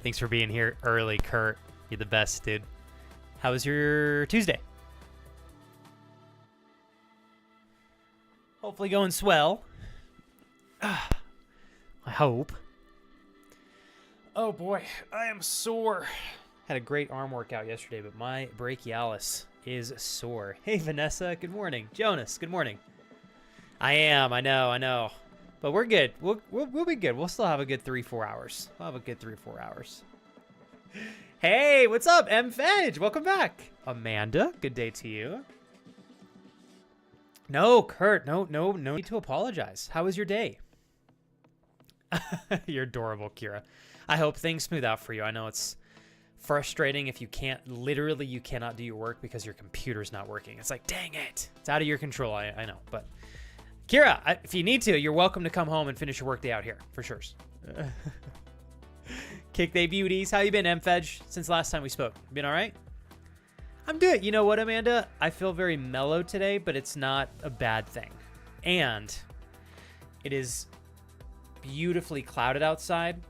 Thanks for being here early, Kurt. You're the best, dude. How was your Tuesday? Hopefully going swell. I hope. Oh boy, I am sore. Had a great arm workout yesterday, but my brachialis is sore. Hey, Vanessa, good morning. Jonas, good morning. I know. But we're good. We'll be good. We'll still have a good 3-4 hours. Hey, what's up, M. Fedge? Welcome back. Amanda, good day to you. No, Kurt, no need to apologize. How was your day? You're adorable, Kira. I hope things smooth out for you. I know it's frustrating if you cannot do your work because your computer's not working. It's like, dang it. It's out of your control. I know, but Kira, if you need to, you're welcome to come home and finish your workday out here, for sure. Kick Day Beauties. How you been, M-Fedge, since last time we spoke? Been all right? I'm good. You know what, Amanda? I feel very mellow today, but it's not a bad thing. And it is beautifully clouded outside.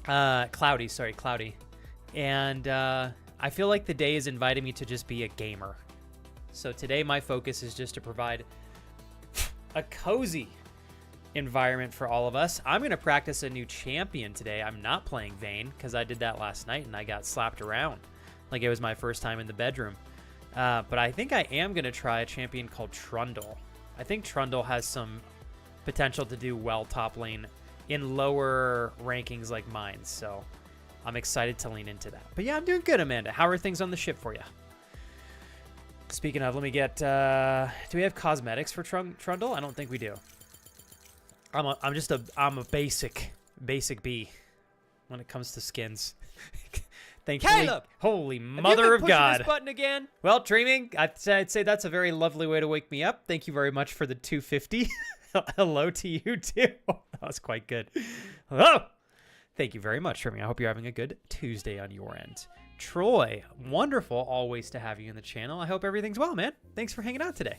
Cloudy. And I feel like the day is inviting me to just be a gamer. So today my focus is just to provide a cozy environment for all of us. I'm going to practice a new champion today. I'm not playing Vayne because I did that last night and I got slapped around like it was my first time in the bedroom. But I think I am going to try a champion called Trundle. I think Trundle has some potential to do well top lane in lower rankings like mine. So I'm excited to lean into that. But yeah, I'm doing good, Amanda. How are things on the ship for you? Speaking of, let me get, do we have cosmetics for Trundle? I don't think we do. I'm a basic B when it comes to skins. Thankfully, Caleb! Holy mother of God. This button again? Well, Dreaming, I'd say that's a very lovely way to wake me up. Thank you very much for the 250. Hello to you too. That was quite good. Hello. Thank you very much, Dreaming. I hope you're having a good Tuesday on your end. Troy, wonderful always to have you in the channel. I hope everything's well, man. Thanks for hanging out today.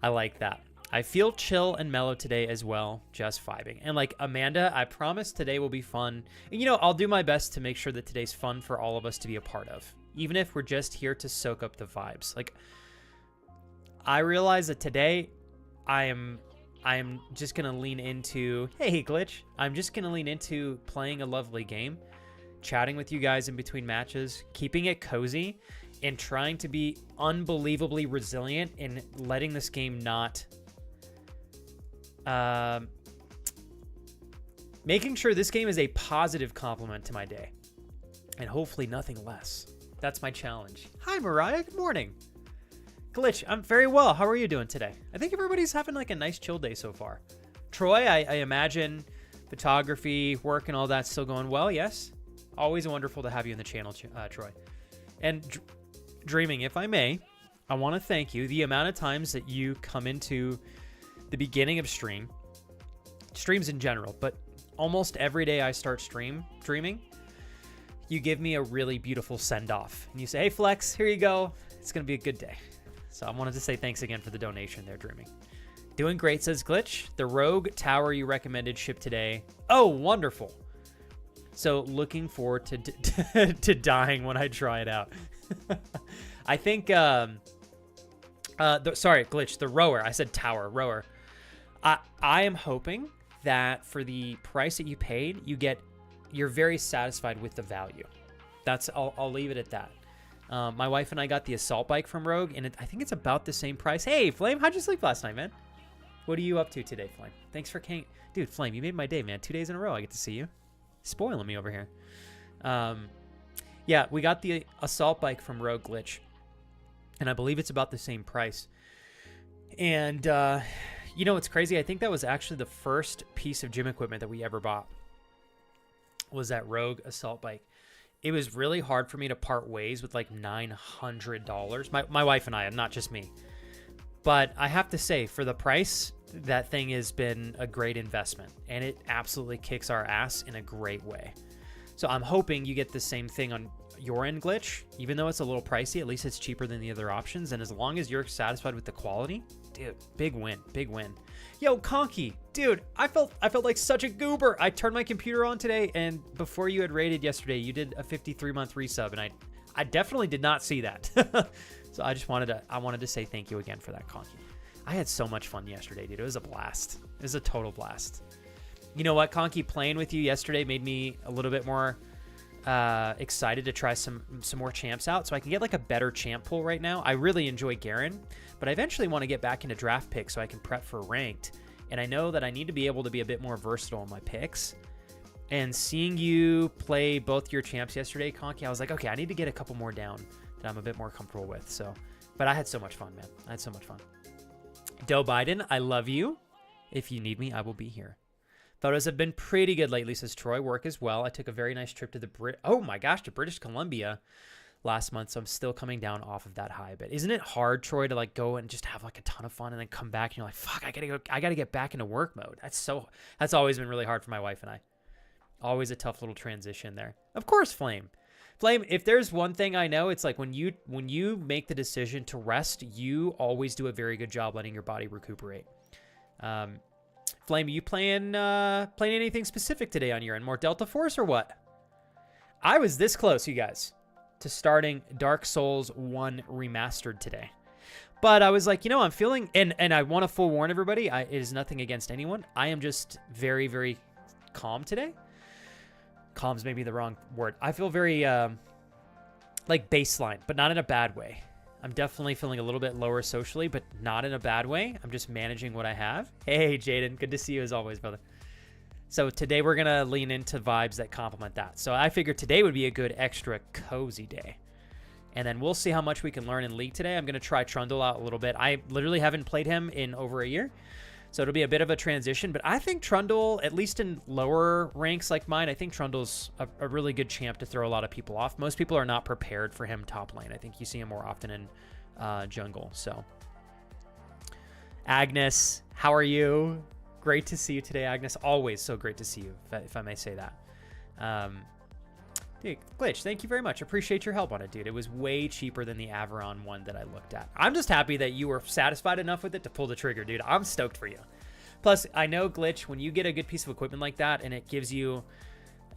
I like that. I feel chill and mellow today as well, just vibing. And like Amanda, I promise today will be fun. And you know, I'll do my best to make sure that today's fun for all of us to be a part of, even if we're just here to soak up the vibes. Like, I realize that today I am just gonna lean into, hey Glitch, I'm just gonna lean into playing a lovely game, chatting with you guys in between matches, keeping it cozy, and trying to be unbelievably resilient in letting this game not making sure this game is a positive complement to my day, and hopefully nothing less. That's my challenge. Hi, Mariah. Good morning. Glitch, I'm very well. How are you doing today? I think everybody's having like a nice chill day so far. Troy, I imagine photography, work, and all that's still going well. Yes. Always wonderful to have you in the channel, Troy. And Dreaming, if I may, I want to thank you. The amount of times that you come into the beginning of streams in general, but almost every day I start streaming, you give me a really beautiful send-off. And you say, hey, Flex, here you go. It's going to be a good day. So I wanted to say thanks again for the donation there, Dreaming. Doing great, says Glitch. The Rogue Tower you recommended shipped today. Oh, wonderful. So looking forward to to dying when I try it out. I think, sorry, Glitch, the rower. I said tower, rower. I am hoping that for the price that you paid, you're very satisfied with the value. I'll leave it at that. My wife and I got the assault bike from Rogue, and I think it's about the same price. Hey, Flame, how'd you sleep last night, man? What are you up to today, Flame? Thanks for dude, Flame, you made my day, man. 2 days in a row I get to see you. Spoiling me over here. Yeah, we got the assault bike from Rogue, Glitch, and I believe it's about the same price. And you know what's crazy? I think that was actually the first piece of gym equipment that we ever bought, was that Rogue assault bike. It was really hard for me to part ways with like $900. My wife and I, not just me. But I have to say, for the price, that thing has been a great investment, and it absolutely kicks our ass in a great way. So I'm hoping you get the same thing on your end, Glitch. Even though it's a little pricey, at least it's cheaper than the other options. And as long as you're satisfied with the quality, dude, big win, big win. Yo, Conky, dude, I felt like such a goober. I turned my computer on today, and before you had rated yesterday, you did a 53-month resub, and I definitely did not see that. So I wanted to say thank you again for that, Conky. I had so much fun yesterday, dude. It was a blast. It was a total blast. You know what, Conky, playing with you yesterday made me a little bit more excited to try some more champs out, so I can get like a better champ pool right now. I really enjoy Garen, but I eventually want to get back into draft picks so I can prep for ranked. And I know that I need to be able to be a bit more versatile in my picks. And seeing you play both your champs yesterday, Conky, I was like, okay, I need to get a couple more down that I'm a bit more comfortable with. So, but I had so much fun, man. I had so much fun. Joe Biden, I love you. If you need me, I will be here. Photos have been pretty good lately, says Troy. Work as well. I took a very nice trip to to British Columbia last month, so I'm still coming down off of that high. But isn't it hard, Troy, to like go and just have like a ton of fun and then come back and you're like, fuck, I gotta get back into work mode. That's always been really hard for my wife and I. Always a tough little transition there. Of course, Flame, if there's one thing I know, it's like when you make the decision to rest, you always do a very good job letting your body recuperate. Flame, are you playing anything specific today on your end? More Delta Force or what? I was this close, you guys, to starting Dark Souls 1 Remastered today. But I was like, I'm feeling, and I want to full warn everybody, it is nothing against anyone. I am just very, very calm today. Calm's maybe the wrong word. I feel very like baseline, but not in a bad way. I'm definitely feeling a little bit lower socially, but not in a bad way. I'm just managing what I have. Hey, Jaden, good to see you as always, brother. So today we're going to lean into vibes that complement that. So I figured today would be a good extra cozy day. And then we'll see how much we can learn in League today. I'm going to try Trundle out a little bit. I literally haven't played him in over a year. So it'll be a bit of a transition. But I think Trundle, at least in lower ranks like mine, I think Trundle's a really good champ to throw a lot of people off. Most people are not prepared for him top lane. I think you see him more often in jungle. So Agnes, how are you? Great to see you today, Agnes. Always so great to see you, if I may say that. Dude, Glitch, thank you very much. Appreciate your help on it, dude. It was way cheaper than the Averon one that I looked at. I'm just happy that you were satisfied enough with it to pull the trigger, dude. I'm stoked for you. Plus, I know, Glitch, when you get a good piece of equipment like that and it gives you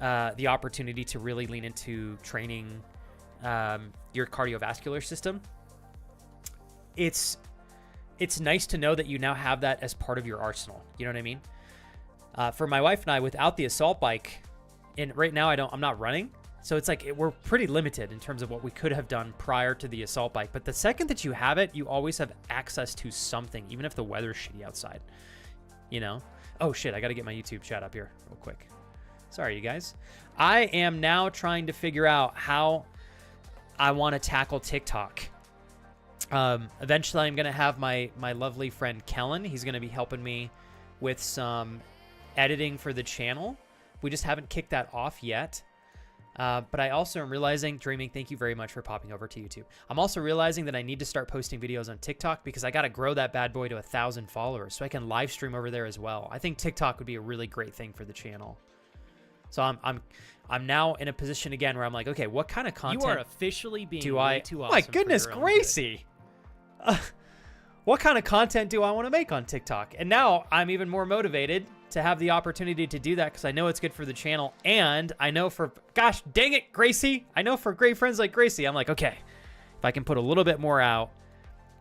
the opportunity to really lean into training your cardiovascular system, it's nice to know that you now have that as part of your arsenal. You know what I mean? For my wife and I, without the assault bike, and right now I'm not running. So it's like we're pretty limited in terms of what we could have done prior to the assault bike. But the second that you have it, you always have access to something, even if the weather's shitty outside. Oh shit, I got to get my YouTube chat up here real quick. Sorry, you guys. I am now trying to figure out how I want to tackle TikTok. Eventually I'm going to have my lovely friend Kellen. He's going to be helping me with some editing for the channel. We just haven't kicked that off yet. But I also am realizing, Dreaming, thank you very much for popping over to YouTube. I'm also realizing that I need to start posting videos on TikTok because I got to grow that bad boy to 1,000 followers so I can live stream over there as well. I think TikTok would be a really great thing for the channel. So I'm now in a position again where I'm like, okay, what kind of content you are officially being way too awesome. My goodness, Gracie. What kind of content do I want to make on TikTok? And now I'm even more motivated to have the opportunity to do that because I know it's good for the channel. And I know gosh dang it, Gracie. I know for great friends like Gracie, I'm like, okay, if I can put a little bit more out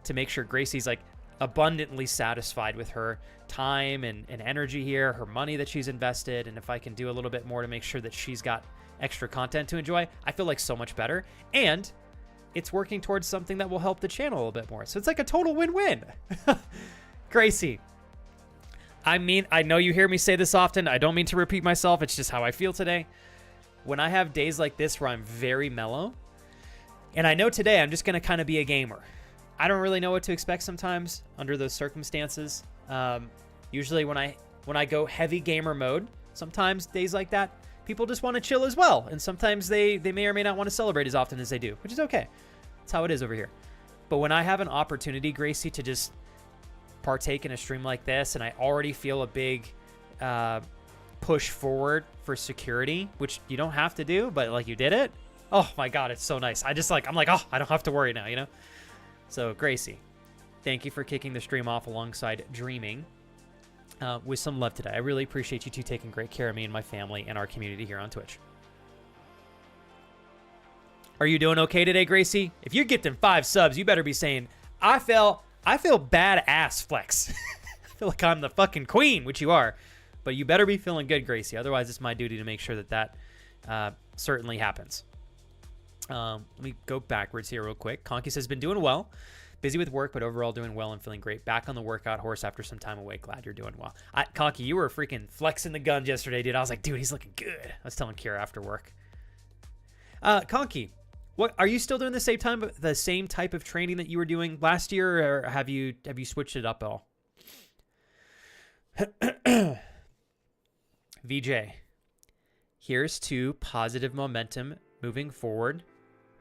to make sure Gracie's like abundantly satisfied with her time and energy here, her money that she's invested. And if I can do a little bit more to make sure that she's got extra content to enjoy, I feel like so much better. And it's working towards something that will help the channel a little bit more. So it's like a total win-win. Gracie, I mean, I know you hear me say this often. I don't mean to repeat myself. It's just how I feel today. When I have days like this where I'm very mellow, and I know today I'm just going to kind of be a gamer. I don't really know what to expect sometimes under those circumstances. Usually when I go heavy gamer mode, sometimes days like that, people just want to chill as well. And sometimes they may or may not want to celebrate as often as they do, which is okay. That's how it is over here. But when I have an opportunity, Gracie, to just partake in a stream like this, and I already feel a big push forward for security, which you don't have to do, but like you did it. Oh my God, it's so nice. I'm like, oh, I don't have to worry now, you know? So Gracie, thank you for kicking the stream off alongside Dreaming with some love today. I really appreciate you two taking great care of me and my family and our community here on Twitch. Are you doing okay today, Gracie? If you're gifting 5 subs, you better be saying, I feel badass, Flex. I feel like I'm the fucking queen, which you are. But you better be feeling good, Gracie. Otherwise, it's my duty to make sure that certainly happens. Let me go backwards here real quick. Conky says, been doing well. Busy with work, but overall doing well and feeling great. Back on the workout horse after some time away. Glad you're doing well. Conky, you were freaking flexing the guns yesterday, dude. I was like, dude, he's looking good. I was telling Kira after work. Conky, what are you still doing the same type of training that you were doing last year, or have you switched it up at all? VJ, here's to positive momentum moving forward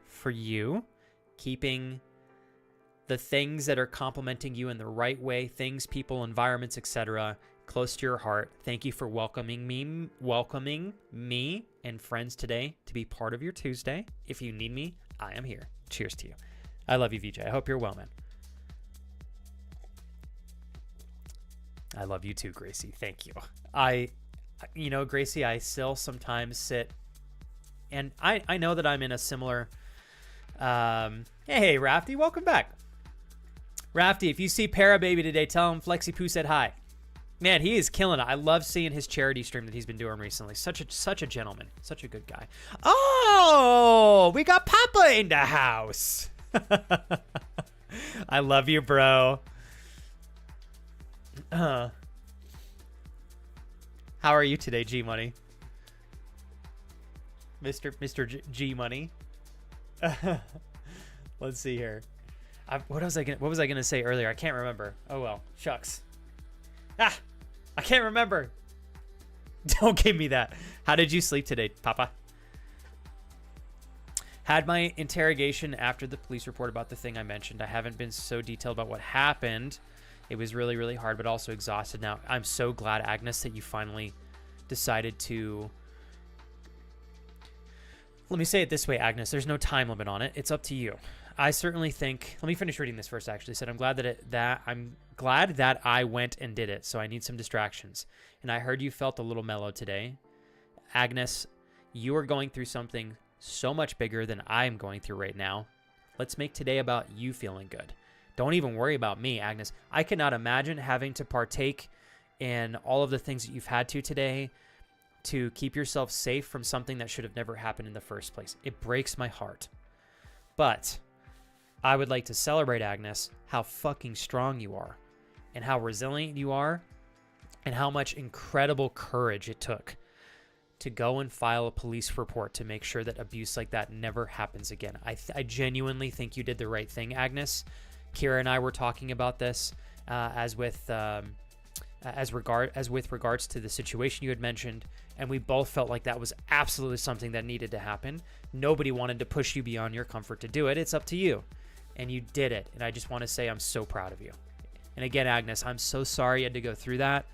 for you, keeping the things that are complimenting you in the right way, things, people, environments, etc., close to your heart. Thank you for welcoming me and friends today to be part of your Tuesday. If you need me, I am here. Cheers to you. I love you, VJ. I hope you're well, man. I love you too, Gracie. Thank you. Gracie, I still sometimes sit, and I know that I'm in a similar, hey, Rafty, welcome back. Rafty, if you see Parababy today, tell him Flexi Poo said hi. Man, he is killing it. I love seeing his charity stream that he's been doing recently. Such a gentleman. Such a good guy. Oh, we got Papa in the house. I love you, bro. How are you today, G Money? Mr. G Money. Let's see here. What was I gonna say earlier? I can't remember. Oh well, shucks. I can't remember. Don't give me that. How did you sleep today, Papa? Had my interrogation after the police report about the thing I mentioned. I haven't been so detailed about what happened. It was really, really hard, but also exhausted now. I'm so glad, Agnes, that you finally decided to... Let me say it this way, Agnes. There's no time limit on it. It's up to you. I certainly think... Let me finish reading this first, actually. It said, I'm glad that I went and did it, so I need some distractions. And I heard you felt a little mellow today. Agnes, you are going through something so much bigger than I'm going through right now. Let's make today about you feeling good. Don't even worry about me, Agnes. I cannot imagine having to partake in all of the things that you've had to today to keep yourself safe from something that should have never happened in the first place. It breaks my heart. But I would like to celebrate, Agnes, how fucking strong you are and how resilient you are and how much incredible courage it took to go and file a police report to make sure that abuse like that never happens again. I genuinely think you did the right thing, Agnes. Kira and I were talking about this as with regards to the situation you had mentioned, and we both felt like that was absolutely something that needed to happen. Nobody wanted to push you beyond your comfort to do it. It's up to you, and you did it. And I just want to say I'm so proud of you. And again, Agnes, I'm so sorry you had to go through that,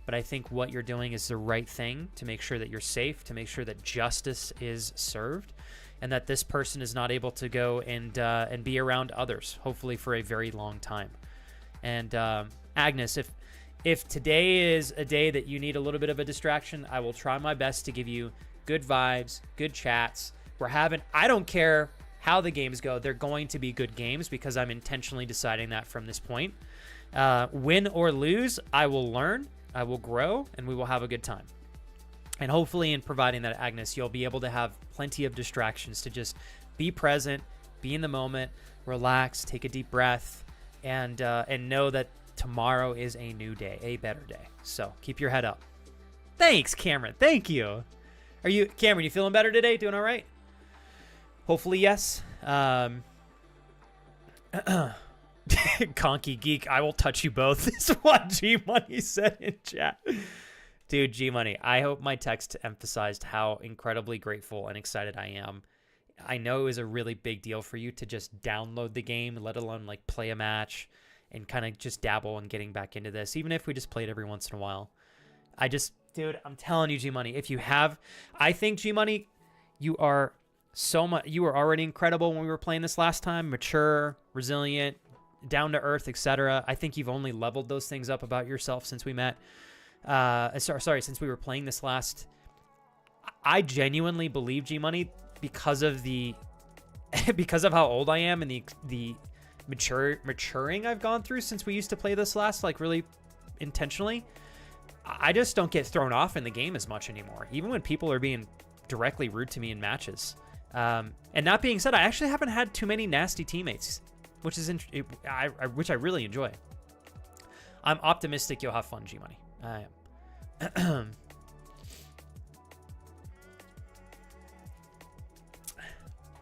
but I think what you're doing is the right thing to make sure that you're safe, to make sure that justice is served, and that this person is not able to go and be around others, hopefully for a very long time. And Agnes, if today is a day that you need a little bit of a distraction, I will try my best to give you good vibes, good chats. I don't care how the games go, they're going to be good games because I'm intentionally deciding that from this point. Win or lose, I will learn, I will grow, and we will have a good time. And hopefully in providing that, Agnes, you'll be able to have plenty of distractions to just be present, be in the moment, relax, take a deep breath, and know that tomorrow is a new day, a better day. So keep your head up. Thanks, Cameron. Thank you. Cameron, you feeling better today? Doing all right? Hopefully, yes. Conky Geek, I will touch you both, is what G Money said in chat. Dude, G Money, I hope my text emphasized how incredibly grateful and excited I am. I know it was a really big deal for you to just download the game, let alone like play a match and kind of just dabble in getting back into this, even if we just played every once in a while. Dude, I'm telling you, G-Money, if you have... I think, G-Money, you are so much... You were already incredible when we were playing this last time. Mature, resilient, down to earth, etc. I think you've only leveled those things up about yourself since we met. Since we were playing this last... I genuinely believe, G-Money, because of how old I am and the maturing I've gone through since we used to play this last, like, really intentionally, I just don't get thrown off in the game as much anymore, even when people are being directly rude to me in matches. And that being said, I actually haven't had too many nasty teammates, which I really enjoy. I'm optimistic you'll have fun, G-Money. I am.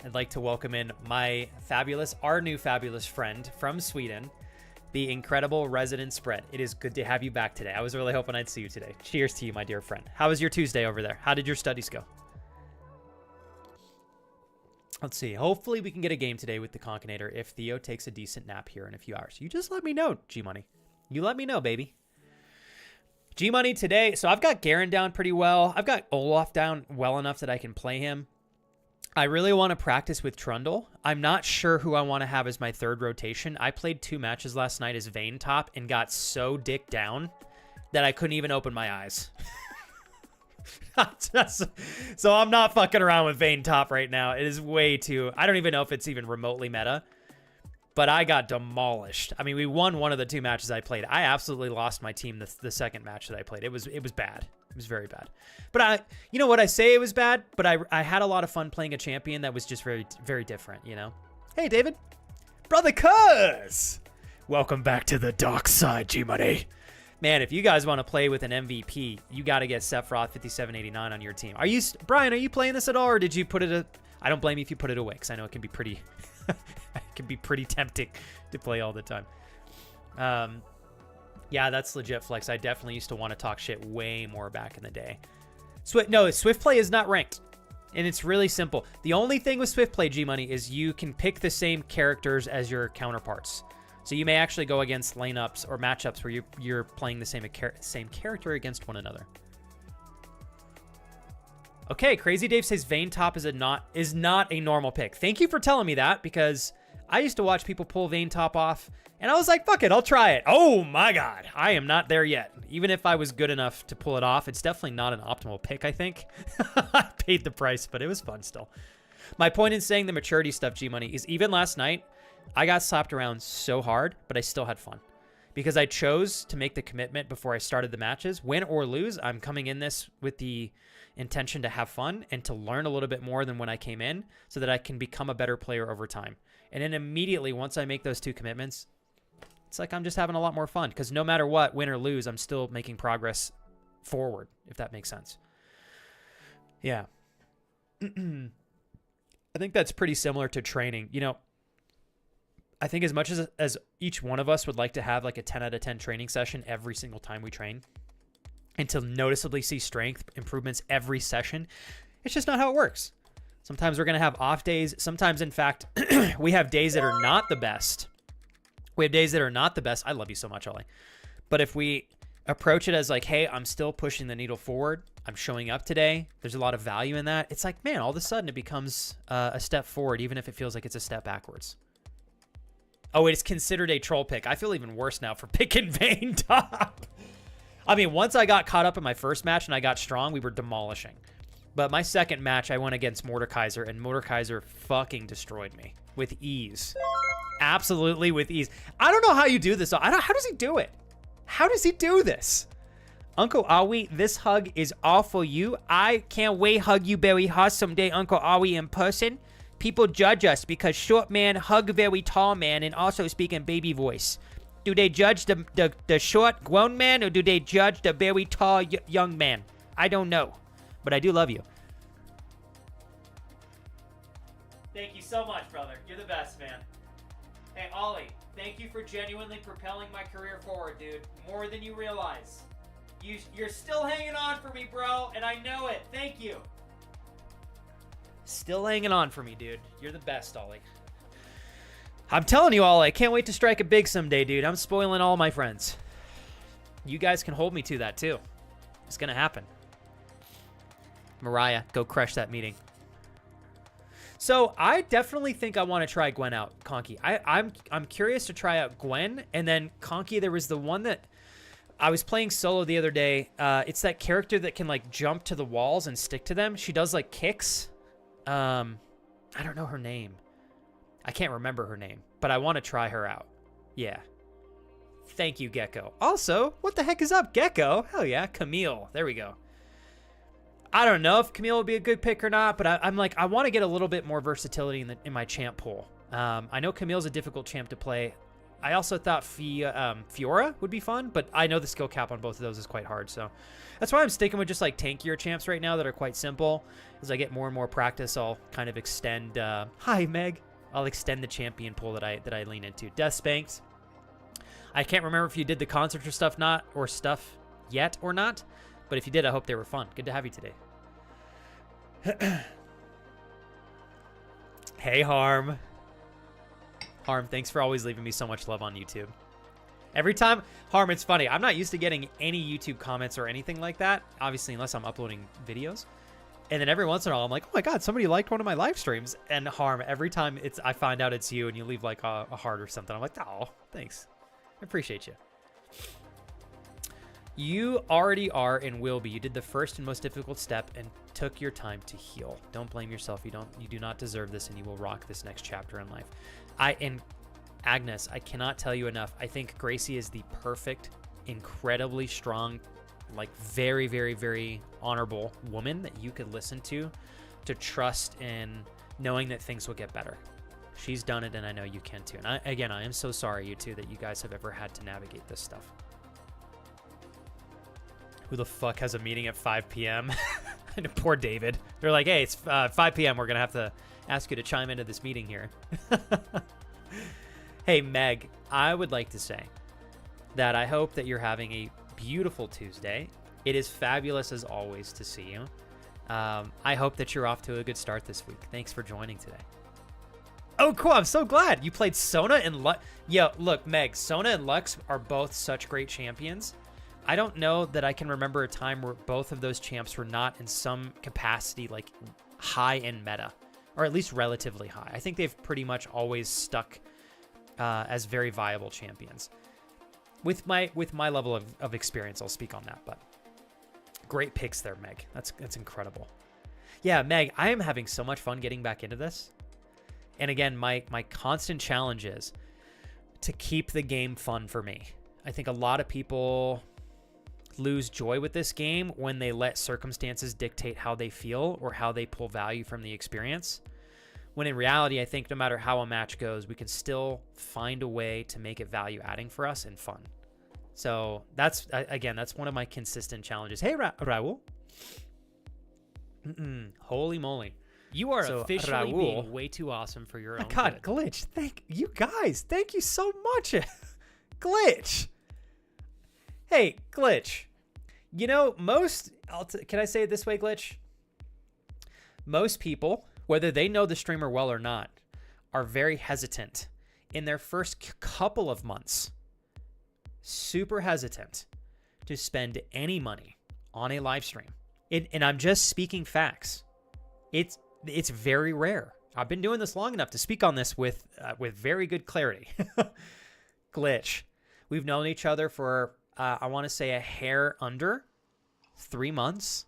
I'd like to welcome in our new fabulous friend from Sweden, the incredible Resident Spread. It is good to have you back today. I was really hoping I'd see you today. Cheers to you, my dear friend. How was your Tuesday over there? How did your studies go? Let's see. Hopefully we can get a game today with the Conkenator if Theo takes a decent nap here in a few hours. You just let me know, G-Money. You let me know, baby. G-Money today. So I've got Garen down pretty well. I've got Olaf down well enough that I can play him. I really want to practice with Trundle. I'm not sure who I want to have as my third rotation. I played 2 matches last night as Vayne top and got so dick down that I couldn't even open my eyes. So I'm not fucking around with Vayne top right now. It is way too... I don't even know if it's even remotely meta. But I got demolished. I mean, we won one of the 2 matches I played. I absolutely lost my team the second match that I played. It was bad. It was very bad. But you know what? I say it was bad, but I had a lot of fun playing a champion that was just very, very different, you know? Hey, David. Brother Cuz! Welcome back to the dark side, G-Money. Man, if you guys want to play with an MVP, you got to get Sephiroth 5789 on your team. Brian, are you playing this at all, or did you put it... I don't blame you if you put it away, because I know it can be pretty... it can be pretty tempting to play all the time. Yeah, that's legit flex. I definitely used to want to talk shit way more back in the day. Swift play is not ranked. And it's really simple. The only thing with Swift play, G-Money, is you can pick the same characters as your counterparts. So you may actually go against lane-ups or matchups where you're playing the same character against one another. Okay, Crazy Dave says Vayne top is not a normal pick. Thank you for telling me that, because I used to watch people pull Vayne top off, and I was like, fuck it, I'll try it. Oh my god, I am not there yet. Even if I was good enough to pull it off, it's definitely not an optimal pick, I think. I paid the price, but it was fun still. My point in saying the maturity stuff, G-Money, is even last night, I got slapped around so hard, but I still had fun. Because I chose to make the commitment before I started the matches. Win or lose, I'm coming in this with the intention to have fun and to learn a little bit more than when I came in so that I can become a better player over time. And then immediately, once I make those 2 commitments, it's like I'm just having a lot more fun, because no matter what, win or lose, I'm still making progress forward, if that makes sense. Yeah. I think that's pretty similar to training. You know, I think as much as each one of us would like to have like a 10 out of 10 training session every single time we train and to noticeably see strength improvements every session, it's just not how it works. Sometimes we're going to have off days. Sometimes, in fact, we have days that are not the best. We have days that are not the best. I love you so much, Ollie. But if we approach it as like, hey, I'm still pushing the needle forward. I'm showing up today. There's a lot of value in that. It's like, man, all of a sudden it becomes a step forward, even if it feels like it's a step backwards. Oh, it's considered a troll pick. I feel even worse now for picking Vayne top. I mean, once I got caught up in my first match and I got strong, we were demolishing. But my second match, I went against Mordekaiser, and Mordekaiser fucking destroyed me with ease. Absolutely with ease. I don't know how you do this. How does he do it? How does he do this? Uncle Awi, this hug is all for you. I can't wait hug you very hard someday, Uncle Awi, in person. People judge us because short man hug very tall man and also speak in baby voice. Do they judge the short grown man, or do they judge the very tall young man? I don't know. But I do love you. Thank you so much, brother. You're the best, man. Hey, Ollie, thank you for genuinely propelling my career forward, dude. More than you realize. You're still hanging on for me, bro, and I know it. Thank you. Still hanging on for me, dude. You're the best, Ollie. I'm telling you, Ollie, I can't wait to strike it big someday, dude. I'm spoiling all my friends. You guys can hold me to that, too. It's going to happen. Mariah, go crush that meeting. So I definitely think I want to try Gwen out, Conky. I'm curious to try out Gwen, and then Conky, there was the one that I was playing solo the other day. It's that character that can like jump to the walls and stick to them. She does like kicks. I don't know her name. I can't remember her name, but I want to try her out. Yeah. Thank you, Gecko. Also, what the heck is up, Gecko? Hell yeah, Camille. There we go. I don't know if Camille would be a good pick or not, but I'm like, I want to get a little bit more versatility in my champ pool. I know Camille's a difficult champ to play. I also thought Fiora would be fun, but I know the skill cap on both of those is quite hard, so that's why I'm sticking with just like tankier champs right now that are quite simple. As I get more and more practice, I'll kind of extend. Hi, Meg. I'll extend the champion pool that I lean into. Death Spanked. I can't remember if you did the concerts or stuff yet or not. But if you did, I hope they were fun. Good to have you today. Hey, Harm. Harm, thanks for always leaving me so much love on YouTube. Every time, Harm, it's funny. I'm not used to getting any YouTube comments or anything like that, obviously, unless I'm uploading videos. And then every once in a while, I'm like, oh my God, somebody liked one of my live streams. And Harm, every time I find out it's you and you leave like a heart or something, I'm like, oh, thanks. I appreciate you. You already are and will be. You did the first and most difficult step and took your time to heal. Don't blame yourself. You do not deserve this, and you will rock this next chapter in life. And Agnes, I cannot tell you enough. I think Gracie is the perfect, incredibly strong, like very, very, very honorable woman that you could listen to trust in knowing that things will get better. She's done it, and I know you can too. And I am so sorry, you two, that you guys have ever had to navigate this stuff. Who the fuck has a meeting at 5 p.m.? And poor David. They're like, hey, it's 5 p.m. We're going to have to ask you to chime into this meeting here. Hey, Meg, I would like to say that I hope that you're having a beautiful Tuesday. It is fabulous as always to see you. I hope that you're off to a good start this week. Thanks for joining today. Oh, cool. I'm so glad. You played Sona and Lux. Yo, look, Meg, Sona and Lux are both such great champions. I don't know that I can remember a time where both of those champs were not in some capacity like high in meta, or at least relatively high. I think they've pretty much always stuck as very viable champions. With my level of experience, I'll speak on that, but great picks there, Meg. That's incredible. Yeah, Meg, I am having so much fun getting back into this. And again, my constant challenge is to keep the game fun for me. I think a lot of people lose joy with this game when they let circumstances dictate how they feel or how they pull value from the experience. When in reality, I think no matter how a match goes, we can still find a way to make it value adding for us and fun. So that's one of my consistent challenges. Hey, Raul. Holy moly. You are officially being way too awesome for your own God, good. Glitch. Thank you guys. Thank you so much. Glitch. Hey, Glitch. You know, can I say it this way, Glitch? Most people, whether they know the streamer well or not, are very hesitant in their first couple of months. Super hesitant to spend any money on a live stream. And I'm just speaking facts. It's very rare. I've been doing this long enough to speak on this with very good clarity. Glitch. We've known each other for, I want to say, a hair under 3 months.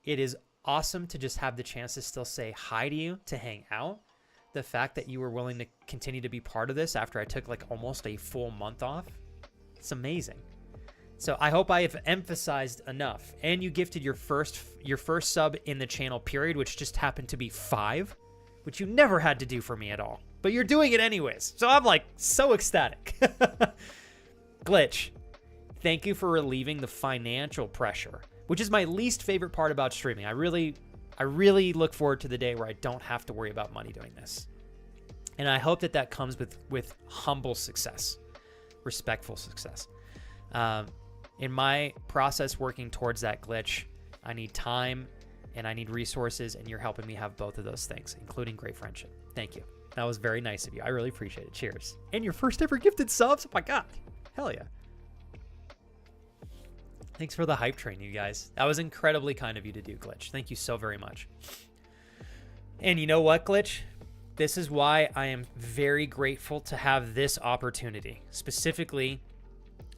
It is awesome to just have the chance to still say hi to you, to hang out. The fact that you were willing to continue to be part of this after I took like almost a full month off. It's amazing. So I hope I have emphasized enough. And you gifted your first sub in the channel period, which just happened to be 5, which you never had to do for me at all. But you're doing it anyways. So I'm like so ecstatic. Glitch, thank you for relieving the financial pressure, which is my least favorite part about streaming. I really look forward to the day where I don't have to worry about money doing this. And I hope that comes with humble success, respectful success. In my process working towards that, Glitch, I need time and I need resources, and you're helping me have both of those things, including great friendship. Thank you. That was very nice of you. I really appreciate it. Cheers. And your first ever gifted subs. Oh my God. Hell yeah. Thanks for the hype train, you guys. That was incredibly kind of you to do, Glitch. Thank you so very much. And you know what, Glitch? This is why I am very grateful to have this opportunity. Specifically,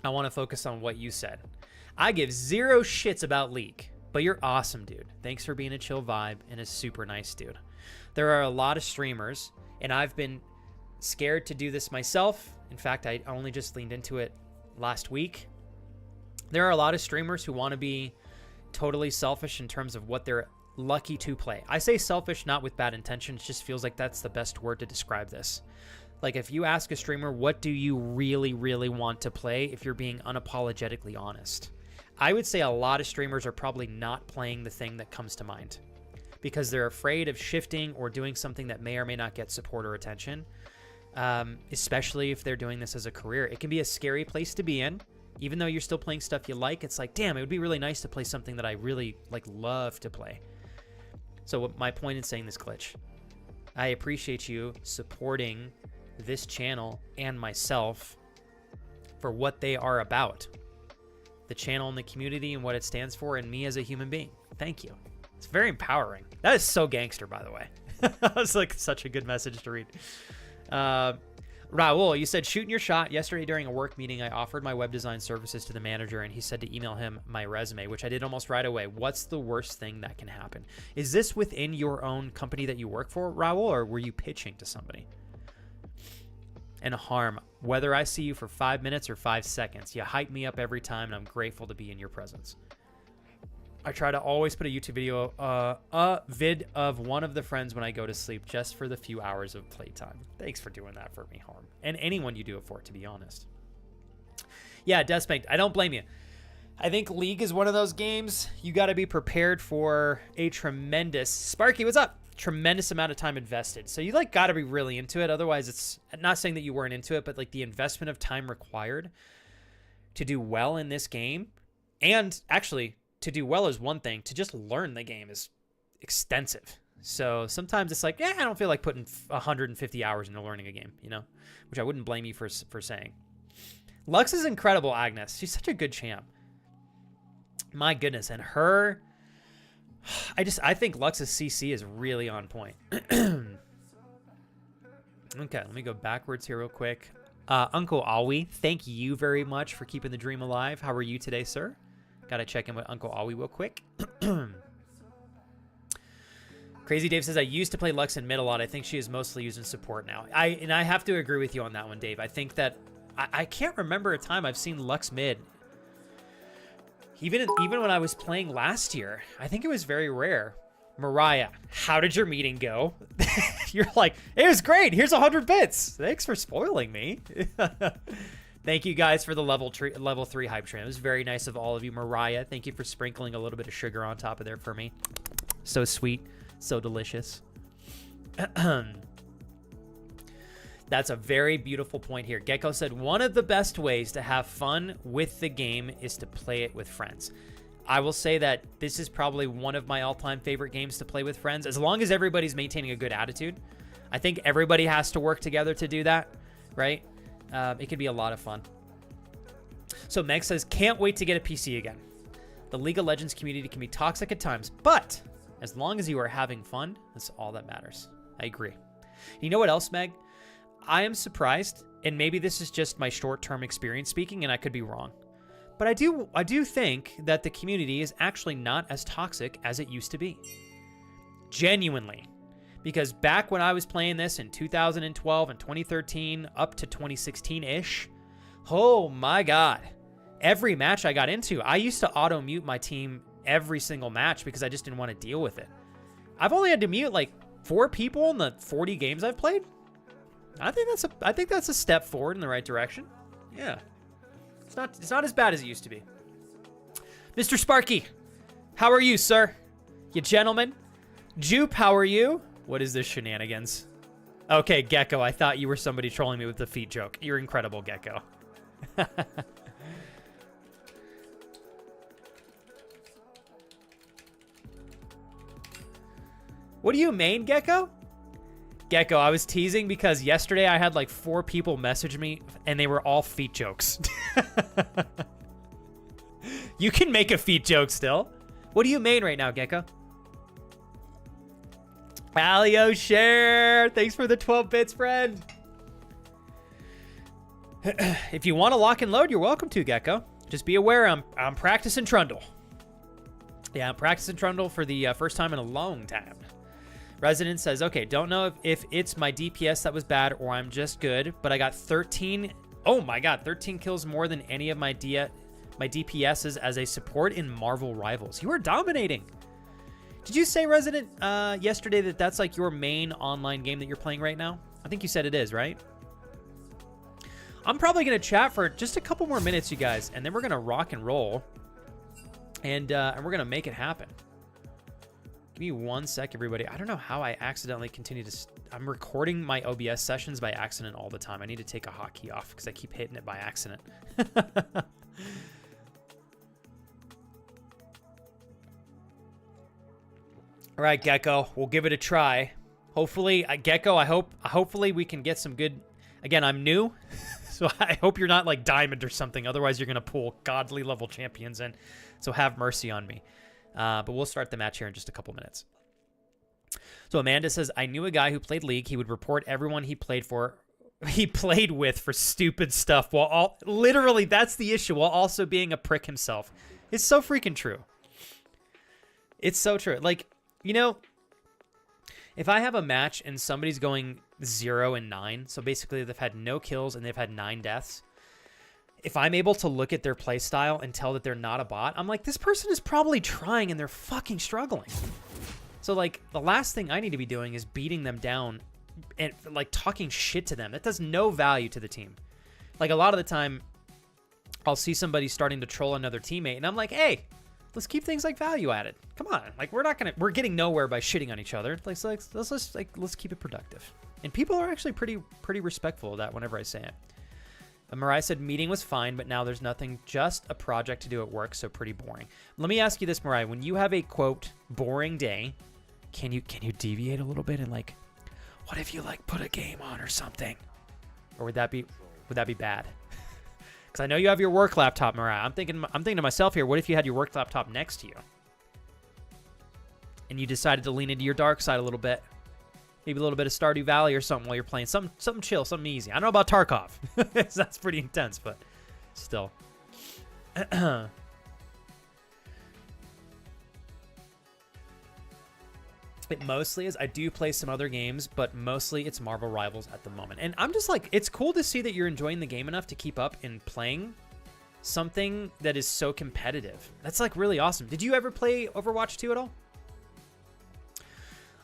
I want to focus on what you said. I give zero shits about League, but you're awesome, dude. Thanks for being a chill vibe and a super nice dude. There are a lot of streamers, and I've been scared to do this myself. In fact, I only just leaned into it last week. There are a lot of streamers who want to be totally selfish in terms of what they're lucky to play. I say selfish not with bad intentions, it just feels like that's the best word to describe this. Like if you ask a streamer, what do you really, really want to play, if you're being unapologetically honest? I would say a lot of streamers are probably not playing the thing that comes to mind because they're afraid of shifting or doing something that may or may not get support or attention, especially if they're doing this as a career. It can be a scary place to be in. Even though you're still playing stuff you like, it's like, damn, it would be really nice to play something that I really love to play. So what my point in saying this, Glitch, I appreciate you supporting this channel and myself for what they are about. The channel and the community and what it stands for, and me as a human being. Thank you. It's very empowering. That is so gangster, by the way. That was like such a good message to read. Raul, you said shooting your shot. Yesterday during a work meeting, I offered my web design services to the manager, and he said to email him my resume, which I did almost right away. What's the worst thing that can happen? Is this within your own company that you work for, Raul, or were you pitching to somebody? And Harm, whether I see you for 5 minutes or 5 seconds, you hype me up every time, and I'm grateful to be in your presence. I try to always put a YouTube video, a vid of one of the friends when I go to sleep, just for the few hours of playtime. Thanks for doing that for me, Harm. And anyone you do it for, to be honest. Yeah, Deathspanked, I don't blame you. I think League is one of those games you got to be prepared for a tremendous... Sparky, what's up? Tremendous amount of time invested. So you got to be really into it. Otherwise, it's not saying that you weren't into it, but the investment of time required to do well in this game, and actually... to do well is one thing. To just learn the game is extensive. So sometimes it's like, I don't feel like putting 150 hours into learning a game, which I wouldn't blame you for saying. Lux is incredible, Agnes. She's such a good champ. My goodness. And her, I think Lux's CC is really on point. Okay, let me go backwards here real quick. Uncle Awi, thank you very much for keeping the dream alive. How are you today, sir? Gotta check in with Uncle Awi real quick. Crazy Dave says, I used to play Lux in mid a lot. I think she is mostly used in support now. I have to agree with you on that one, Dave. I think that I can't remember a time I've seen Lux mid. Even when I was playing last year, I think it was very rare. Mariah, how did your meeting go? You're like, it was great. Here's 100 bits. Thanks for spoiling me. Thank you guys for the level 3 hype train. It was very nice of all of you. Mariah, thank you for sprinkling a little bit of sugar on top of there for me. So sweet, so delicious. That's a very beautiful point here. Gecko said, one of the best ways to have fun with the game is to play it with friends. I will say that this is probably one of my all-time favorite games to play with friends, as long as everybody's maintaining a good attitude. I think everybody has to work together to do that, right? It can be a lot of fun. So Meg says, can't wait to get a PC again. The League of Legends community can be toxic at times, but as long as you are having fun, that's all that matters. I agree. You know what else, Meg? I am surprised, and maybe this is just my short-term experience speaking, and I could be wrong. But I do think that the community is actually not as toxic as it used to be. Genuinely. Because back when I was playing this in 2012 and 2013 up to 2016-ish, oh my God. Every match I got into, I used to auto-mute my team every single match because I just didn't want to deal with it. I've only had to mute 4 people in the 40 games I've played. I think that's a step forward in the right direction. Yeah. It's not as bad as it used to be. Mr. Sparky, how are you, sir? You gentleman? Jupe, how are you? What is this shenanigans? Okay, Gecko, I thought you were somebody trolling me with the feet joke. You're incredible, Gecko. What do you main, Gecko? Gecko, I was teasing because yesterday I had 4 people message me and they were all feet jokes. You can make a feet joke still. What do you main right now, Gecko? Alio Share. Thanks for the 12 bits, friend. If you want to lock and load, you're welcome to, Gecko. Just be aware I'm practicing Trundle. Yeah, I'm practicing Trundle for the first time in a long time. Resident says, okay, don't know if it's my DPS that was bad or I'm just good, but I got 13. Oh my God, 13 kills more than any of my DPSs as a support in Marvel Rivals. You are dominating. Did you say, Resident, yesterday that that's like your main online game that you're playing right now? I think you said it is, right? I'm probably going to chat for just a couple more minutes, you guys, and then we're going to rock and roll, and we're going to make it happen. Give me 1 sec, everybody. I don't know how I accidentally continue to... I'm recording my OBS sessions by accident all the time. I need to take a hotkey off because I keep hitting it by accident. All right, Gecko, we'll give it a try. Hopefully, Gecko, hopefully we can get some good... Again, I'm new, so I hope you're not like Diamond or something. Otherwise, you're going to pull godly level champions in. So have mercy on me. But we'll start the match here in just a couple minutes. So Amanda says, I knew a guy who played League. He would report everyone he played with for stupid stuff. Literally, that's the issue, while also being a prick himself. It's so freaking true. It's so true. Like, you know, if I have a match and somebody's going 0 and 9, so basically they've had no kills and they've had 9 deaths, if I'm able to look at their play style and tell that they're not a bot, I'm like, this person is probably trying and they're fucking struggling. So, like, the last thing I need to be doing is beating them down and, like, talking shit to them. That does no value to the team. Like, a lot of the time, I'll see somebody starting to troll another teammate, and I'm like, hey, let's keep things, like, value added. Come on. Like, we're getting nowhere by shitting on each other. Let's keep it productive. And people are actually pretty respectful of that whenever I say it. Mariah said, meeting was fine, but now there's nothing, just a project to do at work, so pretty boring. Let me ask you this, Mariah. When you have a, quote, boring day, can you deviate a little bit and, like, what if you, like, put a game on or something? Or would that be bad? Because I know you have your work laptop, Mariah. I'm thinking to myself here, what if you had your work laptop next to you? And you decided to lean into your dark side a little bit. Maybe a little bit of Stardew Valley or something while you're playing. Something chill, something easy. I don't know about Tarkov. That's pretty intense, but still. It mostly is. I do play some other games, but mostly it's Marvel Rivals at the moment. And I'm just like, it's cool to see that you're enjoying the game enough to keep up in playing something that is so competitive. That's like really awesome. Did you ever play Overwatch 2 at all?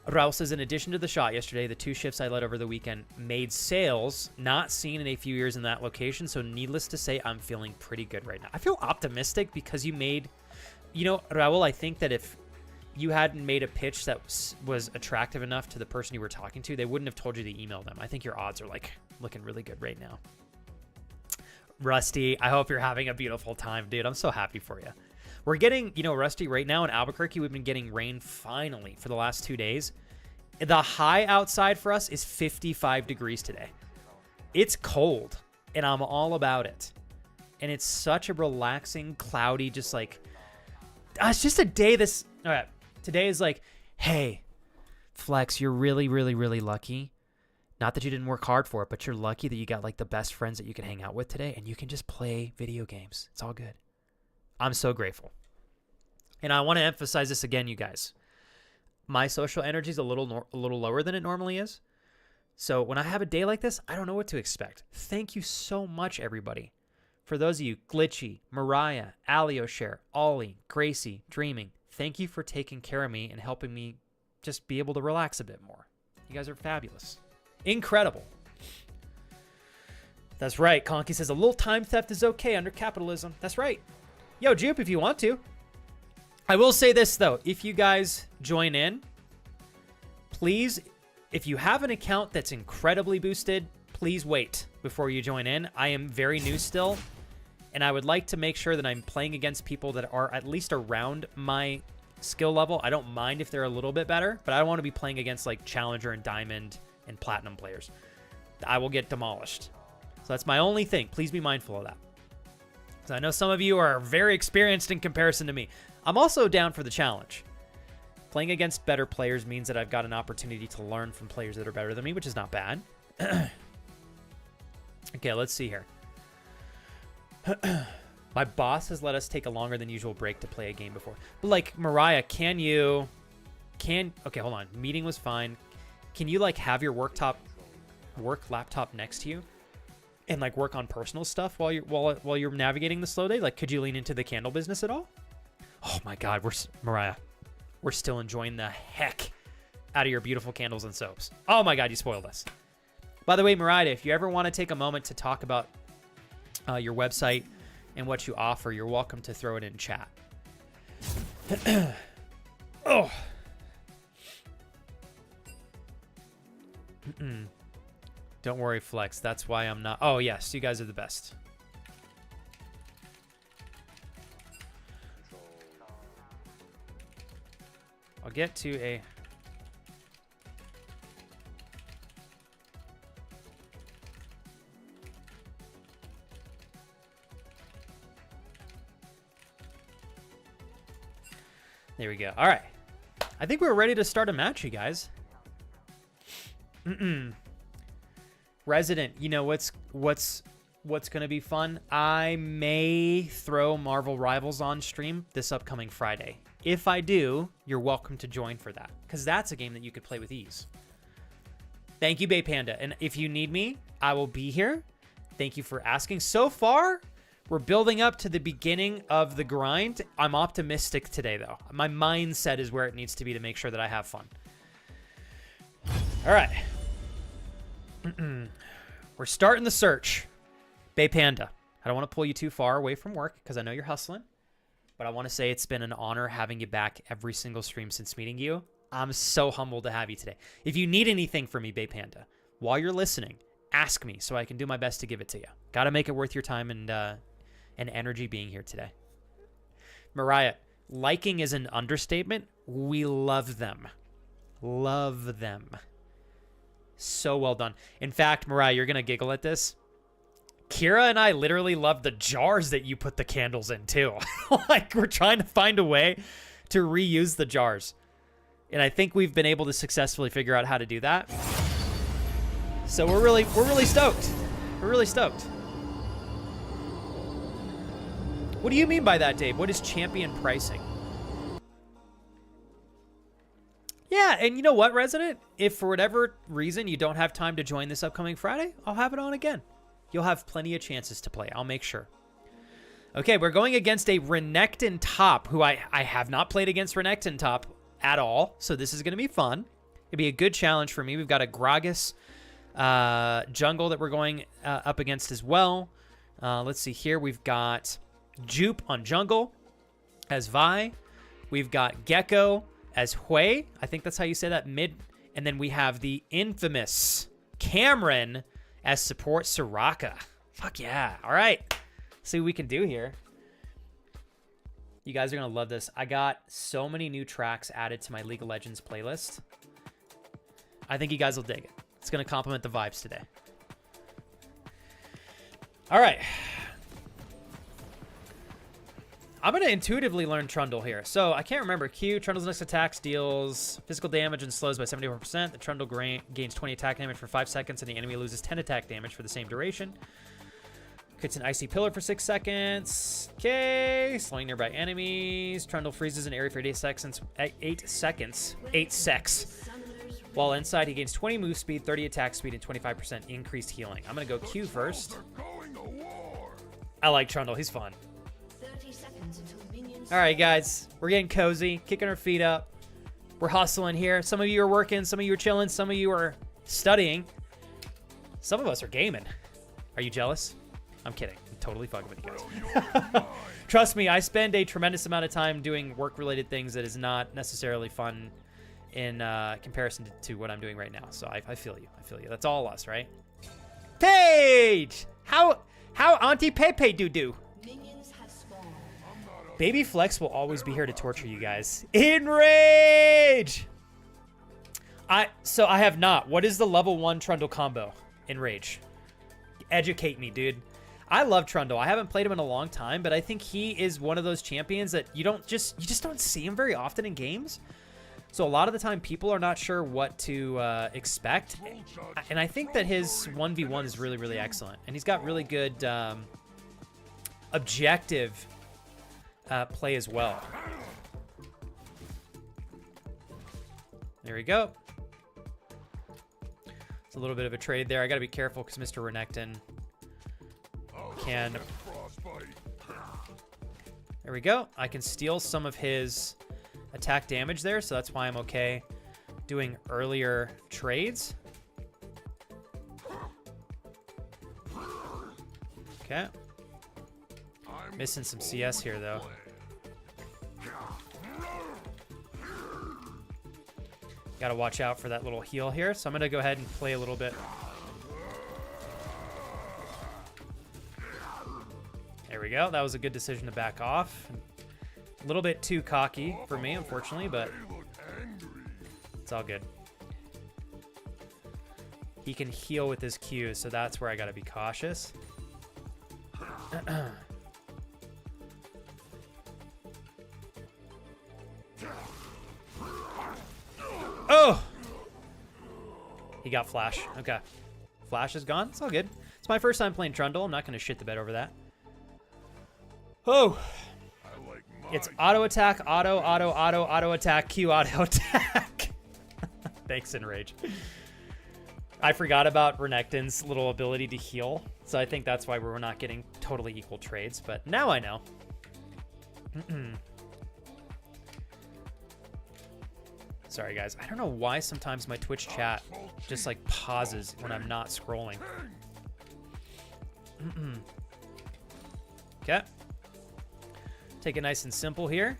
Raul says, in addition to the shot yesterday, the 2 shifts I led over the weekend made sales not seen in a few years in that location. So needless to say, I'm feeling pretty good right now. I feel optimistic because you made, you know, Raul, I think that if you hadn't made a pitch that was attractive enough to the person you were talking to, they wouldn't have told you to email them. I think your odds are like looking really good right now. Rusty, I hope you're having a beautiful time, dude. I'm so happy for you. We're getting, you know, Rusty, right now in Albuquerque, we've been getting rain finally for the last 2 days. The high outside for us is 55 degrees today. It's cold, and I'm all about it. And it's such a relaxing, cloudy, just like, it's just a day this, all right, today is like, hey, Flex, you're really, really, really lucky. Not that you didn't work hard for it, but you're lucky that you got like the best friends that you can hang out with today, and you can just play video games. It's all good. I'm so grateful. And I want to emphasize this again, you guys. My social energy is a little lower than it normally is. So when I have a day like this, I don't know what to expect. Thank you so much, everybody. For those of you, Glitchy, Mariah, Alioshare, Ollie, Gracie, Dreaming, thank you for taking care of me and helping me just be able to relax a bit more. You guys are fabulous. Incredible. That's right. Conky says a little time theft is okay under capitalism. That's right. Yo, Jupe, if you want to. I will say this, though. If you guys join in, please, if you have an account that's incredibly boosted, please wait before you join in. I am very new still, and I would like to make sure that I'm playing against people that are at least around my skill level. I don't mind if they're a little bit better, but I don't want to be playing against like Challenger and Diamond and Platinum players. I will get demolished. So that's my only thing. Please be mindful of that. So I know some of you are very experienced in comparison to me. I'm also down for the challenge. Playing against better players means that I've got an opportunity to learn from players that are better than me, which is not bad. Okay, let's see here. My boss has let us take a longer than usual break to play a game before. But like, Mariah, okay, hold on. Meeting was fine. Can you like have your work laptop next to you and like work on personal stuff while you're navigating the slow day? Like, could you lean into the candle business at all? Oh my God, Mariah, we're still enjoying the heck out of your beautiful candles and soaps. Oh my God, you spoiled us. By the way, Mariah, if you ever want to take a moment to talk about your website and what you offer, you're welcome to throw it in chat. Oh. Don't worry, Flex. That's why I'm not. Oh, yes. You guys are the best. I'll get to a... There we go. All right. I think we're ready to start a match, you guys. Resident, you know what's going to be fun? I may throw Marvel Rivals on stream this upcoming Friday. If I do, you're welcome to join for that, because that's a game that you could play with ease. Thank you, Bay Panda. And if you need me, I will be here. Thank you for asking. So far, we're building up to the beginning of the grind. I'm optimistic today, though. My mindset is where it needs to be to make sure that I have fun. All right. We're starting the search. Bay Panda, I don't want to pull you too far away from work because I know you're hustling, but I want to say it's been an honor having you back every single stream since meeting you. I'm so humbled to have you today. If you need anything from me, Bay Panda, while you're listening, ask me so I can do my best to give it to you. Got to make it worth your time and energy being here today. Mariah, liking is an understatement. We love them. Love them. So well done. In fact, Mariah, you're going to giggle at this. Kira and I literally love the jars that you put the candles in too. Like, we're trying to find a way to reuse the jars. And I think we've been able to successfully figure out how to do that. So we're really stoked. We're really stoked. What do you mean by that, Dave? What is champion pricing? Yeah, and you know what, Resident? If for whatever reason you don't have time to join this upcoming Friday, I'll have it on again. You'll have plenty of chances to play. I'll make sure. Okay, we're going against a Renekton top, who I have not played against Renekton top at all, so this is going to be fun. It'll be a good challenge for me. We've got a Gragas jungle that we're going up against as well. Let's see here. We've got Jupe on jungle as Vi. We've got Gecko as Hui. I think that's how you say that, mid. And then we have the infamous Cameron as support Soraka. Fuck yeah. All right. See what we can do here. You guys are going to love this. I got so many new tracks added to my League of Legends playlist. I think you guys will dig it. It's going to complement the vibes today. All right. I'm going to intuitively learn Trundle here. So I can't remember. Q, Trundle's next attack deals physical damage and slows by 74%. The Trundle gains 20 attack damage for 5 seconds, and the enemy loses 10 attack damage for the same duration. Creates an icy pillar for 6 seconds. Okay. Slowing nearby enemies. Trundle freezes an area for 8 seconds. 8 seconds. 8 secs. While inside, he gains 20 move speed, 30 attack speed, and 25% increased healing. I'm going to go Q first. I like Trundle. He's fun. All right, guys, we're getting cozy, kicking our feet up. We're hustling here. Some of you are working, some of you are chilling, some of you are studying. Some of us are gaming. Are you jealous? I'm kidding. I'm totally fucking with you guys. Trust me, I spend a tremendous amount of time doing work-related things that is not necessarily fun in comparison to what I'm doing right now. So I feel you. I feel you. That's all us, right? Paige! How Auntie Pepe do? Baby Flex will always be here to torture you guys. Enrage! So I have not. What is the level 1 Trundle combo? Enrage. Educate me, dude. I love Trundle. I haven't played him in a long time, but I think he is one of those champions that you just don't see him very often in games. So a lot of the time, people are not sure what to expect, and I think that his 1v1 is really, really excellent, and he's got really good objective play as well. There we go. It's a little bit of a trade there. I got to be careful because Mr. Renekton can... There we go. I can steal some of his attack damage there, so that's why I'm okay doing earlier trades. Okay. Missing some CS here, though. Gotta watch out for that little heal here, so I'm gonna go ahead and play a little bit. There we go. That was a good decision to back off. A little bit too cocky for me, unfortunately, but it's all good. He can heal with his Q, so that's where I gotta be cautious. Oh! He got Flash. Okay. Flash is gone. It's all good. It's my first time playing Trundle. I'm not going to shit the bed over that. Oh! It's auto attack, auto attack, Q auto attack. Thanks, Enrage. I forgot about Renekton's little ability to heal, so I think that's why we're not getting totally equal trades, but now I know. Sorry, guys. I don't know why sometimes my Twitch chat just, like, pauses when I'm not scrolling. Okay. Take it nice and simple here.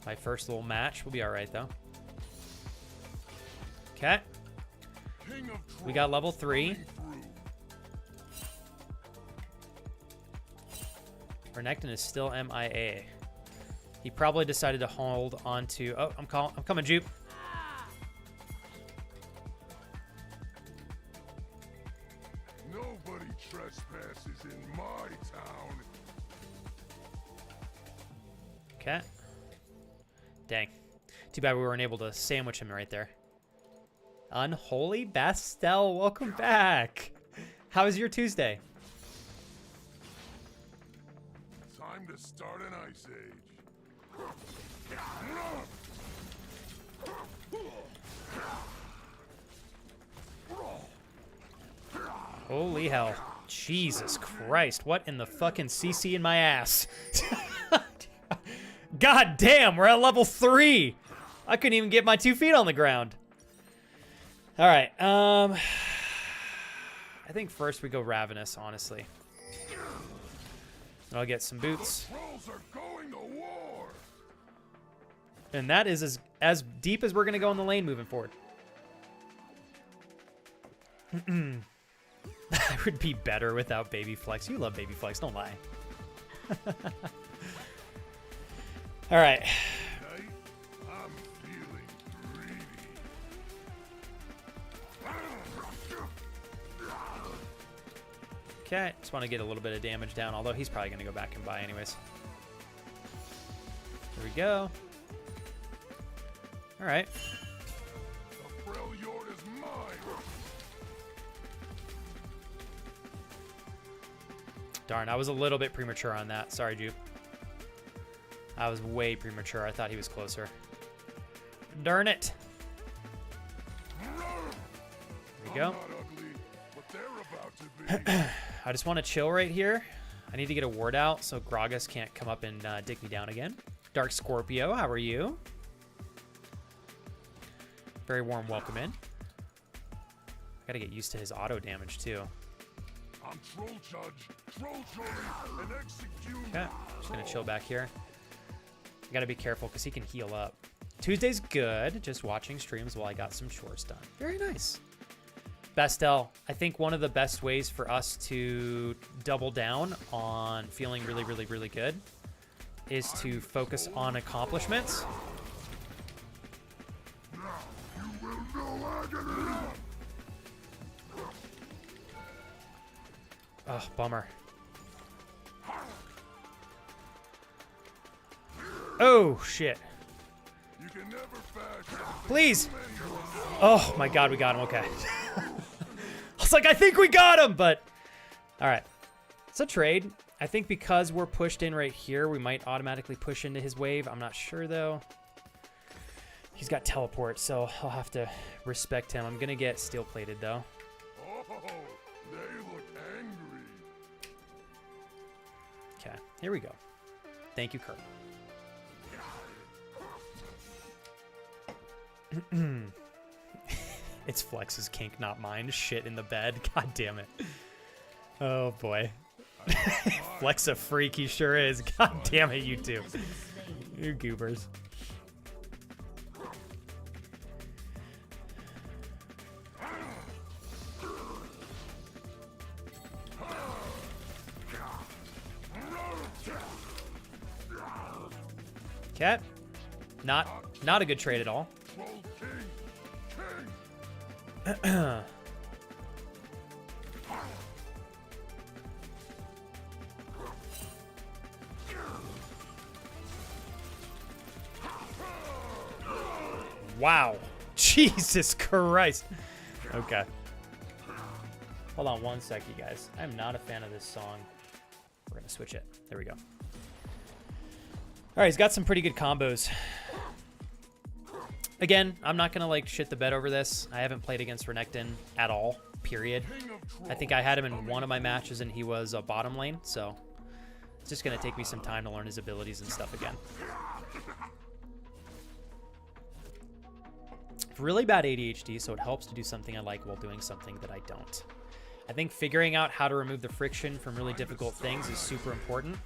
My first little match will be all right, though. Okay. We got level 3. Renekton is still MIA. He probably decided to hold on to... Oh, I'm coming, Jupe. Nobody trespasses in my town. Okay. Dang. Too bad we weren't able to sandwich him right there. Unholy Bastel, welcome back. How was your Tuesday? Time to start an ice age. Holy hell. Jesus Christ. What in the fucking CC in my ass? God damn, we're at level 3. I couldn't even get my 2 feet on the ground. All right. I think first we go Ravenous, honestly. I'll get some boots. And that is as deep as we're going to go in the lane moving forward. I would be better without Baby Flex. You love Baby Flex, don't lie. All right. I'm feeling greedy. Okay, just want to get a little bit of damage down, although he's probably going to go back and buy anyways. Here we go. All right. The Freljord is mine. Darn, I was a little bit premature on that. Sorry, Jupe. I was way premature. I thought he was closer. Darn it. There we go. I just want to chill right here. I need to get a ward out so Gragas can't come up and dig me down again. Dark Scorpio, how are you? Very warm welcome in. Gotta get used to his auto damage too. I'm Troll Judge, Troll Jury, and Execute. Okay, just gonna chill back here. I gotta be careful because he can heal up. Tuesday's good, just watching streams while I got some chores done. Very nice. Bastel, I think one of the best ways for us to double down on feeling really, really, really good is to focus on accomplishments. Oh, bummer. Oh, shit. You can never fashion Please. Oh, my God, we got him. Okay. I was like, I think we got him, but... All right. It's a trade. I think because we're pushed in right here, we might automatically push into his wave. I'm not sure, though. He's got teleport, so I'll have to respect him. I'm going to get steel-plated, though. Oh, they look angry. Okay, here we go. Thank you, Kurt. It's Flex's kink, not mine. Shit in the bed. God damn it. Oh, boy. Flex a freak, he sure is. God damn it, you two. You goobers. Okay. Not a good trade at all. Troll King. King. Wow. Jesus Christ. Okay. Hold on one sec, you guys. I'm not a fan of this song. We're going to switch it. There we go. All right, he's got some pretty good combos. Again, I'm not going to, like, shit the bed over this. I haven't played against Renekton at all, period. I think I had him in one of my matches, and he was a bottom lane, so it's just going to take me some time to learn his abilities and stuff again. Really bad ADHD, so it helps to do something I like while doing something that I don't. I think figuring out how to remove the friction from really difficult things is super important.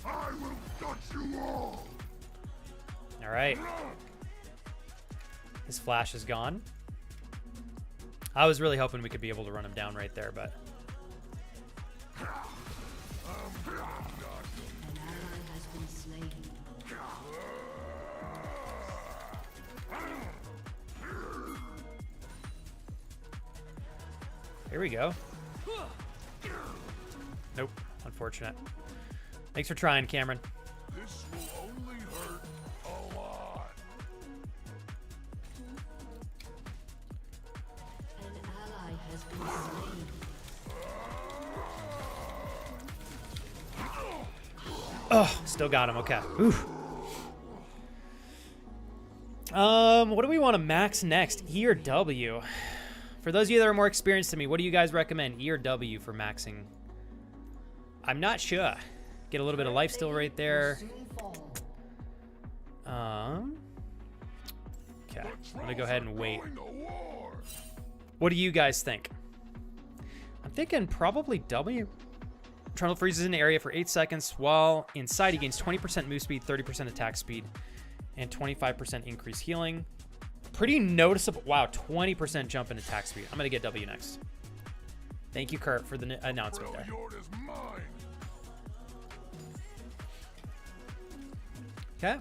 I will touch you all. All right. His flash is gone. I was really hoping we could be able to run him down right there, but... Here we go. Nope. Unfortunate. Thanks for trying, Cameron. This will only hurt a lot. An ally has been slain. Oh, still got him. Okay. Oof. What do we want to max next? E or W? For those of you that are more experienced than me, what do you guys recommend? E or W for maxing? I'm not sure. Get a little bit of life steal right there. Okay. I'm gonna go ahead and wait. What do you guys think? I'm thinking probably W. Trundle freezes in the area for 8 seconds. While inside, he gains 20% move speed, 30% attack speed, and 25% increase healing. Pretty noticeable. Wow, 20% jump in attack speed. I'm going to get W next. Thank you, Kurt, for the announcement there. Okay.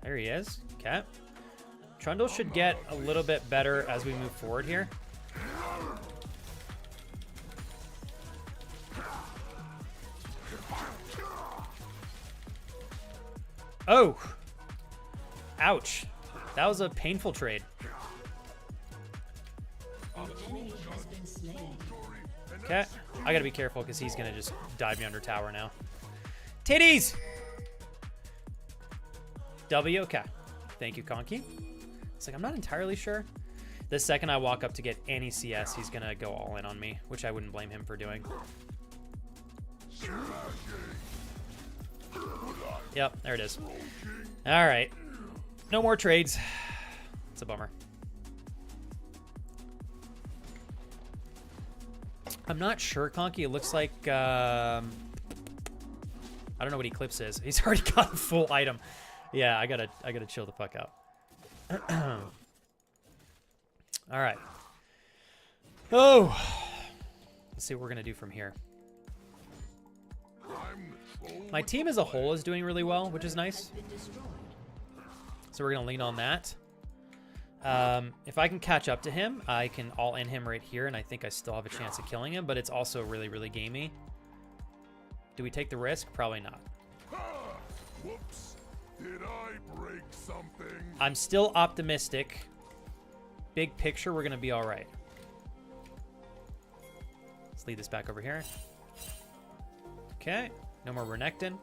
There he is. Okay. Trundle should get a little bit better as we move forward here. Oh! Ouch. That was a painful trade. Okay. I gotta be careful because he's gonna just dive me under tower now. Titties! W, okay. Thank you, Conky. It's like, I'm not entirely sure. The second I walk up to get any CS, he's gonna go all in on me, which I wouldn't blame him for doing. Yep, there it is. All right. No more trades. It's a bummer. I'm not sure, Conky. It looks like... I don't know what Eclipse is. He's already got a full item. Yeah, I gotta chill the fuck out. All right. Oh. Let's see what we're going to do from here. My team as a whole is doing really well, which is nice. So we're going to lean on that. If I can catch up to him, I can all-in him right here, and I think I still have a chance of killing him, but it's also really, really gamey. Do we take the risk? Probably not. Whoops. Did I break something? I'm still optimistic. Big picture, we're going to be all right. Let's lead this back over here. Okay. No more Renekton.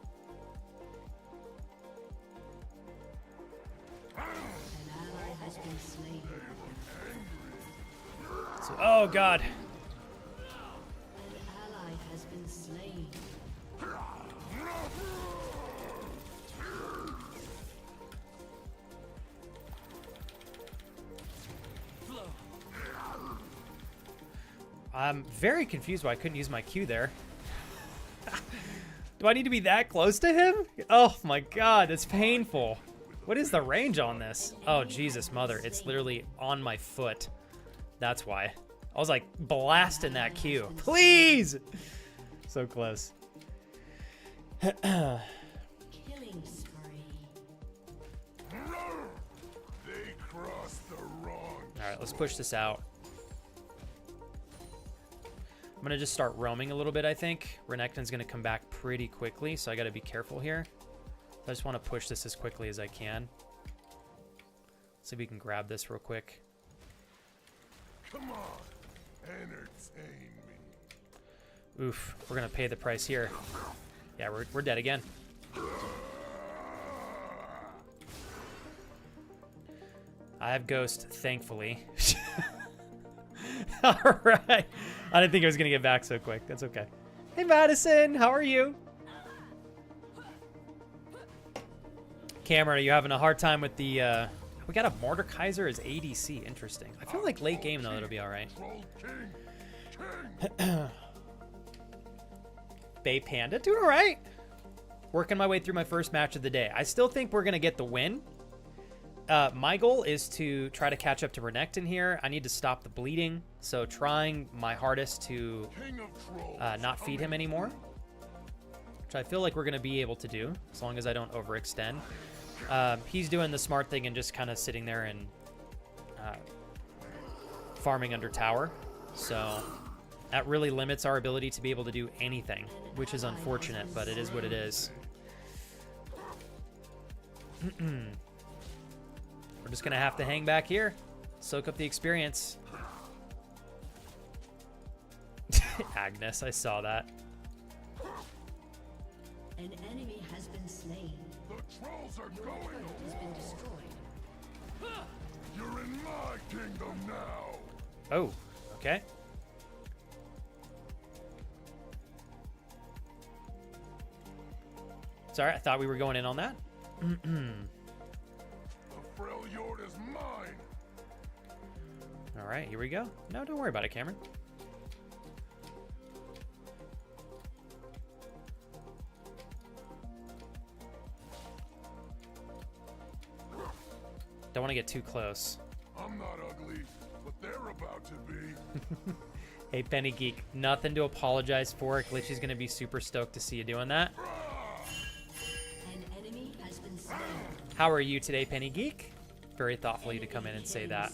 So, oh god. An ally has been slain. I'm very confused why I couldn't use my Q there. Do I need to be that close to him? Oh my god, it's painful. What is the range on this? Oh, Jesus, mother. It's literally on my foot. That's why. I was like blasting that Q. Please! So close. Killing spree. They crossed the wrong. Alright, let's push this out. I'm going to just start roaming a little bit, I think. Renekton's going to come back pretty quickly, so I got to be careful here. I just want to push this as quickly as I can. See if we can grab this real quick. Come on, entertain me. Oof, we're going to pay the price here. Yeah, we're dead again. I have Ghost, thankfully. All right. I didn't think I was going to get back so quick. That's okay. Hey, Madison. How are you? Cameron, are you having a hard time with the... We got a Mordekaiser as ADC. Interesting. I feel like late game, though, it'll be all right. Bay Panda doing all right. Working my way through my first match of the day. I still think we're going to get the win. My goal is to try to catch up to Renekton here. I need to stop the bleeding, so trying my hardest to not feed him anymore, which I feel like we're going to be able to do as long as I don't overextend. He's doing the smart thing and just kind of sitting there and farming under tower, so that really limits our ability to be able to do anything, which is unfortunate, but it is what it is. We're just going to have to hang back here, soak up the experience. Agnes, I saw that. An enemy has been slain. The trolls are going Has been destroyed. You're in my kingdom now. Oh, okay. Sorry, I thought we were going in on that. The Freljord is mine. All right, here we go. No, don't worry about it, Cameron. Don't want to get too close. I'm not ugly, but they're about to be. Hey, Penny Geek, nothing to apologize for. Glitchy's going to be super stoked to see you doing that. An enemy has been slain. How are you today, Penny Geek? Very thoughtful of you to come in and say that.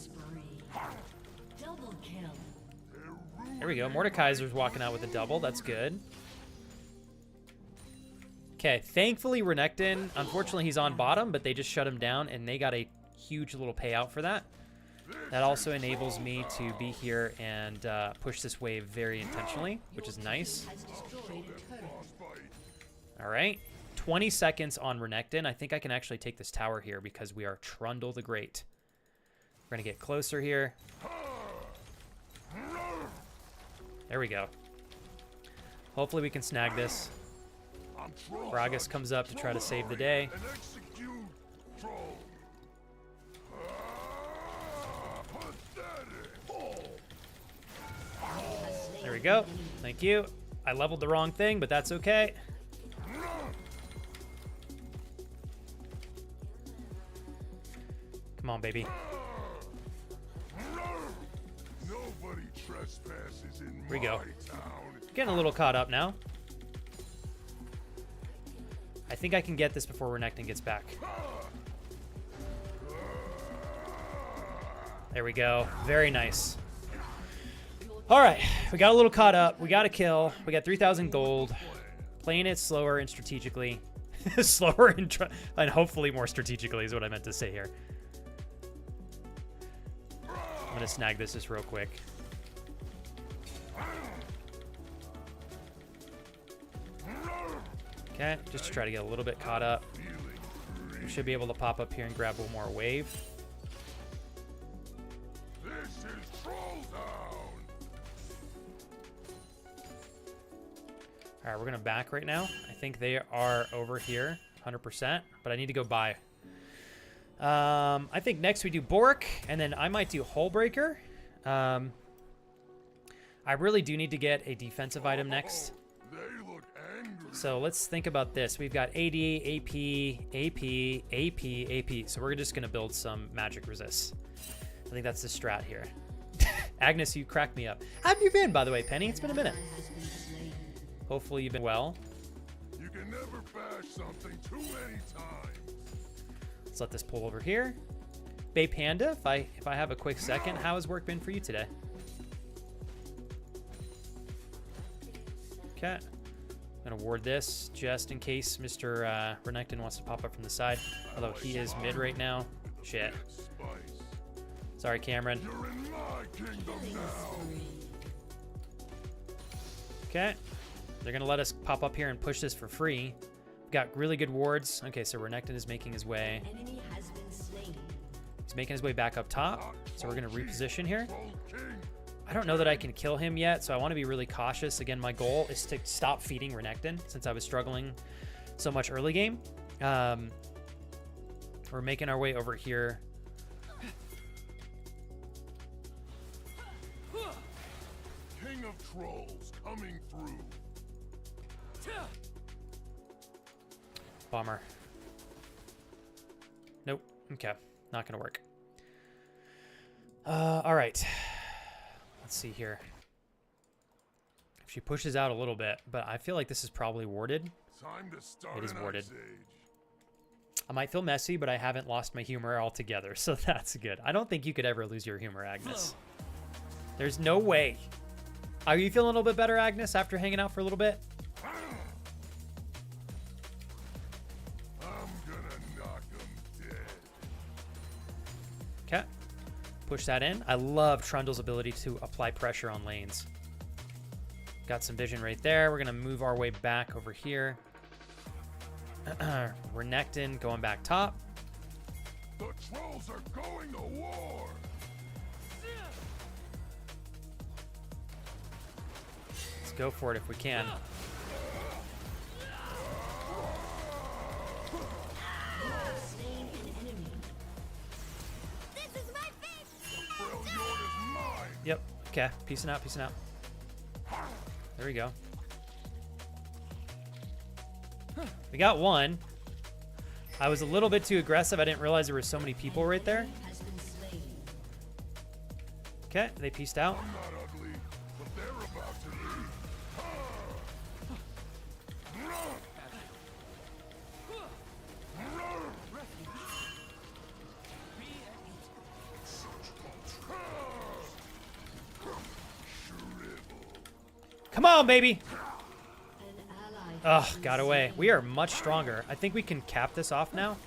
Double kill. There we go. Mordekaiser's walking out with a double. That's good. Okay, thankfully Renekton, unfortunately he's on bottom, but they just shut him down, and they got a huge little payout for that. That also enables me to be here and push this wave very intentionally, which is nice. Has destroyed a turret. All right, 20 seconds on Renekton. I think I can actually take this tower here because we are Trundle the Great. We're going to get closer here. There we go. Hopefully we can snag this. Gragas comes up to try to save the day. There we go. Thank you. I leveled the wrong thing, but that's okay. Come on, baby. Nobody trespasses in Here we go. my town. Getting a little caught up now. I think I can get this before Renekton gets back. There we go. Very nice. All right, we got a little caught up. We got a kill. We got 3,000 gold. Playing it slower and strategically. Slower and hopefully more strategically is what I meant to say here. I'm going to snag this just real quick. Okay, just to try to get a little bit caught up. We should be able to pop up here and grab one more wave. This is Troll Town. All right, we're gonna back right now. I think they are over here, 100%, but I need to go buy. I think next we do Bork, and then I might do Hullbreaker. I really do need to get a defensive item next. They look angry. So let's think about this. We've got AD, AP, AP, AP, AP. So we're just gonna build some magic resists. I think that's the strat here. Agnes, you cracked me up. How have you been, by the way, Penny? It's been a minute. Hopefully you've been well. You can never bash something too many times. Let's let this pull over here. Bay Panda, if I have a quick second, how has work been for you today? Okay. I'm gonna ward this just in case Mr. Renekton wants to pop up from the side. Although he is mid right now. Shit. Spice. Sorry, Cameron. You're in my kingdom now. Okay. They're gonna let us pop up here and push this for free. We've got really good wards. Okay, so Renekton is making his way. Enemy has been slain. He's making his way back up top. So we're gonna reposition here. Troll King. I don't know that I can kill him yet, so I want to be really cautious. Again, my goal is to stop feeding Renekton since I was struggling so much early game. We're making our way over here. King of Trolls coming through. Bummer. Nope. Okay. Not gonna work. All right. Let's see here. If she pushes out a little bit, but I feel like this is probably warded. Time to start It is an warded. ice age. I might feel messy, but I haven't lost my humor altogether, so that's good. I don't think you could ever lose your humor, Agnes. There's no way. Are you feeling a little bit better, Agnes, after hanging out for a little bit? I'm gonna knock 'em dead. Okay. Push that in. I love Trundle's ability to apply pressure on lanes. Got some vision right there. We're going to move our way back over here. Renekton going back top. The trolls are going to war. Let's go for it if we can. Slain an enemy. Brilliant is mine. Yep. Okay. Peacing out. Peacing out. There we go. We got one. I was a little bit too aggressive. I didn't realize there were so many people right there. Has been slain. Okay. They pieced out. I'm not ugly, but they're about to be. Come on, baby. An ally. Oh, got away. We are much stronger. I think we can cap this off now.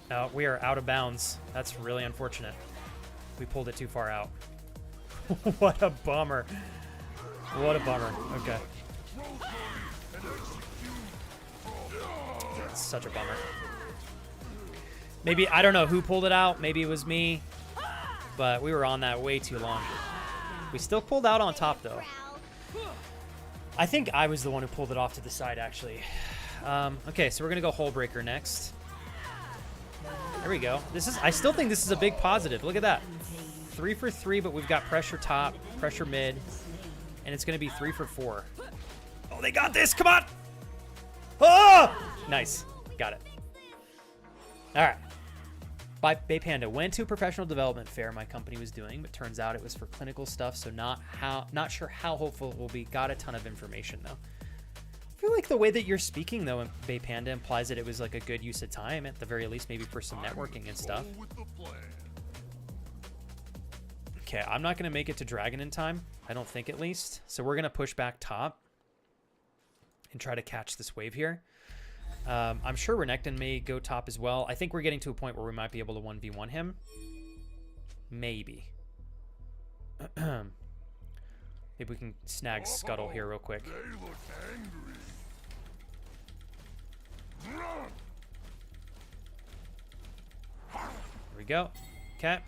No, we are out of bounds. That's really unfortunate. We pulled it too far out. What a bummer. What a bummer. Okay. It's such a bummer. Maybe, I don't know who pulled it out. Maybe it was me. But we were on that way too long. We still pulled out on top, though. I think I was the one who pulled it off to the side, actually. Okay, so we're going to go Hullbreaker next. There we go. I still think this is a big positive. Look at that. 3 for 3, but we've got pressure top, pressure mid, and it's going to be 3 for 4. Oh, they got this. Come on. Oh! Nice. Got it. All right. Bay Panda went to a professional development fair my company was doing, but turns out it was for clinical stuff, so not sure how hopeful it will be. Got a ton of information, though. feel like the way that you're speaking, though, Bay Panda, implies that it was like a good use of time, at the very least, maybe for some networking and stuff. Go with the plan. Okay, I'm not going to make it to Dragon in time. I don't think, at least. So we're going to push back top and try to catch this wave here. I'm sure Renekton may go top as well. I think we're getting to a point where we might be able to 1v1 him. Maybe. Maybe we can snag Scuttle here real quick. They look angry. Run! There we go. Okay.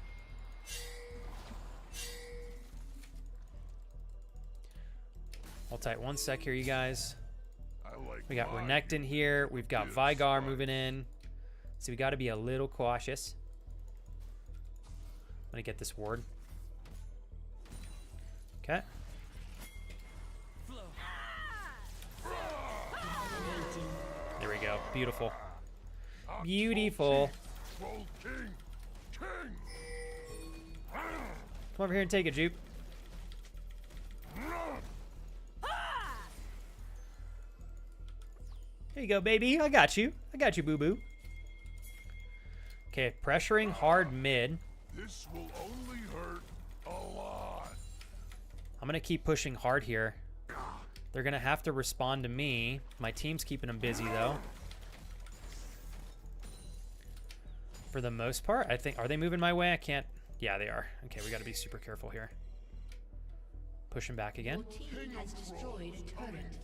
Hold tight 1 sec here, you guys. I like We got mine. Renekton here. We've got Vigar moving in. So we got to be a little cautious. I'm going to get this ward. Okay. There we go. Beautiful. Beautiful. Troll King! King! Come over here and take it, Jupe. There you go, baby. I got you. I got you, boo-boo. Okay, pressuring hard mid. This will only hurt a lot. I'm going to keep pushing hard here. They're going to have to respond to me. My team's keeping them busy, though. For the most part, I think... Are they moving my way? I can't... Yeah, they are. Okay, we got to be super careful here. Pushing back again. Your team has destroyed a turret.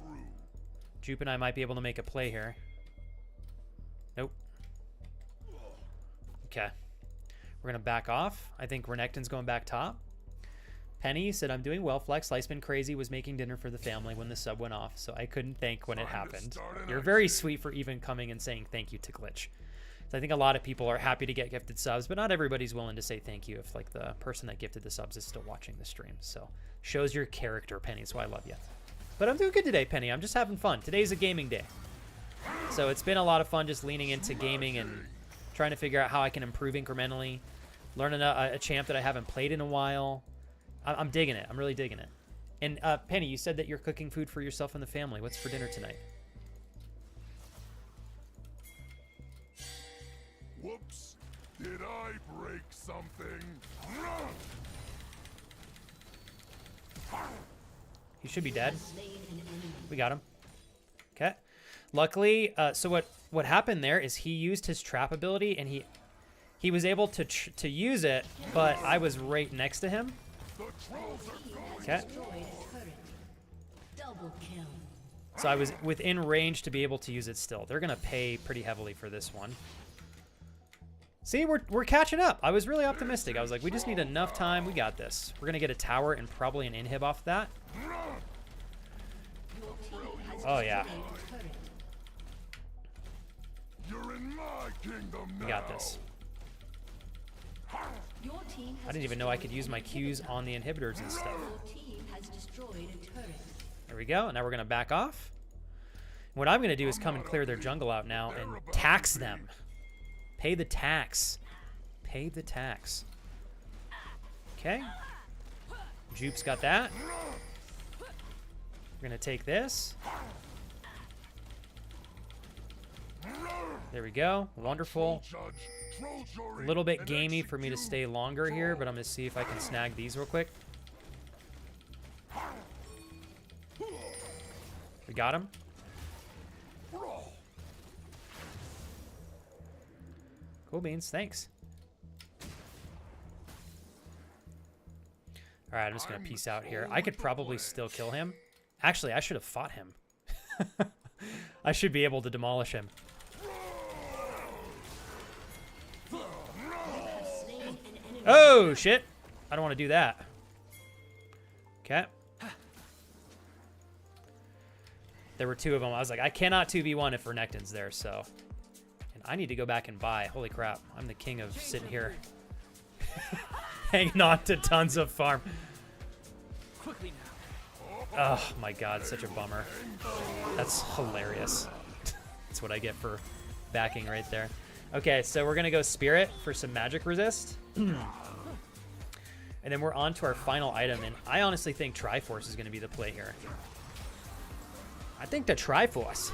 Jupe and I might be able to make a play here. Nope. Okay. We're going to back off. I think Renekton's going back top. Penny said, I'm doing well, Flex. Life's been crazy. Was making dinner for the family when the sub went off, so I couldn't thank when it happened. You're very sweet for even coming and saying thank you to Glitch. So I think a lot of people are happy to get gifted subs, but not everybody's willing to say thank you if like the person that gifted the subs is still watching the stream. So shows your character, Penny. That's why I love you. But I'm doing good today, Penny. I'm just having fun. Today's a gaming day. So it's been a lot of fun just leaning into gaming and trying to figure out how I can improve incrementally. Learning a champ that I haven't played in a while. I'm digging it. I'm really digging it. And Penny, you said that you're cooking food for yourself and the family. What's for dinner tonight? Whoops. Did I break something? Run! He should be dead. Slain an enemy. We got him. Okay. Luckily, so what happened there is he used his trap ability and he was able to use it, but I was right next to him. The trolls are going. Okay. Destroyed a turret. Double kill. So I was within range to be able to use it still. They're gonna pay pretty heavily for this one. See, we're catching up. I was really optimistic. I was like, we just need enough time. We got this. We're gonna get a tower and probably an inhib off that. Your team has Oh yeah, destroyed a turret. You're in my kingdom now. we got this. Your team has I didn't even know I could use my Qs on the inhibitors and stuff. Your team has destroyed a turret. There we go. Now we're gonna back off. What I'm gonna do is come and clear their jungle out now and tax them. Pay the tax. Pay the tax. Okay. Jupe's got that. We're gonna take this. There we go. Wonderful. A little bit gamey for me to stay longer here, but I'm gonna see if I can snag these real quick. We got him. Cool beans, thanks. All right, I'm just gonna peace out here. I could probably still kill him. Actually, I should have fought him. I should be able to demolish him. Oh, shit. I don't want to do that. Okay. There were two of them. I was like, I cannot 2v1 if Renekton's there, so... And I need to go back and buy. Holy crap. I'm the king of sitting here. Hanging on to tons of farm. Quickly now. Oh, my God. Such a bummer. That's hilarious. That's what I get for backing right there. Okay, so we're going to go Spirit for some magic resist. And then we're on to our final item, and I honestly think Triforce is going to be the play here. I think the Triforce.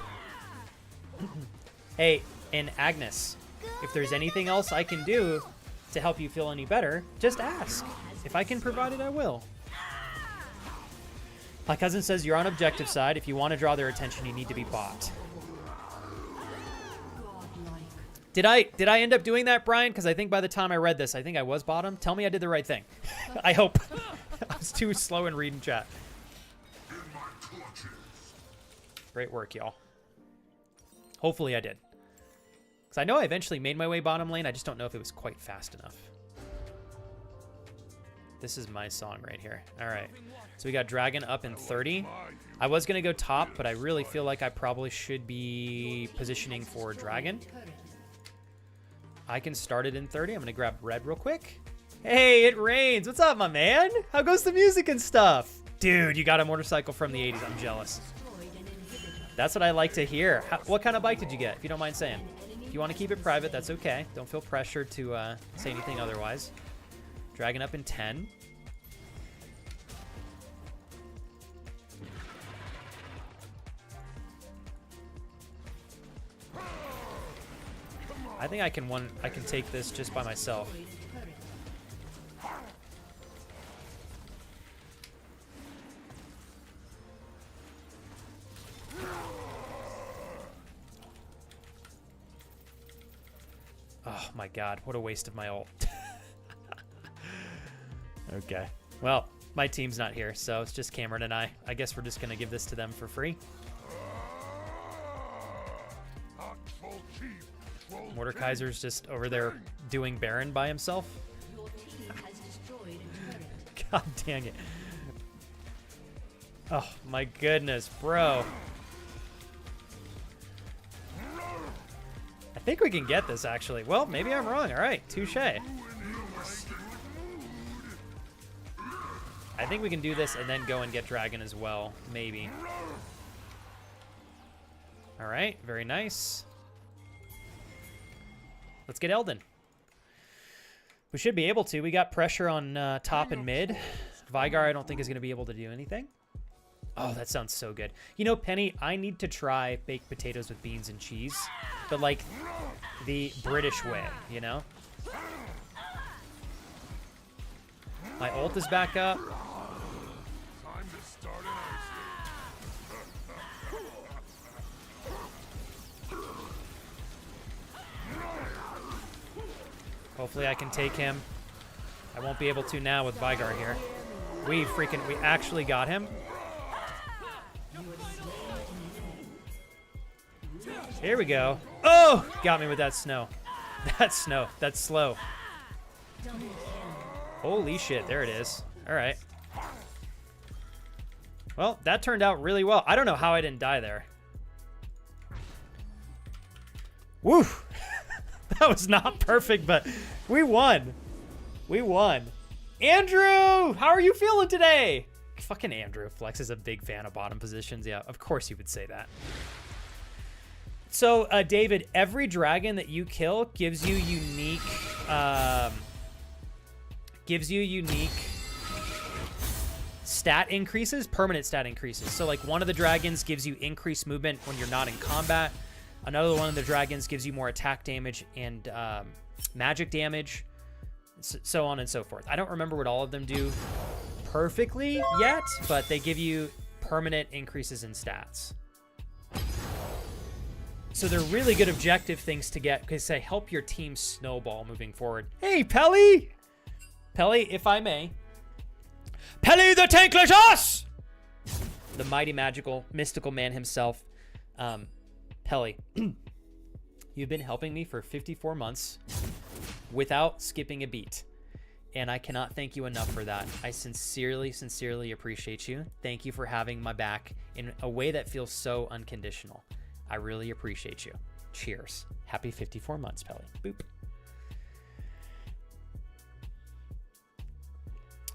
Hey, and Agnes, if there's anything else I can do to help you feel any better, just ask. If I can provide it, I will. My cousin says you're on objective side. If you want to draw their attention, you need to be bot. Did I end up doing that, Brian? Because I think by the time I read this, I think I was bottom. Tell me I did the right thing. I hope. I was too slow in reading chat. Great work, y'all. Hopefully I did. Because I know I eventually made my way bottom lane. I just don't know if it was quite fast enough. This is my song right here. All right. So we got Dragon up in 30. I was going to go top, but I really feel like I probably should be positioning for Dragon. I can start it in 30. I'm going to grab red real quick. Hey, it rains. What's up, my man? How goes the music and stuff? Dude, you got a motorcycle from the 80s. I'm jealous. That's what I like to hear. What kind of bike did you get, if you don't mind saying? If you want to keep it private, that's okay. Don't feel pressured to say anything otherwise. Dragon up in 10. I think I can take this just by myself. Oh my god, what a waste of my ult. Okay. Well, my team's not here, so it's just Cameron and I. I guess we're just gonna give this to them for free. Mordekaiser's just over there doing Baron by himself. Your team has destroyed a turret. God dang it. Oh my goodness, bro. I think we can get this, actually. Well, maybe I'm wrong. All right, touche. I think we can do this and then go and get Dragon as well, maybe. All right, very nice. Let's get Elden. We should be able to. We got pressure on top and mid. Veigar, I don't think is going to be able to do anything. Oh, that sounds so good. You know, Penny, I need to try baked potatoes with beans and cheese, but like the British way, you know? My ult is back up. Hopefully I can take him. I won't be able to now with Veigar here. We actually got him. Here we go. Oh, got me with that snow. That's snow. That's slow. Holy shit, there it is. All right. Well, that turned out really well. I don't know how I didn't die there. Woo! That was not perfect, but we won. We won. Andrew, how are you feeling today? Fucking Andrew. Flex is a big fan of bottom positions. Yeah, of course you would say that. So, David, every dragon that you kill gives you unique, stat increases, permanent stat increases. So, like, one of the dragons gives you increased movement when you're not in combat. Another one of the dragons gives you more attack damage and magic damage, so on and so forth. I don't remember what all of them do perfectly yet, but they give you permanent increases in stats. So they're really good objective things to get because they help your team snowball moving forward. Hey, Pelly! Pelly, if I may. Pelly the Tankless Us! The mighty mystical man himself. Pelly, you've been helping me for 54 months without skipping a beat. And I cannot thank you enough for that. I sincerely, sincerely appreciate you. Thank you for having my back in a way that feels so unconditional. I really appreciate you. Cheers. Happy 54 months, Pelly. Boop.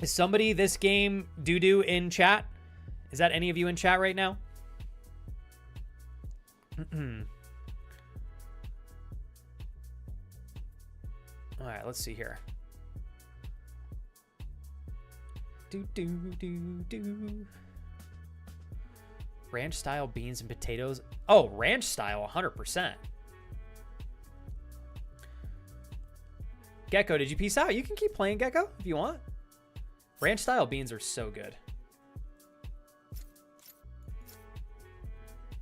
Is somebody this game doo-doo in chat? Is that any of you in chat right now? All right, let's see here. Do. Ranch style beans and potatoes. Oh, ranch style, 100%. Gecko, did you peace out? You can keep playing, Gecko, if you want. Ranch style beans are so good.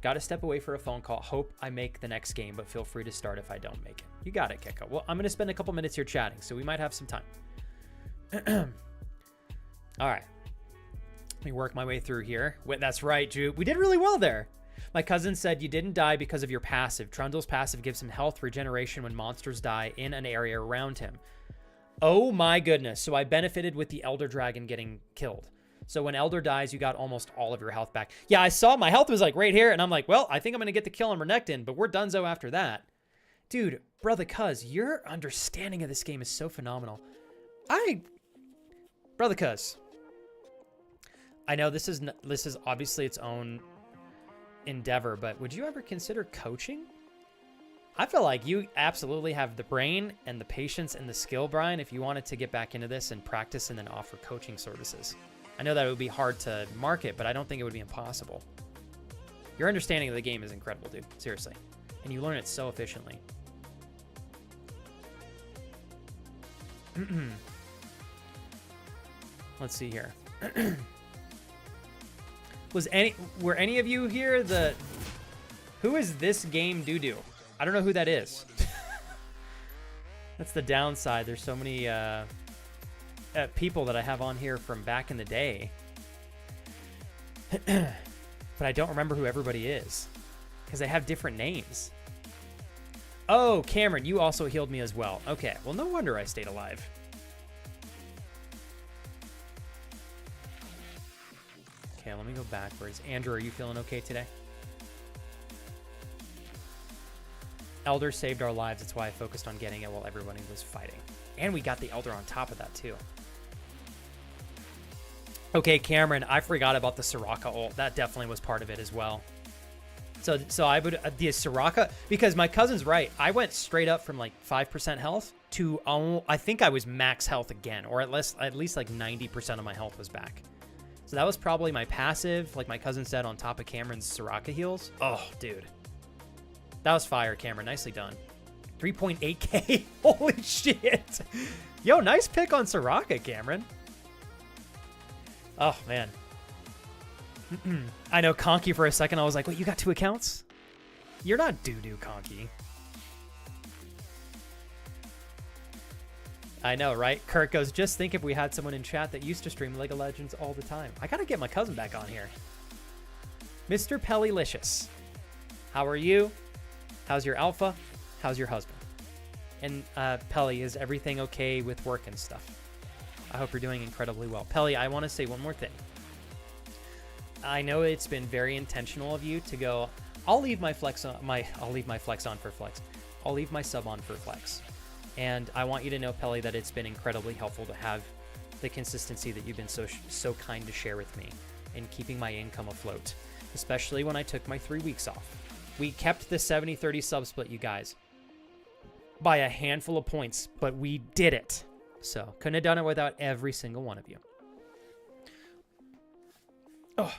Gotta step away for a phone call. Hope I make the next game, but feel free to start if I don't make it. You got it, Gecko. Well, I'm gonna spend a couple minutes here chatting, so we might have some time. All right. Let me work my way through here. Wait, that's right, Drew. We did really well there. My cousin said you didn't die because of your passive. Trundle's passive gives him health regeneration when monsters die in an area around him. Oh my goodness. So I benefited with the Elder Dragon getting killed. So when Elder dies, you got almost all of your health back. Yeah, I saw my health was like right here, and I'm like, well, I think I'm going to get the kill on Renekton, but we're donezo after that. Dude, brother Cuz, your understanding of this game is so phenomenal. Brother Cuz, I know this is obviously its own endeavor, but would you ever consider coaching? I feel like you absolutely have the brain and the patience and the skill, Brian, if you wanted to get back into this and practice and then offer coaching services. I know that it would be hard to market, but I don't think it would be impossible. Your understanding of the game is incredible, dude. Seriously. And you learn it so efficiently. Let's see here. Were any of you here who is this game doo-doo? I don't know who that is. That's the downside. There's so many people that I have on here from back in the day. But I don't remember who everybody is because they have different names. Oh, Cameron, you also healed me as well. Okay, well, no wonder I stayed alive. Okay, let me go backwards. Andrew, are you feeling okay today? Elder saved our lives. That's why I focused on getting it while everybody was fighting. And we got the Elder on top of that, too. Okay, Cameron, I forgot about the Soraka ult. That definitely was part of it as well. So I would, the Soraka, because my cousin's right. I went straight up from like 5% health to, I think I was max health again, or at least like 90% of my health was back. So that was probably my passive, like my cousin said, on top of Cameron's Soraka heals. Oh, dude. That was fire, Cameron. Nicely done. 3.8k. Holy shit. Yo, nice pick on Soraka, Cameron. Oh, man. I know Conky for a second. I was like, wait, you got 2 accounts? You're not doo-doo, Conky. I know, right? Kurt goes, just think if we had someone in chat that used to stream League of Legends all the time. I gotta get my cousin back on here. Mr. Pellylicious. How are you? How's your alpha? How's your husband? And Pelly, is everything okay with work and stuff? I hope you're doing incredibly well. Pelly, I want to say one more thing. I know it's been very intentional of you to go, I'll leave my flex on I'll leave my flex on for flex. I'll leave my sub on for flex. And I want you to know, Pelly, that it's been incredibly helpful to have the consistency that you've been so kind to share with me in keeping my income afloat, especially when I took my 3 weeks off. We kept the 70-30 sub split, you guys, by a handful of points, but we did it. So couldn't have done it without every single one of you. Oh,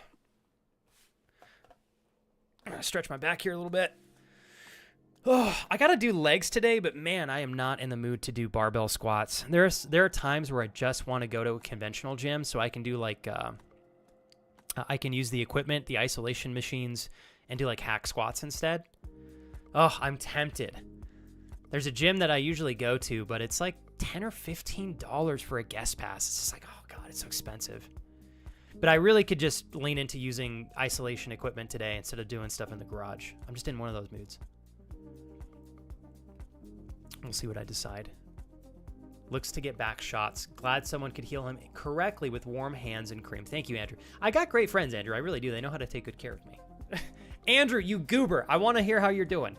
I'm gonna stretch my back here a little bit. Oh, I gotta do legs today, but man, I am not in the mood to do barbell squats. There are times where I just want to go to a conventional gym so I can do like I can use the equipment, the isolation machines, and do like hack squats instead. Oh, I'm tempted. There's a gym that I usually go to, but it's like $10 or $15 for a guest pass. It's just like, oh god, it's so expensive. But I really could just lean into using isolation equipment today instead of doing stuff in the garage. I'm just in one of those moods. We'll see what I decide. Looks to get back shots. Glad someone could heal him correctly with warm hands and cream. Thank you, Andrew. I got great friends, Andrew. I really do. They know how to take good care of me. Andrew, you goober. I want to hear how you're doing.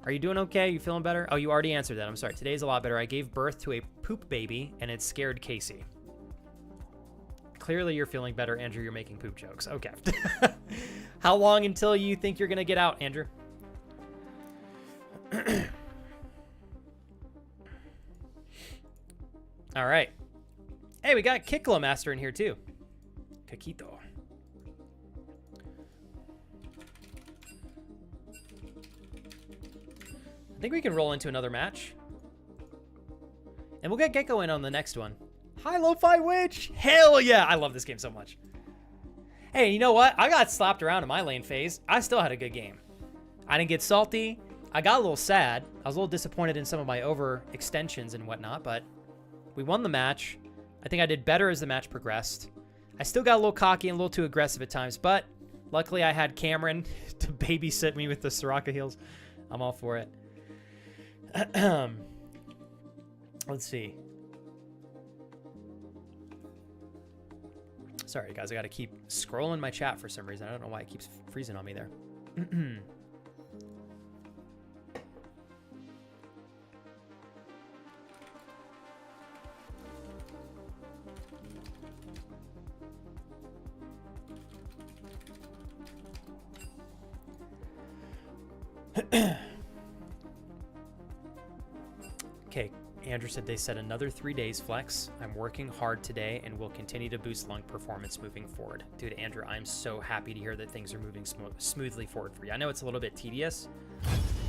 Are you doing okay? You feeling better? Oh, you already answered that. I'm sorry. Today's a lot better. I gave birth to a poop baby, and it scared Casey. Clearly, you're feeling better, Andrew. You're making poop jokes. Okay. How long until you think you're going to get out, Andrew? All right. Hey, we got Kikla Master in here, too. Kakito. I think we can roll into another match. And we'll get Gecko in on the next one. Hi, Lo-Fi Witch! Hell yeah! I love this game so much. Hey, you know what? I got slapped around in my lane phase. I still had a good game. I didn't get salty. I got a little sad. I was a little disappointed in some of my overextensions and whatnot, but we won the match. I think I did better as the match progressed. I still got a little cocky and a little too aggressive at times, but luckily I had Cameron to babysit me with the Soraka heals. I'm all for it. Let's see. Sorry, guys. I got to keep scrolling my chat for some reason. I don't know why it keeps freezing on me there. Okay, Andrew said they said another 3 days flex. I'm working hard today and will continue to boost lung performance moving forward. Dude, Andrew, I'm so happy to hear that things are moving smoothly forward for you. I know it's a little bit tedious.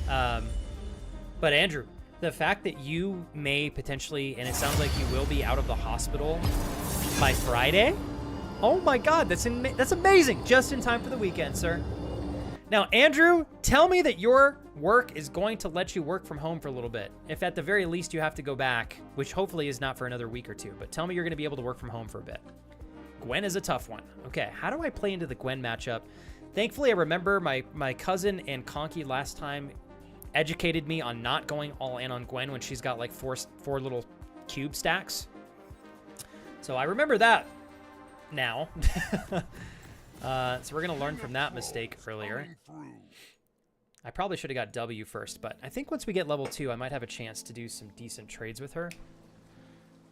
But Andrew, the fact that you may potentially, and it sounds like you will be out of the hospital by Friday. Oh my God, that's amazing. Just in time for the weekend, sir. Now, Andrew, tell me that your work is going to let you work from home for a little bit. If at the very least you have to go back, which hopefully is not for another week or two, but tell me you're going to be able to work from home for a bit. Gwen is a tough one. Okay, how do I play into the Gwen matchup? Thankfully, I remember my cousin and Conky last time educated me on not going all in on Gwen when she's got like four little cube stacks. So I remember that now. So we're going to learn from that mistake earlier. I probably should have got W first, but I think once we get level 2, I might have a chance to do some decent trades with her.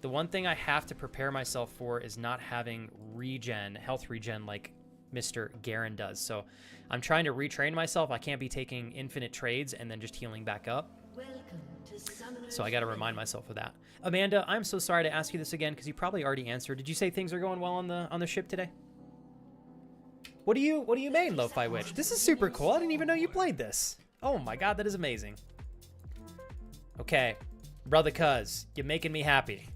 The one thing I have to prepare myself for is not having health regen like Mr. Garen does. So I'm trying to retrain myself. I can't be taking infinite trades and then just healing back up. So I got to remind myself of that. Amanda, I'm so sorry to ask you this again because you probably already answered. Did you say things are going well on the ship today? What do you main, Lo-Fi Witch? This is super cool. I didn't even know you played this. Oh my God, that is amazing. Okay, brother Cuz, you're making me happy.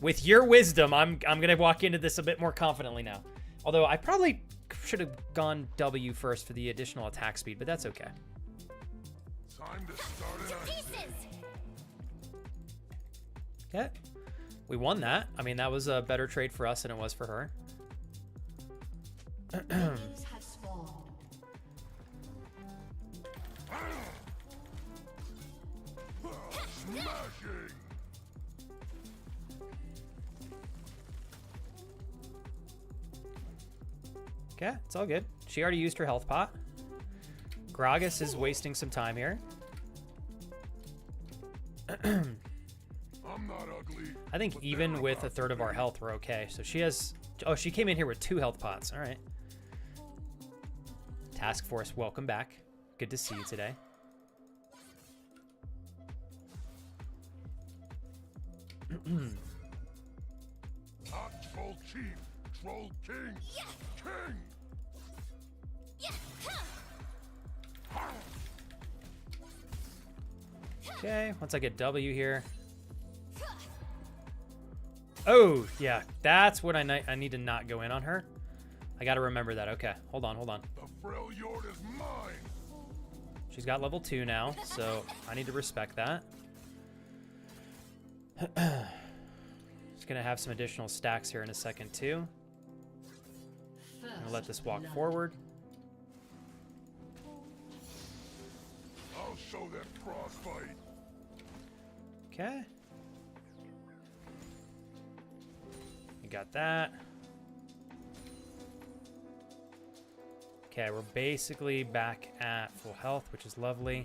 With your wisdom, I'm gonna walk into this a bit more confidently now. Although I probably should have gone W first for the additional attack speed, but that's okay. Time to start it. Okay, we won that. I mean, that was a better trade for us than it was for her. Have spawned. Smashing. Okay, it's all good. She already used her health pot. Gragas is wasting some time here. I'm not ugly. I think even with a third of our health, we're okay. So she has... Oh, she came in here with 2 health pots. All right. Task Force, welcome back. Good to see you today. Hot Troll Chief, Troll King, King. Okay, once I get W here. Oh, yeah, that's what I need to not go in on her. I got to remember that. Okay, hold on. The frail yord is mine. She's got level 2 now, so I need to respect that. Just going to have some additional stacks here in a second, too. I'm going to let this walk forward. I'll show them crossfight. Okay. We got that. Okay, we're basically back at full health, which is lovely.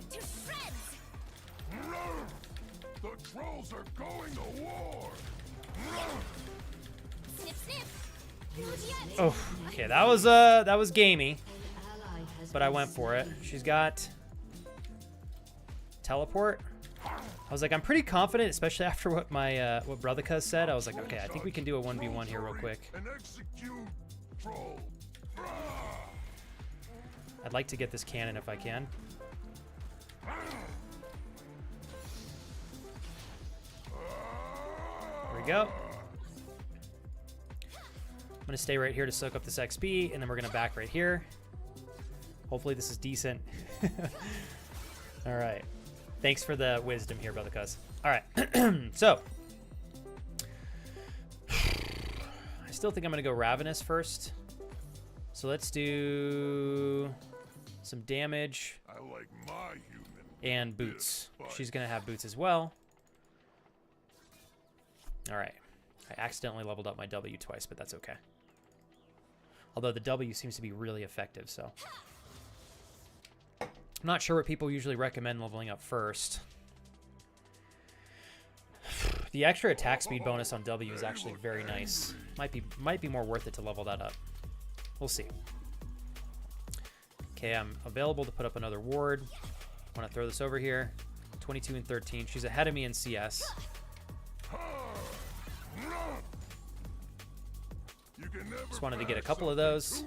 The trolls are going to war. Snip, snip. Oh, okay, that was gamey, but I went for it. She's got teleport. I was like, I'm pretty confident, especially after what my what Brother Cuz said. I was like, okay, I think we can do a 1v1 here real quick. And execute troll. I'd like to get this cannon if I can. we go. I'm going to stay right here to soak up this XP, and then we're going to back right here. Hopefully this is decent. All right. Thanks for the wisdom here, brother cuz. All right. So. I still think I'm going to go Ravenous first. So let's do some damage. I like my human. And boots. She's going to have boots as well. All right. I accidentally leveled up my W twice, but that's okay. Although the W seems to be really effective, so. I'm not sure what people usually recommend leveling up first. The extra attack speed bonus on W is actually very nice. Might be more worth it to level that up. We'll see. Okay, I'm available to put up another ward. Want to throw this over here. 22 and 13. She's ahead of me in CS. Just wanted to get a couple of those.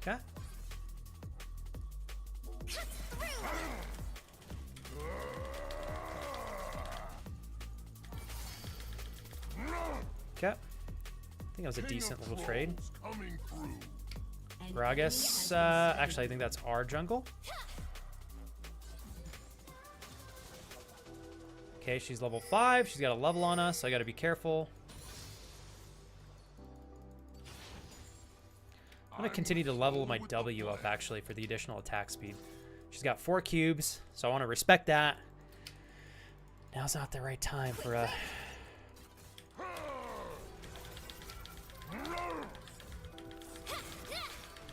Okay. Okay. I think that was a decent little trade. Gragas, actually, I think that's our jungle. Okay, she's level 5. She's got a level on us, so I got to be careful. I'm going to continue to level my W up, actually, for the additional attack speed. She's got 4 cubes, so I want to respect that. Now's not the right time for a...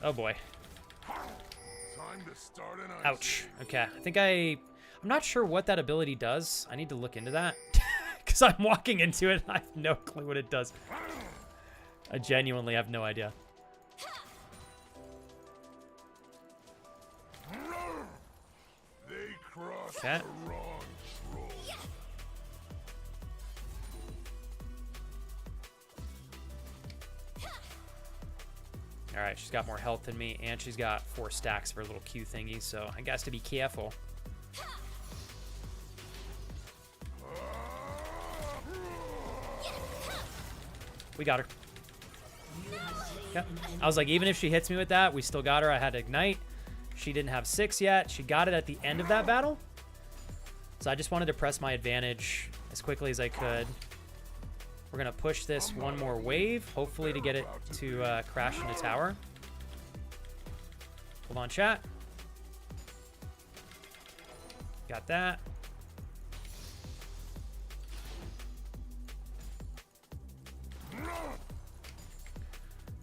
Oh boy. Ouch. Okay, I think I'm not sure what that ability does. I need to look into that. Because I'm walking into it and I have no clue what it does. I genuinely have no idea. Okay. All right, she's got more health than me, and she's got 4 stacks of her little Q thingy, so I guess to be careful. We got her. Yep. I was like, even if she hits me with that, we still got her. I had to ignite. She didn't have 6 yet. She got it at the end of that battle. So I just wanted to press my advantage as quickly as I could. We're going to push this one more wave, hopefully to get it to crash into tower. Hold on, chat. Got that.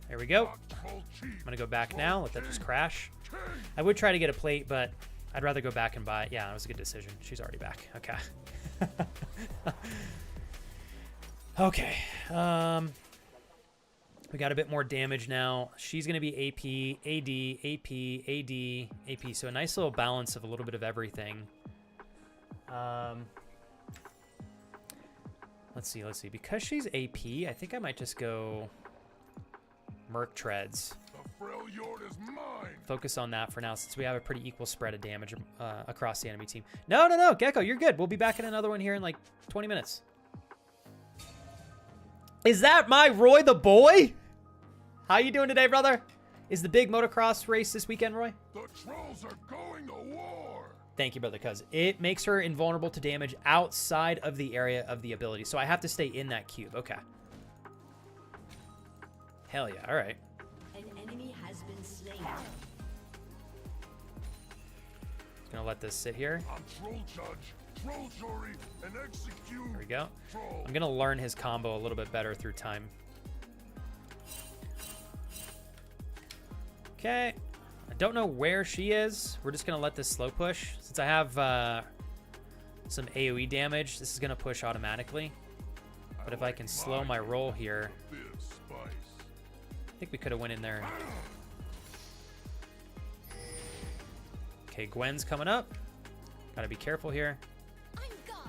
There we go. I'm going to go back now. Let that just crash. I would try to get a plate, but I'd rather go back and buy it. Yeah, that was a good decision. She's already back. Okay. Okay. We got a bit more damage now. She's going to be AP, AD, AP, AD, AP. So a nice little balance of a little bit of everything. Let's see. Because she's AP, I think I might just go Merc Treads. Focus on that for now, since we have a pretty equal spread of damage across the enemy team. No, Gecko, you're good. We'll be back in another one here in like 20 minutes. Is that my Roy the boy? How you doing today, brother? Is the big motocross race this weekend, Roy? The trolls are going to war. Thank you, brother, cuz it makes her invulnerable to damage outside of the area of the ability. So I have to stay in that cube. Okay. Hell yeah. All right. An enemy has been slain. Gonna let this sit here. I'm troll judge, troll jury, and execute. There we go. I'm gonna learn his combo a little bit better through time. Okay. I don't know where she is. We're just gonna let this slow push. Since I have some AoE damage, this is gonna push automatically. But if I can slow my roll here, I think we could have went in there. Okay, Gwen's coming up. Gotta be careful here. I'm gone.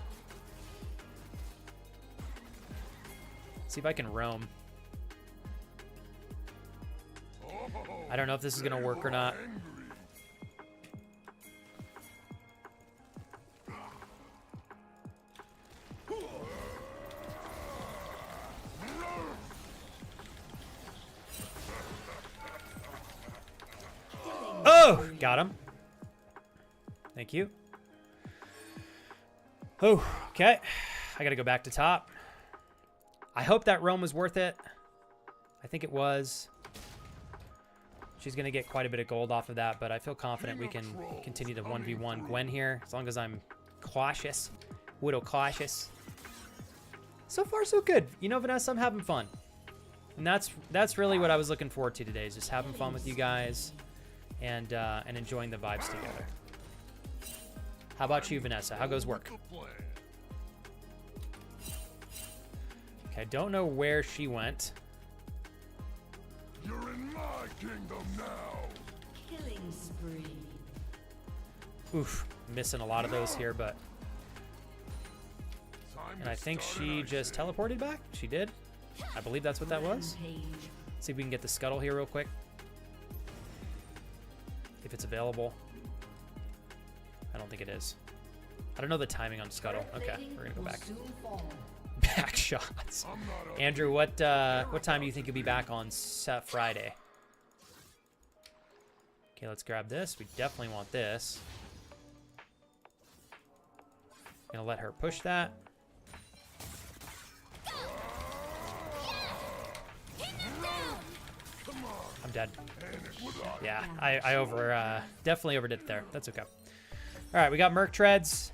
See if I can roam. I don't know if this is gonna work or not. Got him. Thank you. Oh, okay. I gotta go back to top. I hope that roam was worth it. I think it was. She's gonna get quite a bit of gold off of that, but I feel confident we can continue to 1v1 Gwen here, as long as I'm cautious. Widow cautious. So far, so good. You know, Vanessa, I'm having fun. And that's really what I was looking forward to today, is just having fun with you guys and enjoying the vibes together. How about you, Vanessa? How goes work? Okay, I don't know where she went. You're in my kingdom now. Killing spree. Oof, missing a lot of those here, but... Time And to I think start she an just action. teleported back. She did. I believe that's what that was. Rampage. See if we can get the scuttle here real quick. If it's available. I don't think it is. I don't know the timing on scuttle. Okay, we're gonna go back. Will soon fall. Back shots. I'm not a Andrew, what time do you think you'll be back on Friday? Okay, let's grab this. We definitely want this. Gonna let her push that. I'm dead. Yeah, I definitely overdid it there. That's okay. All right, we got Merc Treads.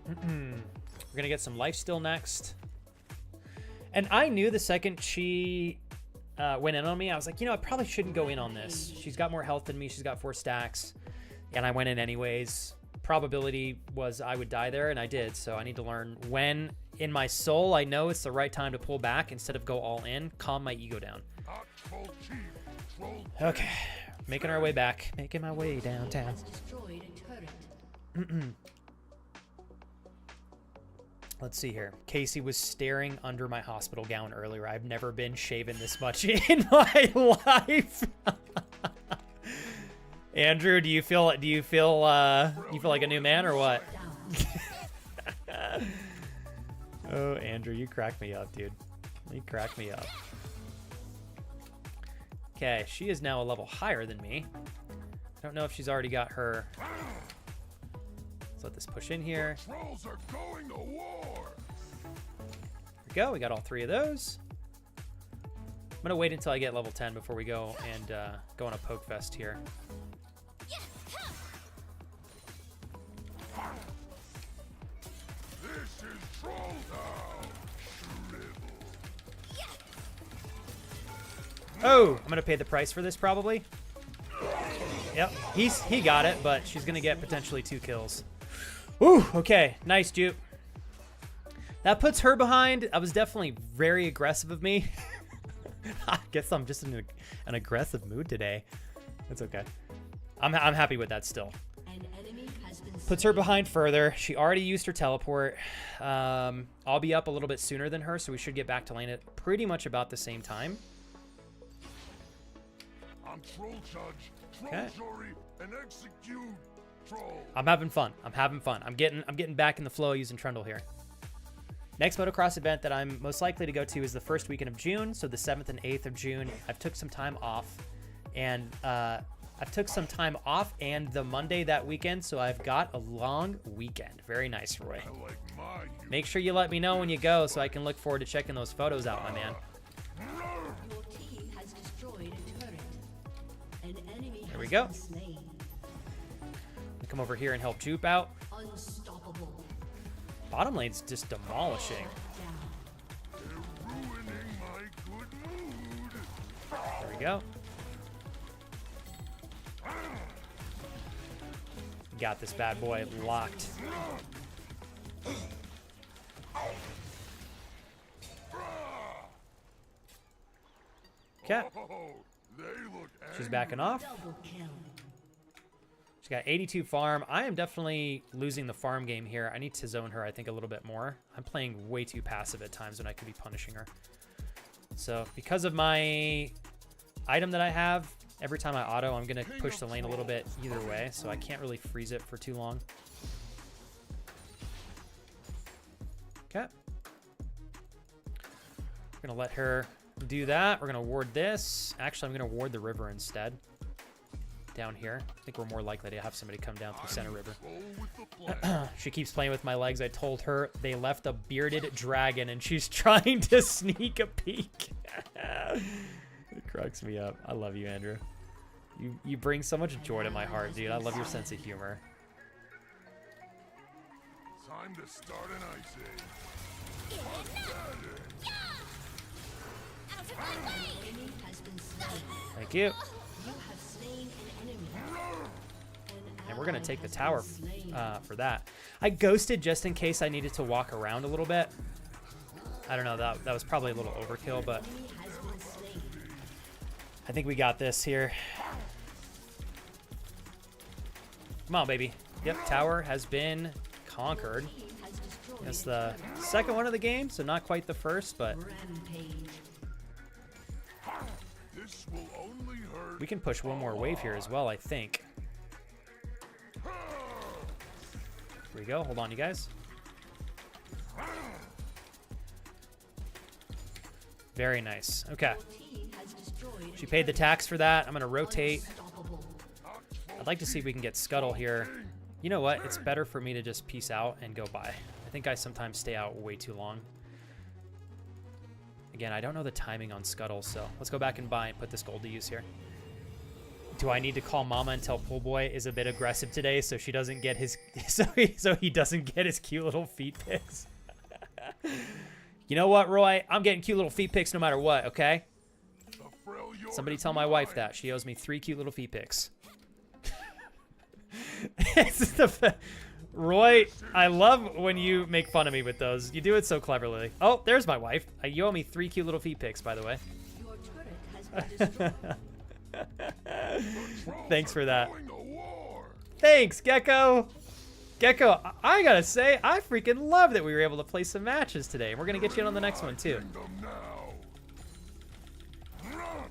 We're gonna get some lifesteal next. And I knew the second she went in on me, I was like, you know, I probably shouldn't go in on this. She's got more health than me. She's got 4 stacks. And I went in anyways. Probability was I would die there, and I did. So I need to learn when, in my soul, I know it's the right time to pull back instead of go all in. Calm my ego down. Okay, making our way back. Making my way downtown. Has destroyed a turret. Let's see here. Casey was staring under my hospital gown earlier. I've never been shaven this much in my life. Andrew, do you feel like a new man or what? Oh, Andrew, you crack me up, dude. You crack me up. Okay, she is now a level higher than me. I don't know if she's already got her. Let's let this push in here. Trolls are going to war. There we go. We got all 3 of those. I'm gonna wait until I get level 10 before we go and go on a poke fest here. This is Troll Town. Shrivel. Oh, I'm gonna pay the price for this probably. Yep, he got it, but she's gonna get potentially 2 kills. Ooh, okay, nice dupe. That puts her behind. I was definitely very aggressive of me. I guess I'm just in an aggressive mood today. That's okay. I'm happy with that still. An enemy has been Puts her behind further. She already used her teleport. I'll be up a little bit sooner than her, so we should get back to lane at pretty much about the same time. I'm Troll Judge, Troll Okay. Jury, and Execute Troll. I'm having fun. I'm having fun. I'm getting back in the flow using Trundle here. Next motocross event that I'm most likely to go to is the first weekend of June, so the 7th and 8th of June. I've took some time off, and the Monday that weekend, so I've got a long weekend. Very nice, Roy. I like my you. Make sure you let me know when you go so I can look forward to checking those photos out, my man. Your team has destroyed a turret. An enemy There we has go. been slain. Come over here and help Jupe out. Unstoppable. Bottom lane's just demolishing. Down. They're ruining my good mood. There we go. Got this bad boy locked. Okay, Oh, they look she's backing off. Double kill. She's got 82 farm. I am definitely losing the farm game here. I need to zone her, I think, a little bit more. I'm playing way too passive at times when I could be punishing her. So because of my item that I have, every time I auto, I'm going to push the lane a little bit either way, so I can't really freeze it for too long. Okay. We're going to let her do that. We're going to ward this. Actually, I'm going to ward the river instead. down here. I think we're more likely to have somebody come down through Center River. Roll with the plan. She keeps playing with my legs. I told her they left a bearded dragon and she's trying to sneak a peek. It cracks me up. I love you, Andrew. You bring so much joy to my heart, dude. I love your sense of humor. Time to start an ice age. Out of my way! Enemy has been slain. Thank you. You have slain an enemy. And we're going to Ally take the has tower been slain. for that. I ghosted just in case I needed to walk around a little bit. I don't know. That was probably a little overkill, but Enemy has been slain. I think we got this here. Come on, baby. Yep, tower has been conquered. Team has destroyed It's the second one of the game, so not quite the first, but Rampage. This will only hurt. we can push one more wave here as well, I think. Here we go. Hold on, you guys. Very nice. Okay. Team has destroyed She paid the tax for that. I'm going to rotate. unstoppable. I'd like to see if we can get Scuttle here. You know what? It's better for me to just peace out and go by. I think I sometimes stay out way too long. Again, I don't know the timing on Scuttle, so let's go back and buy and put this gold to use here. Do I need to call Mama and tell Pool Boy is a bit aggressive today so she doesn't get his so he doesn't get his cute little feet pics? You know what, Roy? I'm getting cute little feet pics no matter what, okay? The Freljord Somebody is tell my wife mine. that. She owes me 3 cute little feet pics. It's the Roy, I love when you make fun of me with those. You do it so cleverly. Oh, there's my wife. You owe me 3 cute little feet pics, by the way. Your turret has been destroyed. Thanks for that. Going to war. Thanks, Gecko. Gecko, I gotta say, I freaking love that we were able to play some matches today. We're gonna get you in on the next one, too. Kingdom now. Run.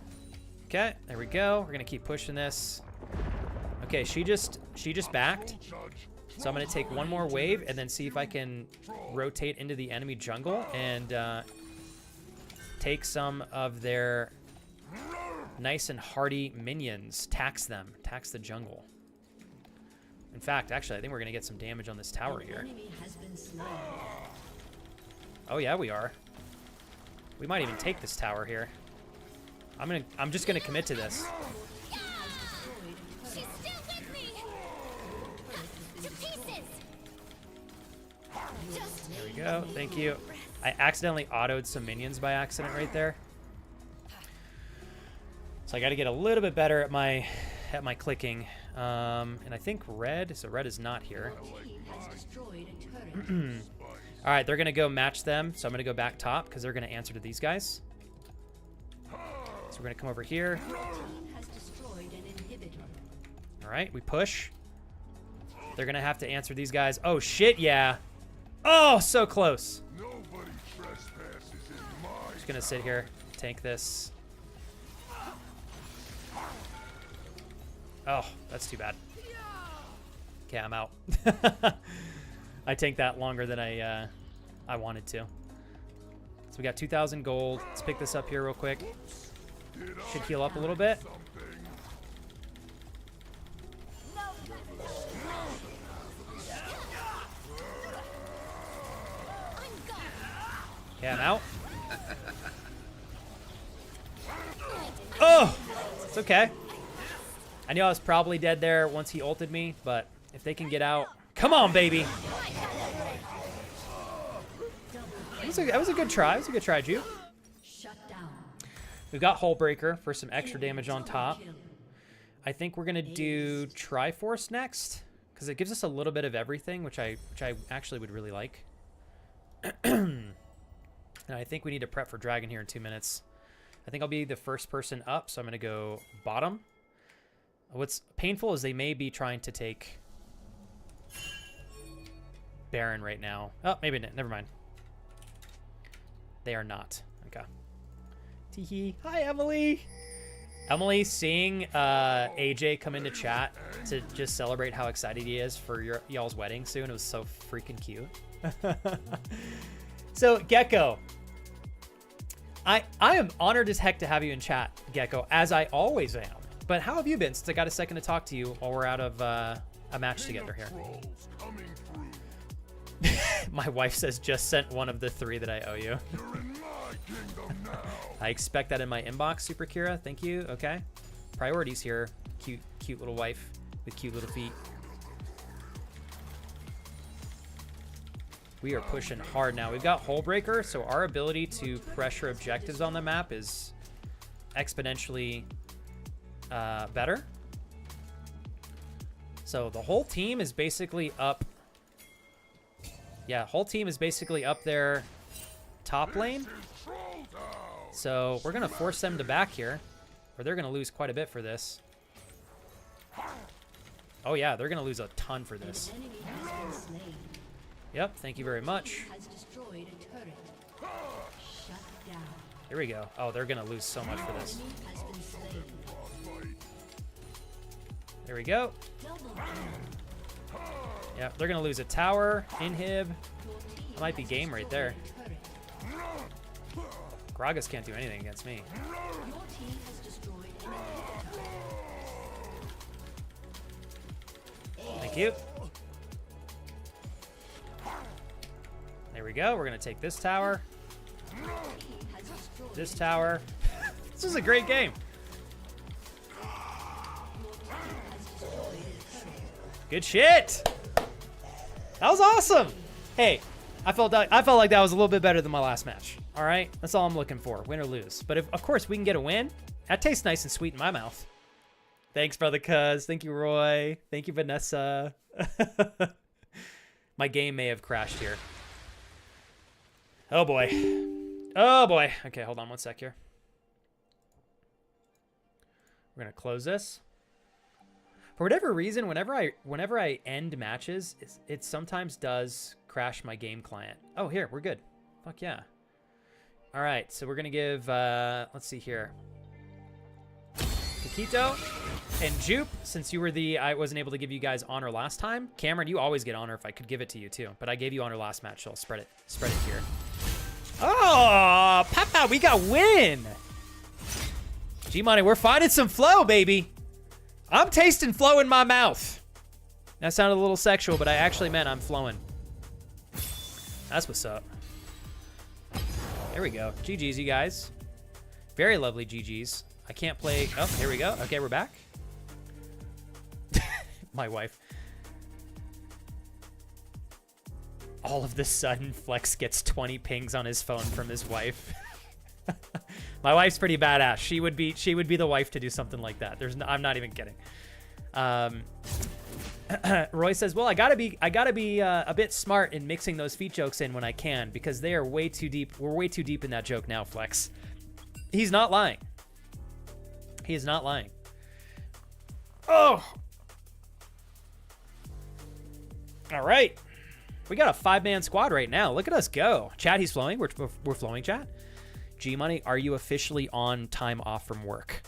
Okay, there we go. We're gonna keep pushing this. Okay, she just backed. Judge. So I'm going to take one more wave and then see if I can rotate into the enemy jungle and take some of their nice and hardy minions. Tax them. Tax the jungle. In fact, actually, I think we're going to get some damage on this tower here. Enemy has been slain. Oh, yeah, we are. We might even take this tower here. I'm just going to commit to this. She's still with me! To pieces! Just There we go. Thank you. I accidentally autoed some minions by accident right there. So I got to get a little bit better at my clicking. And I think red. So red is not here. Team has destroyed a turret. All right, they're going to go match them. So I'm going to go back top because they're going to answer to these guys. So we're going to come over here. Team has destroyed an inhibitor. All right, we push. They're going to have to answer these guys. Oh, shit, yeah. Oh, so close. Nobody trespasses in my Just going to sit here, tank this. Oh, that's too bad. Okay, I'm out. I tanked that longer than I wanted to. So we got 2,000 gold. Let's pick this up here real quick. Should heal up a little bit. something. I'm gone! Okay, I'm out. Oh, it's okay. I knew I was probably dead there once he ulted me, but if they can get out, come on, baby. That was a good try. It was a good try, Ju. Shut down. We've got Hull Breaker for some extra damage on top. I think we're gonna do Triforce next because it gives us a little bit of everything, which I actually would really like. And I think we need to prep for Dragon here in 2 minutes. I think I'll be the first person up, so I'm gonna go bottom. What's painful is they may be trying to take Baron right now. Oh, maybe not. Never mind. They are not. Okay. Teehee. Hi, Emily. Emily, seeing AJ come into chat to just celebrate how excited he is for y'all's wedding soon. It was so freaking cute. So, Gecko. I am honored as heck to have you in chat, Gecko, as I always am. But how have you been since I got a second to talk to you while we're out of a match together here? Trolls coming through. My wife says just sent one of the 3 that I owe you. You're in my kingdom now. I expect that in my inbox, Super Kira. Thank you. Okay. Priorities here. Cute little wife with cute little feet. We are pushing hard now. We've got Hole Breaker, so our ability to pressure objectives on the map is exponentially better. So the whole team is basically up. Yeah, whole team is basically up there top lane. So we're going to force them to back here, or they're going to lose quite a bit for this. Oh yeah, they're going to lose a ton for this. An enemy has been slain. Yep, thank you very much. Has destroyed a turret. Shut down. Here we go. Oh, they're going to lose so much for this. Enemy has been slain. There we go. Double kill. Yeah, they're going to lose a tower, inhib. Your team That might be has game right destroyed there. a turret. Gragas can't do anything against me. Your team has destroyed an enemy turret. Thank you. There we go. We're going to take this tower, Your team has destroyed this tower. This is a great game. Your team has destroyed a turret. Good shit. That was awesome. Hey, I felt like that was a little bit better than my last match. All right, that's all I'm looking for, win or lose. But if, of course, we can get a win, that tastes nice and sweet in my mouth. Thanks, brother Cuz. Thank you, Roy. Thank you, Vanessa. My game may have crashed here. Oh boy. Oh boy. Okay, hold on one sec here. We're gonna close this. For whatever reason, whenever I end matches, it sometimes does crash my game client. Oh, here, we're good. Fuck yeah. All right, so we're gonna give, let's see here. Kikito and Jupe, since you were I wasn't able to give you guys honor last time. Cameron, you always get honor if I could give it to you too, but I gave you honor last match, so I'll spread it here. Oh, Papa, we got win. G-Money, we're finding some flow, baby. I'm tasting flow in my mouth. That sounded a little sexual, but I actually meant I'm flowing. That's what's up. There we go. GG's, you guys. Very lovely GG's. I can't play. Oh, here we go. Okay, we're back. My wife. All of the sudden, Flex gets 20 pings on his phone from his wife. My wife's pretty badass. She would be the wife to do something like that. I'm not even kidding. Roy says, "Well, I gotta be a bit smart in mixing those feet jokes in when I can, because they are way too deep. We're way too deep in that joke now, Flex." He's not lying. He is not lying. Oh. All right. We got a 5-man squad right now. Look at us go. Chat, he's flowing. We're flowing, chat. G-Money, are you officially on time off from work?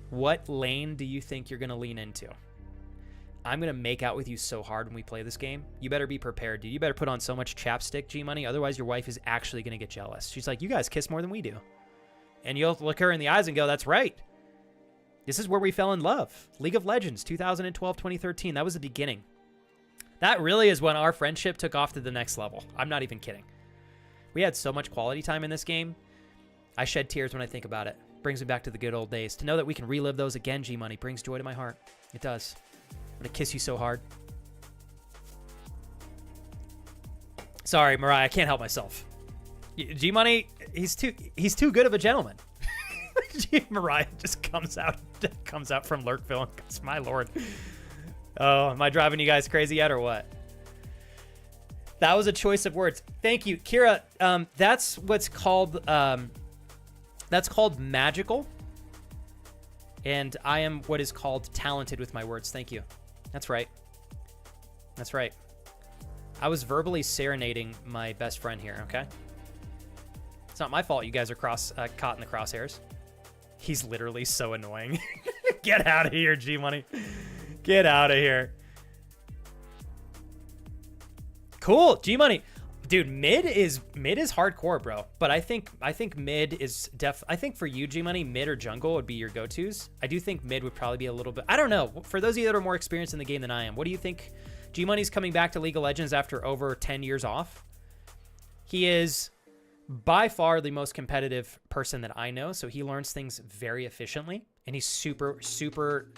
What lane do you think you're going to lean into? I'm going to make out with you so hard when we play this game. You better be prepared, dude. You better put on so much chapstick, G-Money. Otherwise, your wife is actually going to get jealous. She's like, you guys kiss more than we do. And you'll look her in the eyes and go, that's right. This is where we fell in love. League of Legends, 2012, 2013. That was the beginning. That really is when our friendship took off to the next level. I'm not even kidding. We had so much quality time in this game. I shed tears when I think about it. Brings me back to the good old days. To know that we can relive those again, G-Money, brings joy to my heart. It does. I'm going to kiss you so hard. Sorry, Mariah, I can't help myself. G-Money, he's too good of a gentleman. Mariah just comes out from Lurkville and goes, my lord. Oh, am I driving you guys crazy yet or what? That was a choice of words. Thank you, Kira. That's what's called magical, and I am what is called talented with my words. Thank you. That's right. That's right. I was verbally serenading my best friend here. Okay. It's not my fault you guys are caught in the crosshairs. He's literally so annoying. Get out of here, G-Money. Get out of here. Cool, G-Money. Dude, mid is hardcore, bro. But I think mid is I think for you, G Money, mid or jungle would be your go-tos. I do think mid would probably be a little bit. I don't know. For those of you that are more experienced in the game than I am, what do you think? G Money's coming back to League of Legends after over 10 years off. He is by far the most competitive person that I know, so he learns things very efficiently, and he's super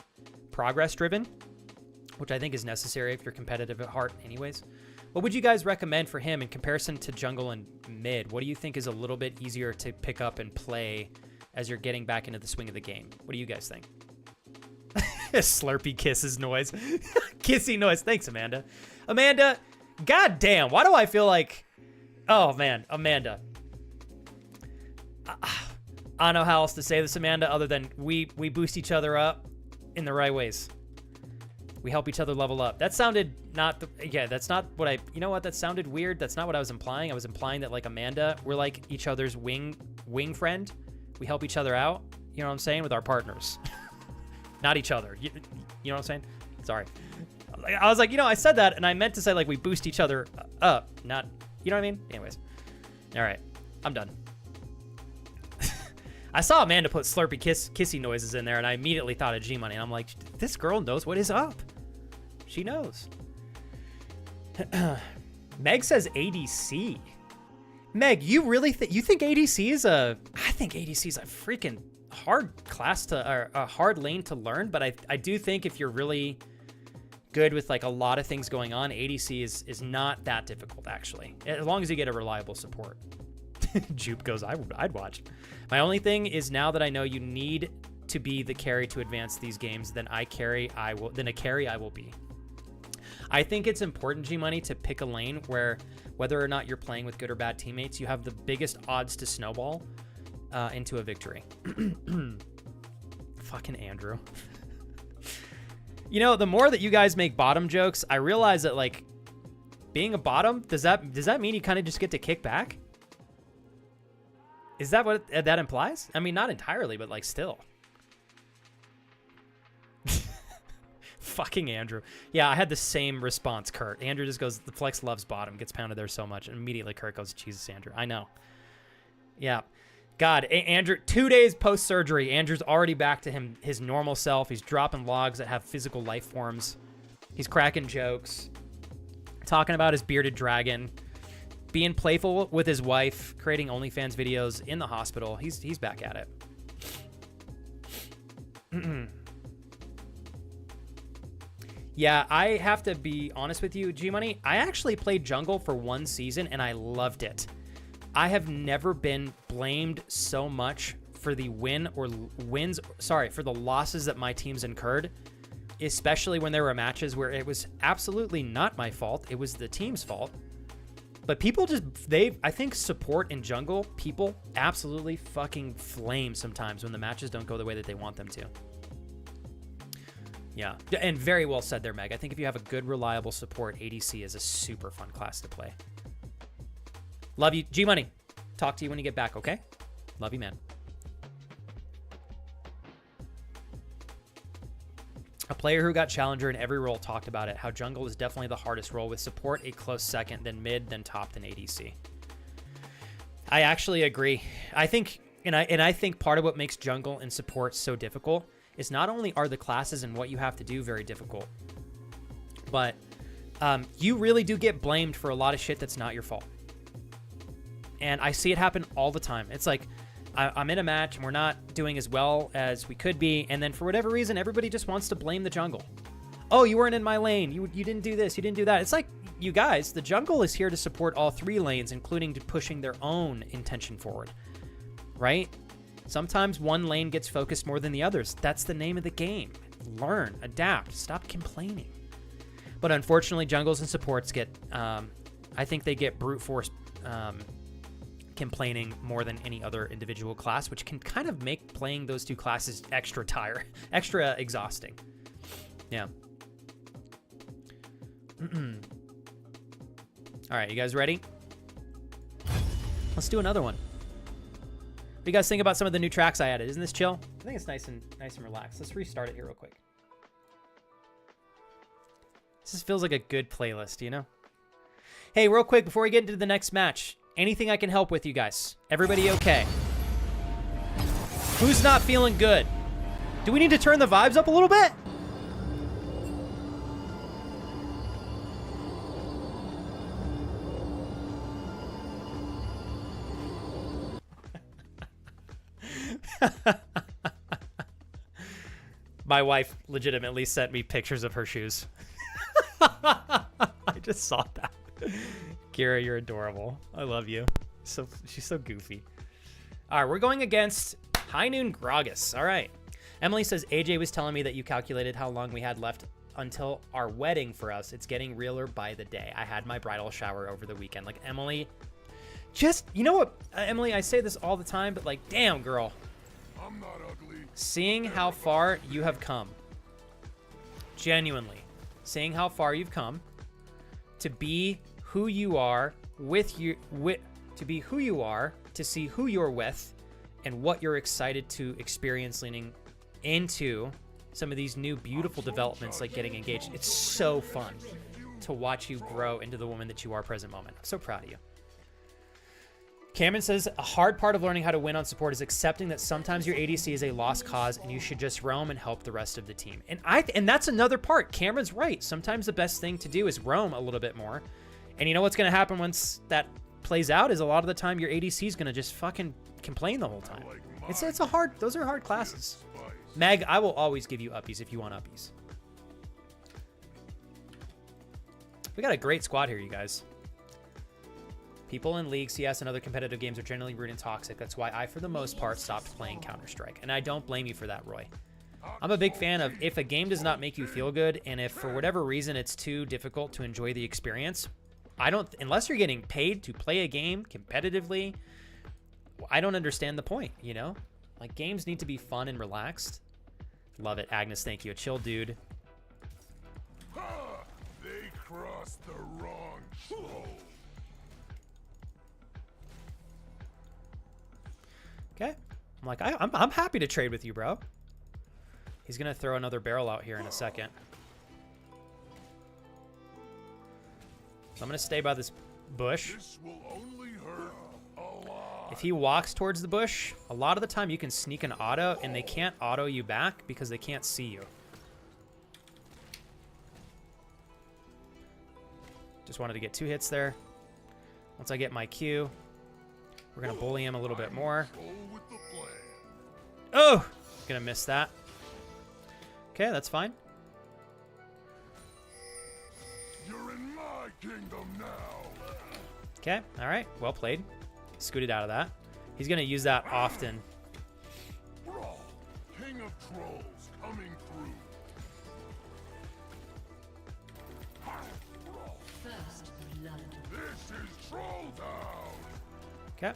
progress driven, which I think is necessary if you're competitive at heart anyways. What would you guys recommend for him in comparison to jungle and mid? What do you think is a little bit easier to pick up and play as you're getting back into the swing of the game? What do you guys think? Slurpy kisses noise. Kissy noise. Thanks, Amanda. Amanda, goddamn, why do I feel like... Oh, man, Amanda. I don't know how else to say this, Amanda, other than we boost each other up in the right ways. We help each other level up. That sounded not... that's not what I... You know what? That sounded weird. That's not what I was implying. I was implying that, like, Amanda, we're like each other's wing friend. We help each other out. You know what I'm saying? With our partners. Not each other. You know what I'm saying? Sorry. I was like, I said that, and I meant to say, like, we boost each other up. Not... You know what I mean? Anyways. All right. I'm done. I saw Amanda put Slurpy kissy noises in there, and I immediately thought of G-Money. And I'm like, this girl knows what is up. She knows. Meg says ADC. Meg, you really you think ADC is I think ADC is a freaking hard class or a hard lane to learn, but I do think if you're really good with like a lot of things going on, ADC is not that difficult actually, as long as you get a reliable support. Jupe goes, I'd watch. My only thing is now that I know you need to be the carry to advance these games, then a carry I will be. I think it's important, G-Money, to pick a lane where whether or not you're playing with good or bad teammates, you have the biggest odds to snowball into a victory. Fucking Andrew. The more that you guys make bottom jokes, I realize that, like, being a bottom, does that mean you kind of just get to kick back? Is that what that implies? I mean, not entirely, but, like, still. Fucking Andrew. Yeah, I had the same response, Kurt. Andrew just goes, the Flex loves bottom, gets pounded there so much. And immediately Kurt goes, Jesus, Andrew. I know. Yeah. God, Andrew, 2 days post-surgery, Andrew's already back to his normal self. He's dropping logs that have physical life forms. He's cracking jokes, talking about his bearded dragon, being playful with his wife, creating OnlyFans videos in the hospital. He's back at it. Yeah, I have to be honest with you, G-Money. I actually played jungle for 1 season, and I loved it. I have never been blamed so much for the for the losses that my teams incurred, especially when there were matches where it was absolutely not my fault. It was the team's fault. But people I think support in jungle, people absolutely fucking flame sometimes when the matches don't go the way that they want them to. Yeah, and very well said there, Meg. I think if you have a good, reliable support, ADC is a super fun class to play. Love you. G-Money, talk to you when you get back, okay? Love you, man. A player who got challenger in every role talked about it, how jungle is definitely the hardest role, with support a close second, then mid, then top, then ADC. I actually agree. I think, and I think part of what makes jungle and support so difficult is not only are the classes and what you have to do very difficult, but you really do get blamed for a lot of shit that's not your fault. And I see it happen all the time. It's like, I'm in a match and we're not doing as well as we could be, and then for whatever reason, everybody just wants to blame the jungle. Oh, you weren't in my lane. You didn't do this. You didn't do that. It's like, you guys, the jungle is here to support all 3 lanes, including pushing their own intention forward, right? Sometimes one lane gets focused more than the others. That's the name of the game. Learn, adapt, stop complaining. But unfortunately, jungles and supports get, I think they get brute force complaining more than any other individual class, which can kind of make playing those 2 classes extra exhausting. Yeah. All right, you guys ready? Let's do another one. What do you guys think about some of the new tracks I added? Isn't this chill? I think it's nice and relaxed. Let's restart it here real quick. This just feels like a good playlist, you know? Hey, real quick, before we get into the next match, anything I can help with, you guys? Everybody okay? Who's not feeling good? Do we need to turn the vibes up a little bit? My wife legitimately sent me pictures of her shoes. I just saw that. Kira, you're adorable. I love you. She's so goofy. All right, we're going against High Noon Gragas. All right. Emily says, AJ was telling me that you calculated how long we had left until our wedding for us. It's getting realer by the day. I had my bridal shower over the weekend. Like, Emily, just, you know what, Emily, I say this all the time, but like, damn, girl. I'm not ugly. Seeing how far you have come. Genuinely. Seeing how far you've come to be who you are to be who you are, to see who you're with, and what you're excited to experience leaning into some of these new beautiful developments like getting engaged. It's so fun to watch you grow into the woman that you are present moment. I'm so proud of you. Cameron says, a hard part of learning how to win on support is accepting that sometimes your ADC is a lost cause and you should just roam and help the rest of the team. And that's another part. Cameron's right. Sometimes the best thing to do is roam a little bit more. And you know what's going to happen once that plays out is a lot of the time your ADC is going to just fucking complain the whole time. Those are hard classes. Meg, I will always give you uppies if you want uppies. We got a great squad here, you guys. People in League, CS, and other competitive games are generally rude and toxic. That's why I, for the most part, stopped playing Counter-Strike. And I don't blame you for that, Roy. I'm a big fan of if a game does not make you feel good, and if for whatever reason it's too difficult to enjoy the experience, unless you're getting paid to play a game competitively, I don't understand the point, you know? Like, games need to be fun and relaxed. Love it. Agnes, thank you. A chill dude. Ha! They crossed the wrong troll. Okay. I'm like, I'm happy to trade with you, bro. He's going to throw another barrel out here in a second. So I'm going to stay by this bush. This will only hurt a lot. If he walks towards the bush, a lot of the time you can sneak an auto, and they can't auto you back because they can't see you. Just wanted to get 2 hits there. Once I get my Q, we're going to bully him a little bit more. Oh! Going to miss that. Okay, that's fine. You're in my kingdom now. Okay, all right. Well played. Scooted out of that. He's going to use that often. Brawl, king of trolls coming through. First blood. This is Troll Town. Okay.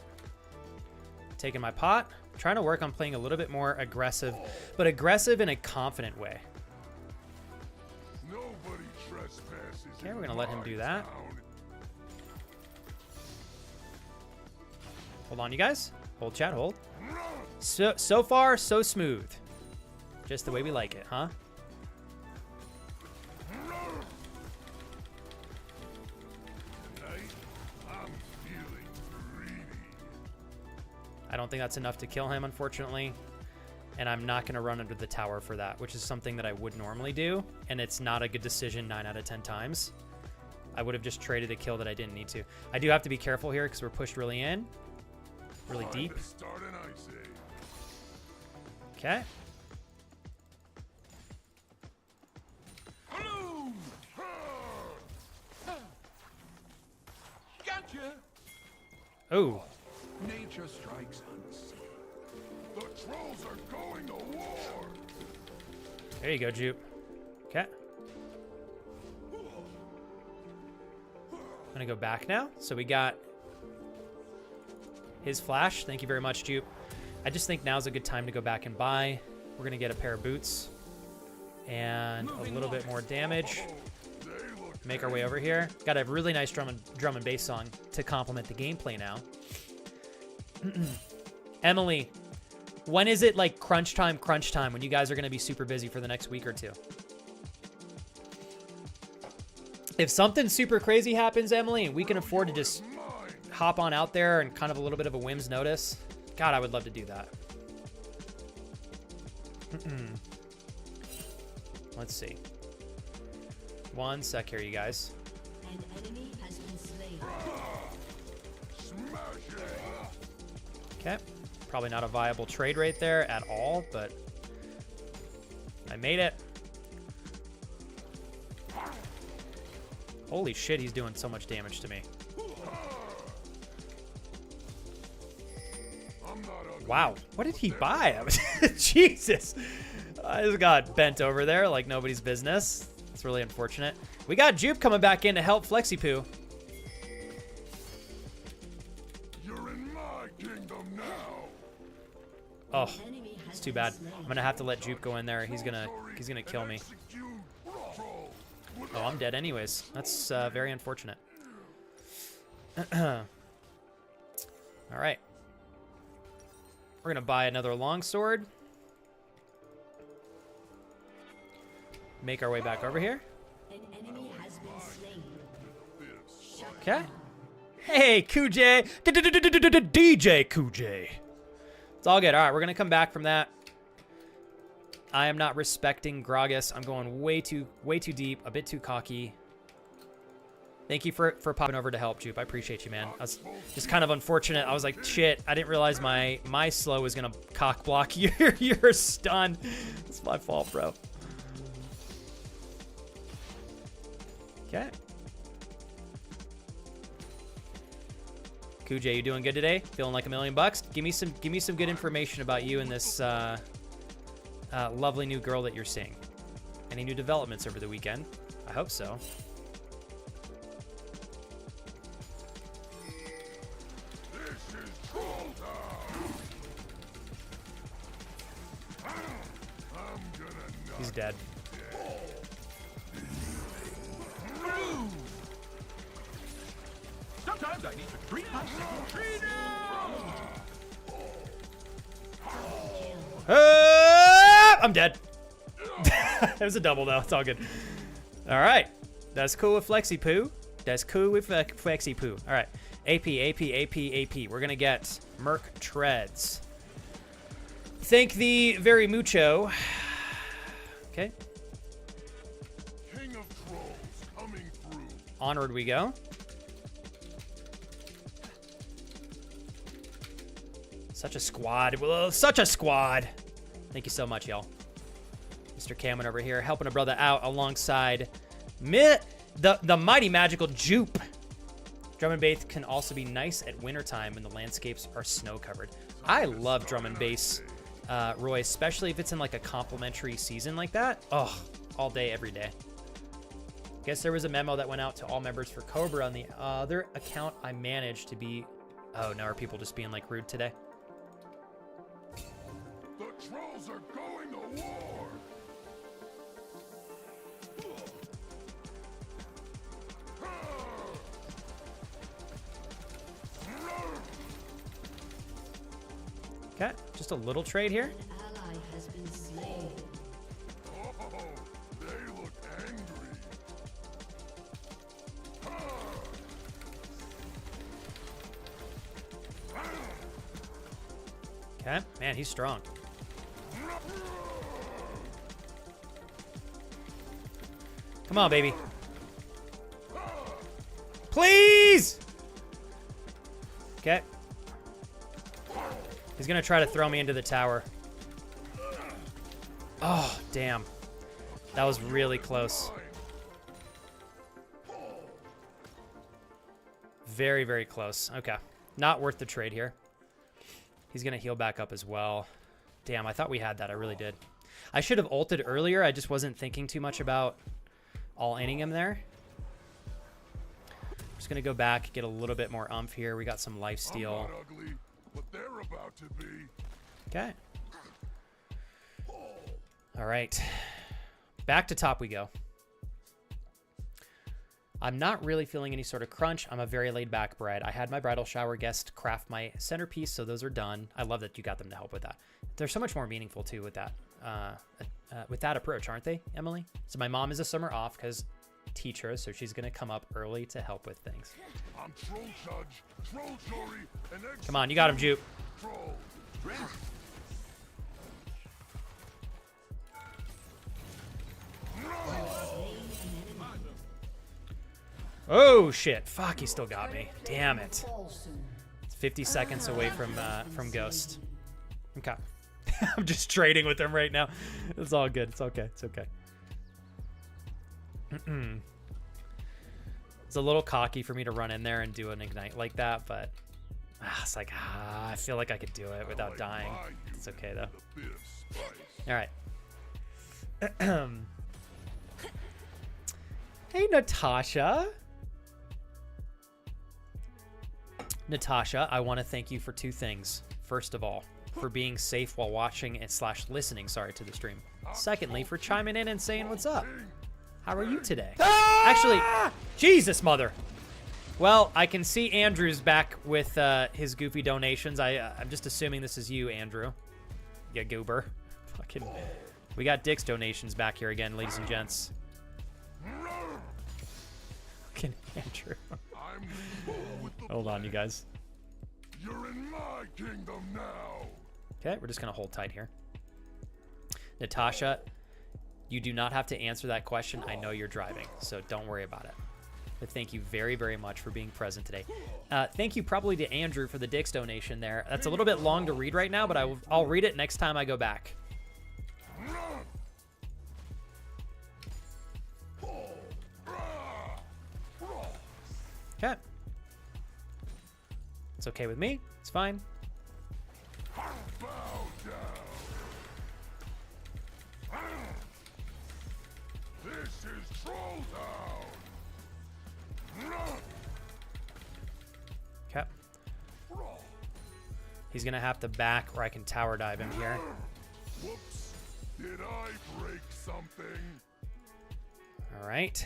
Taking my pot. Trying to work on playing a little bit more aggressive, but aggressive in a confident way. Nobody trespasses. Okay, we're going to let him do that. Hold on, you guys. Hold, chat, hold. So far, so smooth. Just the way we like it, huh? I'm feeling greedy. I don't think that's enough to kill him, unfortunately. And I'm not going to run under the tower for that, which is something that I would normally do. And it's not a good decision 9 out of 10 times. I would have just traded a kill that I didn't need to. I do have to be careful here because we're pushed really in. Really deep. Okay. Gotcha. Oh. Nature strikes unseen. The trolls are going to war. There you go, Jupe. Okay. I'm going to go back now. So we got his flash. Thank you very much, Jupe. I just think now's a good time to go back and buy. We're going to get a pair of boots and a little bit more damage. Make our way over here. Got a really nice drum and bass song to complement the gameplay now. Emily, when is it like crunch time when you guys are going to be super busy for the next week or two? If something super crazy happens, Emily, and we can afford to just hop on out there and kind of a little bit of a whim's notice, God, I would love to do that. Let's see. One sec here, you guys. An enemy has been slain. Okay. Probably not a viable trade right there at all, but I made it. Holy shit, he's doing so much damage to me. Wow, what did he buy? Jesus. I just got bent over there like nobody's business. It's really unfortunate. We got Jupe coming back in to help FlexiPoo. You're in my kingdom now. Oh, it's too bad. I'm gonna have to let Jupe go in there. He's gonna kill me. Oh, I'm dead anyways. That's very unfortunate. All right. We're gonna buy another longsword. Make our way back over here. An enemy has been slain. Okay. Hey, Kuj. DJ Kuj. It's all good. All right, we're gonna come back from that. I am not respecting Gragas. I'm going way too deep, a bit too cocky. Thank you for popping over to help, Jupe. I appreciate you, man. I was just kind of unfortunate. I was like, shit, I didn't realize my slow was gonna cock block your stun. It's my fault, bro. Okay. Kuj, you doing good today? Feeling like $1,000,000? Give me some good information about you and this lovely new girl that you're seeing. Any new developments over the weekend? I hope so. He's dead. Sometimes I need to treat myself. I'm dead. It was a double though. It's all good. All right. That's cool with FlexiPoo. That's cool with FlexiPoo. All right. AP. We're going to get Merc Treads. Thank thee very mucho. Okay. King of trolls coming through. Onward we go. Such a squad. Well, such a squad. Thank you so much, y'all. Mr. Cameron over here helping a brother out alongside the mighty magical Jupe. Drum and bass can also be nice at wintertime when the landscapes are snow covered. I love drum and bass, Roy, especially if it's in like a complimentary season like that. Oh, all day, every day. Guess there was a memo that went out to all members for Cobra on the other account I managed to be. Oh, no, are people just being like rude today? The trolls are going to war. Okay, just a little trade here. An ally has been slain. Oh, they look angry. Okay, man, he's strong. Come on, baby. Please! Okay. He's gonna try to throw me into the tower. Oh, damn. That was really close. Very, very close. Okay. Not worth the trade here. He's gonna heal back up as well. Damn, I thought we had that. I really did. I should have ulted earlier. I just wasn't thinking too much about all-inning him there. Just gonna go back, get a little bit more umph here. We got some life steal. I'm not ugly, but they're about to be. Okay. All right. Back to top we go. I'm not really feeling any sort of crunch. I'm a very laid-back bride. I had my bridal shower guest craft my centerpiece, so those are done. I love that you got them to help with that. They're so much more meaningful, too, with that approach, aren't they, Emily? So my mom is a summer off because teach her, so she's gonna come up early to help with things. I'm Troll Judge, Troll Jury, and Come on, you got him, Jupe. Troll. Oh shit! Fuck, he still got me. Damn it. It's 50 seconds away from Ghost. Okay. I'm just trading with him right now. It's all good. It's okay. It's okay. It's a little cocky for me to run in there and do an ignite like that, but it's like, I feel like I could do it without dying. It's okay though. All right. Hey, Natasha. Natasha, I want to thank you for two things. First of all, for being safe while watching and / listening, to the stream. Secondly, for chiming in and saying what's up. How are you today? Actually, Jesus, mother. Well, I can see Andrew's back with his goofy donations. I'm just assuming this is you, Andrew. Yeah, goober. Fucking. We got Dick's donations back here again, ladies and gents. Fucking Andrew. Hold on, you guys. You're in my kingdom now. Okay, we're just gonna hold tight here. Natasha, you do not have to answer that question. I know you're driving, so don't worry about it. But thank you very, very much for being present today. Thank you probably to Andrew for the Dick's donation there. That's a little bit long to read right now, but I'll read it next time I go back. Okay. It's okay with me. It's fine. Bow down. This is Troll Town. Okay. He's gonna have to back, or I can tower dive him here. Whoops. Did I break something? All right.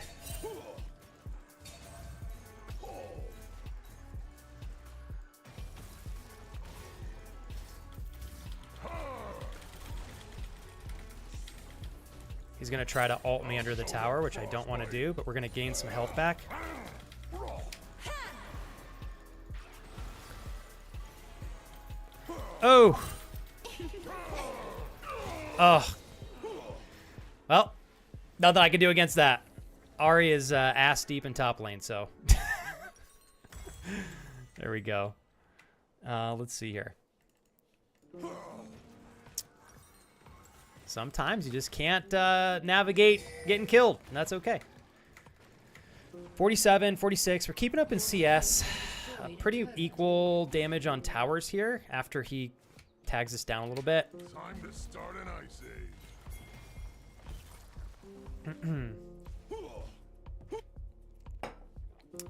He's gonna try to ult me under the tower, which I don't want to do, but we're gonna gain some health back. Oh! Oh. Well, nothing I can do against that. Ahri is ass deep in top lane, so. There we go. Let's see here. Sometimes you just can't navigate getting killed, and that's okay. 47, 46. We're keeping up in CS. Pretty equal damage on towers here after he tags us down a little bit. Time to start an ice age.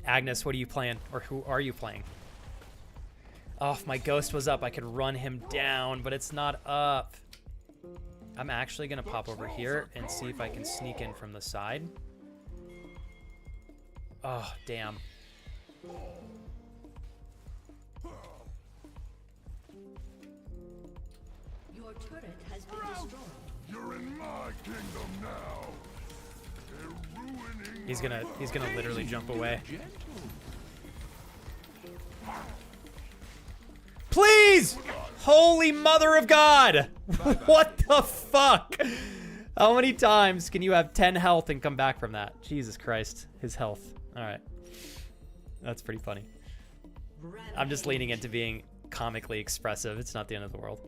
Agnes, what are you playing? Or who are you playing? Oh, if my ghost was up, I could run him down, but it's not up. I'm actually going to pop over here and see if I can sneak in from the side. Oh, damn. Your turret has been destroyed. You're in my kingdom now. They're ruining He's gonna literally jump away. Please! Holy mother of God! What the fuck? How many times can you have 10 health and come back from that? Jesus Christ. His health. Alright. That's pretty funny. I'm just leaning into being comically expressive. It's not the end of the world.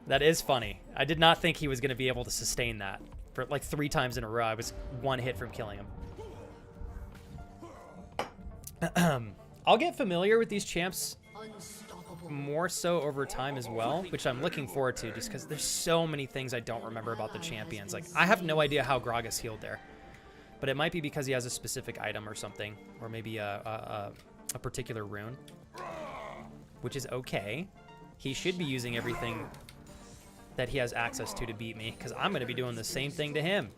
That is funny. I did not think he was going to be able to sustain that. For like 3 times in a row, I was 1 hit from killing him. I'll get familiar with these champs more so over time as well, which I'm looking forward to just because there's so many things I don't remember about the champions. Like, I have no idea how Gragas healed there, but it might be because he has a specific item or something, or maybe a particular rune, which is okay. He should be using everything that he has access to beat me, because I'm going to be doing the same thing to him.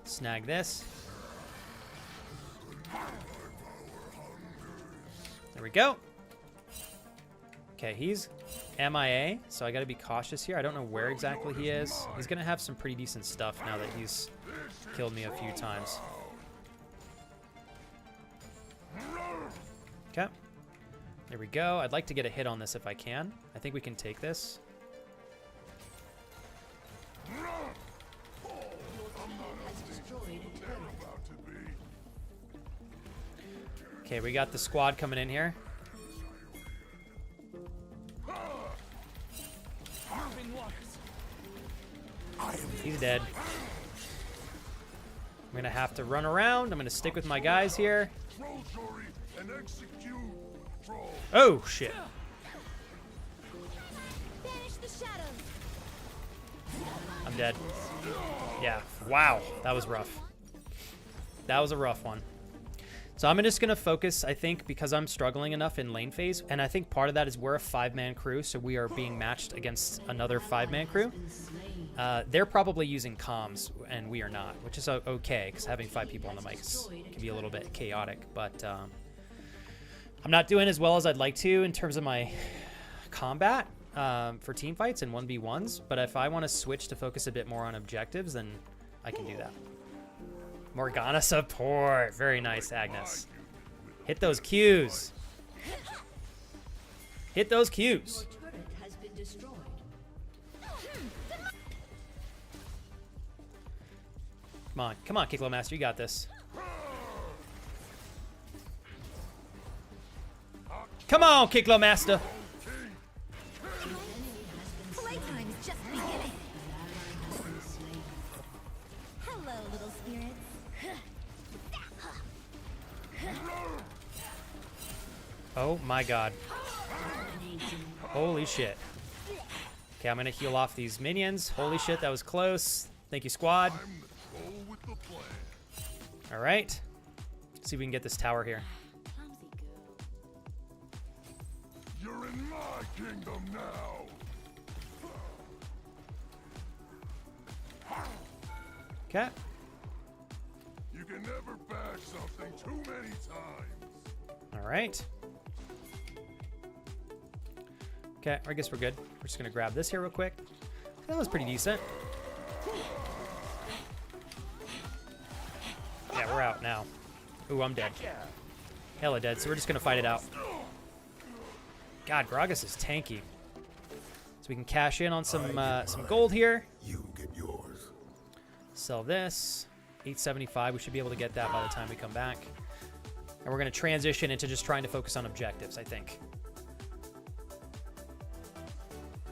Snag this. There we go. Okay, he's MIA, so I gotta be cautious here. I don't know where exactly he is. He's gonna have some pretty decent stuff now that he's killed me a few times. Okay. There we go. I'd like to get a hit on this if I can. I think we can take this. Okay, we got the squad coming in here. He's dead. I'm gonna have to run around. I'm gonna stick with my guys here. Oh shit. Banish the shadows. I'm dead. Yeah. Wow. That was rough. That was a rough one. So I'm just going to focus, I think, because I'm struggling enough in lane phase. And I think part of that is we're a 5-man crew, so we are being matched against another 5-man crew. They're probably using comms, and we are not, which is okay, because having 5 people on the mic can be a little bit chaotic. But I'm not doing as well as I'd like to in terms of my combat for team fights and 1v1s. But if I want to switch to focus a bit more on objectives, then I can do that. Morgana support. Very nice, Agnes. Hit those Qs. Hit those Qs. Your turret has been destroyed. Come on, Kiklo Master, you got this. Come on, Kiklo Master. Playtime's just beginning. Hello, little spirits. Oh my god. Holy shit. Okay, I'm gonna heal off these minions. Holy shit, that was close. Thank you, squad. All right. Let's see if we can get this tower here. You're in my kingdom now. Okay. You can never back something too many times. All right. Okay, I guess we're good. We're just gonna grab this here real quick. That was pretty decent. Yeah, we're out now. Ooh, I'm dead. Hella dead, so we're just gonna fight it out. God, Gragas is tanky. So we can cash in on some gold here. You get yours. Sell this. 875. We should be able to get that by the time we come back. And we're gonna transition into just trying to focus on objectives, I think.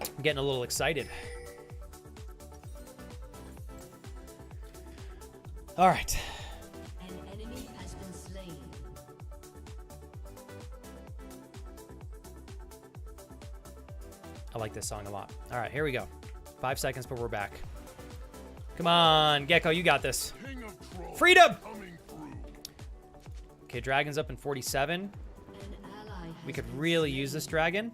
I'm getting a little excited. All right. An enemy has been slain. I like this song a lot. All right, here we go. 5 seconds, but we're back. Come on, Gecko, you got this. King of Trolls Freedom! coming through. Okay, dragon's up in 47. An ally has We could been really slain. use this dragon.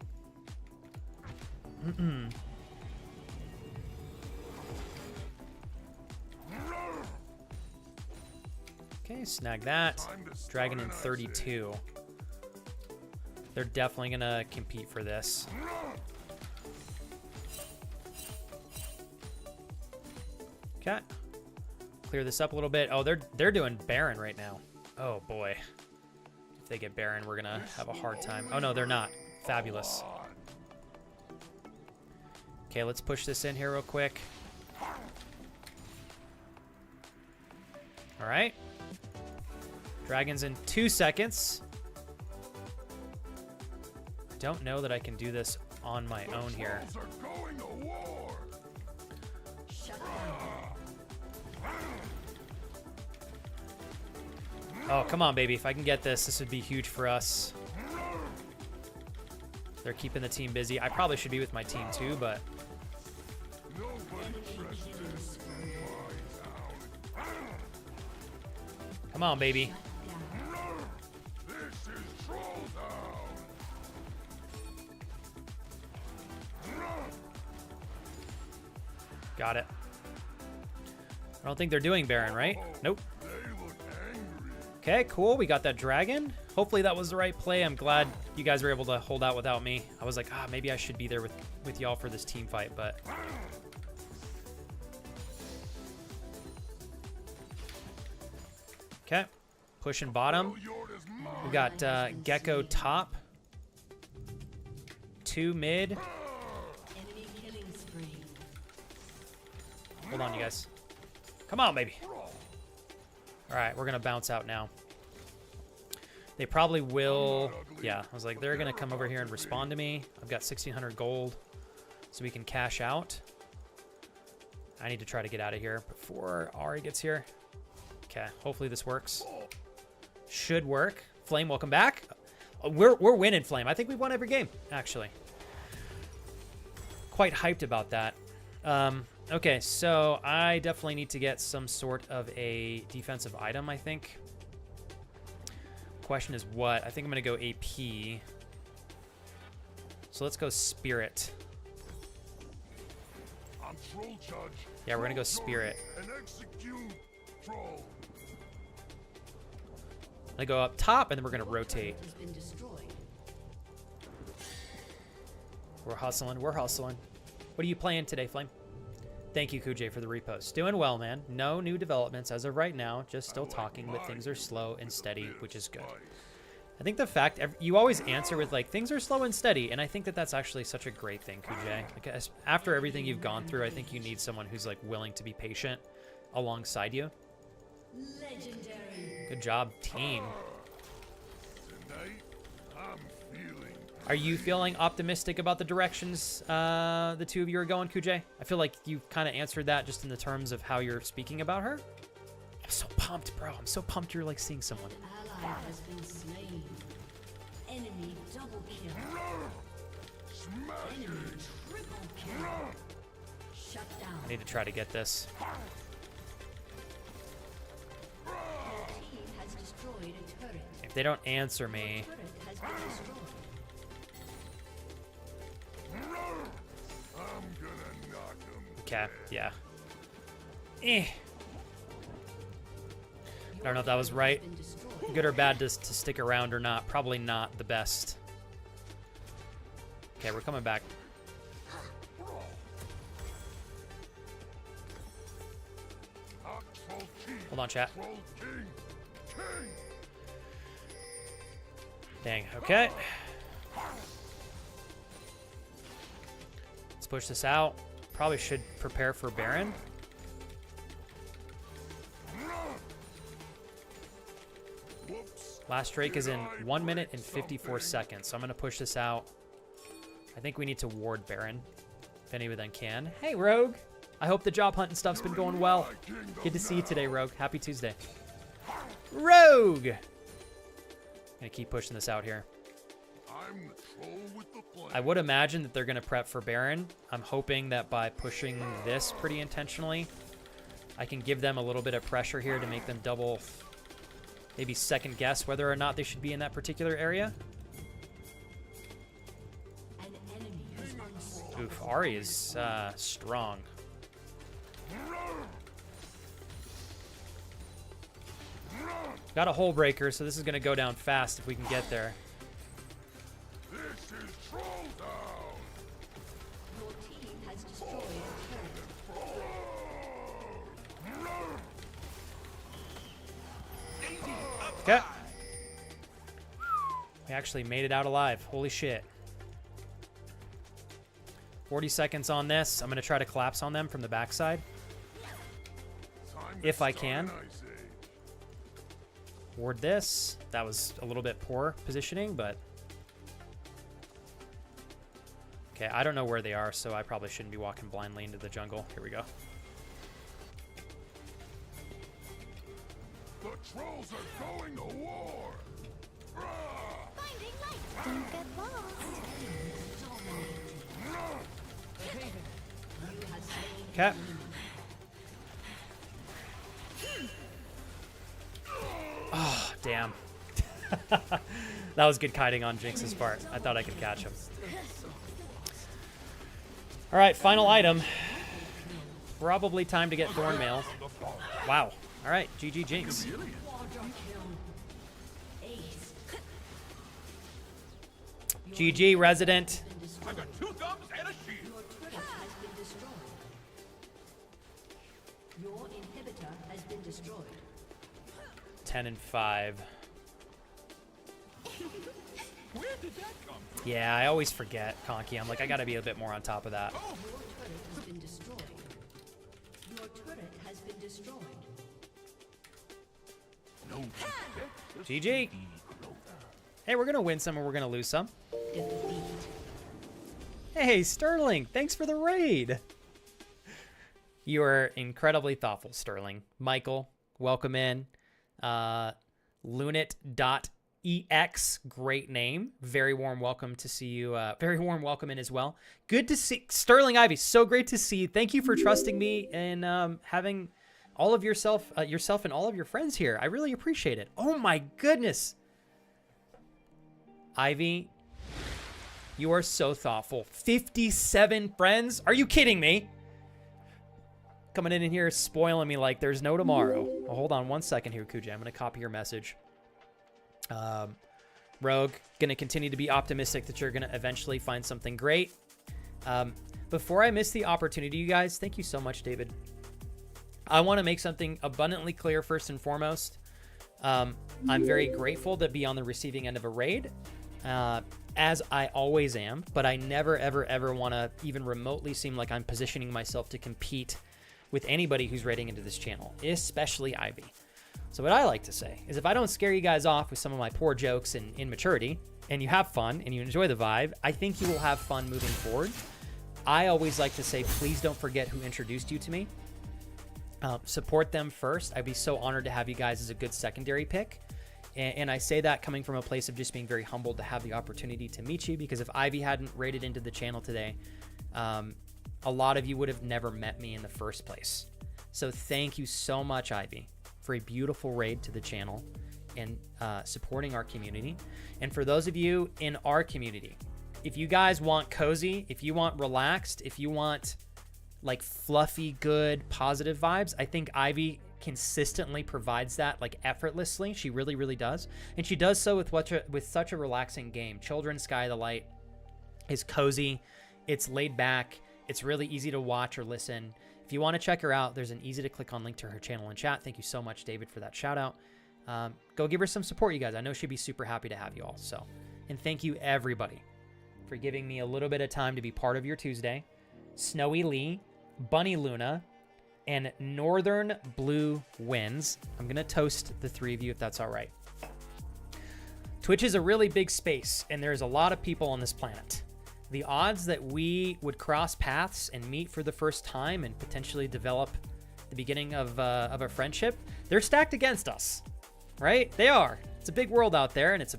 Okay, snag that. Dragon in 32. They're definitely gonna compete for this. Okay. Clear this up a little bit. Oh, they're doing Baron right now. Oh boy. If they get Baron, we're gonna have a hard time. Oh no, they're not. Fabulous. Okay, let's push this in here real quick. All right. Dragon's in 2 seconds. I don't know that I can do this on my own here. Trolls are going to war. Shut down. Oh, come on, baby. If I can get this, this would be huge for us. They're keeping the team busy. I probably should be with my team too, but... Nobody trusts this in my town. Come on, baby. This is Troll Town. Got it. I don't think they're doing Baron, right? Nope. They look angry. Okay, cool. We got that dragon. Hopefully that was the right play. I'm glad you guys were able to hold out without me. I was like, maybe I should be there with y'all for this team fight, but... Okay. Pushing bottom. We got Gecko top. 2 mid. Enemy killing spree. Hold on, you guys. Come on, baby. All right, we're going to bounce out now. They probably will. Yeah, I was like, they're going to come over here and respond to me. I've got 1,600 gold, so we can cash out. I need to try to get out of here before Ari gets here. Okay, hopefully this works. Should work. Flame, welcome back. We're winning, Flame. I think we've won every game, actually. Quite hyped about that. Okay, so I definitely need to get some sort of a defensive item, I think. Question is what? I think I'm going to go AP. So let's go Spirit. Yeah, we're going to go Spirit. I go up top, and then we're going to rotate. We're hustling. We're hustling. What are you playing today, Flame? Thank you, Kujay, for the repost. Doing well, man. No new developments as of right now. Just still talking, but things are slow and steady, which is good. I think the fact you always answer with like things are slow and steady, and I think that that's actually such a great thing, Kujay. Like, after everything you've gone through, I think you need someone who's like willing to be patient alongside you. Legendary. Good job, team. Are you feeling optimistic about the directions the two of you are going, Kujay? I feel like you kind of answered that just in the terms of how you're speaking about her. I'm so pumped, bro. I'm so pumped you're like seeing someone. Ally has been slain. Enemy double kill. Enemy triple kill. Shut down. I need to try to get this. Your team has destroyed a turret. If they don't answer me... Turret has been destroyed. Okay, yeah. I don't know if that was right. Good or bad to stick around or not. Probably not the best. Okay, we're coming back. Hold on, chat. Dang, okay. Let's push this out. Probably should prepare for Baron. Last Drake is in 1 minute and 54 seconds, so I'm going to push this out. I think we need to ward Baron, if anyone can. Hey, Rogue! I hope the job hunt and stuff's been going well. Good to see you today, Rogue. Happy Tuesday. Rogue! I'm going to keep pushing this out here. I would imagine that they're going to prep for Baron. I'm hoping that by pushing this pretty intentionally, I can give them a little bit of pressure here to make them double, maybe second guess whether or not they should be in that particular area. An enemy has unstoppable. Oof, Ari is strong. Got a hole breaker, so this is going to go down fast if we can get there. Your team has destroyed a turret. Okay. We actually made it out alive. Holy shit. 40 seconds on this. I'm going to try to collapse on them from the backside. If I can. Ward this. That was a little bit poor positioning, but... Okay, I don't know where they are, so I probably shouldn't be walking blindly into the jungle. Here we go. The trolls are going to war! Finding light. Don't get lost. Okay. Oh, damn. That was good kiting on Jinx's part. I thought I could catch him. All right, final item. Probably time to get Thornmail. Wow. All right, GG Jinx. GG, resident. I've got 2 thumbs and a shield. Your turret has been destroyed. Your inhibitor has been destroyed. 10 and 5. Where did that come from? Yeah, I always forget, Conky. I'm like, I gotta be a bit more on top of that. Your turret has been destroyed. Your turret has been destroyed. No GG. Hey, we're gonna win some and we're gonna lose some. Defeat. Hey, Sterling, thanks for the raid. You are incredibly thoughtful, Sterling. Michael, welcome in. Lunit.ex, great name. Very warm welcome to see you. Very warm welcome in as well. Good to see Sterling Ivy. So great to see you. Thank you for trusting me and having all of yourself and all of your friends here. I really appreciate it. Oh my goodness. Ivy, you are so thoughtful. 57 friends? Are you kidding me? Coming in here spoiling me like there's no tomorrow. Well, hold on one second here, Kuja. I'm going to copy your message. Rogue, going to continue to be optimistic that you're going to eventually find something great. Before I miss the opportunity, you guys, thank you so much, David. I want to make something abundantly clear first and foremost. I'm very grateful to be on the receiving end of a raid, as I always am, but I never, ever, ever want to even remotely seem like I'm positioning myself to compete with anybody who's raiding into this channel, especially Ivy. So what I like to say is if I don't scare you guys off with some of my poor jokes and immaturity, and you have fun and you enjoy the vibe, I think you will have fun moving forward. I always like to say, please don't forget who introduced you to me. Support them first. I'd be so honored to have you guys as a good secondary pick. And I say that coming from a place of just being very humbled to have the opportunity to meet you, because if Ivy hadn't raided into the channel today, a lot of you would have never met me in the first place. So thank you so much, Ivy, for a beautiful raid to the channel and supporting our community. And for those of you in our community, if you guys want cozy, if you want relaxed, if you want like fluffy, good, positive vibes, I think Ivy consistently provides that like effortlessly. She really, really does. And she does so with such a relaxing game. Children's Sky of the Light is cozy. It's laid back. It's really easy to watch or listen. If you want to check her out, there's an easy to click on link to her channel in chat. Thank you so much, David, for that shout out. Go give her some support, you guys. I know she'd be super happy to have you all. So, and thank you everybody for giving me a little bit of time to be part of your Tuesday. Snowy Lee, Bunny Luna, and Northern Blue Winds. I'm going to toast the three of you if that's all right. Twitch is a really big space, and there's a lot of people on this planet. The odds that we would cross paths and meet for the first time and potentially develop the beginning of a friendship, they're stacked against us, right? They are. It's a big world out there, and it's a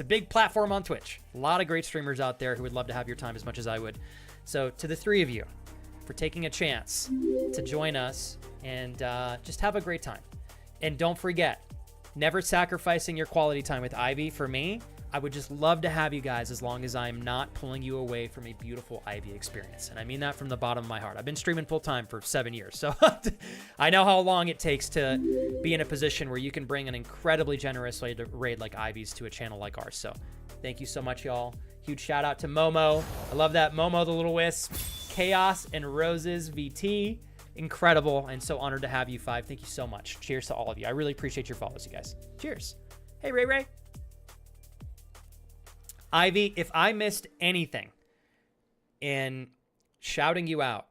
big platform on Twitch. A lot of great streamers out there who would love to have your time as much as I would. So to the three of you, for taking a chance to join us and just have a great time. And don't forget, never sacrificing your quality time with Ivy. For me, I would just love to have you guys as long as I'm not pulling you away from a beautiful Ivy experience. And I mean that from the bottom of my heart. I've been streaming full time for 7 years, so I know how long it takes to be in a position where you can bring an incredibly generous raid like Ivy's to a channel like ours. So thank you so much, y'all. Huge shout out to Momo. I love that. Momo the Little Wisp. Chaos and Roses VT. Incredible, and so honored to have you, Five. Thank you so much. Cheers to all of you. I really appreciate your follows, you guys. Cheers. Hey, Ray Ray. Ivy, if I missed anything in shouting you out,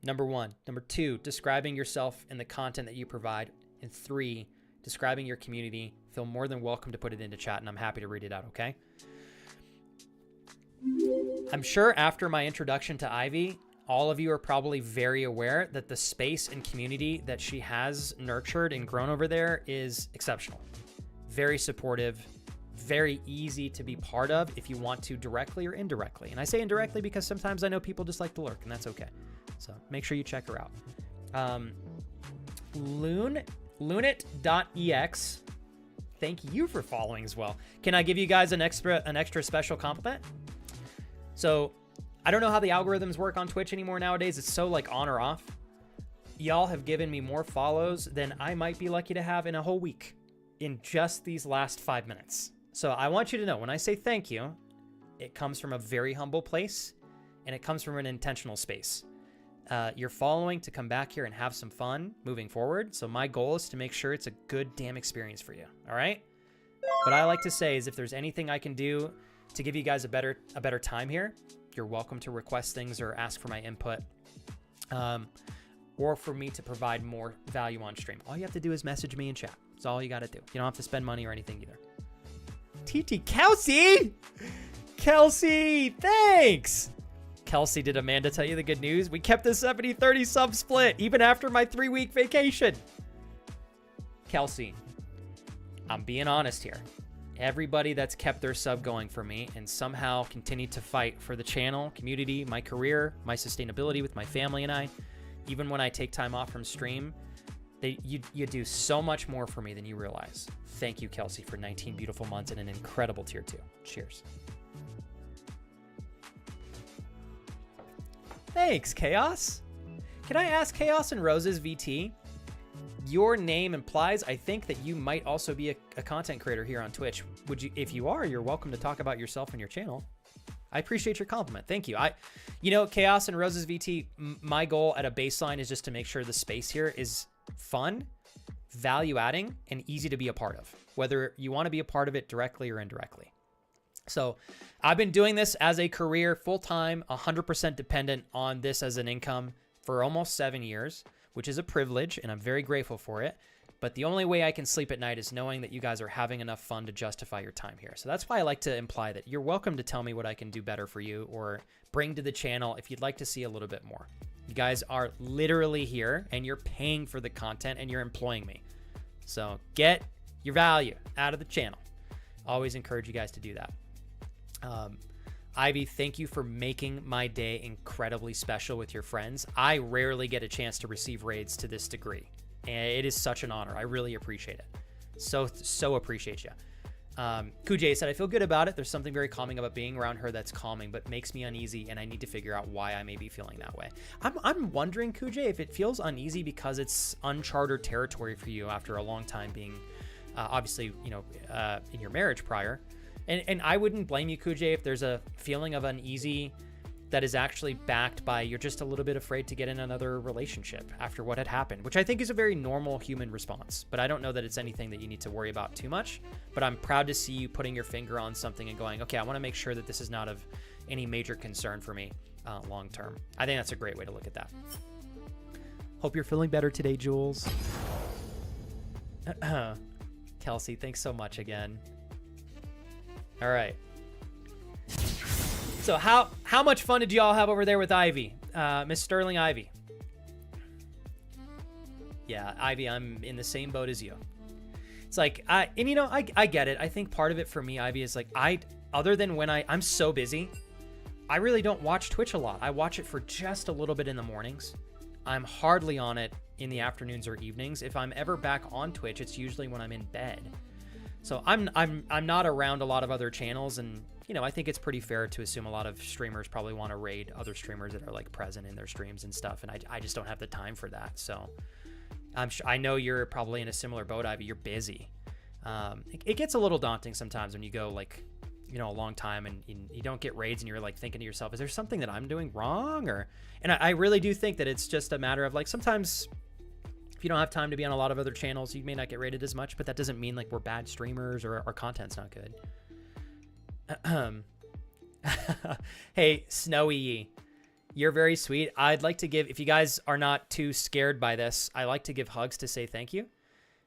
number one. Number two, describing yourself and the content that you provide. And three, describing your community. Feel more than welcome to put it into chat, and I'm happy to read it out, okay? I'm sure after my introduction to Ivy, all of you are probably very aware that the space and community that she has nurtured and grown over there is exceptional. Very supportive, very easy to be part of if you want to directly or indirectly. And I say indirectly because sometimes I know people just like to lurk, and that's okay. So make sure you check her out. Lunit.ex, thank you for following as well. Can I give you guys an extra special compliment? So I don't know how the algorithms work on Twitch anymore nowadays. It's so like on or off. Y'all have given me more follows than I might be lucky to have in a whole week in just these last 5 minutes. So I want you to know when I say thank you, it comes from a very humble place, and it comes from an intentional space. You're following to come back here and have some fun moving forward. So my goal is to make sure it's a good damn experience for you. All right. What I like to say is if there's anything I can do to give you guys a better time here, you're welcome to request things or ask for my input, or for me to provide more value on stream. All you have to do is message me in chat. That's all you got to do. You don't have to spend money or anything either. TT Kelsey! Kelsey, thanks! Kelsey, did Amanda tell you the good news? We kept the 70-30 sub split even after my 3-week vacation. Kelsey, I'm being honest here. Everybody that's kept their sub going for me and somehow continued to fight for the channel, community, my career, my sustainability with my family and I, even when I take time off from stream, you do so much more for me than you realize. Thank you, Kelsey, for 19 beautiful months and an incredible tier 2. Cheers. Thanks, Chaos. Can I ask Chaos and Rose's VT? Your name implies, I think, that you might also be a content creator here on Twitch. Would you, if you are, you're welcome to talk about yourself and your channel. I appreciate your compliment. Thank you. Chaos and Rose's VT, my goal at a baseline is just to make sure the space here is fun, value adding, and easy to be a part of, whether you want to be a part of it directly or indirectly. So I've been doing this as a career, full-time, 100% dependent on this as an income for almost 7 years, which is a privilege, and I'm very grateful for it. But the only way I can sleep at night is knowing that you guys are having enough fun to justify your time here. So that's why I like to imply that you're welcome to tell me what I can do better for you or bring to the channel if you'd like to see a little bit more. You guys are literally here, and you're paying for the content, and you're employing me. So get your value out of the channel. Always encourage you guys to do that. Ivy, thank you for making my day incredibly special with your friends. I rarely get a chance to receive raids to this degree, and it is such an honor. I really appreciate it. So appreciate you. Kujay said, I feel good about it. There's something very calming about being around her that's calming, but makes me uneasy, and I need to figure out why I may be feeling that way. I'm wondering, Kujay, if it feels uneasy because it's uncharted territory for you after a long time being, obviously, in your marriage prior. And I wouldn't blame you, Kujay, if there's a feeling of uneasy that is actually backed by you're just a little bit afraid to get in another relationship after what had happened, which I think is a very normal human response. But I don't know that it's anything that you need to worry about too much. But I'm proud to see you putting your finger on something and going, okay, I want to make sure that this is not of any major concern for me long term. I think that's a great way to look at that. Hope you're feeling better today, Jules. Kelsey, thanks so much again. All right. So how much fun did y'all have over there with Ivy? Miss Sterling Ivy. Yeah, Ivy, I'm in the same boat as you. It's like, I get it. I think part of it for me, Ivy, is like, other than when I'm so busy, I really don't watch Twitch a lot. I watch it for just a little bit in the mornings. I'm hardly on it in the afternoons or evenings. If I'm ever back on Twitch, it's usually when I'm in bed. So I'm not around a lot of other channels, and I think it's pretty fair to assume a lot of streamers probably want to raid other streamers that are like present in their streams and stuff, and I just don't have the time for that. So I know you're probably in a similar boat, Ivy. You're busy. It gets a little daunting sometimes when you go like a long time and you don't get raids, and you're like thinking to yourself, is there something that I'm doing wrong? And I really do think that it's just a matter of like sometimes if you don't have time to be on a lot of other channels, you may not get rated as much, but that doesn't mean like we're bad streamers or our content's not good. Hey, Snowy, you're very sweet. I'd like to give, if you guys are not too scared by this, I like to give hugs to say thank you.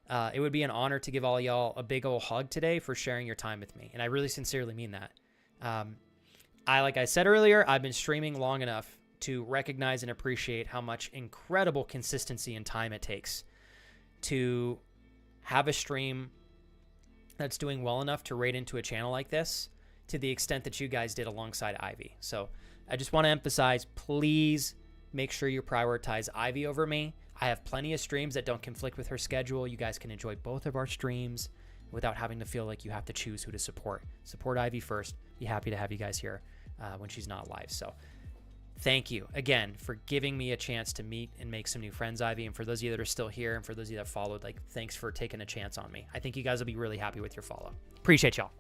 It would be an honor to give all y'all a big old hug today for sharing your time with me. And I really sincerely mean that. Like I said earlier, I've been streaming long enough to recognize and appreciate how much incredible consistency and time it takes to have a stream that's doing well enough to raid into a channel like this to the extent that you guys did alongside Ivy. So I just want to emphasize, please make sure you prioritize Ivy over me. I have plenty of streams that don't conflict with her schedule. You guys can enjoy both of our streams without having to feel like you have to choose who to support. Support Ivy first. Be happy to have you guys here when she's not live. So thank you again for giving me a chance to meet and make some new friends, Ivy. And for those of you that are still here and for those of you that followed, like, thanks for taking a chance on me. I think you guys will be really happy with your follow. Appreciate y'all.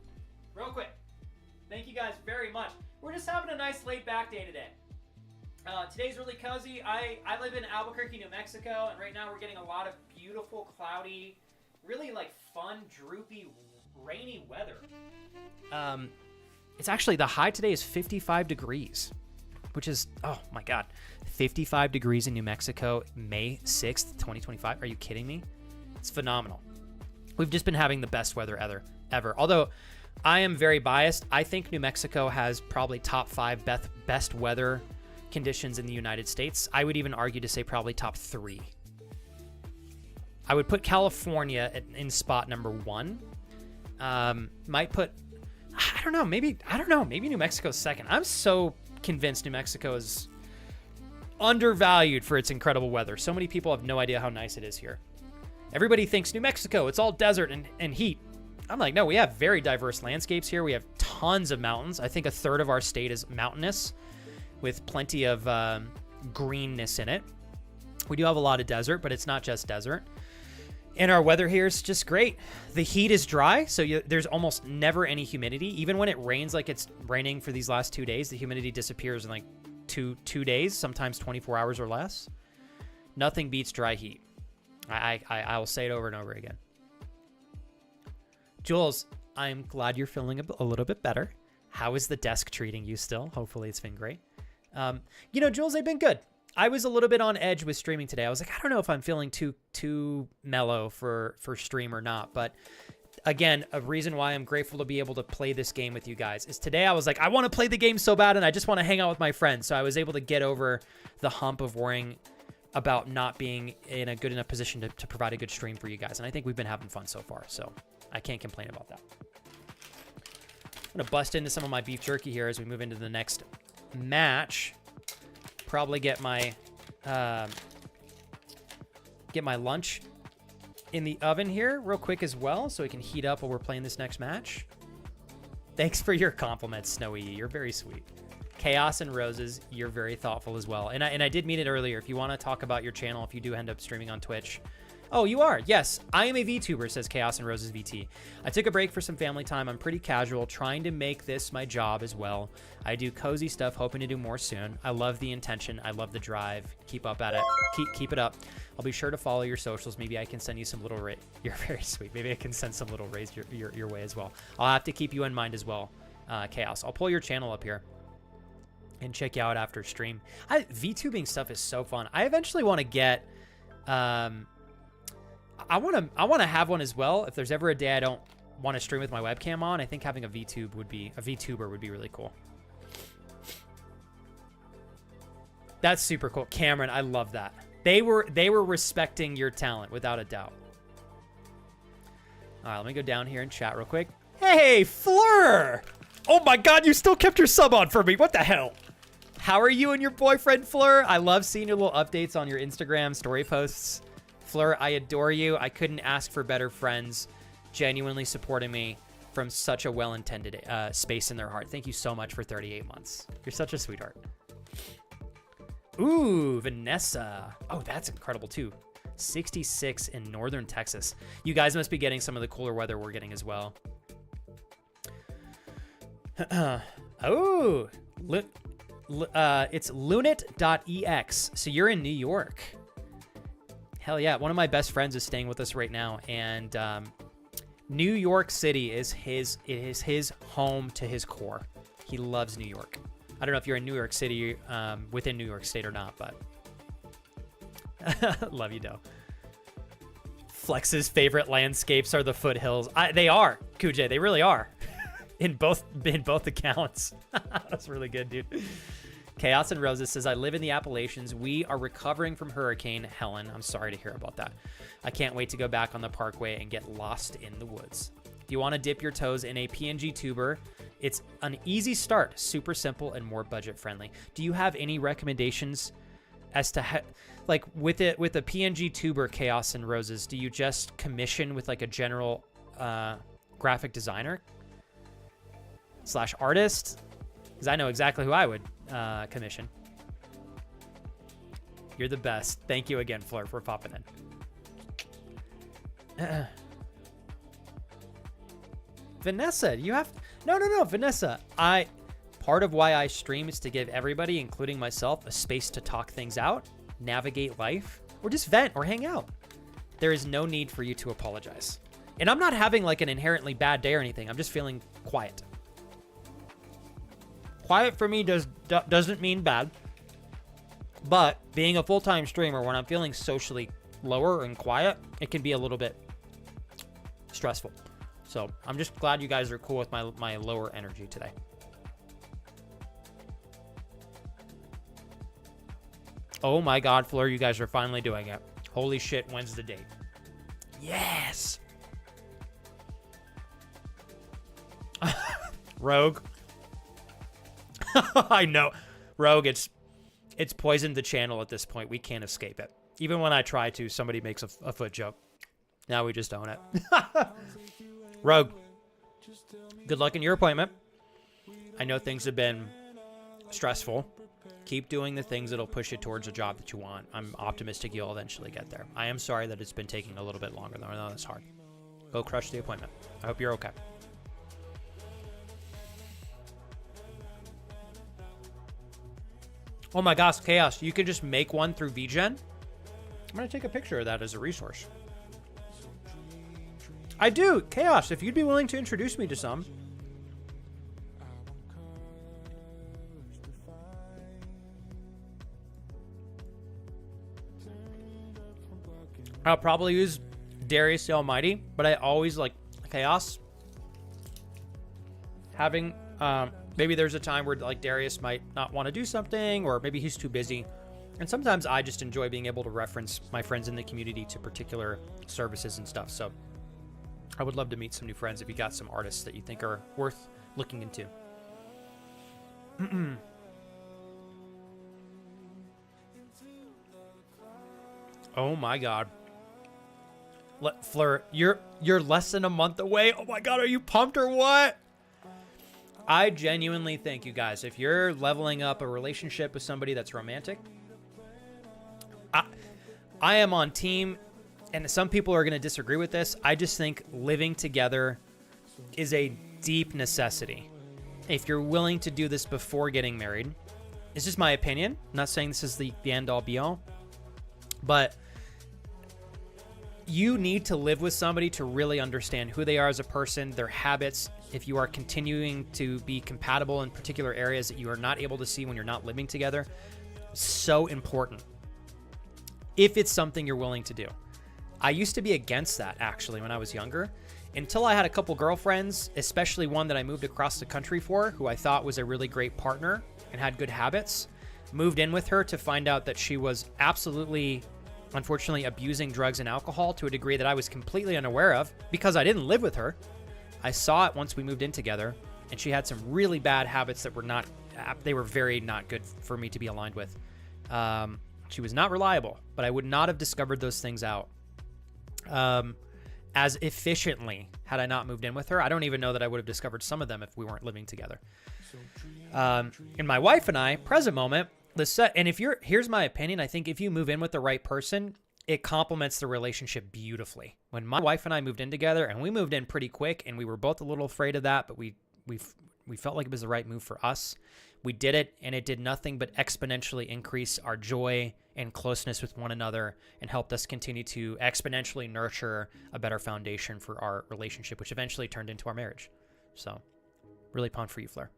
Real quick. Thank you guys very much. We're just having a nice laid back day today. Today's really cozy. I live in Albuquerque, New Mexico, and right now we're getting a lot of beautiful, cloudy, really like fun, droopy, rainy weather. It's actually, the high today is 55 degrees, which is, oh my God, 55 degrees in New Mexico, May 6th, 2025. Are you kidding me? It's phenomenal. We've just been having the best weather ever. Although I am very biased, I think New Mexico has probably top 5 best weather conditions in the United States. I would even argue to say probably top 3. I would put California in spot number 1. Might put, I don't know, maybe New Mexico's second. I'm so convinced New Mexico is undervalued for its incredible weather. So many people have no idea how nice it is here. Everybody thinks New Mexico, it's all desert and heat. I'm like, no, we have very diverse landscapes here. We have tons of mountains. I think a third of our state is mountainous with plenty of greenness in it. We do have a lot of desert, but it's not just desert. And our weather here is just great. The heat is dry, so there's almost never any humidity. Even when it rains like it's raining for these last 2 days, the humidity disappears in like two days, sometimes 24 hours or less. Nothing beats dry heat. I will say it over and over again. Jules, I'm glad you're feeling a little bit better. How is the desk treating you still? Hopefully it's been great. Jules, they've been good. I was a little bit on edge with streaming today. I was like, I don't know if I'm feeling too mellow for stream or not. But again, a reason why I'm grateful to be able to play this game with you guys is today I was like, I want to play the game so bad and I just want to hang out with my friends. So I was able to get over the hump of worrying about not being in a good enough position to provide a good stream for you guys. And I think we've been having fun so far. So I can't complain about that. I'm going to bust into some of my beef jerky here as we move into the next match. Probably get my lunch in the oven here real quick as well, so it can heat up while we're playing this next match. Thanks for your compliments, Snowy. You're very sweet. Chaos and Roses, you're very thoughtful as well. And I did mean it earlier. If you want to talk about your channel, if you do end up streaming on Twitch. Oh, you are? Yes. I am a VTuber, says Chaos and Roses VT. I took a break for some family time. I'm pretty casual, trying to make this my job as well. I do cozy stuff, hoping to do more soon. I love the intention. I love the drive. Keep up at it. Keep it up. I'll be sure to follow your socials. Maybe I can send you some little You're very sweet. Maybe I can send some little raise your way as well. I'll have to keep you in mind as well, Chaos. I'll pull your channel up here and check you out after stream. VTubing stuff is so fun. I eventually want to get... I want to have one as well. If there's ever a day I don't want to stream with my webcam on, I think having a VTuber would be really cool. That's super cool. Cameron, I love that. They were respecting your talent without a doubt. All right, let me go down here and chat real quick. Hey, Fleur! Oh my God, you still kept your sub on for me. What the hell? How are you and your boyfriend, Fleur? I love seeing your little updates on your Instagram story posts. Fleur, I adore you. I couldn't ask for better friends, genuinely supporting me from such a well-intended space in their heart. Thank you so much for 38 months. You're such a sweetheart. Ooh, Vanessa. Oh, that's incredible too. 66 in northern Texas. You guys must be getting some of the cooler weather we're getting as well. Oh, it's lunit.ex. So you're in New York. Hell yeah. One of my best friends is staying with us right now. And New York City is his home to his core. He loves New York. I don't know if you're in New York City, within New York State or not, but love you, Doe. Flex's favorite landscapes are the foothills. They are, Kuj. They really are. in both accounts. That's really good, dude. Chaos and Roses says, I live in the Appalachians. We are recovering from Hurricane Helen. I'm sorry to hear about that. I can't wait to go back on the parkway and get lost in the woods. If you want to dip your toes in a PNG tuber, it's an easy start, super simple and more budget friendly. Do you have any recommendations as to how, like with a PNG tuber, Chaos and Roses, do you just commission with like a general graphic designer / artist? Because I know exactly who I would commission. You're the best. Thank you again, Fleur, for popping in. Vanessa, No, Vanessa. Part of why I stream is to give everybody, including myself, a space to talk things out, navigate life, or just vent or hang out. There is no need for you to apologize. And I'm not having like an inherently bad day or anything. I'm just feeling quiet. Quiet for me doesn't mean bad. But being a full-time streamer, when I'm feeling socially lower and quiet, it can be a little bit stressful. So I'm just glad you guys are cool with my lower energy today. Oh my God, Fleur, you guys are finally doing it. Holy shit, when's the date? Yes! Rogue. I know. Rogue, it's poisoned the channel at this point. We can't escape it. Even when I try to, somebody makes a foot joke. Now we just own it. Rogue, good luck in your appointment. I know things have been stressful. Keep doing the things that'll push you towards a job that you want. I'm optimistic you'll eventually get there. I am sorry that it's been taking a little bit longer, though. I know it's hard. Go crush the appointment. I hope you're okay. Oh my gosh, Chaos. You could just make one through VGen? I'm going to take a picture of that as a resource. I do. Chaos, if you'd be willing to introduce me to some. I'll probably use Darius the Almighty, but I always like Chaos. Having, maybe there's a time where like Darius might not want to do something, or maybe he's too busy. And sometimes I just enjoy being able to reference my friends in the community to particular services and stuff. So I would love to meet some new friends if you got some artists that you think are worth looking into. Oh my God. Fleur, you're less than a month away. Oh my God, are you pumped or what? I genuinely think, you guys, if you're leveling up a relationship with somebody that's romantic, I am on team, and some people are going to disagree with this. I just think living together is a deep necessity. If you're willing to do this before getting married, it's just my opinion. I'm not saying this is the end all be all, but you need to live with somebody to really understand who they are as a person, their habits. If you are continuing to be compatible in particular areas that you are not able to see when you're not living together, so important. If it's something you're willing to do. I used to be against that, actually, when I was younger, until I had a couple girlfriends, especially one that I moved across the country for, who I thought was a really great partner and had good habits. Moved in with her to find out that she was absolutely, unfortunately, abusing drugs and alcohol to a degree that I was completely unaware of because I didn't live with her. I saw it once we moved in together, and she had some really bad habits that were not, they were very not good for me to be aligned with. She was not reliable, but I would not have discovered those things out as efficiently had I not moved in with her. I don't even know that I would have discovered some of them if we weren't living together. And my wife and I, present moment, and here's my opinion. I think if you move in with the right person, it complements the relationship beautifully. When my wife and I moved in together, and we moved in pretty quick, and we were both a little afraid of that, but we felt like it was the right move for us. We did it, and it did nothing but exponentially increase our joy and closeness with one another and helped us continue to exponentially nurture a better foundation for our relationship, which eventually turned into our marriage. So, really pumped for you, Fleur.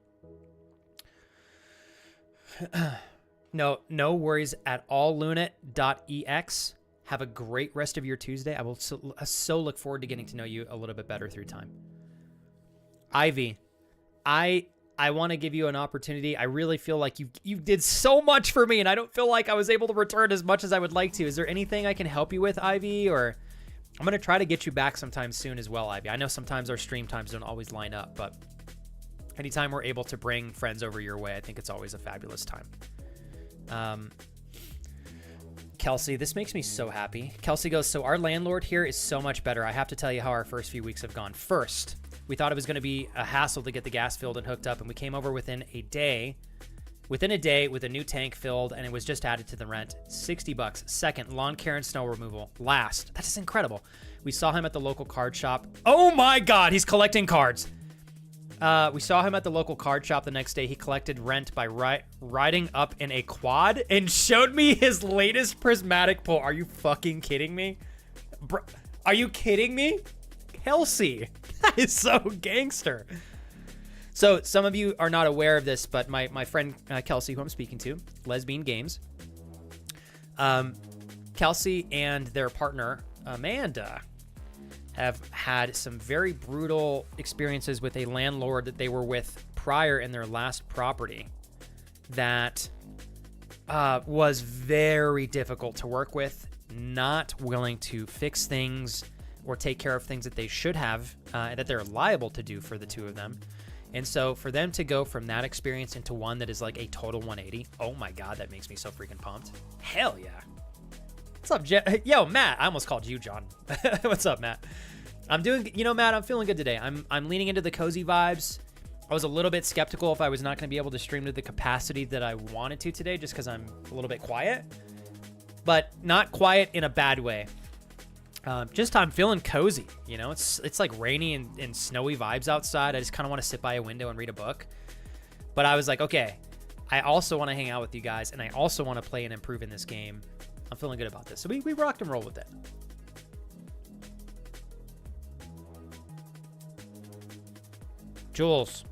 No worries at all, Lunit.ex. Have a great rest of your Tuesday. I will so look forward to getting to know you a little bit better through time. Ivy, I want to give you an opportunity. I really feel like you did so much for me, and I don't feel like I was able to return as much as I would like to. Is there anything I can help you with, Ivy? Or I'm going to try to get you back sometime soon as well, Ivy. I know sometimes our stream times don't always line up, but anytime we're able to bring friends over your way, I think it's always a fabulous time. Kelsey, this makes me so happy. Kelsey goes, so our landlord here is so much better. I have to tell you how our first few weeks have gone. First, we thought it was going to be a hassle to get the gas filled and hooked up, and we came over within a day with a new tank filled, and it was just added to the rent. $60. Second, lawn care and snow removal. Last, that is incredible. We saw him at the local card shop. Oh my God, he's collecting cards. We saw him at the local card shop the next day. He collected rent by riding up in a quad and showed me his latest prismatic pull. Are you fucking kidding me? Bro, are you kidding me? Kelsey, that is so gangster. So some of you are not aware of this, but my friend Kelsey, who I'm speaking to, Lesbian Games, Kelsey and their partner, Amanda, have had some very brutal experiences with a landlord that they were with prior in their last property that was very difficult to work with, not willing to fix things or take care of things that they should have, that they're liable to do for the two of them. And so for them to go from that experience into one that is like a total 180, oh my God, that makes me so freaking pumped. Hell yeah. What's up, Yo, Matt? I almost called you John. What's up, Matt? I'm doing, Matt, I'm feeling good today. I'm leaning into the cozy vibes. I was a little bit skeptical if I was not going to be able to stream to the capacity that I wanted to today, just because I'm a little bit quiet, but not quiet in a bad way. Just I'm feeling cozy. It's like rainy and snowy vibes outside. I just kind of want to sit by a window and read a book. But I was like, okay, I also want to hang out with you guys, and I also want to play and improve in this game. I'm feeling good about this. So we rocked and rolled with it. Jules,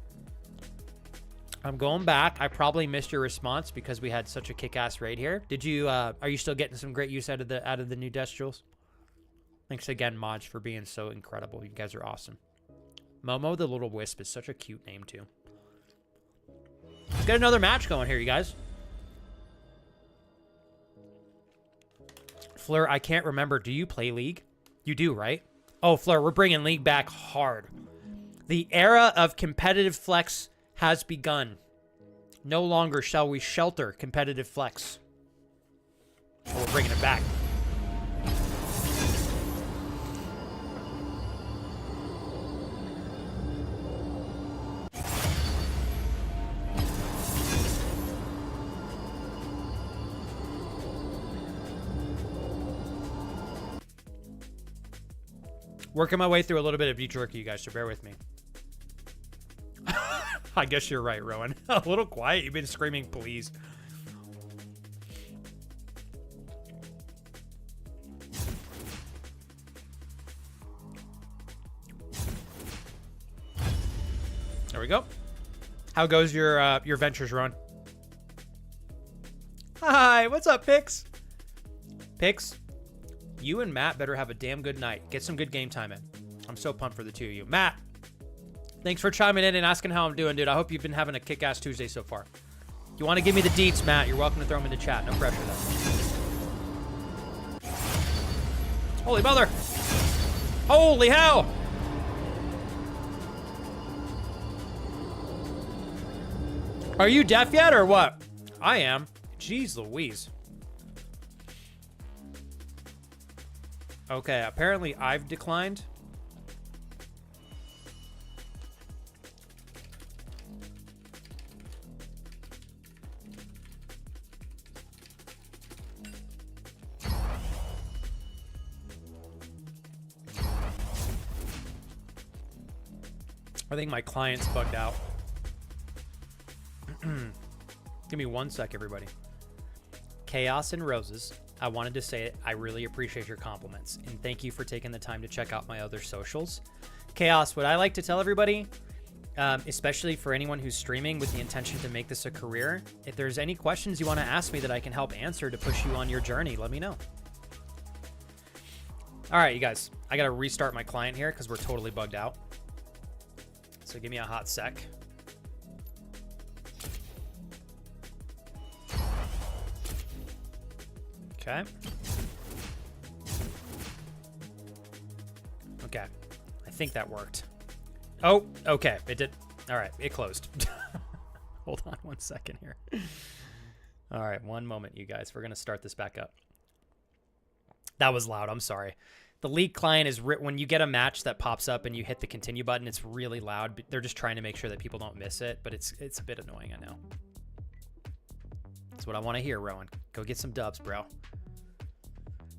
I'm going back. I probably missed your response because we had such a kick-ass raid here. Did you? Are you still getting some great use out of the new desk, Jules? Thanks again, mods, for being so incredible. You guys are awesome. Momo the Little Wisp is such a cute name too. Let's get another match going here, you guys. Fleur, I can't remember. Do you play League? You do, right? Oh, Fleur, we're bringing League back hard. The era of competitive flex has begun. No longer shall we shelter competitive flex. Oh, we're bringing it back. Working my way through a little bit of beef jerky, you guys, so bear with me. I guess you're right, Rowan. A little quiet. You've been screaming, please. There we go. How goes your ventures, Rowan? Hi, what's up, Pix? Pix, you and Matt better have a damn good night. Get some good game time in. I'm so pumped for the two of you. Matt, thanks for chiming in and asking how I'm doing, dude. I hope you've been having a kick-ass Tuesday so far. If you want to give me the deets, Matt, you're welcome to throw them in the chat. No pressure, though. Holy mother. Holy hell. Are you deaf yet or what? I am. Jeez Louise. Okay, apparently I've declined. I think my client's bugged out. Give me 1 sec, everybody. Chaos and Roses. I wanted to say it. I really appreciate your compliments, and thank you for taking the time to check out my other socials. Chaos, what I like to tell everybody, especially for anyone who's streaming with the intention to make this a career, if there's any questions you want to ask me that I can help answer to push you on your journey, let me know. All right, you guys, I got to restart my client here because we're totally bugged out. So give me a hot sec. Okay. Okay. I think that worked. Oh, okay. It did. All right. It closed. Hold on 1 second here. All right. One moment, you guys. We're going to start this back up. That was loud. I'm sorry. The League client is when you get a match that pops up and you hit the continue button, it's really loud. They're just trying to make sure that people don't miss it, but it's a bit annoying, I know. That's what I want to hear, Rowan. Go get some dubs, bro.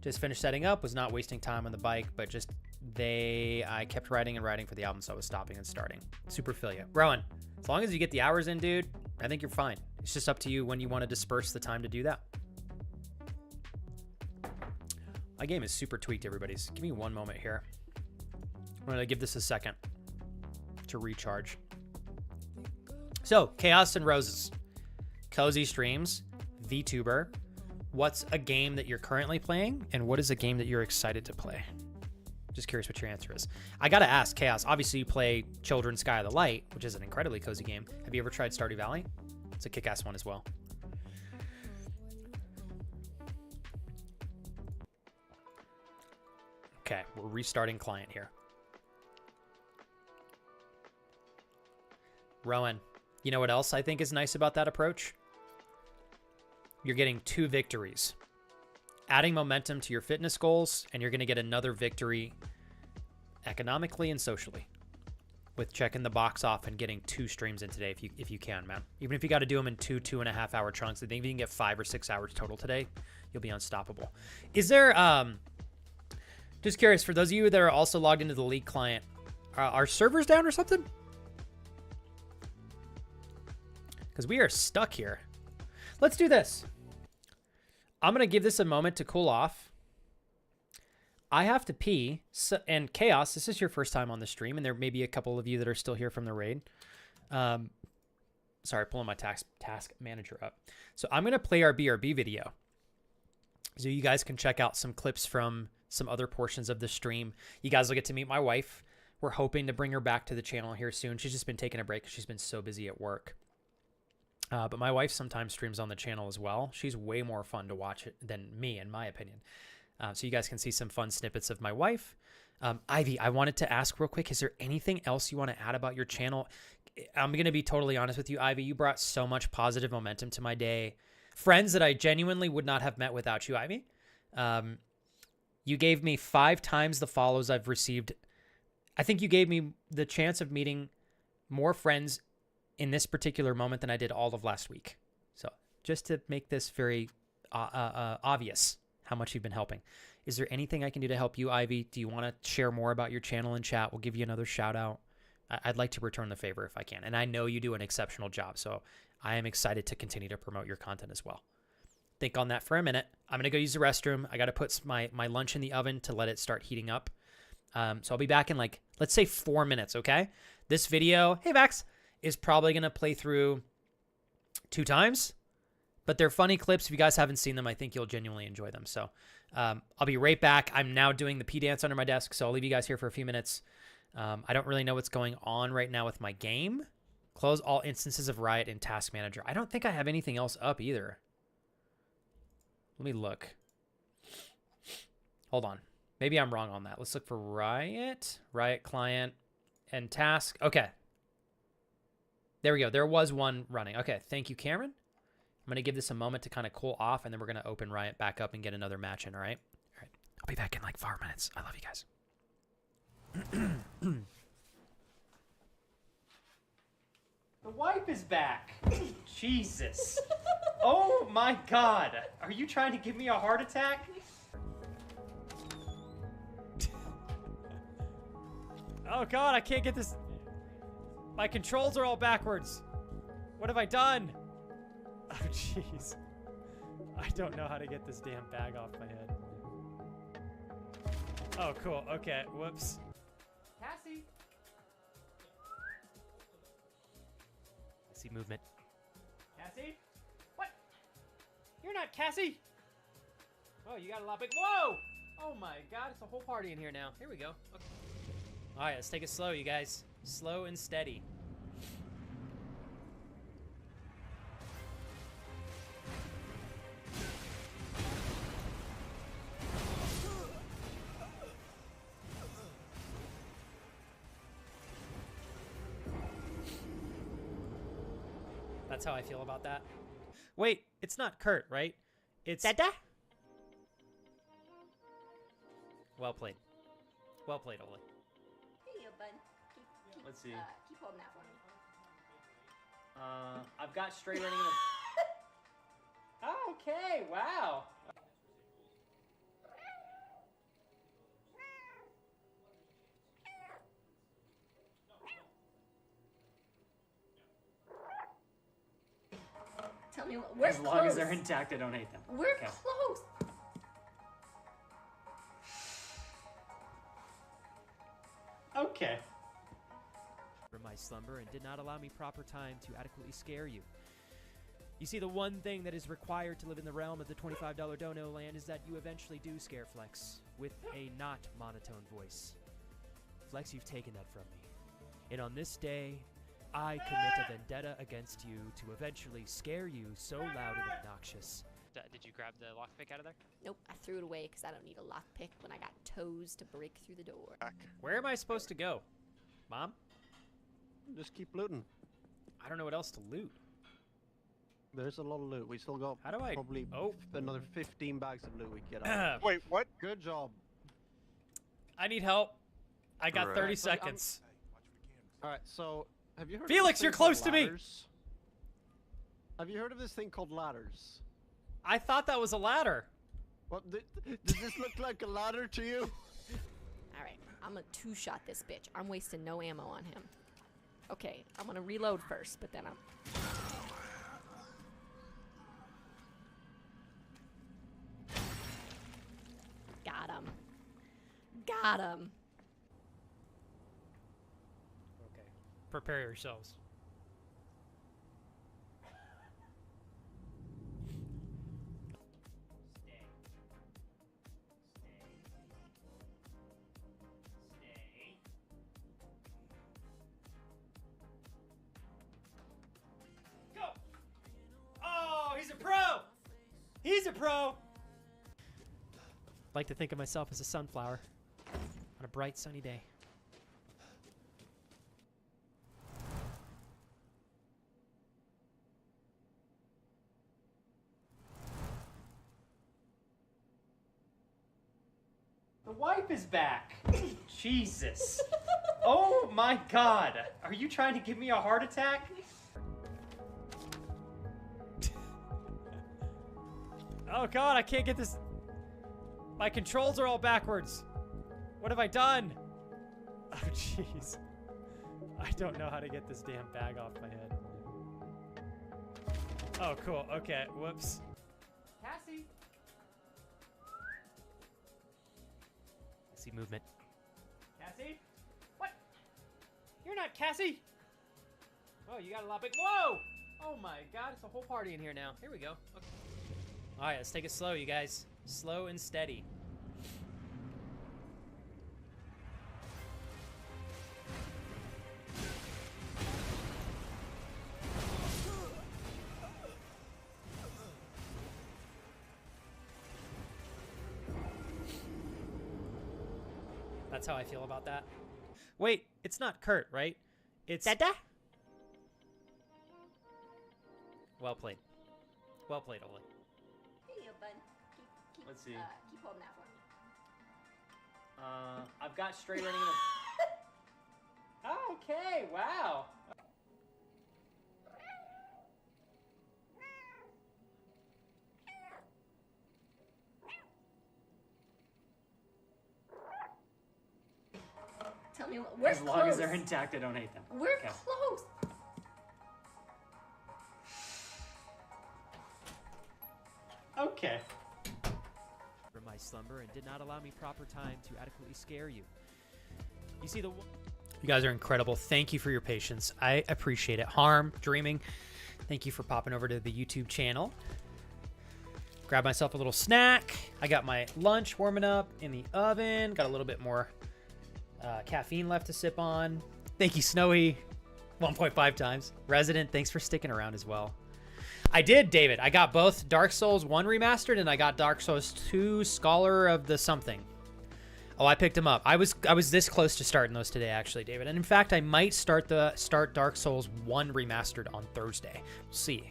Just finished setting up, was not wasting time on the bike, but just I kept writing and writing for the album, so I was stopping and starting. Super feel ya. Rowan, as long as you get the hours in, dude, I think you're fine. It's just up to you when you want to disperse the time to do that. My game is super tweaked, everybody's. Give me one moment here. I'm going to give this a second to recharge. So, Chaos and Roses. Cozy Streams. VTuber. What's a game that you're currently playing? And what is a game that you're excited to play? Just curious what your answer is. I got to ask, Chaos. Obviously, you play Children's Sky of the Light, which is an incredibly cozy game. Have you ever tried Stardew Valley? It's a kick-ass one as well. Okay, we're restarting client here. Rowan, you know what else I think is nice about that approach? You're getting 2 victories. Adding momentum to your fitness goals, and you're going to get another victory economically and socially with checking the box off and getting 2 streams in today if you can, man. Even if you got to do them in 2.5 hour chunks, I think if you can get 5 or 6 hours total today, you'll be unstoppable. Is there, just curious, for those of you that are also logged into the League client, are servers down or something? Because we are stuck here. Let's do this. I'm going to give this a moment to cool off. I have to pee. So, and Chaos, this is your first time on the stream, and there may be a couple of you that are still here from the raid. Sorry, pulling my task manager up. So I'm going to play our BRB video. So you guys can check out some clips from some other portions of the stream. You guys will get to meet my wife. We're hoping to bring her back to the channel here soon. She's just been taking a break because she's been so busy at work. But my wife sometimes streams on the channel as well. She's way more fun to watch it than me, in my opinion. So you guys can see some fun snippets of my wife. Ivy, I wanted to ask real quick, is there anything else you want to add about your channel? I'm going to be totally honest with you, Ivy. You brought so much positive momentum to my day. Friends that I genuinely would not have met without you, Ivy. You gave me 5 times the follows I've received. I think you gave me the chance of meeting more friends in this particular moment than I did all of last week. So just to make this very obvious how much you've been helping. Is there anything I can do to help you, Ivy? Do you want to share more about your channel in chat? We'll give you another shout out. I'd like to return the favor if I can. And I know you do an exceptional job, so I am excited to continue to promote your content as well. Think on that for a minute. I'm going to go use the restroom. I got to put my lunch in the oven to let it start heating up. So I'll be back in let's say 4 minutes, okay? This video, hey Vax, is probably going to play through 2 times, but they're funny clips. If you guys haven't seen them, I think you'll genuinely enjoy them. So I'll be right back. I'm now doing the P dance under my desk, so I'll leave you guys here for a few minutes. I don't really know what's going on right now with my game. Close all instances of Riot in Task Manager. I don't think I have anything else up either. Let me look. Hold on. Maybe I'm wrong on that. Let's look for Riot client, and task. Okay. There we go. There was one running. Okay. Thank you, Cameron. I'm going to give this a moment to kind of cool off, and then we're going to open Riot back up and get another match in, all right? All right. I'll be back in 4 minutes. I love you guys. The wife is back. Jesus. Oh my God. Are you trying to give me a heart attack? Oh God, I can't get this. My controls are all backwards. What have I done? Oh jeez. I don't know how to get this damn bag off my head. Oh cool, okay, whoops. Cassie! I see movement. Cassie? What? You're not Cassie! Oh, you got a lot big. Whoa! Oh my God, it's a whole party in here now. Here we go. Okay. All right, let's take it slow, you guys. Slow and steady. That's how I feel about that. Wait, it's not Kurt, right? It's Dada. Well played. Well played, Oli. Here you go, bud. Let's see. Keep holding that for me. I've got straight running in the... Okay, wow. We're As long as they're close. intact, I don't hate them. We're Okay. close. Okay. From my slumber and did not allow me proper time to adequately scare you. You see, the one thing that is required to live in the realm of the $25 dono land is that you eventually do scare Flex with a not monotone voice. Flex, you've taken that from me. And on this day, I commit a vendetta against you to eventually scare you so loud and obnoxious. Did you grab the lockpick out of there? Nope, I threw it away because I don't need a lockpick when I got toes to break through the door. Where am I supposed to go? Mom? Just keep looting. I don't know what else to loot. There's a lot of loot. We still got How do I- probably oh. another 15 bags of loot we can get out. Wait, what? Good job. I need help. I got Correct. 30 Right, so I'm- seconds. All right, so have you heard? Felix, of this you're thing called close to me. ladders? Have you heard of this thing called ladders? I thought that was a ladder. What? Does this look like a ladder to you? All right, I'm gonna two-shot this bitch. I'm wasting no ammo on him. Okay, I'm gonna reload first, but then I'm. Got him. Got him. Okay. Prepare yourselves. Go! Oh, he's a pro! He's a pro! Like to think of myself as a sunflower on a bright sunny day. The wipe is back. Jesus. Oh my god. Are you trying to give me a heart attack? Oh god, I can't get this. My controls are all backwards. What have I done? Oh jeez. I don't know how to get this damn bag off my head. Oh cool. Okay. Whoops. Cassie. I see movement. Cassie? What? You're not Cassie! Oh, you got a lot big. Whoa! Oh my god, it's a whole party in here now. Here we go. Okay. Alright, let's take it slow, you guys. Slow and steady. That's how I feel about that. Wait, it's not Kurt, right? It's Dada? well played. Well played, Oli. Here you go, bud. Keep, Let's see. Keep holding that for me. I've got straight running in the... Okay, wow. Tell me what. We're As long close. as they're intact, I don't hate them. We're Okay. close. Okay. From my slumber and did not allow me proper time to adequately scare you. You see, the You guys are incredible. Thank you for your patience. I appreciate it. Harm, Dreaming, thank you for popping over to the YouTube channel. Grab myself a little snack. I got my lunch warming up in the oven. Got a little bit more caffeine left to sip on. Thank you, Snowy. 1.5 times. Resident, thanks for sticking around as well. I did, David. I got both Dark Souls 1 remastered and I got Dark Souls 2 Scholar of the something. Oh, I picked them up. I was this close to starting those today, actually, David. And in fact, I might start Dark Souls 1 remastered on Thursday. We'll see.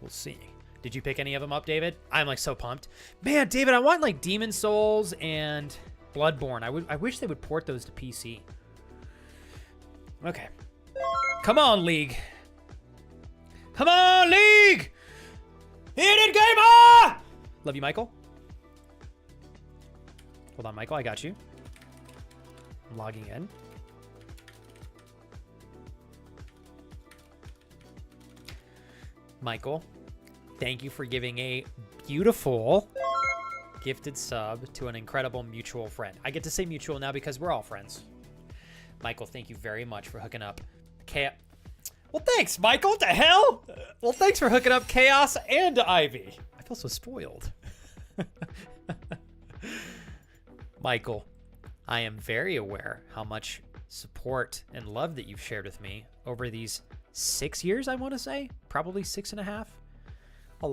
We'll see. Did you pick any of them up, David? I'm like so pumped. Man, David, I want like Demon Souls and Bloodborne. I wish they would port those to PC. Okay. Come on, League. Come on, League! Hit it, gamer! Love you, Michael. Hold on, Michael, I got you. I'm logging in. Michael, Thank you for giving a beautiful gifted sub to an incredible mutual friend. I get to say mutual now because we're all friends. Michael, thank you very much for hooking up. Well, thanks, Michael. What the hell? Well, thanks for hooking up Chaos and Ivy. I feel so spoiled. Michael, I am very aware how much support and love that you've shared with me over these 6 years, I want to say. Probably 6.5. A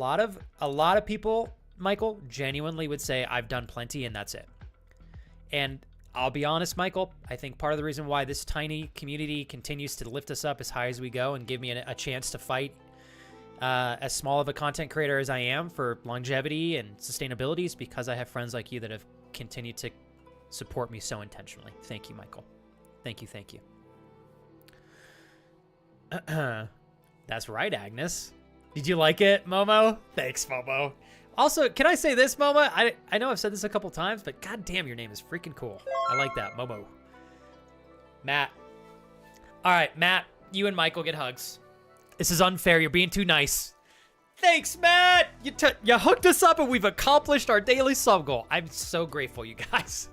lot of people, Michael, genuinely would say I've done plenty and that's it. And I'll be honest, Michael, I think part of the reason why this tiny community continues to lift us up as high as we go and give me a chance to fight as small of a content creator as I am for longevity and sustainability is because I have friends like you that have continued to support me so intentionally. Thank you, Michael. Thank you, thank you. That's right, Agnes. Did you like it, Momo? Thanks, Momo. Also, can I say this, Momo? I know I've said this a couple times, but goddamn, your name is freaking cool. I like that, Momo. Matt. All right, Matt, you and Michael get hugs. This is unfair. You're being too nice. Thanks, Matt. You hooked us up and we've accomplished our daily sub goal. I'm so grateful, you guys.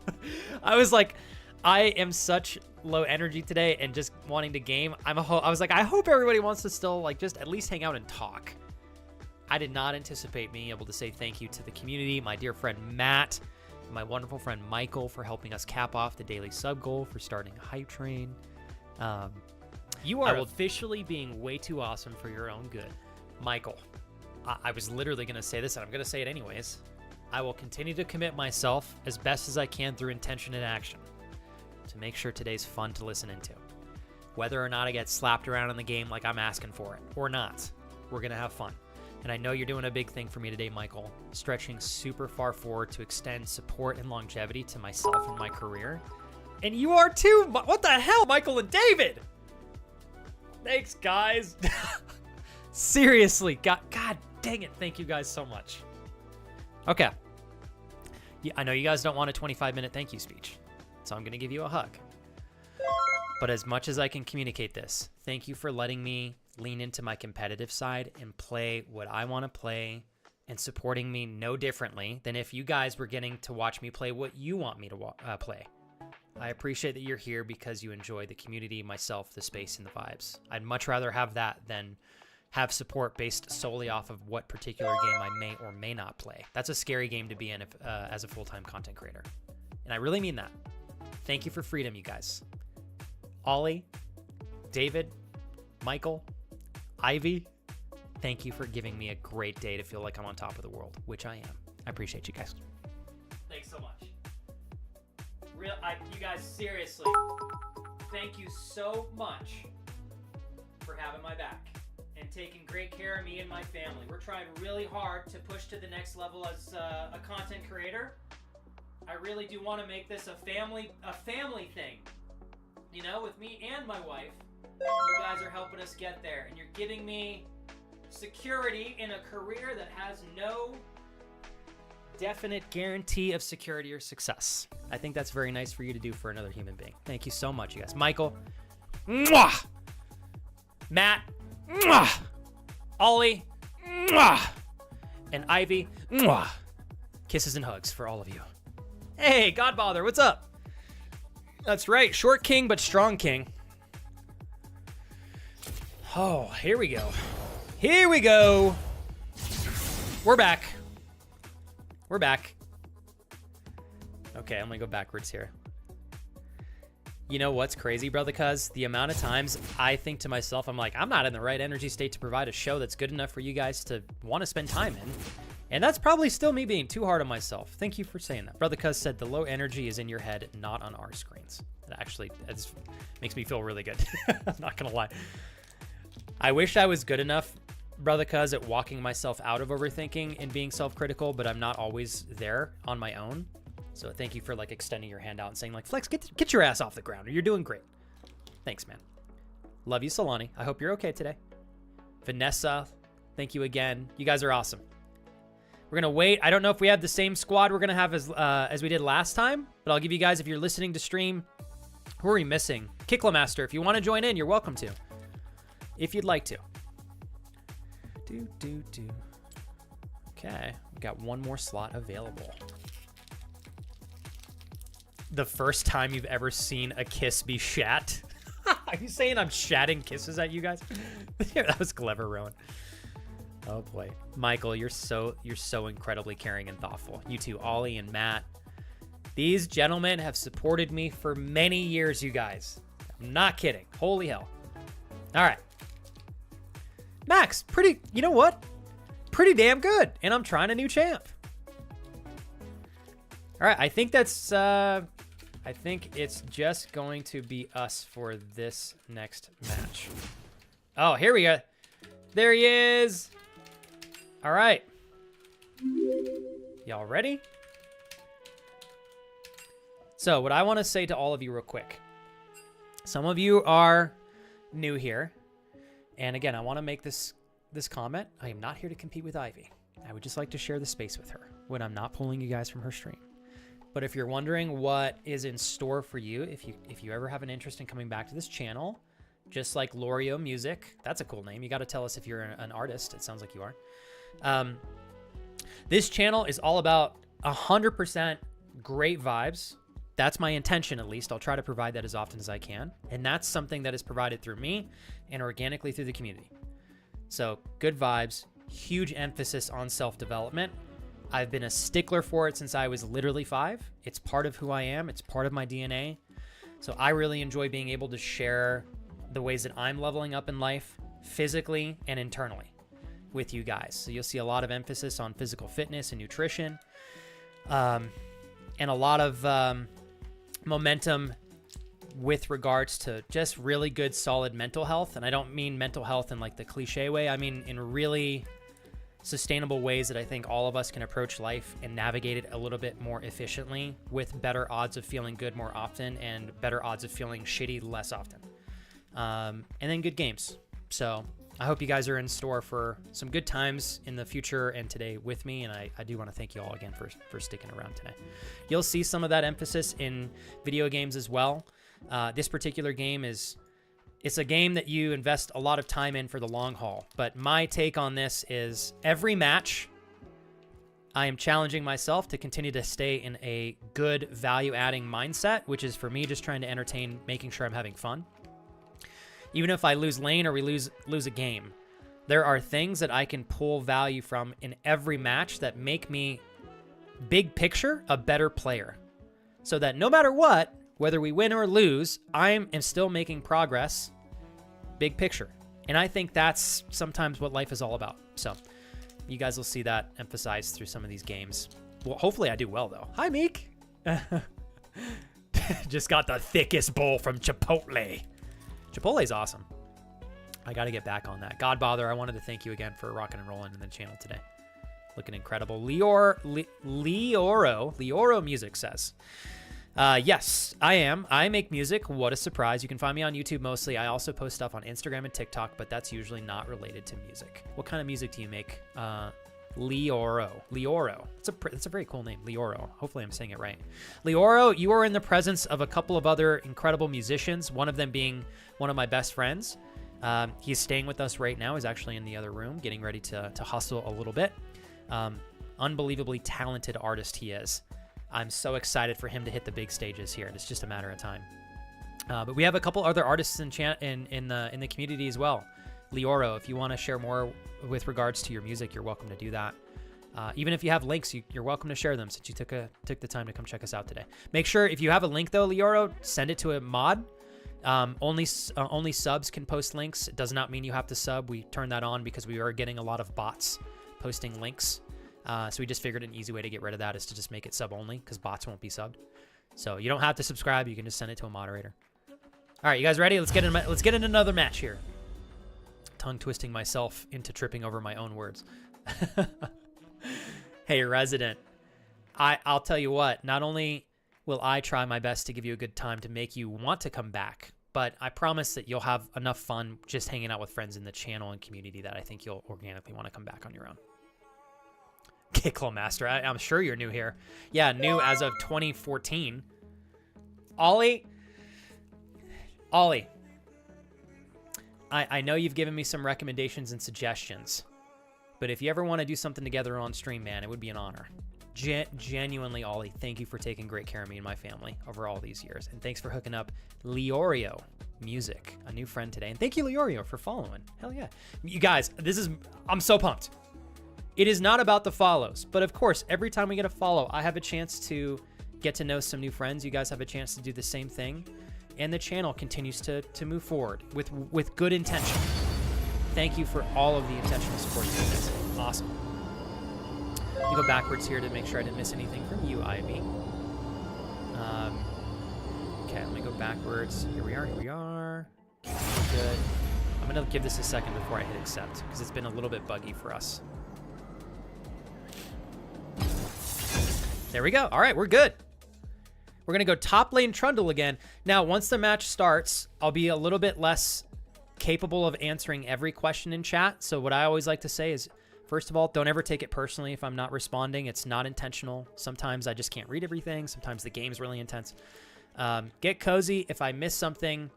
I was like, I am such low energy today and just wanting to game. I was like, I hope everybody wants to still like just at least hang out and talk. I did not anticipate being able to say thank you to the community, my dear friend Matt, my wonderful friend Michael for helping us cap off the daily sub goal, for starting a hype train. You are officially being way too awesome for your own good. Michael, I was literally going to say this, and I'm going to say it anyways. I will continue to commit myself as best as I can through intention and action to make sure today's fun to listen into. Whether or not I get slapped around in the game like I'm asking for it or not, we're going to have fun. And I know you're doing a big thing for me today, Michael, stretching super far forward to extend support and longevity to myself and my career. And you are too. What the hell, Michael and David? Thanks, guys. Seriously, God dang it. Thank you guys so much. Okay. Yeah, I know you guys don't want a 25-minute thank you speech, so I'm going to give you a hug. But as much as I can communicate this, thank you for letting me lean into my competitive side and play what I want to play and supporting me no differently than if you guys were getting to watch me play what you want me to play. I appreciate that you're here because you enjoy the community, myself, the space, and the vibes. I'd much rather have that than have support based solely off of what particular game I may or may not play. That's a scary game to be in as a full-time content creator. And I really mean that. Thank you for freedom, you guys. Ollie, David, Michael, Ivy, thank you for giving me a great day to feel like I'm on top of the world, which I am. I appreciate you guys. Thanks so much. You guys, seriously, thank you so much for having my back and taking great care of me and my family. We're trying really hard to push to the next level as a content creator. I really do want to make this a family thing, you know, with me and my wife. You guys are helping us get there, and you're giving me security in a career that has no definite guarantee of security or success. I think that's very nice for you to do for another human being. Thank you so much, you guys. Michael, mwah! Matt, mwah! Ollie, mwah! And Ivy, mwah! Kisses and hugs for all of you. Hey, Godfather, what's up? That's right, short king but strong king. Oh, here we go. Here we go. We're back. We're back. Okay, I'm gonna go backwards here. You know what's crazy, brother? Cuz the amount of times I think to myself, I'm like, I'm not in the right energy state to provide a show that's good enough for you guys to want to spend time in. And that's probably still me being too hard on myself. Thank you for saying that. Brother Cuz said the low energy is in your head, not on our screens. It actually makes me feel really good. I'm not gonna lie. I wish I was good enough, Brother Cuz, at walking myself out of overthinking and being self-critical, but I'm not always there on my own. So thank you for like extending your hand out and saying like, Flex, get your ass off the ground, or you're doing great. Thanks, man. Love you, Solani. I hope you're okay today. Vanessa, thank you again. You guys are awesome. We're gonna wait. I don't know if we have the same squad we're gonna have as we did last time, but I'll give you guys, if you're listening to stream, who are we missing? Kicklamaster, if you want to join in, you're welcome to. If you'd like to. Okay, we've got one more slot available. The first time you've ever seen a kiss be shat? Are you saying I'm shatting kisses at you guys? That was clever, Rowan. Oh boy, Michael, you're so incredibly caring and thoughtful. You too, Ollie and Matt. These gentlemen have supported me for many years, you guys. I'm not kidding. Holy hell. All right. Max, you know what? Pretty damn good. And I'm trying a new champ. All right, I think it's just going to be us for this next match. Oh, here we go. There he is. All right. Y'all ready? So what I want to say to all of you real quick. Some of you are new here. And again, I want to make this comment. I am not here to compete with Ivy. I would just like to share the space with her when I'm not pulling you guys from her stream. But if you're wondering what is in store for you, if you ever have an interest in coming back to this channel, just like Lorio Music, that's a cool name. You got to tell us if you're an artist. It sounds like you are. This channel is all about 100% great vibes. That's my intention, at least. I'll try to provide that as often as I can. And that's something that is provided through me and organically through the community. So good vibes, huge emphasis on self-development. I've been a stickler for it since I was literally 5. It's part of who I am. It's part of my DNA. So I really enjoy being able to share the ways that I'm leveling up in life, physically and internally, with you guys. So you'll see a lot of emphasis on physical fitness and nutrition, and a lot of momentum with regards to just really good, solid mental health. And I don't mean mental health in like the cliche way. I mean in really sustainable ways that I think all of us can approach life and navigate it a little bit more efficiently with better odds of feeling good more often and better odds of feeling shitty less often. And then good games. So I hope you guys are in store for some good times in the future and today with me. And I do want to thank you all again for sticking around today. You'll see some of that emphasis in video games as well. This particular game it's a game that you invest a lot of time in for the long haul. But my take on this is every match, I am challenging myself to continue to stay in a good value-adding mindset, which is for me just trying to entertain, making sure I'm having fun. Even if I lose lane or we lose a game, there are things that I can pull value from in every match that make me, big picture, a better player. So that no matter what, whether we win or lose, I am still making progress, big picture. And I think that's sometimes what life is all about. So you guys will see that emphasized through some of these games. Well, hopefully I do well, though. Hi, Meek. Just got the thickest bowl from Chipotle. Chipotle's awesome. I got to get back on that. Godbother, I wanted to thank you again for rocking and rolling in the channel today. Looking incredible. Leoro Music says, yes, I am. I make music. What a surprise. You can find me on YouTube mostly. I also post stuff on Instagram and TikTok, but that's usually not related to music. What kind of music do you make? Leoro. It's a very cool name, Leoro. Hopefully I'm saying it right. Leoro, you are in the presence of a couple of other incredible musicians, one of them being one of my best friends. He's staying with us right now. He's actually in the other room getting ready to hustle a little bit. Unbelievably talented artist he is. I'm so excited for him to hit the big stages here, and it's just a matter of time. But we have a couple other artists in the community as well. Leoro, if you want to share more with regards to your music, you're welcome to do that. Even if you have links, you're welcome to share them since you took the time to come check us out today. Make sure if you have a link though, Leoro, send it to a mod. Only subs can post links. It does not mean you have to sub. We turn that on because we are getting a lot of bots posting links. So we just figured an easy way to get rid of that is to just make it sub only because bots won't be subbed. So you don't have to subscribe. You can just send it to a moderator. All right, you guys ready? Let's get in another match here. Tongue twisting myself into tripping over my own words. Hey, resident. I'll tell you what, not only will I try my best to give you a good time to make you want to come back, but I promise that you'll have enough fun just hanging out with friends in the channel and community that I think you'll organically want to come back on your own. Kicklo Master, I'm sure you're new here. Yeah, new as of 2014. Ollie, I know you've given me some recommendations and suggestions, But if you ever want to do something together on stream, man, it would be an honor. Genuinely, Ollie, thank you for taking great care of me and my family over all these years. And thanks for hooking up Leorio Music, a new friend today. And thank you, Leorio, for following. Hell yeah. You guys, I'm so pumped. It is not about the follows, but of course, every time we get a follow, I have a chance to get to know some new friends. You guys have a chance to do the same thing. And the channel continues to move forward with good intention. Thank you for all of the intentional support you guys. Awesome. Let me go backwards here to make sure I didn't miss anything from you, Ivy. Okay, let me go backwards. Here we are. Good. I'm going to give this a second before I hit accept, because it's been a little bit buggy for us. There we go. All right, we're good. We're going to go top lane Trundle again. Now, once the match starts, I'll be a little bit less capable of answering every question in chat. So what I always like to say is, first of all, don't ever take it personally if I'm not responding. It's not intentional. Sometimes I just can't read everything. Sometimes the game's really intense. Get cozy. If I miss something,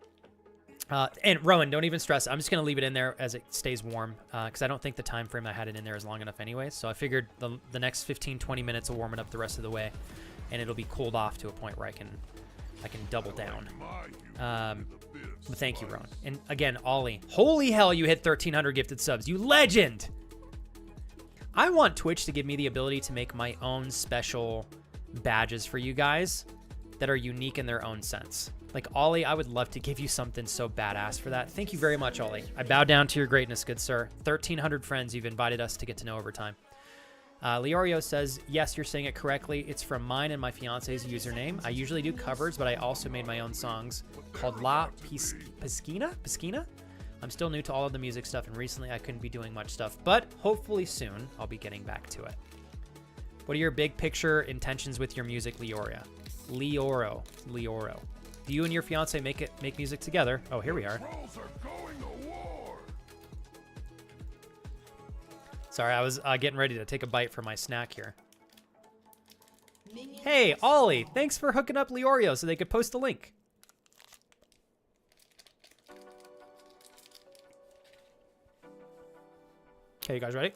and Rowan, don't even stress. I'm just going to leave it in there as it stays warm because I don't think the time frame I had it in there is long enough anyway. So I figured the next 15, 20 minutes will warm it up the rest of the way, and it'll be cooled off to a point where I can double down. But thank you, Rowan. And again, Ollie, holy hell, you hit 1,300 gifted subs. You legend! I want Twitch to give me the ability to make my own special badges for you guys that are unique in their own sense. Like, Ollie, I would love to give you something so badass for that. Thank you very much, Ollie. I bow down to your greatness, good sir. 1,300 friends you've invited us to get to know over time. Leorio says, yes, you're saying it correctly. It's from mine and my fiance's username. I usually do covers, but I also made my own songs called La Piscina? I'm still new to all of the music stuff, and recently I couldn't be doing much stuff, but hopefully soon I'll be getting back to it. What are your big picture intentions with your music, Leorio? Do you and your fiance make music together? Oh, here we are. Trolls are going to war. Sorry, I was getting ready to take a bite for my snack here. Hey, Ollie, thanks for hooking up Leorio so they could post a link. Okay, you guys ready?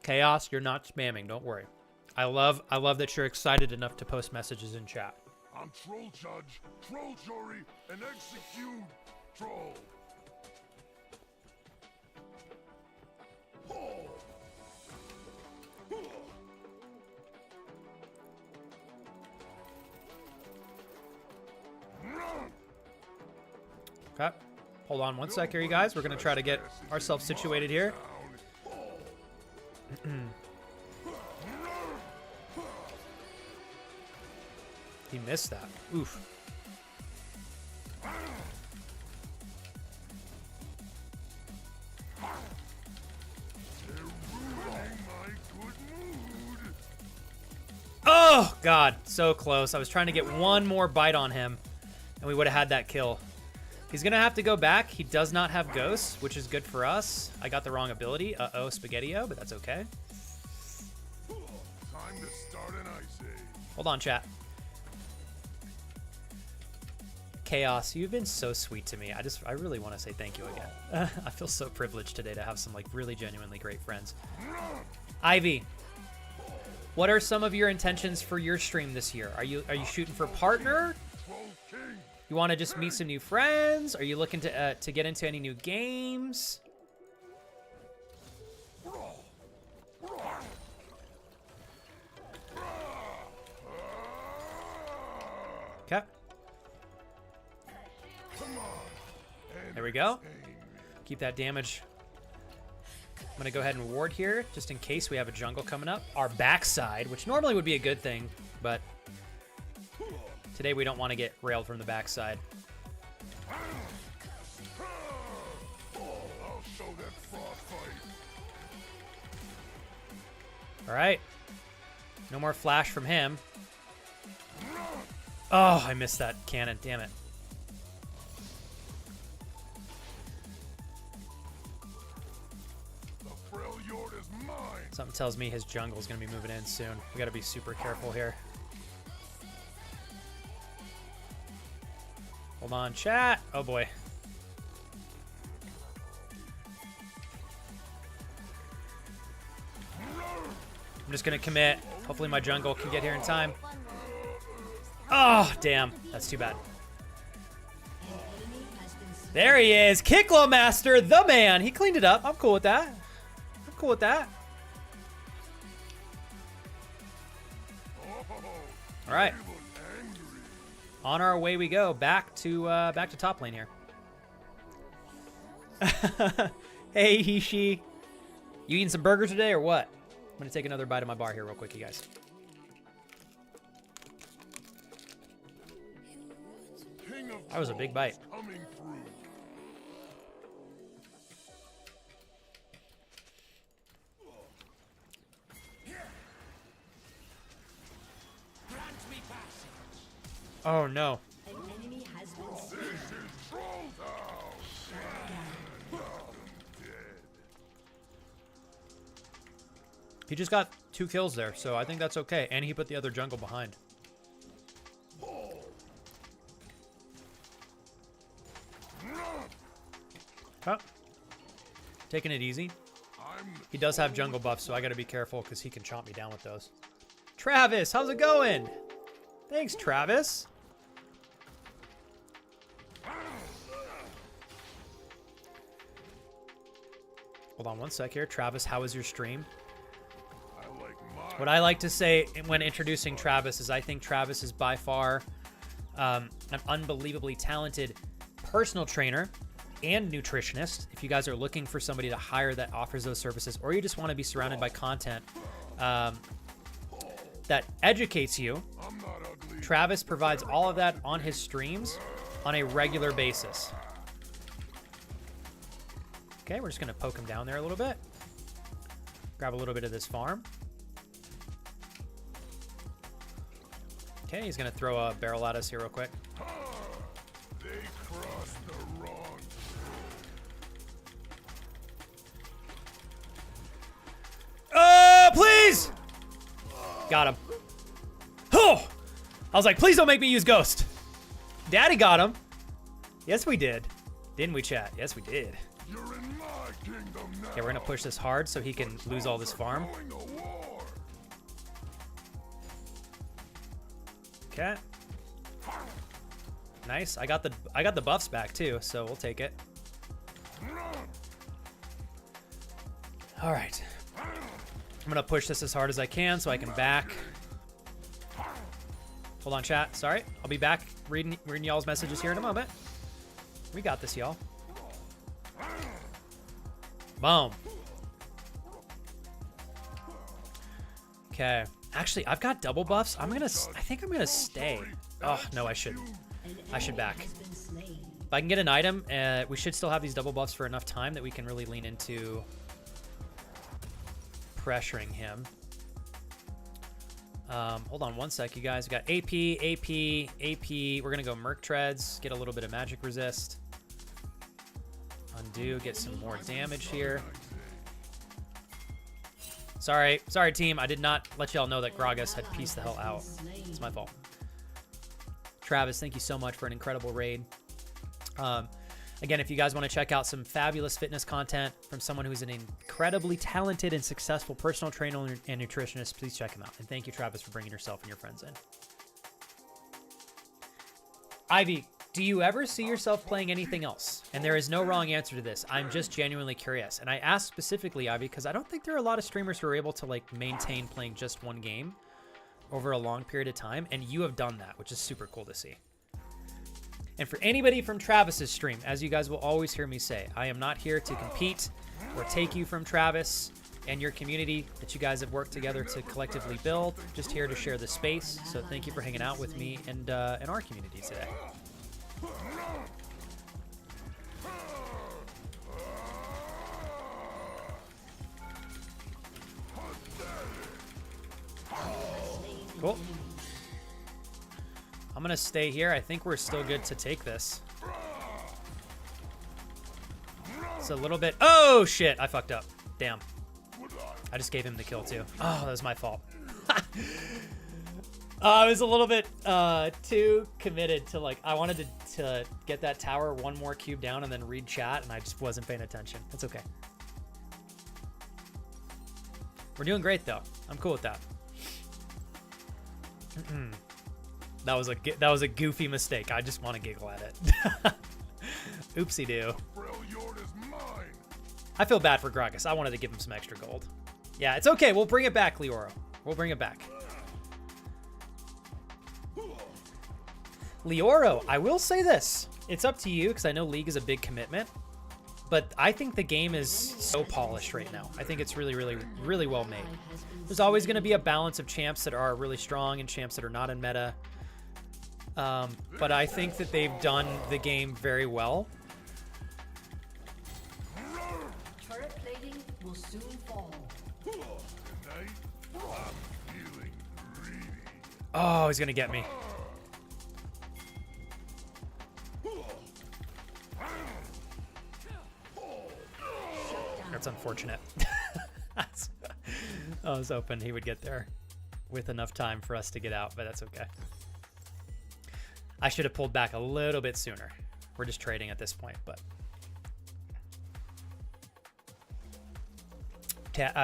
Chaos, you're not spamming, don't worry. I love that you're excited enough to post messages in chat. I'm Troll Judge, Troll Jury, and Execute Troll. Okay. Hold on one sec here, you guys. We're going to try to get ourselves situated here. He missed that. Oof. Oh, God. So close. I was trying to get one more bite on him, and we would have had that kill. He's going to have to go back. He does not have ghosts, which is good for us. I got the wrong ability. Uh-oh, Spaghetti-O, but that's okay. Time to start an ice age. Hold on, chat. Chaos, you've been so sweet to me. I really want to say thank you again. I feel so privileged today to have some like really genuinely great friends. Ivy, what are some of your intentions for your stream this year? Are you shooting for partner? You want to just meet some new friends? Are you looking to get into any new games? Okay. There we go. Keep that damage. I'm going to go ahead and ward here, just in case we have a jungle coming up. Our backside, which normally would be a good thing, but today we don't want to get railed from the backside. All right. No more flash from him. Oh, I missed that cannon. Damn it. Something tells me his jungle is going to be moving in soon. We got to be super careful here. Hold on, chat. Oh, boy. I'm just gonna commit. Hopefully my jungle can get here in time. Oh, damn. That's too bad. There he is. Kicklo Master, the man. He cleaned it up. I'm cool with that. I'm cool with that. All right. On our way we go. Back to top lane here. Hey, Hishi. You eating some burgers today or what? I'm going to take another bite of my bar here real quick, you guys. That was a big bite. Oh no. An enemy has been slain. He just got 2 kills there, so I think that's okay. And he put the other jungle behind. Huh? Taking it easy. He does have jungle buffs, so I gotta be careful because he can chomp me down with those. Travis, how's it going? Thanks, Travis. Hold on one sec here. Travis, how was your stream? What I like to say when introducing Travis is I think Travis is by far an unbelievably talented personal trainer and nutritionist. If you guys are looking for somebody to hire that offers those services, or you just want to be surrounded by content that educates you, Travis provides all of that on his streams on a regular basis. Okay, we're just going to poke him down there a little bit. Grab a little bit of this farm. Okay, he's going to throw a barrel at us here real quick. They crossed the wrong. Please! Got him. Oh! I was like, please don't make me use Ghost. Daddy got him. Yes, we did. Didn't we, chat? Yes, we did. You're in my kingdom now. Okay, we're going to push this hard so he can lose all this farm. Going to war. Okay. Nice. I got the buffs back too, so we'll take it. All right. I'm gonna push this as hard as I can so I can back. Hold on, chat. Sorry, I'll be back reading y'all's messages here in a moment. We got this, y'all. Boom. Okay. Actually, I've got double buffs. I think I'm gonna stay. Oh no, I shouldn't. I should back. If I can get an item, we should still have these double buffs for enough time that we can really lean into pressuring him. Hold on one sec, you guys. We got AP. We're gonna go Merc Treads, get a little bit of magic resist. Undo, get some more damage here. Sorry, team. I did not let y'all know that Gragas had pieced the hell out. It's my fault. Travis, thank you so much for an incredible raid. Again, if you guys want to check out some fabulous fitness content from someone who's an incredibly talented and successful personal trainer and nutritionist, please check him out. And thank you, Travis, for bringing yourself and your friends in. Ivy, do you ever see yourself playing anything else? And there is no wrong answer to this. I'm just genuinely curious. And I ask specifically, Ivy, because I don't think there are a lot of streamers who are able to like maintain playing just one game over a long period of time. And you have done that, which is super cool to see. And for anybody from Travis's stream, as you guys will always hear me say, I am not here to compete or take you from Travis and your community that you guys have worked together to collectively build. Just here to share the space. So thank you for hanging out with me and our community today. Cool. I'm gonna stay here. I think we're still good to take this. It's a little bit. Oh shit! I fucked up. Damn. I just gave him the kill too. Oh, that was my fault. I was a little bit too committed to like. I wanted to get that tower one more cube down and then read chat, and I just wasn't paying attention. It's okay. We're doing great though. I'm cool with that. That was a goofy mistake. I just want to giggle at it. Oopsie doo. Freljord is mine. I feel bad for Gragas. I wanted to give him some extra gold. Yeah, it's okay. We'll bring it back, Leoro. We'll bring it back. Leoro, I will say this. It's up to you because I know League is a big commitment. But I think the game is so polished right now. I think it's really, really, really well made. There's always going to be a balance of champs that are really strong and champs that are not in meta. But I think that they've done the game very well. Turret plating will soon fall. Tonight, I'm feeling greedy. Oh, he's going to get me. That's unfortunate. I was hoping he would get there with enough time for us to get out, but that's okay. I should have pulled back a little bit sooner. We're just trading at this point, but...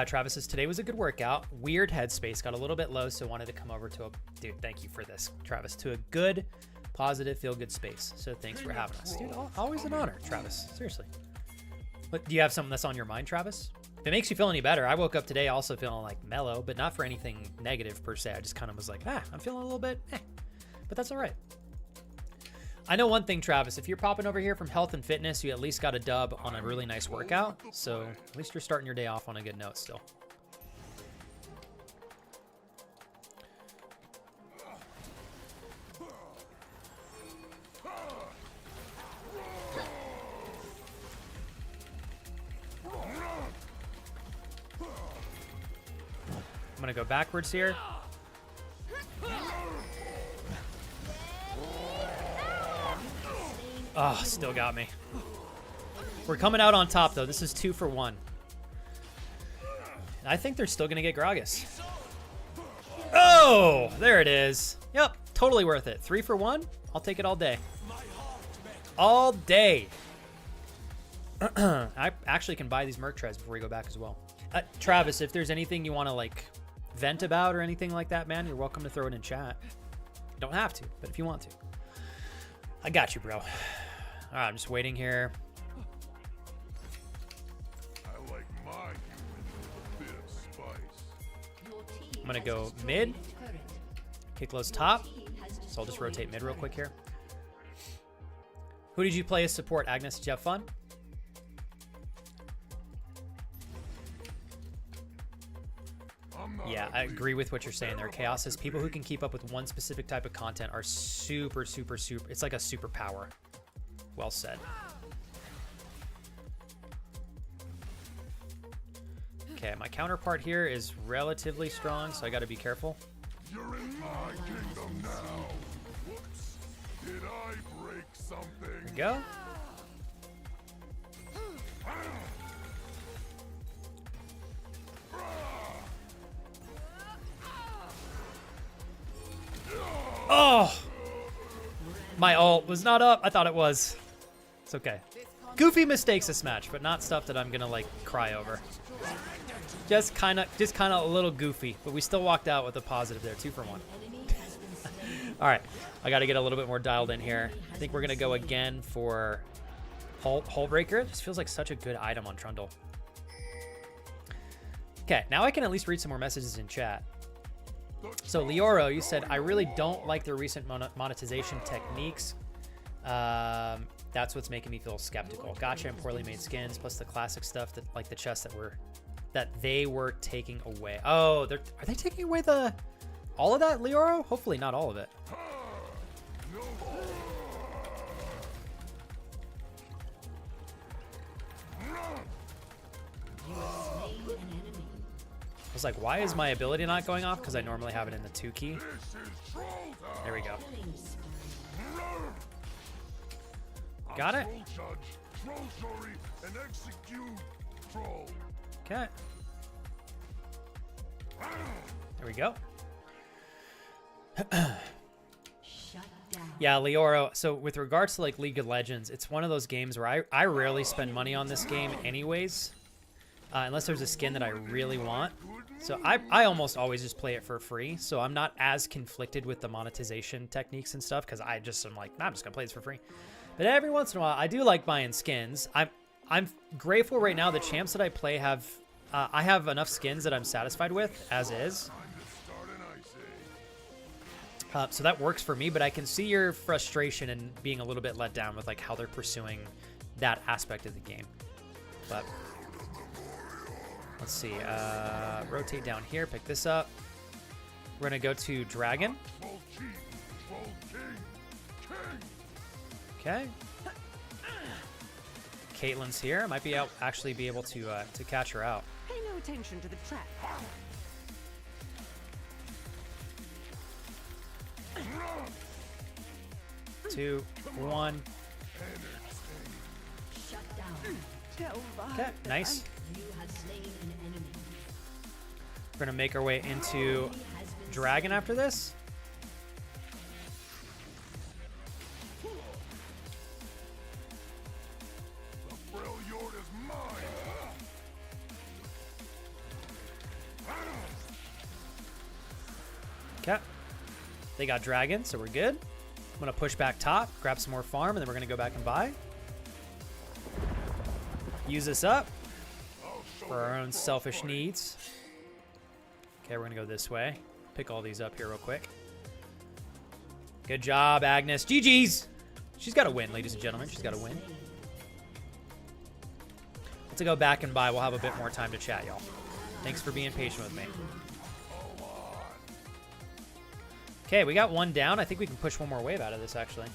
Travis says, today was a good workout. Weird headspace. Got a little bit low, so wanted to come over to a... Dude, thank you for this, Travis. To a good, positive, feel-good space. So thanks for having us. Dude, always an honor, Travis. Seriously. But do you have something that's on your mind, Travis? If it makes you feel any better, I woke up today also feeling like mellow, but not for anything negative per se. I just kind of was like, I'm feeling a little bit, but that's all right. I know one thing, Travis, if you're popping over here from health and fitness, you at least got a dub on a really nice workout. So at least you're starting your day off on a good note still. I'm gonna go backwards here. Oh, still got me. We're coming out on top though. This is 2 for 1. I think they're still gonna get Gragas. Oh, there it is. Yep, totally worth it. 3 for 1. I'll take it all day. All day. I actually can buy these Merc treads before we go back as well. Travis, if there's anything you want to like vent about or anything like that, man, you're welcome to throw it in chat. You don't have to, but if you want to. I got you, bro. All right, I'm just waiting here. I like my humans with a bit of spice. Your team I'm gonna has go destroyed mid. a turret. Kicklow's Your top. team has So I'll just destroyed rotate a mid real turret. quick here. Who did you play as support, Agnes? Did you have fun? Yeah, I agree with what you're saying there. Chaos says people who can keep up with one specific type of content are super, super, super. It's like a superpower. Well said. Okay, my counterpart here is relatively strong, so I got to be careful. You're in my kingdom now. Whoops. Did I break something? There we go. Oh! My ult was not up. I thought it was. It's okay. Goofy mistakes this match, but not stuff that I'm gonna like cry over. Just kind of a little goofy, but we still walked out with a positive there, 2 for 1. All right, I got to get a little bit more dialed in here. I think we're gonna go again for Hull Breaker. This feels like such a good item on Trundle. Okay, now I can at least read some more messages in chat. So Leoro, you said, I really don't like their recent monetization techniques. That's what's making me feel skeptical. Gotcha and poorly made skins, plus the classic stuff that like the chests that they were taking away. Oh, are they taking away all of that, Leoro? Hopefully not all of it. I was like, why is my ability not going off? Because I normally have it in the 2 key. There we go. Got it. Okay. There we go. Shut down. Yeah, Leoro. So with regards to like League of Legends, it's one of those games where I rarely spend money on this game anyways. Unless there's a skin that I really want. So I almost always just play it for free, so I'm not as conflicted with the monetization techniques and stuff, because I'm like, nah, I'm just gonna play this for free. But every once in a while, I do like buying skins. I'm grateful right now. The champs that I play have I have enough skins that I'm satisfied with as is. So that works for me, but I can see your frustration and being a little bit let down with like how they're pursuing that aspect of the game. But let's see. Rotate down here, pick this up. We're gonna go to Dragon. Okay. Caitlyn's here. I might be actually be able to catch her out. Pay no attention to the trap. 2, 1. Shut down. Okay, nice. You have slain an enemy. We're gonna make our way into Dragon after this. The Freljord is mine. Okay. They got Dragon, so we're good. I'm gonna push back top, grab some more farm, and then we're gonna go back and buy. Use this up for our own selfish needs. Okay, we're gonna go this way. Pick all these up here real quick. Good job, Agnes. GG's! She's got to win, ladies and gentlemen. She's got to win. Let's go back and buy. We'll have a bit more time to chat, y'all. Thanks for being patient with me. Okay, we got one down. I think we can push one more wave out of this, actually.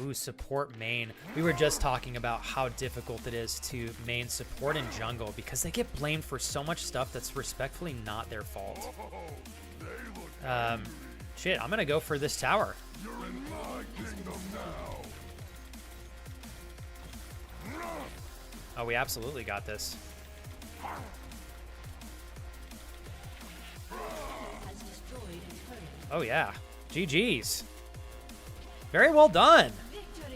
Ooh, support main. We were just talking about how difficult it is to main support in jungle because they get blamed for so much stuff that's respectfully not their fault. Shit, I'm gonna go for this tower. You're in my kingdom now. Oh, we absolutely got this. Oh, yeah. GG's. Very well done.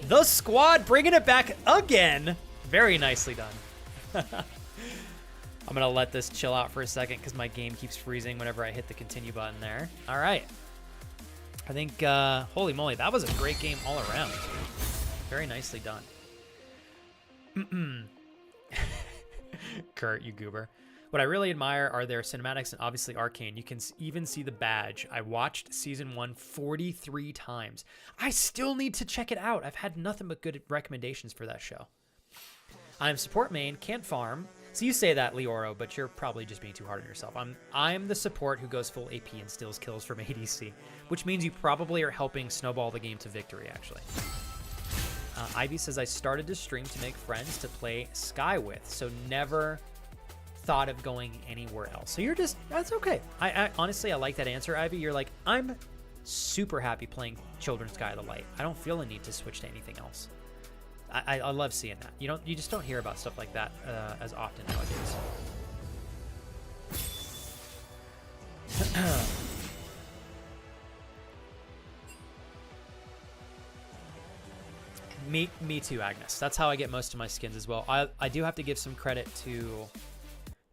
The squad bringing it back again. Very nicely done. I'm going to let this chill out for a second because my game keeps freezing whenever I hit the continue button there. All right. I think, holy moly, that was a great game all around. Very nicely done. Kurt, you goober. What I really admire are their cinematics and obviously Arcane. You can even see the badge. I watched season 1 43 times. I still need to check it out. I've had nothing but good recommendations for that show. I'm support main, can't farm. So you say that, Leoro, but you're probably just being too hard on yourself. I'm the support who goes full AP and steals kills from ADC, which means you probably are helping snowball the game to victory, actually. Ivy says, I started to stream to make friends to play Sky with, so never thought of going anywhere else. So you're just, that's okay. I honestly, I like that answer, Ivy. You're like, I'm super happy playing Children's Sky of the Light. I don't feel the need to switch to anything else. I love seeing that. You just don't hear about stuff like that as often nowadays. Me too, Agnes. That's how I get most of my skins as well. I do have to give some credit to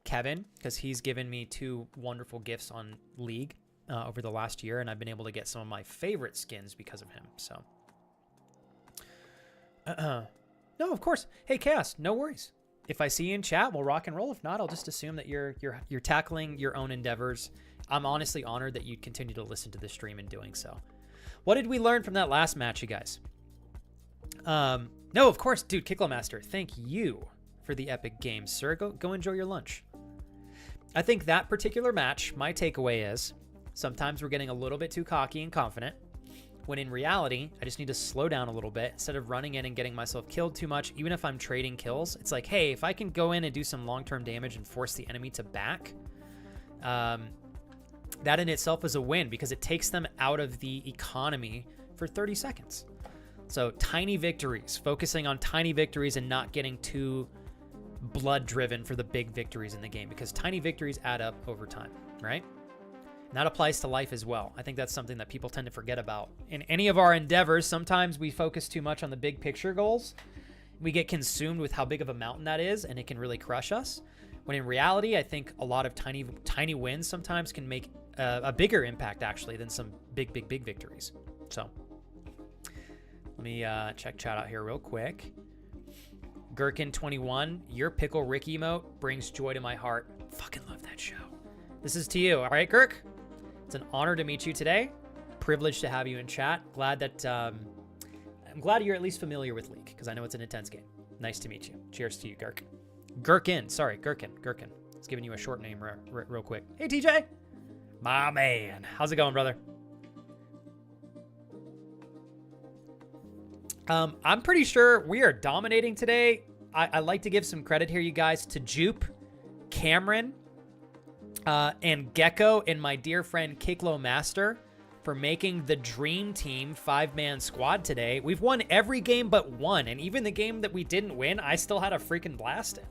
Kevin because he's given me 2 wonderful gifts on League over the last year, and I've been able to get some of my favorite skins because of him. So, no, of course. Hey, Chaos, no worries. If I see you in chat, we'll rock and roll. If not, I'll just assume that you're tackling your own endeavors. I'm honestly honored that you'd continue to listen to the stream in doing so. What did we learn from that last match, you guys? No, of course, dude, Kicklomaster, thank you for the epic game, sir. Go enjoy your lunch. I think that particular match, my takeaway is sometimes we're getting a little bit too cocky and confident, when in reality, I just need to slow down a little bit. Instead of running in and getting myself killed too much, even if I'm trading kills, it's like, hey, if I can go in and do some long-term damage and force the enemy to back, that in itself is a win because it takes them out of the economy for 30 seconds. So tiny victories, focusing on tiny victories and not getting too blood-driven for the big victories in the game because tiny victories add up over time, right? And that applies to life as well. I think that's something that people tend to forget about. In any of our endeavors, sometimes we focus too much on the big picture goals. We get consumed with how big of a mountain that is, and it can really crush us. When in reality, I think a lot of tiny wins sometimes can make a bigger impact actually than some big victories. So let me check chat out here real quick. Gherkin21, your Pickle Rick emote brings joy to my heart. Fucking love that show. This is to you. All right, Girk? It's an honor to meet you today. Privileged to have you in chat. Glad that I'm glad you're at least familiar with League, because I know it's an intense game. Nice to meet you. Cheers to you, Girk. Gherkin. Sorry, Gherkin. It's giving you a short name real quick. Hey, TJ. My man. How's it going, brother? I'm pretty sure we are dominating today. I like to give some credit here, you guys, to Jupe, Cameron, and Gecko, and my dear friend Kiklo Master for making the dream team 5-man squad today. We've won every game but one, and even the game that we didn't win, I still had a freaking blast in.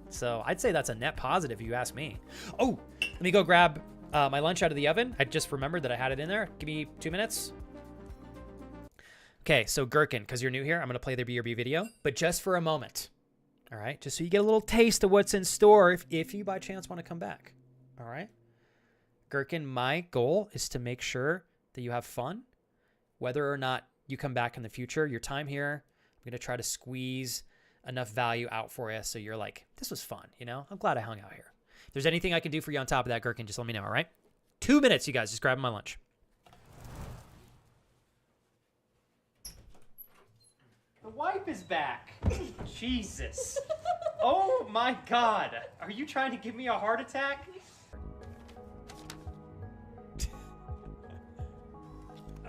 So I'd say that's a net positive if you ask me. Oh, let me go grab my lunch out of the oven. I just remembered that I had it in there. Give me 2 minutes. Okay, so Gherkin, because you're new here, I'm going to play the BRB video, but just for a moment. All right, just so you get a little taste of what's in store if you by chance want to come back. All right? Gherkin, my goal is to make sure that you have fun, whether or not you come back in the future. Your time here, I'm going to try to squeeze enough value out for you so you're like, this was fun, you know? I'm glad I hung out here. If there's anything I can do for you on top of that, Gherkin, just let me know, all right? 2 minutes, you guys. Just grabbing my lunch. The wife is back. Jesus. Oh my God. Are you trying to give me a heart attack?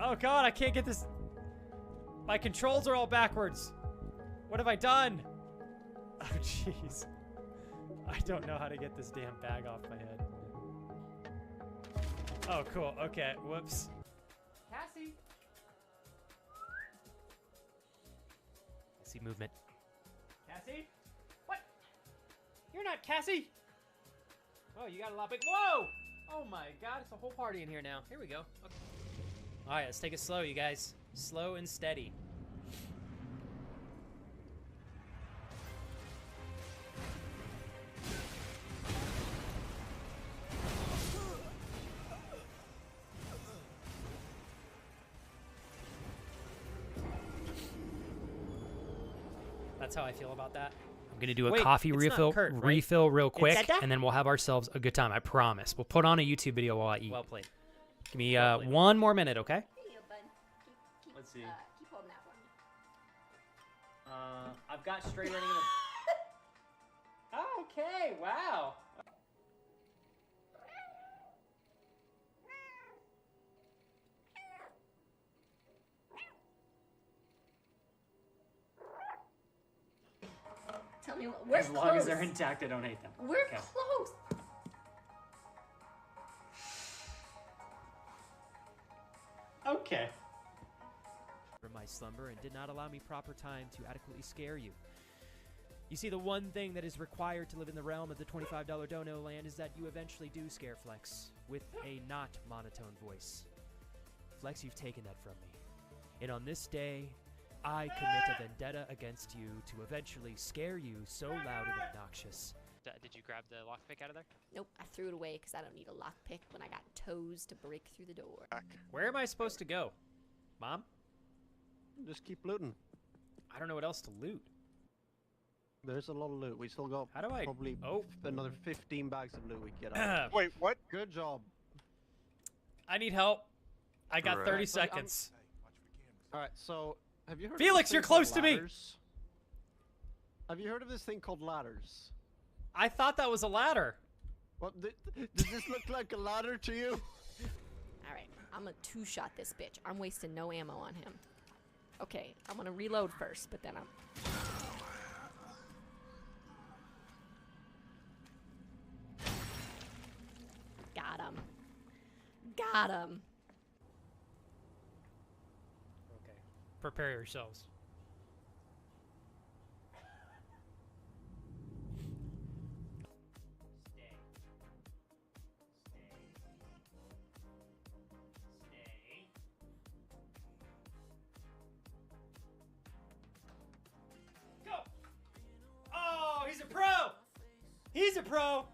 Oh God, I can't get this. My controls are all backwards. What have I done? Oh jeez. I don't know how to get this damn bag off my head. Oh cool, okay, whoops. Cassie. I see movement. Cassie? What? You're not Cassie? Oh, you got a lot big. Whoa! Oh my God, it's a whole party in here now. Here we go. Okay. All right, let's take it slow, you guys. Slow and steady. That's how I feel about that. I'm gonna do a coffee refill real quick, and then we'll have ourselves a good time. I promise. We'll put on a YouTube video while I eat. Well played. Give me 1 more minute, okay? Here you go, bud. Let's see. Keep holding that one. I've got straight running in the... Okay, wow. Tell me what. We're As long as they're intact, I don't hate them. We're close. Okay. From my slumber and did not allow me proper time to adequately scare you. You see, the one thing that is required to live in the realm of the $25 dono land is that you eventually do scare Flex with a not monotone voice. Flex, you've taken that from me. And on this day, I commit a vendetta against you to eventually scare you so loud and obnoxious. Did you grab the lockpick out of there? Nope, I threw it away because I don't need a lockpick when I got toes to break through the door. Where am I supposed to go? Mom? Just keep looting. I don't know what else to loot. There's a lot of loot. We still got How do I... probably Oh. another 15 bags of loot we can get out. Wait, what? Good job. I need help. I got Correct. 30 seconds. All right, so have you heard? Felix, of this you're thing called close to me. ladders? Have you heard of this thing called ladders? I thought that was a ladder. What? Does this look like a ladder to you? All right, I'm gonna two-shot this bitch. I'm wasting no ammo on him. Okay, I'm gonna reload first, but then I'm... Got him. Got him. Okay. Prepare yourselves. Go! Oh, he's a pro! He's a pro.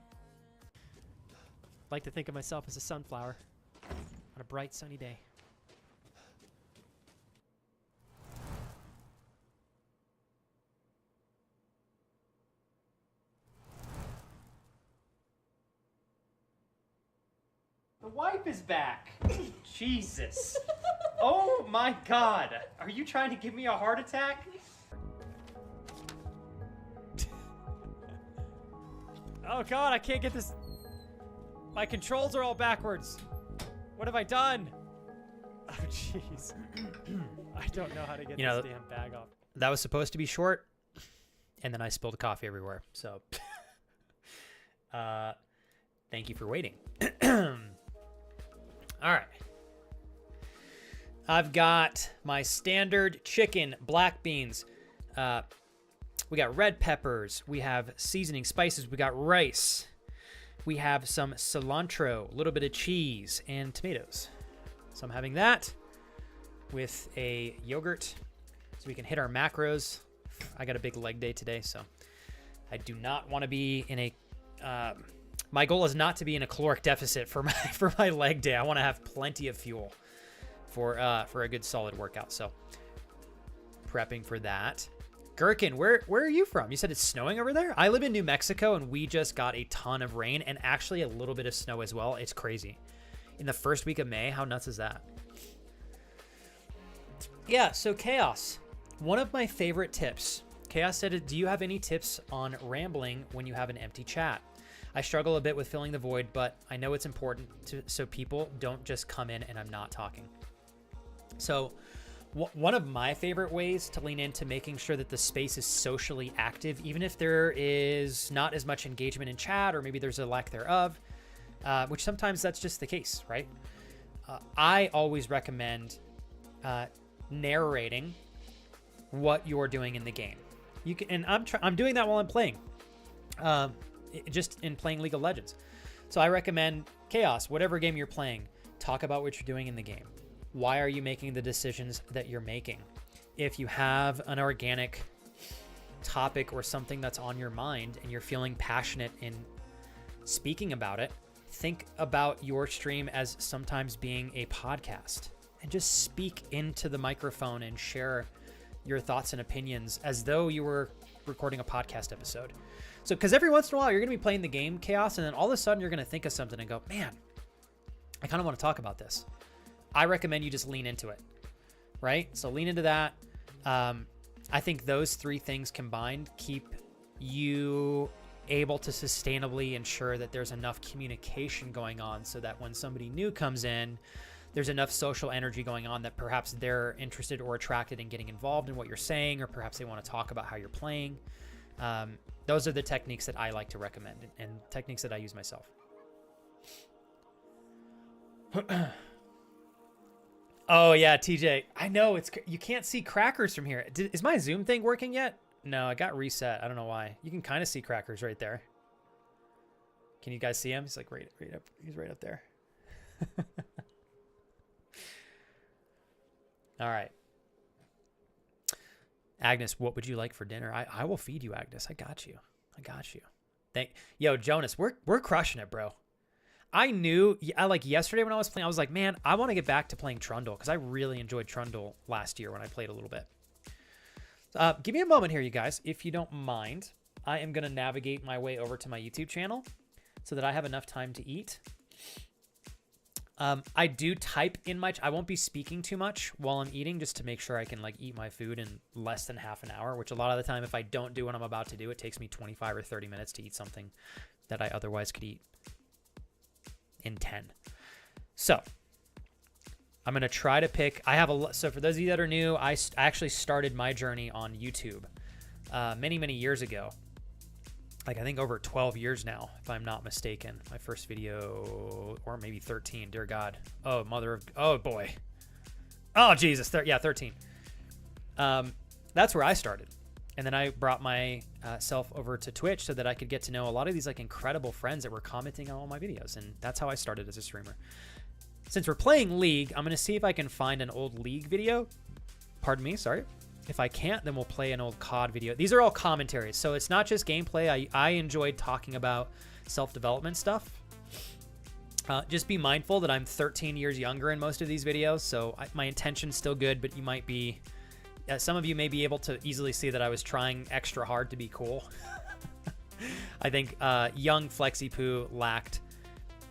Like to think of myself as a sunflower on a bright sunny day. The wife is back. Jesus. Oh my God. Are you trying to give me a heart attack? Oh God, I can't get this. My controls are all backwards. What have I done? Oh jeez. I don't know how to get this damn bag off. That was supposed to be short, and then I spilled coffee everywhere. So, thank you for waiting. All right. I've got my standard chicken, black beans. We got red peppers. We have seasoning spices. We got rice. We have some cilantro, a little bit of cheese, and tomatoes. So I'm having that with a yogurt so we can hit our macros. I got a big leg day today, so I do not want to be in a... my goal is not to be in a caloric deficit for my leg day. I want to have plenty of fuel for a good solid workout. So prepping for that. Gherkin, where are you from? You said it's snowing over there? I live in New Mexico, and we just got a ton of rain and actually a little bit of snow as well. It's crazy. In the first week of May, how nuts is that? Yeah, so Chaos, one of my favorite tips. Chaos said, do you have any tips on rambling when you have an empty chat? I struggle a bit with filling the void, but I know it's important so people don't just come in and I'm not talking. So one of my favorite ways to lean into making sure that the space is socially active, even if there is not as much engagement in chat or maybe there's a lack thereof, which sometimes that's just the case, right? I always recommend narrating what you're doing in the game. You can, and I'm doing that while I'm playing, just in playing League of Legends. So I recommend Chaos, whatever game you're playing, talk about what you're doing in the game. Why are you making the decisions that you're making? If you have an organic topic or something that's on your mind and you're feeling passionate in speaking about it, think about your stream as sometimes being a podcast and just speak into the microphone and share your thoughts and opinions as though you were recording a podcast episode. So, because every once in a while you're going to be playing the game Chaos, and then all of a sudden you're going to think of something and go, man, I kind of want to talk about this. I recommend you just lean into it, right? So lean into that. I think those three things combined keep you able to sustainably ensure that there's enough communication going on so that when somebody new comes in, there's enough social energy going on that perhaps they're interested or attracted in getting involved in what you're saying, or perhaps they want to talk about how you're playing. Those are the techniques that I like to recommend and techniques that I use myself. Oh yeah, TJ. I know you can't see crackers from here. Is my Zoom thing working yet? No, it got reset. I don't know why. You can kind of see crackers right there. Can you guys see him? He's like right up. He's right up there. All right. Agnes, what would you like for dinner? I will feed you, Agnes. I got you. Yo, Jonas, we're crushing it, bro. I knew, like yesterday when I was playing, I was like, man, I want to get back to playing Trundle because I really enjoyed Trundle last year when I played a little bit. Give me a moment here, you guys, if you don't mind. I am going to navigate my way over to my YouTube channel so that I have enough time to eat. I do type in I won't be speaking too much while I'm eating just to make sure I can like eat my food in less than half an hour, which a lot of the time, if I don't do what I'm about to do, it takes me 25 or 30 minutes to eat something that I otherwise could eat in 10. So I'm going to try to pick, so for those of you that are new, I actually started my journey on YouTube many, many years ago. Like I think over 12 years now, if I'm not mistaken. My first video, or maybe 13, dear God. Oh, oh boy. Oh, Jesus. 13. That's where I started. And then I brought myself over to Twitch so that I could get to know a lot of these like incredible friends that were commenting on all my videos. And that's how I started as a streamer. Since we're playing League, I'm going to see if I can find an old League video. Pardon me, sorry. If I can't, then we'll play an old COD video. These are all commentaries, so it's not just gameplay. I enjoyed talking about self-development stuff. Just be mindful that I'm 13 years younger in most of these videos, so my intention's still good, but you might be... some of you may be able to easily see that I was trying extra hard to be cool. I think young FlexiPoo lacked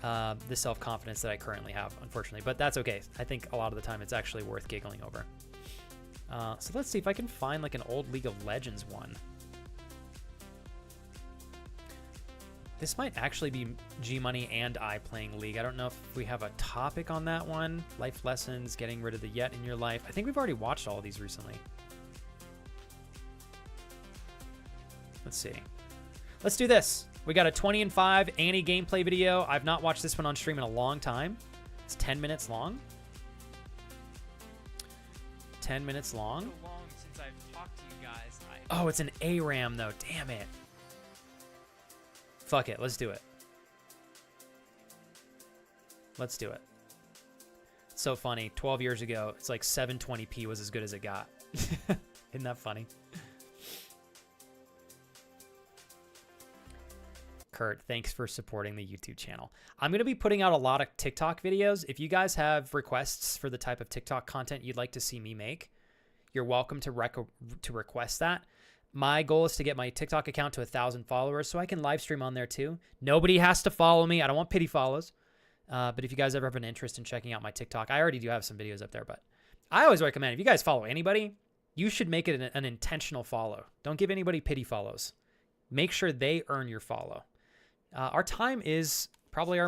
the self-confidence that I currently have, unfortunately, but that's okay. I think a lot of the time it's actually worth giggling over. So let's see if I can find like an old League of Legends one. This might actually be G-Money and I playing League. I don't know if we have a topic on that one. Life lessons, getting rid of the yet in your life. I think we've already watched all of these recently. Let's see. Let's do this. We got a 20 and 5 Annie gameplay video. I've not watched this one on stream in a long time. It's 10 minutes long. 10 minutes long. So long since I've talked to you guys. Oh, it's an ARAM though. Damn it. Fuck it. Let's do it. Let's do it. So funny. 12 years ago, it's like 720p was as good as it got. Isn't that funny? Kurt, thanks for supporting the YouTube channel. I'm going to be putting out a lot of TikTok videos. If you guys have requests for the type of TikTok content you'd like to see me make, you're welcome to request that. My goal is to get my TikTok account to 1,000 followers so I can live stream on there too. Nobody has to follow me. I don't want pity follows. But if you guys ever have an interest in checking out my TikTok, I already do have some videos up there, but I always recommend if you guys follow anybody, you should make it an intentional follow. Don't give anybody pity follows. Make sure they earn your follow. Our time is probably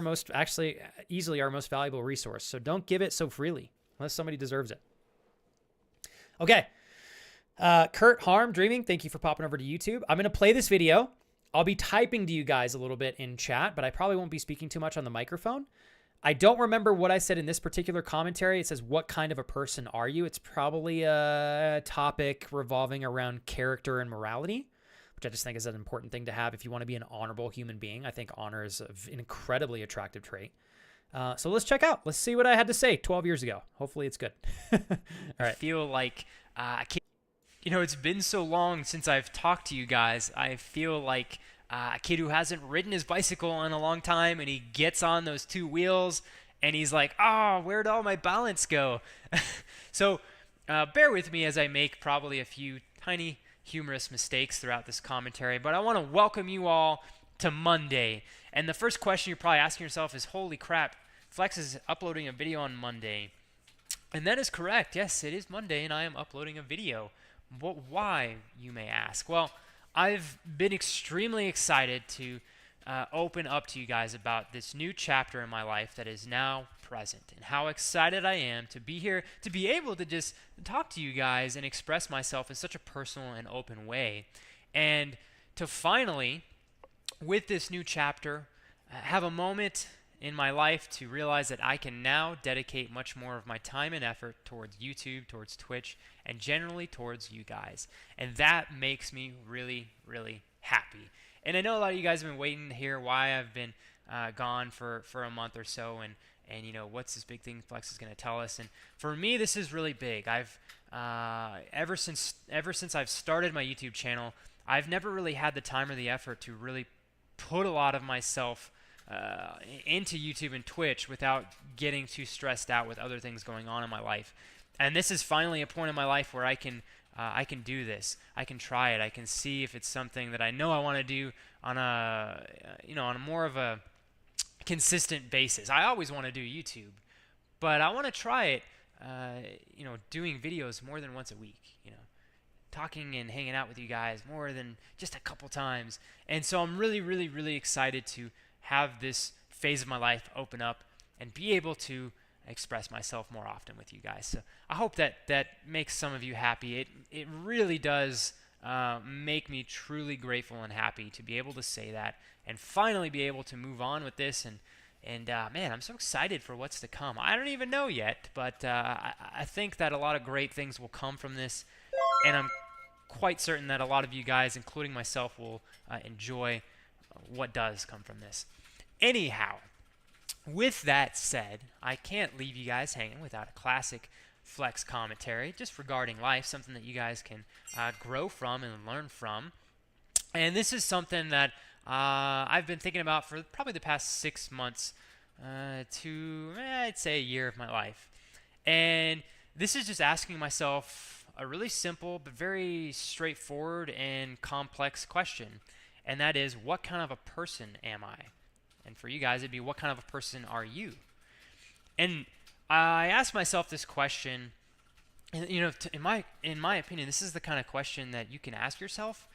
easily our most valuable resource. So don't give it so freely unless somebody deserves it. Okay. Kurt Harm Dreaming, thank you for popping over to YouTube. I'm going to play this video. I'll be typing to you guys a little bit in chat, but I probably won't be speaking too much on the microphone. I don't remember what I said in this particular commentary. It says, what kind of a person are you? It's probably a topic revolving around character and morality, which I just think is an important thing to have if you want to be an honorable human being. I think honor is an incredibly attractive trait. So let's check out. Let's see what I had to say 12 years ago. Hopefully it's good. All right. I feel like it's been so long since I've talked to you guys. I feel like a kid who hasn't ridden his bicycle in a long time, and he gets on those two wheels, and he's like, oh, where'd all my balance go? So bear with me as I make probably a few tiny humorous mistakes throughout this commentary, but I want to welcome you all to Monday. And the first question you're probably asking yourself is, holy crap, Flex is uploading a video on Monday. And that is correct. Yes, it is Monday, and I am uploading a video. But why, you may ask? Well, I've been extremely excited to open up to you guys about this new chapter in my life that is now present, and how excited I am to be here, to be able to just talk to you guys and express myself in such a personal and open way, and to finally, with this new chapter, have a moment in my life to realize that I can now dedicate much more of my time and effort towards YouTube, towards Twitch, and generally towards you guys. And that makes me really, really happy. And I know a lot of you guys have been waiting to hear why I've been gone for a month or so, and what's this big thing Flex is going to tell us. And for me, this is really big. I've ever since I've started my YouTube channel, I've never really had the time or the effort to really put a lot of myself into YouTube and Twitch without getting too stressed out with other things going on in my life. And this is finally a point in my life where I can do this. I can try it. I can see if it's something that I know I want to do on a more of a consistent basis. I always want to do YouTube, but I want to try it, doing videos more than once a week, talking and hanging out with you guys more than just a couple times. And so I'm really, really, really excited to have this phase of my life open up and be able to express myself more often with you guys. So I hope that makes some of you happy. It really does make me truly grateful and happy to be able to say that and finally be able to move on with this. And man, I'm so excited for what's to come. I don't even know yet, but I think that a lot of great things will come from this, and I'm quite certain that a lot of you guys, including myself, will enjoy what does come from this. Anyhow, with that said, I can't leave you guys hanging without a classic flex commentary just regarding life, something that you guys can grow from and learn from. And this is something that I've been thinking about for probably the past 6 months to, I'd say, a year of my life. And this is just asking myself a really simple but very straightforward and complex question. And that is, what kind of a person am I? And for you guys, it'd be, what kind of a person are you? And I asked myself this question, and, in my opinion, this is the kind of question that you can ask yourself,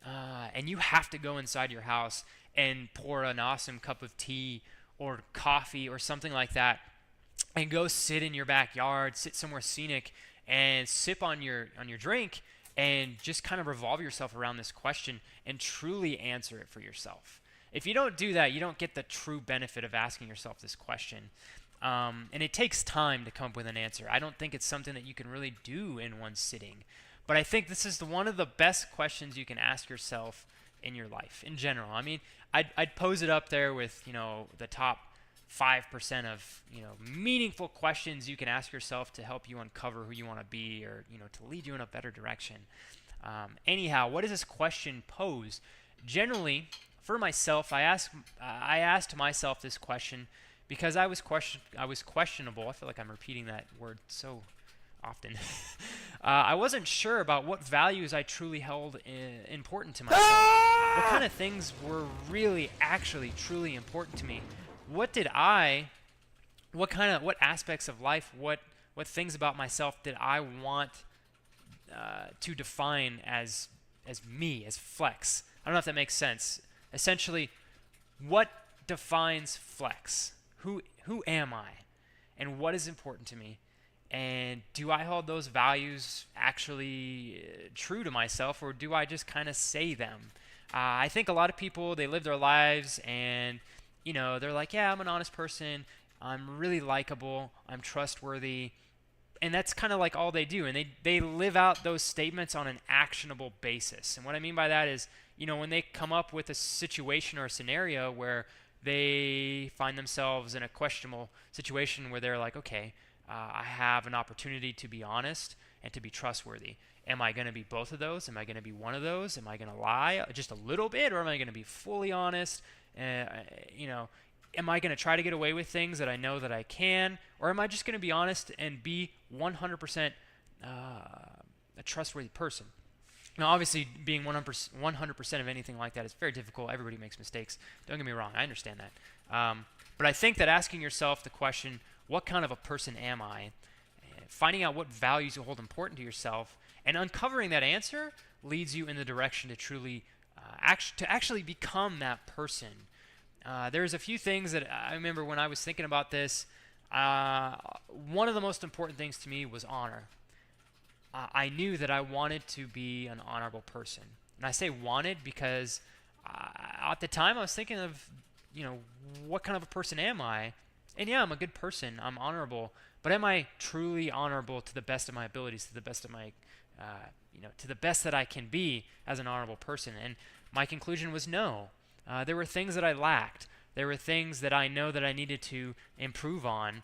and you have to go inside your house and pour an awesome cup of tea or coffee or something like that, and go sit in your backyard, sit somewhere scenic, and sip on your drink, and just kind of revolve yourself around this question and truly answer it for yourself. If you don't do that, you don't get the true benefit of asking yourself this question. And it takes time to come up with an answer. I don't think it's something that you can really do in one sitting. But I think this is one of the best questions you can ask yourself in your life, in general. I mean, I'd pose it up there with, the top 5% of, meaningful questions you can ask yourself to help you uncover who you want to be, or, to lead you in a better direction. Anyhow, what does this question pose? Generally, for myself, I asked myself this question because I was questionable. I feel like I'm repeating that word so often. I wasn't sure about what values I truly held important to myself. What kind of things were really, actually, truly important to me? What aspects of life, what things about myself did I want to define as me, as Flex? I don't know if that makes sense. Essentially, what defines Flex? Who am I? And what is important to me? And do I hold those values actually true to myself, or do I just kind of say them? I think a lot of people, they live their lives and, they're like, yeah, I'm an honest person. I'm really likable. I'm trustworthy. And that's kind of like all they do. And they live out those statements on an actionable basis. And what I mean by that is, when they come up with a situation or a scenario where they find themselves in a questionable situation where they're like, okay, I have an opportunity to be honest and to be trustworthy. Am I going to be both of those? Am I going to be one of those? Am I going to lie just a little bit, or am I going to be fully honest? Am I going to try to get away with things that I know that I can, or am I just going to be honest and be 100% a trustworthy person? Now, obviously, being 100% of anything like that is very difficult. Everybody makes mistakes. Don't get me wrong. I understand that. But I think that asking yourself the question, what kind of a person am I? Finding out what values you hold important to yourself and uncovering that answer leads you in the direction to truly actually become that person. There's a few things that I remember when I was thinking about this. One of the most important things to me was honor. I knew that I wanted to be an honorable person. And I say wanted because at the time I was thinking of, what kind of a person am I? And yeah, I'm a good person. I'm honorable. But am I truly honorable to the best of my abilities, to the best of my, to the best that I can be as an honorable person? And my conclusion was no. There were things that I lacked. There were things that I know that I needed to improve on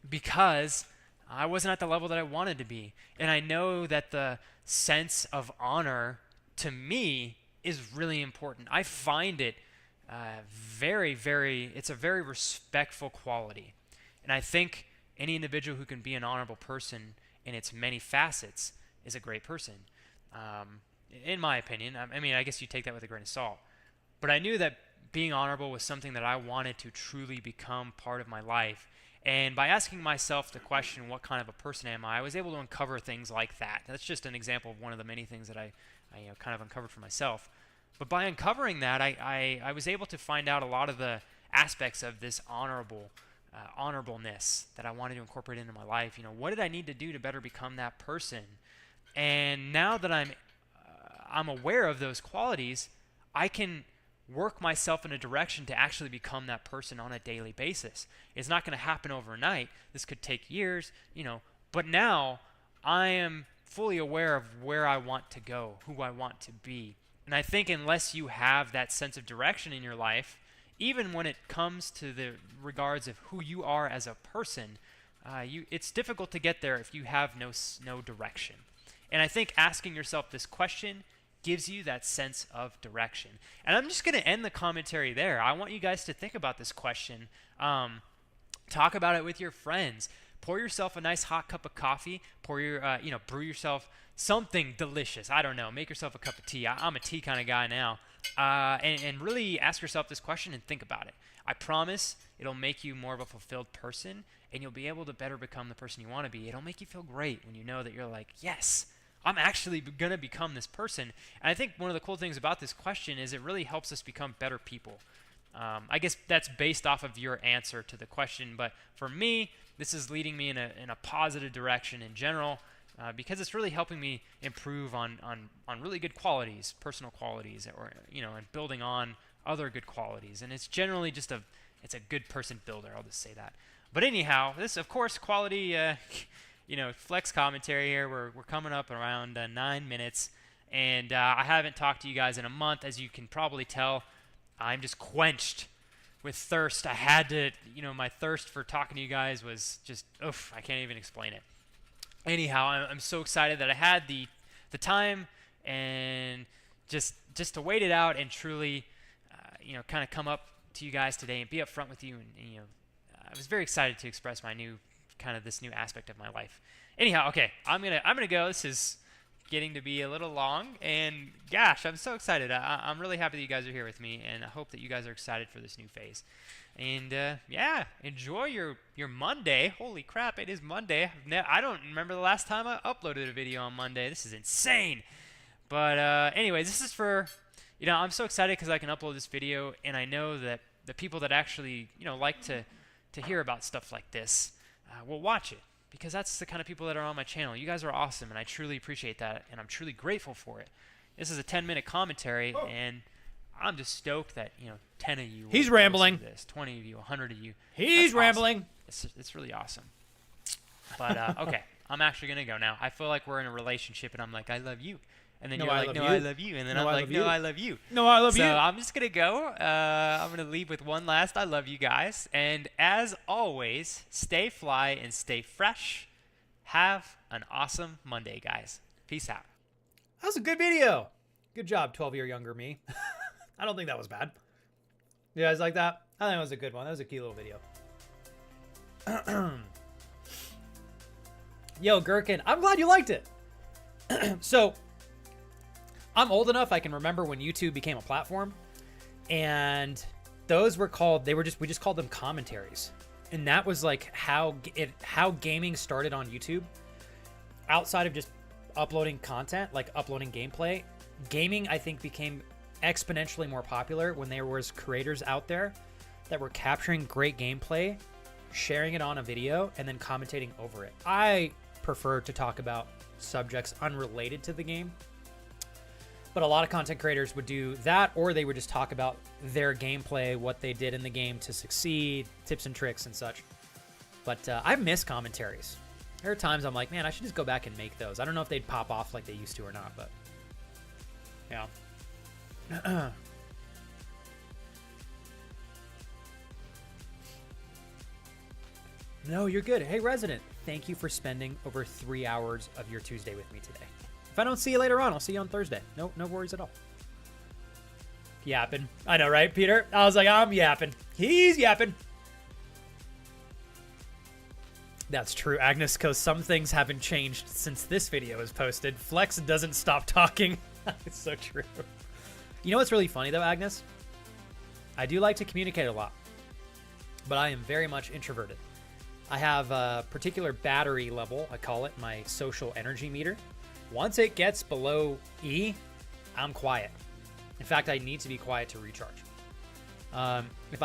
because I wasn't at the level that I wanted to be. And I know that the sense of honor to me is really important. I find it it's a very respectful quality. And I think any individual who can be an honorable person in its many facets is a great person. In my opinion, I mean, I guess you take that with a grain of salt. But I knew that being honorable was something that I wanted to truly become part of my life. And by asking myself the question, what kind of a person am I was able to uncover things like that. That's just an example of one of the many things that I kind of uncovered for myself. But by uncovering that, I was able to find out a lot of the aspects of this honorableness that I wanted to incorporate into my life. What did I need to do to better become that person? And now that I'm aware of those qualities, I can work myself in a direction to actually become that person on a daily basis. It's not going to happen overnight. This could take years, but now I am fully aware of where I want to go, who I want to be. And I think unless you have that sense of direction in your life, even when it comes to the regards of who you are as a person, it's difficult to get there if you have no direction. And I think asking yourself this question gives you that sense of direction. And I'm just going to end the commentary there. I want you guys to think about this question. Talk about it with your friends. Pour yourself a nice hot cup of coffee. Brew yourself something delicious. I don't know. Make yourself a cup of tea. I'm a tea kind of guy now. And really ask yourself this question and think about it. I promise it'll make you more of a fulfilled person, and you'll be able to better become the person you want to be. It'll make you feel great when you know that you're like, yes, I'm actually going to become this person. And I think one of the cool things about this question is it really helps us become better people. I guess that's based off of your answer to the question, but for me, this is leading me in a positive direction in general, because it's really helping me improve on really good qualities, personal qualities, or and building on other good qualities. And it's generally just it's a good person builder. I'll just say that. But anyhow, this of course quality, flex commentary here. We're coming up around 9 minutes, and I haven't talked to you guys in a month, as you can probably tell. I'm just quenched with thirst. I had to, my thirst for talking to you guys was just, I can't even explain it. Anyhow, I'm so excited that I had the time and just to wait it out and truly, kind of come up to you guys today and be upfront with you. And I was very excited to express this new aspect of my life. Anyhow, okay, I'm gonna go. This is getting to be a little long, and gosh, I'm so excited. I'm really happy that you guys are here with me, and I hope that you guys are excited for this new phase. And enjoy your Monday. Holy crap, it is Monday. I don't remember the last time I uploaded a video on Monday. This is insane. But anyways, this is for, I'm so excited because I can upload this video, and I know that the people that actually like to hear about stuff like this will watch it. Because that's the kind of people that are on my channel. You guys are awesome, and I truly appreciate that, and I'm truly grateful for it. This is a 10-minute commentary, and I'm just stoked that 10 of you. He's rambling. This 20 of you, 100 of you. He's rambling. Awesome. It's really awesome. But okay, I'm actually gonna go now. I feel like we're in a relationship, and I'm like, I love you, and then you're like, no, I love you, and then I'm like, no, I love you. No, I love you. So I'm just gonna go. I'm gonna leave with one last I love you guys, and as always, stay fly and stay fresh. Have an awesome Monday, guys. Peace out. That was a good video. Good job, 12-year younger me. I don't think that was bad. You guys like that? I think it was a good one. That was a cute little video. Yo, Gherkin, I'm glad you liked it. So, I'm old enough I can remember when YouTube became a platform, and those were called, we just called them commentaries. And that was like how gaming started on YouTube. Outside of just uploading content, like uploading gameplay, gaming I think became exponentially more popular when there was creators out there that were capturing great gameplay, sharing it on a video, and then commentating over it. I prefer to talk about subjects unrelated to the game, but a lot of content creators would do that, or they would just talk about their gameplay, what they did in the game to succeed, tips and tricks and such. But I miss commentaries. There are times I'm like, man, I should just go back and make those. I don't know if they'd pop off like they used to or not, but yeah. No, you're good. Hey, Resident, thank you for spending over 3 hours of your Tuesday with me today. If I don't see you later on, I'll see you on Thursday. No worries at all. Yapping. I know, right, Peter? I was like, I'm yapping. He's yapping. That's true, Agnes, because some things haven't changed since this video was posted. Flex doesn't stop talking. It's so true. You know what's really funny, though, Agnes? I do like to communicate a lot, but I am very much introverted. I have a particular battery level, I call it my social energy meter. Once it gets below E, I'm quiet. In fact, I need to be quiet to recharge. If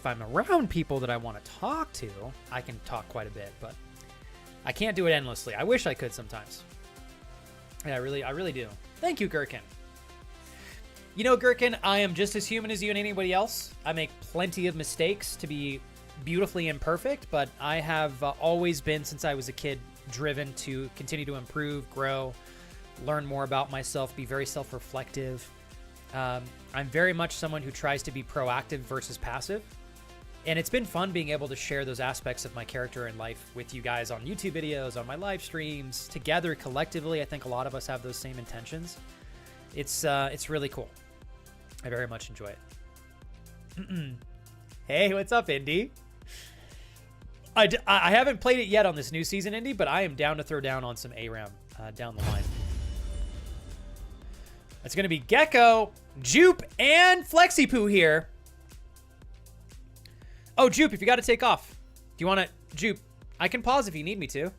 I'm around people that I want to talk to, I can talk quite a bit, but I can't do it endlessly. I wish I could sometimes. Yeah, I really do. Thank you, Gherkin. You know, Gherkin, I am just as human as you and anybody else. I make plenty of mistakes to be beautifully imperfect, but I have always been, since I was a kid, driven to continue to improve, grow, learn more about myself, be very self-reflective. I'm very much someone who tries to be proactive versus passive. And it's been fun being able to share those aspects of my character and life with you guys on YouTube videos, on my live streams, together collectively. I think a lot of us have those same intentions. It's really cool. I very much enjoy it. Hey, what's up, Indy? I haven't played it yet on this new season, Indy, but I am down to throw down on some ARAM down the line. It's going to be Gecko, Jupe, and Flexipoo here. Oh, Jupe, if you got to take off. Do you want to... Jupe, I can pause if you need me to.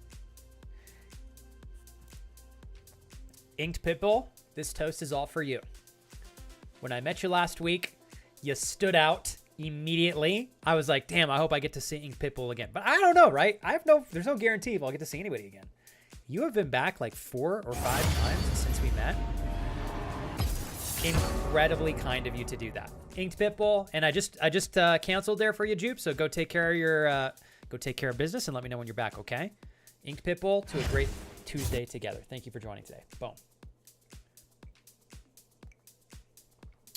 Inked Pitbull, this toast is all for you. When I met you last week, you stood out immediately. I was like, damn, I hope I get to see Inked Pitbull again. But I don't know, right? There's no guarantee if I'll get to see anybody again. You have been back like 4 or 5 times since we met. Incredibly kind of you to do that. Inked Pitbull, and I just canceled there for you, Jupe. So go take care of your business and let me know when you're back, okay? Inked Pitbull, to a great Tuesday together. Thank you for joining today. Boom.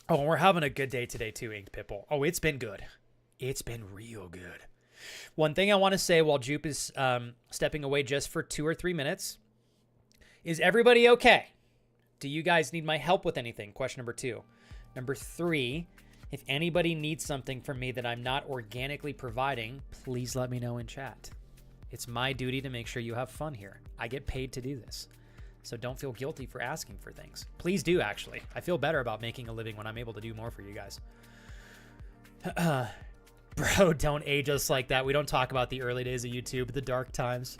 Oh, and we're having a good day today too, Inked Pitbull. Oh, it's been good. It's been real good. One thing I want to say while Jupe is stepping away just for 2 or 3 minutes is everybody okay? Do you guys need my help with anything? Question number 2. Number 3, if anybody needs something from me that I'm not organically providing, please let me know in chat. It's my duty to make sure you have fun here. I get paid to do this. So don't feel guilty for asking for things. Please do, actually. I feel better about making a living when I'm able to do more for you guys. Bro, don't age us like that. We don't talk about the early days of YouTube, the dark times.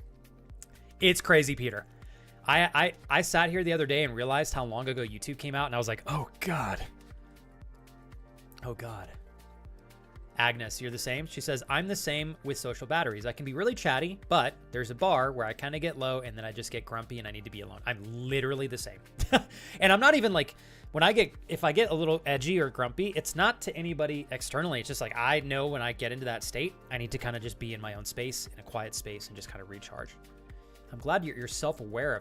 It's crazy, Peter. I sat here the other day and realized how long ago YouTube came out, and I was like, oh, God. Oh, God. Agnes, you're the same? She says, I'm the same with social batteries. I can be really chatty, but there's a bar where I kind of get low, and then I just get grumpy, and I need to be alone. I'm literally the same. And I'm not even like, if I get a little edgy or grumpy, it's not to anybody externally. It's just like, I know when I get into that state, I need to kind of just be in my own space, in a quiet space, and just kind of recharge. I'm glad you're self-aware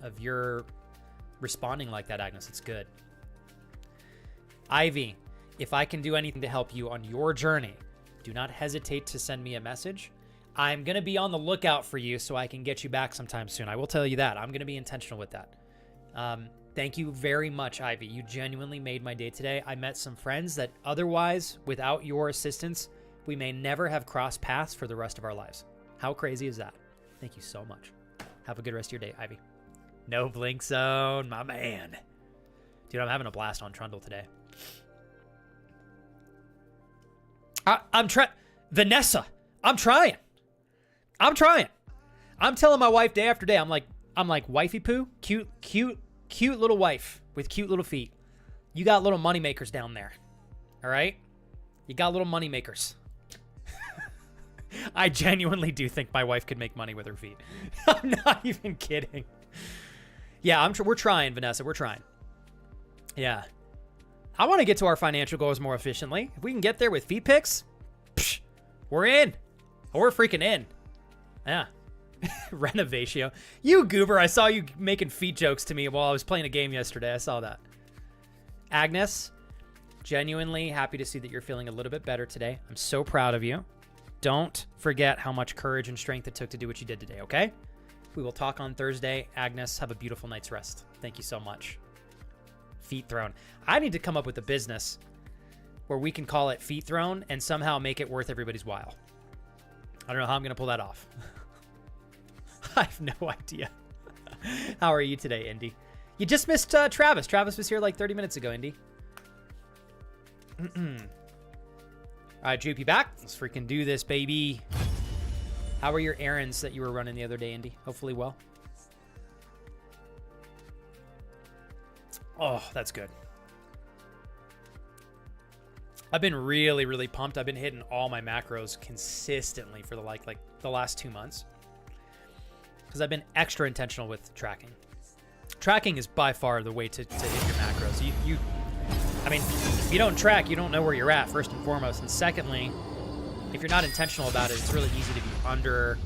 of your responding like that, Agnes. It's good. Ivy, if I can do anything to help you on your journey, do not hesitate to send me a message. I'm going to be on the lookout for you so I can get you back sometime soon. I will tell you that. I'm going to be intentional with that. Thank you very much, Ivy. You genuinely made my day today. I met some friends that otherwise, without your assistance, we may never have crossed paths for the rest of our lives. How crazy is that? Thank you so much. Have a good rest of your day, Ivy. No blink zone, my man. Dude, I'm having a blast on Trundle today. I'm trying. Vanessa, I'm trying. I'm telling my wife day after day, I'm like, wifey poo, cute little wife with cute little feet. You got little money makers down there. All right? You got little money makers. I genuinely do think my wife could make money with her feet. I'm not even kidding. Yeah, we're trying, Vanessa. We're trying. Yeah. I want to get to our financial goals more efficiently. If we can get there with feet pics, we're in. We're freaking in. Yeah. Renovatio. You goober, I saw you making feet jokes to me while I was playing a game yesterday. I saw that. Agnes, genuinely happy to see that you're feeling a little bit better today. I'm so proud of you. Don't forget how much courage and strength it took to do what you did today, okay? We will talk on Thursday. Agnes, have a beautiful night's rest. Thank you so much. Feet thrown. I need to come up with a business where we can call it Feet Thrown and somehow make it worth everybody's while. I don't know how I'm going to pull that off. I have no idea. How are you today, Indy? You just missed Travis. Travis was here like 30 minutes ago, Indy. All right, Jupe, you back? Let's freaking do this, baby. How were your errands that you were running the other day, Indy? Hopefully well. Oh, that's good. I've been really, really pumped. I've been hitting all my macros consistently for the the last 2 months. Because I've been extra intentional with tracking. Tracking is by far the way to hit your macros. I mean, if you don't track, you don't know where you're at, first and foremost. And secondly, if you're not intentional about it, it's really easy to be under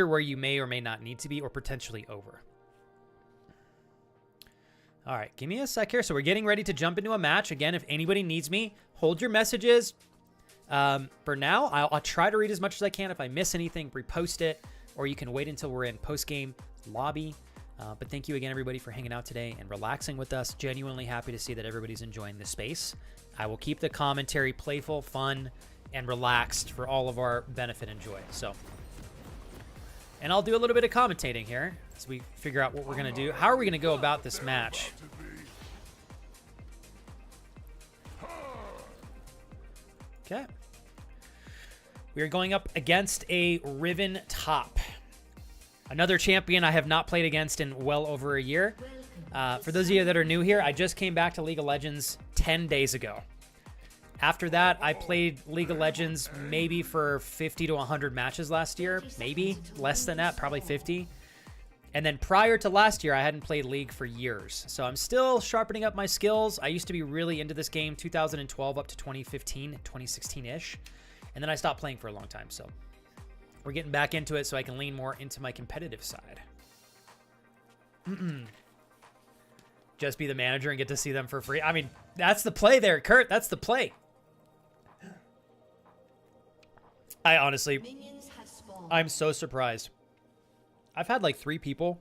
where you may or may not need to be, or potentially over. All right, give me a sec here. So we're getting ready to jump into a match. Again, if anybody needs me, hold your messages. For now, I'll try to read as much as I can. If I miss anything, repost it, or you can wait until we're in post-game lobby. But thank you again, everybody, for hanging out today and relaxing with us. Genuinely happy to see that everybody's enjoying this space. I will keep the commentary playful, fun, and relaxed for all of our benefit and joy. So, and I'll do a little bit of commentating here as we figure out what we're going to do. How are we going to go about this match? Okay. We are going up against a Riven top. Another champion I have not played against in well over a year. For those of you that are new here, I just came back to League of Legends 10 days ago. After that, I played League of Legends maybe for 50 to 100 matches last year. Maybe less than that, probably 50. And then prior to last year, I hadn't played League for years. So I'm still sharpening up my skills. I used to be really into this game 2012 up to 2015, 2016-ish. And then I stopped playing for a long time, so we're getting back into it so I can lean more into my competitive side. Just be the manager and get to see them for free. I mean, that's the play there, Kurt. That's the play. I honestly, I'm so surprised. I've had like 3 people.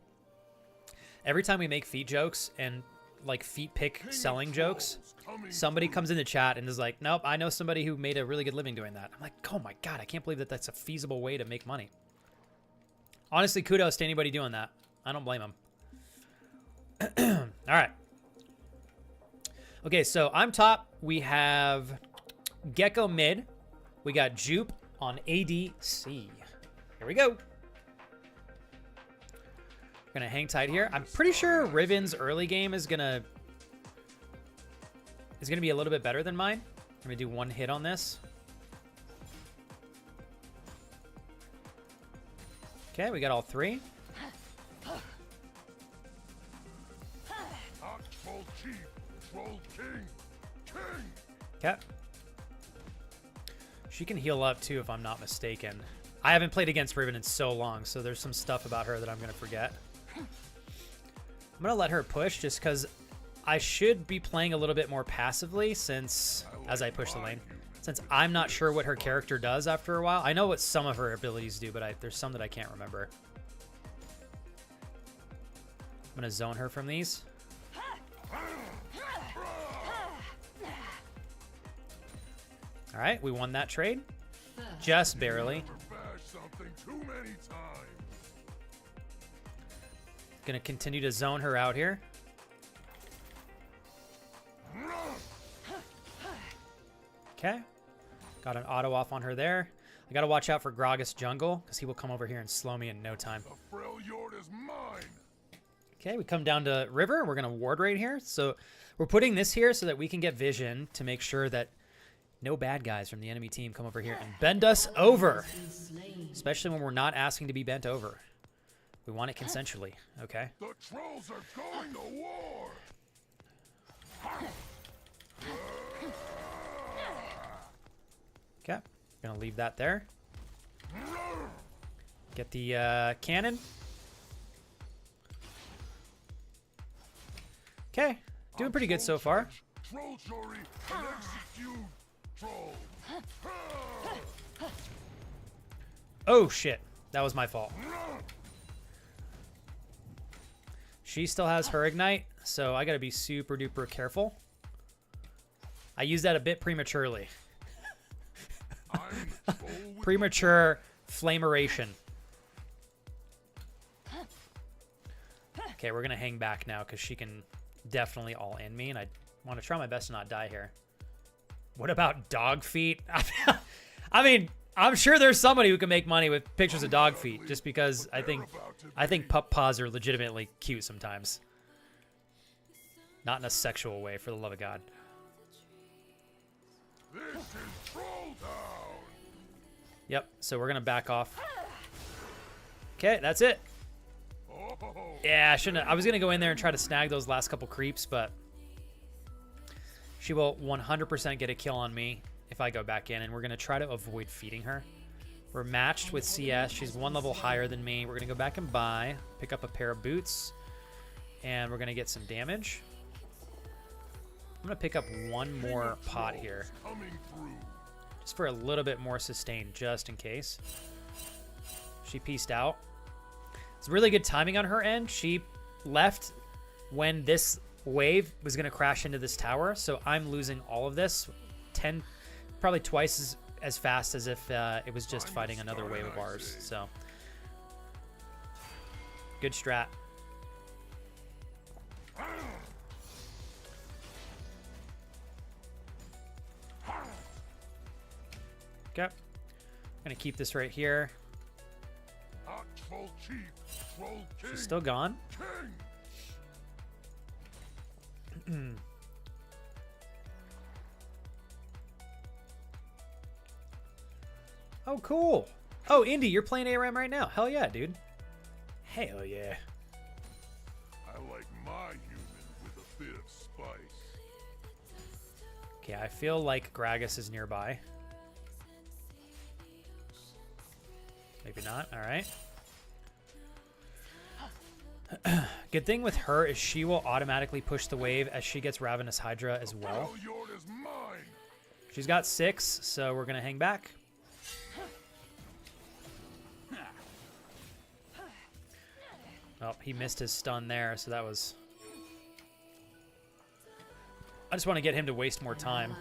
Every time we make feet jokes and like feet pick selling jokes, somebody comes in the chat and is like, nope, I know somebody who made a really good living doing that. I'm like, oh my God, I can't believe that that's a feasible way to make money. Honestly, kudos to anybody doing that. I don't blame them. All right. Okay, so I'm top. We have Gecko mid. We got Jupe on ADC. Here we go. We're gonna hang tight here. I'm pretty sure Riven's early game is gonna be a little bit better than mine. I'm gonna do 1 hit on this. Okay, we got all 3. Troll chief, troll king, king. Okay. She can heal up too, if I'm not mistaken. I haven't played against Riven in so long, so there's some stuff about her that I'm gonna forget. I'm gonna let her push just because I should be playing a little bit more passively since, as I push the lane, since I'm not sure what her character does after a while. I know what some of her abilities do, but there's some that I can't remember. I'm gonna zone her from these. All right, we won that trade. Just barely. Bash something too many times. Gonna continue to zone her out here. Okay. Got an auto off on her there. I gotta watch out for Gragas jungle, because he will come over here and slow me in no time. The Freljord is mine. Okay, we come down to river. We're gonna ward right here. So we're putting this here so that we can get vision to make sure that no bad guys from the enemy team come over here and bend us over. Especially when we're not asking to be bent over. We want it consensually, okay? The trolls are going to war. Okay, gonna leave that there. Get the cannon. Okay, doing pretty good so far. Troll Jory and execute troll. Oh shit, that was my fault. She still has her ignite, so I gotta be super duper careful. I used that a bit prematurely. Premature flameration. Okay, we're gonna hang back now because she can definitely all in me, and I want to try my best to not die here. What about dog feet? I mean, I'm sure there's somebody who can make money with pictures of dog feet, just because I think pup paws are legitimately cute sometimes. Not in a sexual way, for the love of God. This is Troll Town. Yep, so we're gonna back off. Okay, that's it. Yeah, I shouldn't have. I was gonna go in there and try to snag those last couple creeps, but she will 100% get a kill on me if I go back in, and we're gonna try to avoid feeding her. We're matched with CS. She's 1 level higher than me. We're gonna go back and buy, pick up a pair of boots, and we're gonna get some damage. I'm gonna pick up 1 more pot here, just for a little bit more sustain, just in case. She pieced out. It's really good timing on her end. She left when this wave was going to crash into this tower, so I'm losing all of this 10, probably twice as fast as if it was just fighting another wave of ours. So good strat. Okay, I'm gonna keep this right here. Not troll chief, troll king. She's still gone. King. Oh, cool. Oh, Indy, you're playing ARAM right now. Hell yeah, dude. Hell yeah. I like my human with a bit of spice. Okay, I feel like Gragas is nearby. Maybe not. All right. Good thing with her is she will automatically push the wave as she gets Ravenous Hydra as well. Yord is mine. She's got 6, so we're going to hang back. Oh, he missed his stun there, so that was... I just want to get him to waste more time.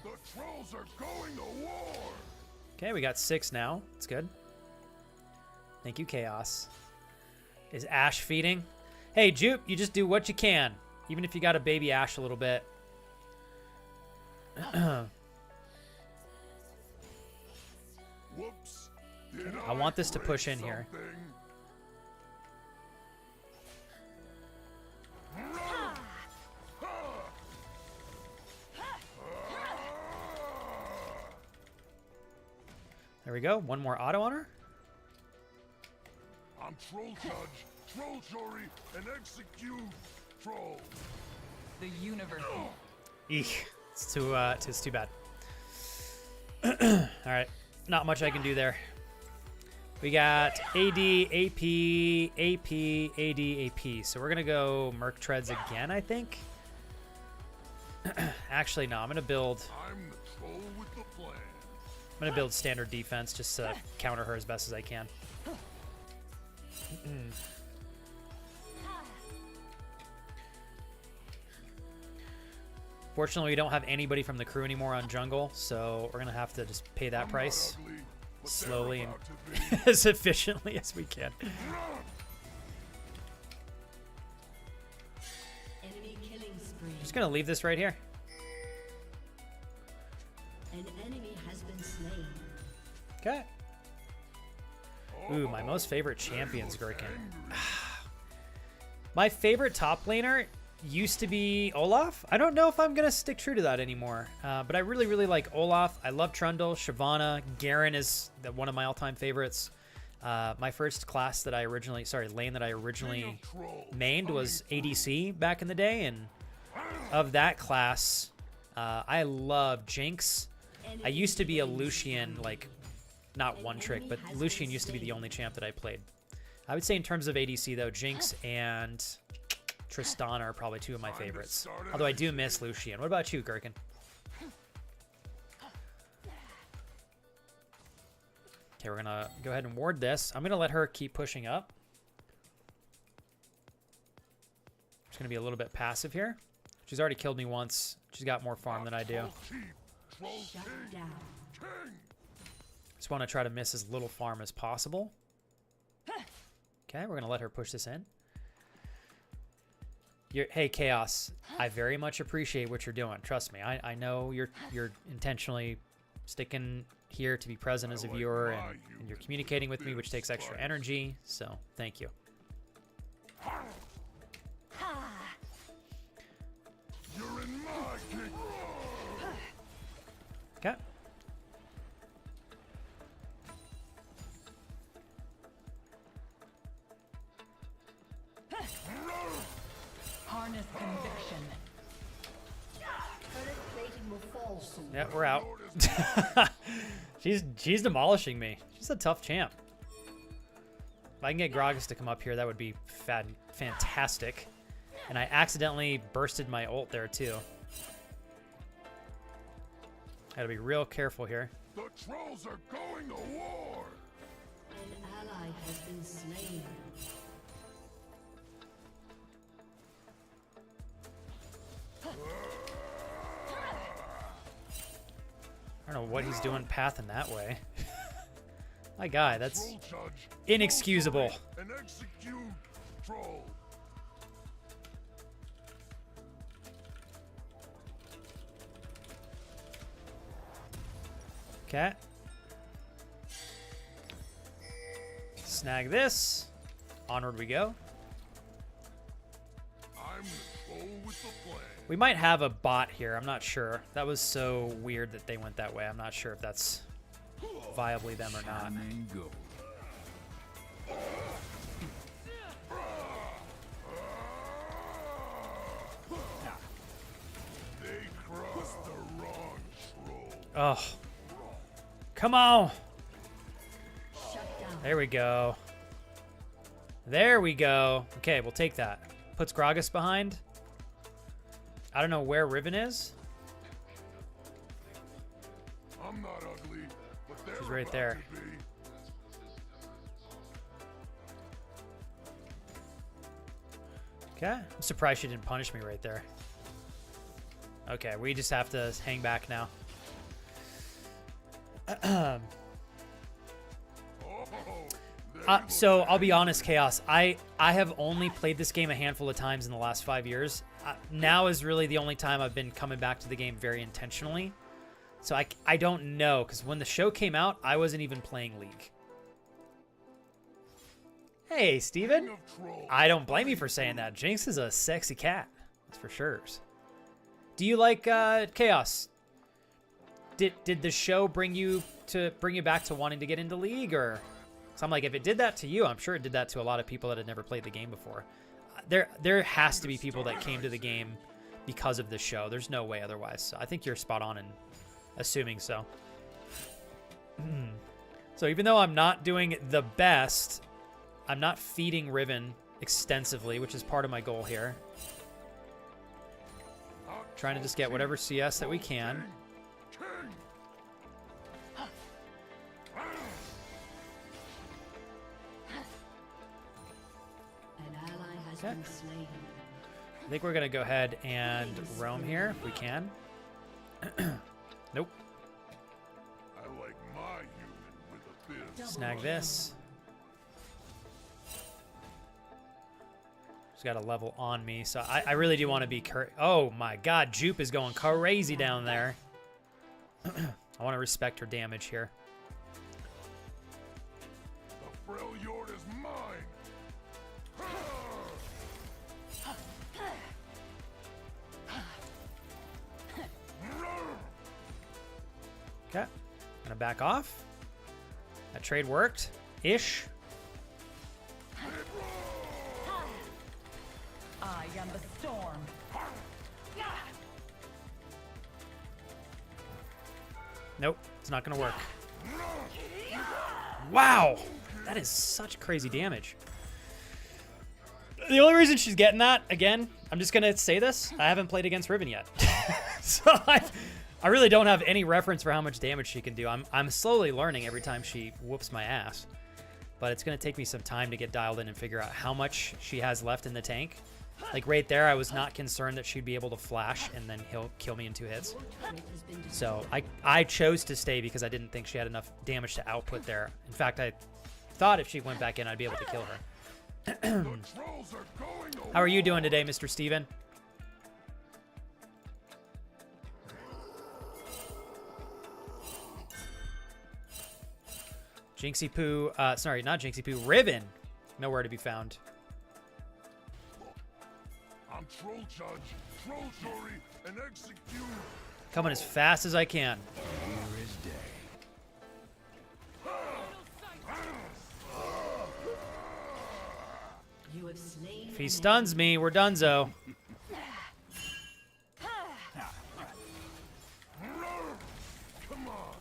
The trolls are going to war. Okay, we got 6 now. That's good. Thank you, Chaos. Is Ash feeding? Hey, Jupe, you just do what you can. Even if you got to baby Ash a little bit. Whoops. I want this to push in here. There we go. One more auto on her. I'm troll judge, troll jury, and execute troll. The universe. Eek. It's too bad. All right. Not much I can do there. We got AD, AP, AP, AD, AP. So we're going to go Merc Treads again, I think. Actually, no. I'm going to build... I'm the troll with the plan. I'm going to build standard defense just to counter her as best as I can. Fortunately, we don't have anybody from the crew anymore on jungle, so we're going to have to just pay that price slowly and as efficiently as we can. Enemy killing spree. Just going to leave this right here. An enemy has been slain. Okay. Ooh, my most favorite champion's Gherkin. My favorite top laner used to be Olaf. I don't know if I'm going to stick true to that anymore. But I really, really like Olaf. I love Trundle, Shyvana. Garen is one of my all-time favorites. My first class that I originally, lane that I originally mained was ADC back in the day. And of that class, I love Jinx. I used to be a Lucian, like, not one trick, but Lucian used to be the only champ that I played. I would say in terms of ADC, though, Jinx and Tristan are probably 2 of my favorites. Although I do miss Lucian. What about you, Gherkin? Okay, we're going to go ahead and ward this. I'm going to let her keep pushing up. Just going to be a little bit passive here. She's already killed me once. She's got more farm than I do. Shut down. Just want to try to miss as little farm as possible. Okay, we're going to let her push this in. Hey, Chaos, I very much appreciate what you're doing. Trust me, I know you're intentionally sticking here to be present as a viewer, and you're communicating with me, which takes extra energy, so thank you. You're in my kingdom. Okay. Harness conviction. Turret plating will fall soon. Yeah, we're out. She's demolishing me. She's a tough champ. If I can get Gragas to come up here, that would be fantastic. And I accidentally bursted my ult there too. Gotta be real careful here. The trolls are going to war. An ally has been slain. I don't know what he's doing pathing that way. My guy, that's Troll judge. inexcusable. And execute troll. Okay. Snag this. Onward we go. I'm the troll with the plan. We might have a bot here. I'm not sure. That was so weird that they went that way. I'm not sure if that's viably them or not. And go. They crossed the wrong troll. Oh. Come on. Shut down. There we go. There we go. Okay, we'll take that. Puts Gragas behind. I don't know where Riven is. I'm not ugly, but they're She's right about there. to be. Okay. I'm surprised she didn't punish me right there. Okay, we just have to hang back now. Oh, So I'll be honest, Chaos. I have only played this game a handful of times in the last 5 years. Now is really the only time I've been coming back to the game very intentionally. So I don't know, because when the show came out, I wasn't even playing League. Hey, Steven. I don't blame you for saying that. Jinx is a sexy cat. That's for sure. Do you like Chaos? Did the show bring you back to wanting to get into League, or? So I'm like, if it did that to you, I'm sure it did that to a lot of people that had never played the game before. There has to be people that came to the game because of the show. There's no way otherwise. So I think you're spot on in assuming so. So even though I'm not doing the best, I'm not feeding Riven extensively, which is part of my goal here. Trying to just get whatever CS that we can. An ally has Okay. been slain. I think we're going to go ahead and roam here if we can. Nope. I like my human with a bit of Snag this. Just got a level on me, so I really do want to be... Oh my god, Jupe is going crazy down there. I want to respect her damage here. The Freljord is mine. Okay. Gonna back off. That trade worked. Ish. I am the storm. Nope. It's not gonna work. Wow! That is such crazy damage. The only reason she's getting that, again, I'm just gonna say this, I haven't played against Riven yet. So I really don't have any reference for how much damage she can do. I'm slowly learning every time she whoops my ass. But it's gonna take me some time to get dialed in and figure out how much she has left in the tank. Like right there, I was not concerned that she'd be able to flash and then he'll kill me in 2 hits. So I chose to stay because I didn't think she had enough damage to output there. In fact, I thought if she went back in, I'd be able to kill her. The trolls are going to How are you doing today, Mr. Steven? Jinxie Poo, sorry, not Jinxie Poo, Riven. Nowhere to be found. I'm troll judge, troll jury, and execute. Coming as fast as I can. You have slain. If he stuns me, we're donezo. Come on.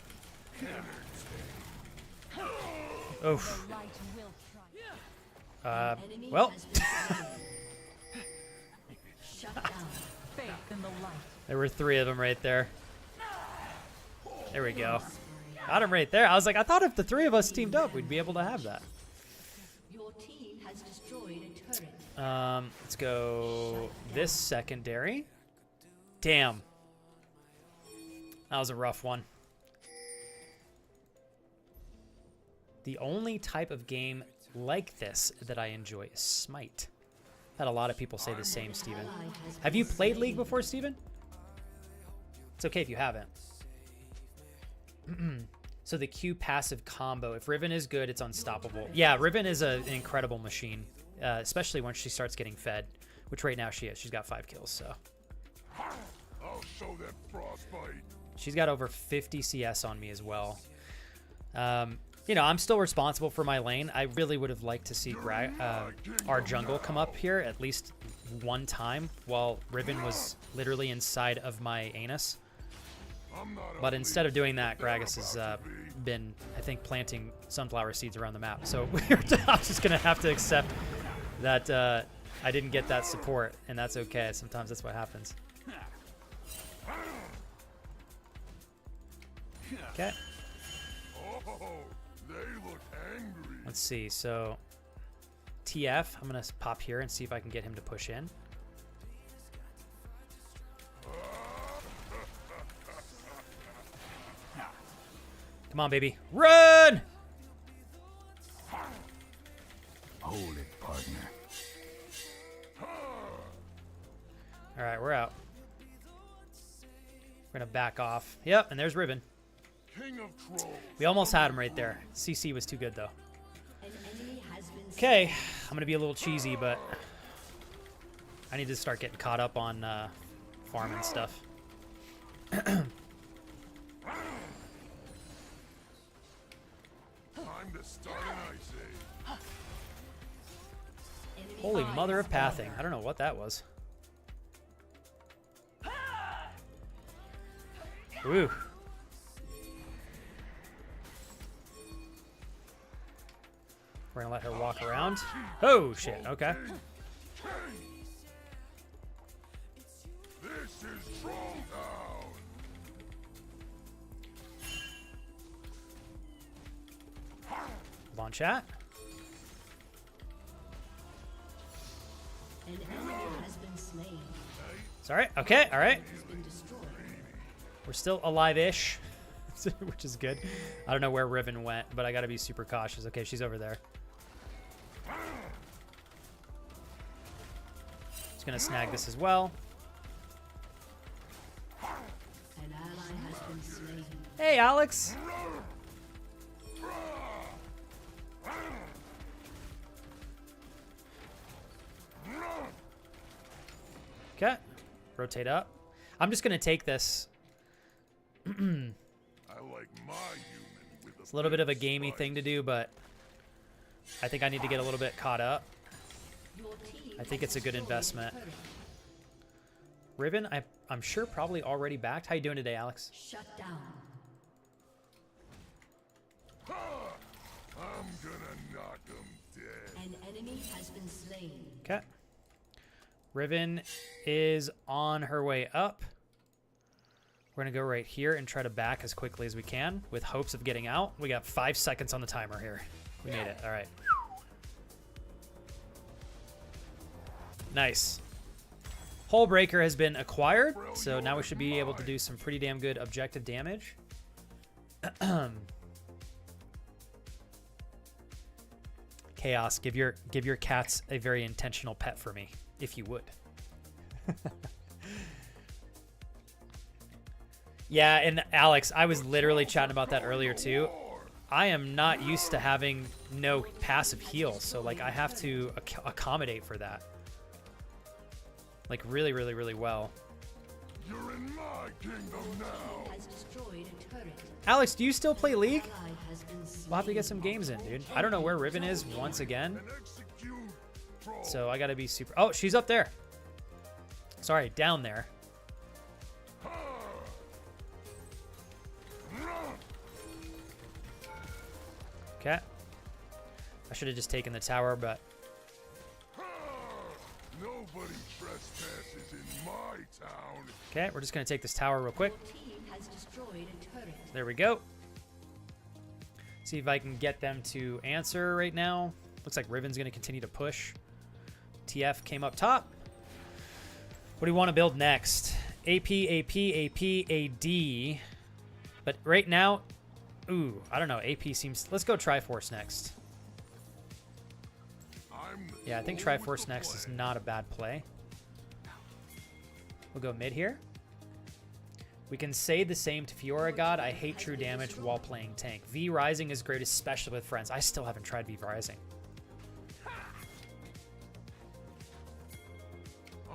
Oof. Light will triumph. Enemy Well, has been slain. Shut down. Faith in the light. there were 3 of them right there. There we go. Got him right there. I was like, I thought if the three of us teamed up, we'd be able to have that. Your team has destroyed a turret. Let's go this secondary. Damn. That was a rough one. The only type of game like this that I enjoy is Smite. I've had a lot of people say the same, Steven. Have you played League before, Steven? It's okay if you haven't. So the Q passive combo, if Riven is good, it's unstoppable. Yeah, Riven is an incredible machine, especially once she starts getting fed, which right now she is. She's got 5 kills, so. I'll show that frostbite. She's got over 50 CS on me as well. You know, I'm still responsible for my lane. I really would have liked to see our jungle come up here at least one time while Riven was literally inside of my anus. But instead of doing that, Gragas has been, I think, planting sunflower seeds around the map. So I'm just going to have to accept that I didn't get that support, and that's okay. Sometimes that's what happens. Okay. Oh, they look angry. Let's see. So TF, I'm going to pop here and see if I can get him to push in. Come on, baby. Run! Hold it, partner. All right, we're out. We're going to back off. Yep, and there's Riven. King of trolls. We almost had him right there. CC was too good, though. An enemy has been Okay, I'm going to be a little cheesy, but I need to start getting caught up on farm and stuff. Time to start an ice age. enemy Holy eyes mother of down. pathing. I don't know what that was. Woo. We're gonna let her walk around. Oh shit, okay. This is Troll Town. Hold on, chat. An enemy has been slain. Sorry, okay, alright. Has been destroyed. We're still alive-ish, which is good. I don't know where Riven went, but I gotta be super cautious. Okay, she's over there. Just gonna snag this as well. An ally has been slain. Hey, Alex. Okay, rotate up. I'm just gonna take this. I like my human with It's a little bit of a gamey thing to do, but I think I need to get a little bit caught up. Your team I think it's a good investment. Riven, I'm sure probably already backed. How you doing today, Alex? shut down. I'm gonna knock him dead. An enemy has been slain. Okay. Riven is on her way up. We're going to go right here and try to back as quickly as we can with hopes of getting out. We got 5 seconds on the timer here. We made it. All right. Nice. Hull Breaker has been acquired, so now we should be able to do some pretty damn good objective damage. Chaos, give your cats a very intentional pet for me, if you would. Yeah, and Alex, I was literally chatting about that earlier too. I am not used to having no passive heal, so like I have to accommodate for that. Like really, really, really well. You're in my kingdom now. Has destroyed a turret. Alex, do you still play League? Ally has been slain. We'll have to get some games in, dude. I don't know where Riven is once again, And execute troll. so I gotta be super... Oh, she's up there. Sorry, down there. Okay. I should have just taken the tower, but... Nobody trespasses in my town. Okay, we're just going to take this tower real quick. Your team has destroyed a turret. There we go. See if I can get them to answer right now. Looks like Riven's going to continue to push. TF came up top. What do you want to build next? AP, AP, AP, AD. But right now, ooh, I don't know. AP seems... Let's go Triforce next. Yeah, I think Triforce next is not a bad play. We'll go mid here. We can say the same to Fiora God. I hate true damage while playing tank. V Rising is great, especially with friends. I still haven't tried V Rising.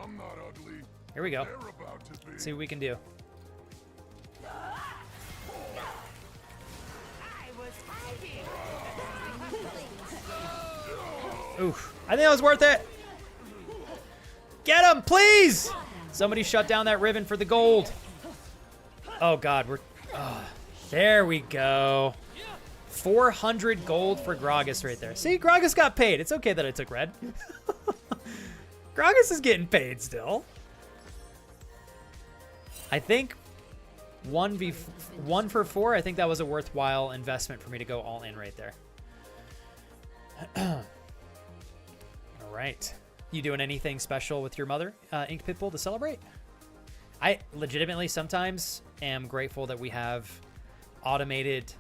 I'm not ugly. Here we go. They're about to be. See what we can do. Oof. I think that was worth it. Get him, please! Somebody shut down that Riven for the gold. Oh, God. There we go. 400 gold for Gragas right there. See, Gragas got paid. It's okay that I took red. Gragas is getting paid still. I think 1 for 4, I think that was a worthwhile investment for me to go all in right there. All right. You doing anything special with your mother, Ink Pitbull, to celebrate? I legitimately sometimes am grateful that we have automated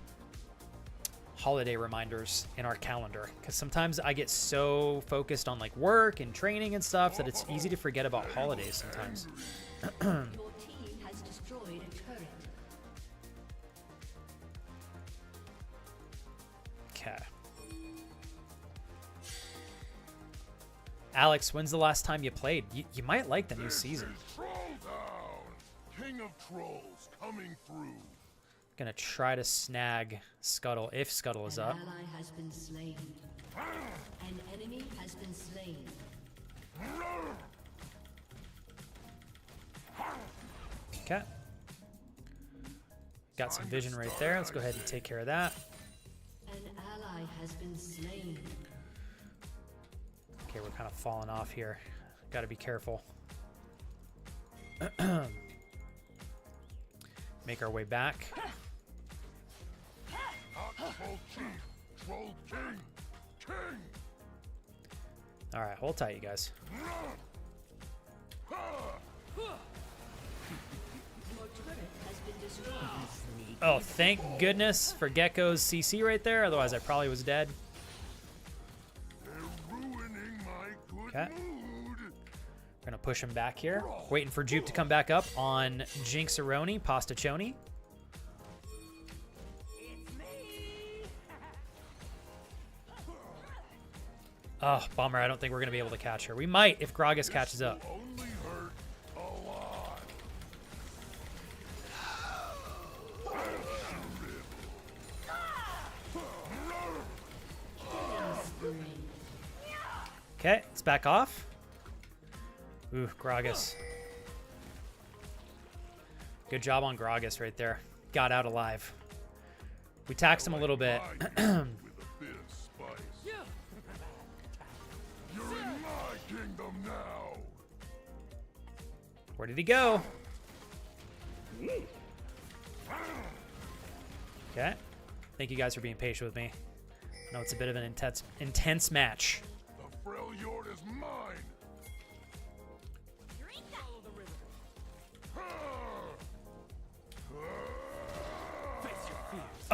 holiday reminders in our calendar, because sometimes I get so focused on like work and training and stuff that it's easy to forget about holidays sometimes. Your team has destroyed a turret. Okay. Alex, when's the last time you played? You might like the new season. Troll down. King of trolls coming through. Gonna try to snag Scuttle if Scuttle is up. An ally has been slain. An enemy has been slain. Okay. Got some vision right there. Let's go ahead and take care of that. An ally has been slain. Okay, we're kind of falling off here. Got to be careful. Make our way back. Troll chief. Troll king. King. All right, hold tight, you guys. Your turret has been destroyed. Oh, thank goodness for Gecko's CC right there. Otherwise, I probably was dead. They're ruining my good Okay. mood. We're gonna push him back here. Waiting for Jupe to come back up on Jinxaroni, Pastachoni. Oh, bummer. I don't think we're gonna be able to catch her. We might if Gragas catches up. Only hurt a lot. Okay, it's back off. Ooh, Gragas. Good job on Gragas right there. Got out alive. We taxed him a little bit. With a bit of spice. You're in my kingdom now. Where did he go? Okay. Thank you guys for being patient with me. I know it's a bit of an intense match. The Freljord is mine.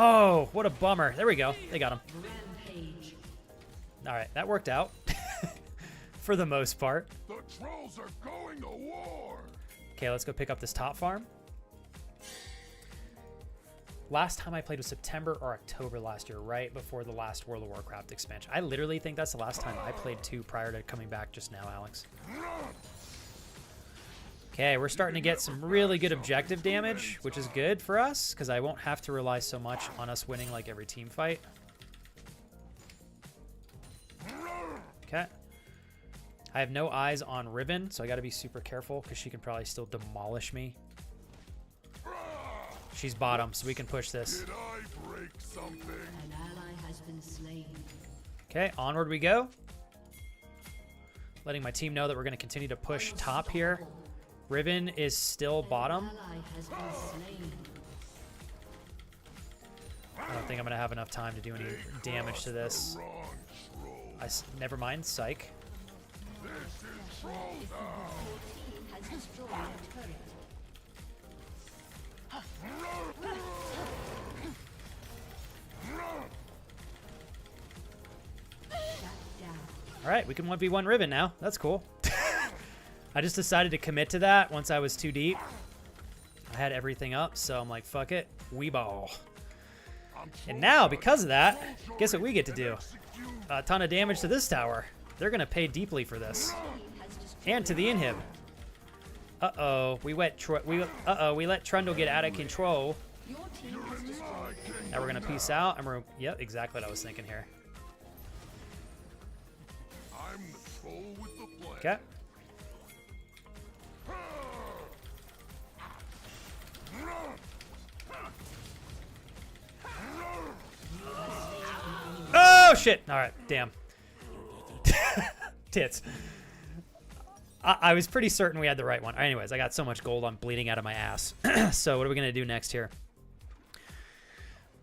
Oh, what a bummer. There we go. They got him. Rampage. All right, that worked out. For the most part. The trolls are going to war. Okay, let's go pick up this top farm. Last time I played was September or October last year, right before the last World of Warcraft expansion. I literally think that's the last time I played too prior to coming back just now, Alex. Okay, we're starting to get some really good objective damage, which is good for us, because I won't have to rely so much on us winning like every team fight. Okay. I have no eyes on Riven, so I got to be super careful, because she can probably still demolish me. She's bottom, so we can push this. Did I break something? An ally has been slain. Okay, onward we go. letting my team know that we're going to continue to push top here. Riven is still bottom. Ally has been slain. I don't think I'm going to have enough time to do any damage to this. Never mind, psych. Has destroyed a turret. All right, we can 1v1 Riven now. That's cool. I just decided to commit to that once I was too deep. I had everything up, so I'm like, fuck it, we ball. And now, because of that, guess what we get to do? A ton of damage to this tower. They're gonna pay deeply for this, and to the inhib. Uh-oh, we let Trundle get out of control. Now we're gonna peace out, and we're yep, exactly what I was thinking here. I'm the troll with the plan. Okay. Oh shit! All right, damn. Tits. I was pretty certain we had the right one. Anyways, I got so much gold, I'm bleeding out of my ass. So what are we gonna do next here?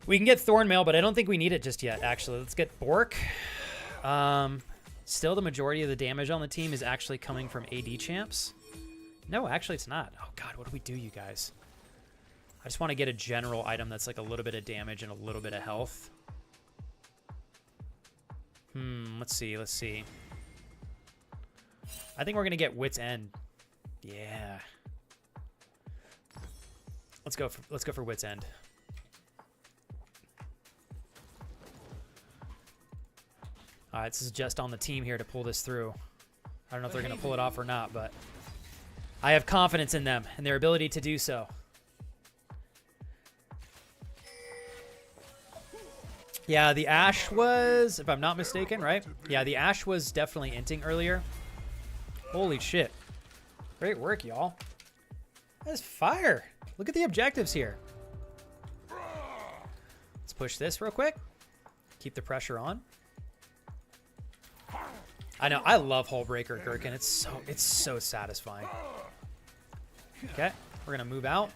We can get Thornmail, but I don't think we need it just yet. Actually, let's get Bork. Still, the majority of the damage on the team is actually coming from AD champs. No, actually, it's not. Oh god, what do we do, you guys? I just want to get a general item that's like a little bit of damage and a little bit of health. Let's see, let's see. I think we're gonna get Wit's End. Yeah. Let's go for Wit's End. All right, this is just on the team here to pull this through. I don't know if they're gonna pull it off or not, but I have confidence in them and their ability to do so. Yeah, the Ashe was, if I'm not mistaken, right? Yeah, the Ashe was definitely inting earlier. Holy shit. Great work, y'all. That's fire. Look at the objectives here. Let's push this real quick. Keep the pressure on. I know, I love Hullbreaker Gherkin. It's so satisfying. Okay, we're gonna move out.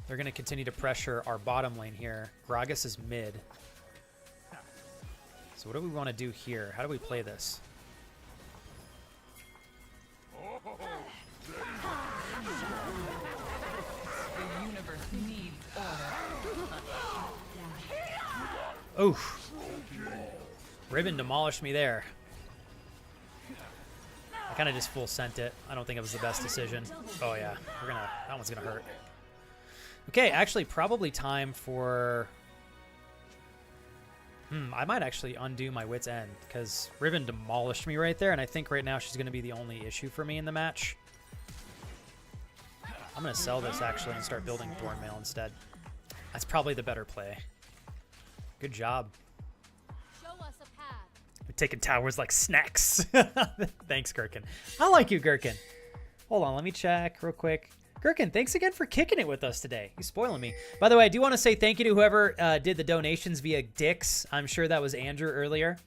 They're going to continue to pressure our bottom lane here. Gragas is mid. So what do we want to do here? How do we play this? The universe needs order. Oof. Riven demolished me there. I kind of just full sent it. I don't think it was the best decision. Oh yeah, that one's gonna hurt. Okay, actually, probably time for... I might actually undo my Wit's End, because Riven demolished me right there, and I think right now she's going to be the only issue for me in the match. I'm going to sell this, actually, and start building Thornmail instead. That's probably the better play. Good job. Show us a path. We're taking towers like snacks. Thanks, Gherkin. I like you, Gherkin. Hold on, let me check real quick. Gherkin, thanks again for kicking it with us today. You're spoiling me. By the way, I do want to say thank you to whoever did the donations via Dix. I'm sure that was Andrew earlier.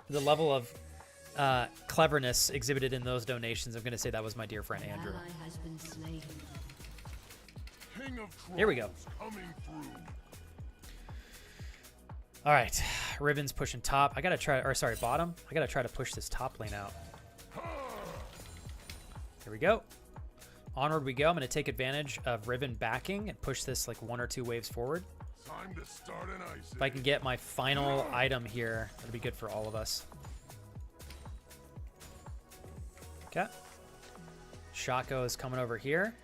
The level of cleverness exhibited in those donations, I'm going to say that was my dear friend Andrew. Ally has been slain. King of Here we go. coming through. All right, Riven's pushing top. I got to try, or sorry, bottom. I got to try to push this top lane out. Here we go. Onward we go. I'm going to take advantage of Riven backing and push this like 1 or 2 waves forward. Time to start an ice. If I can get my final item here, that'll be good for all of us. Okay. Shaco is coming over here.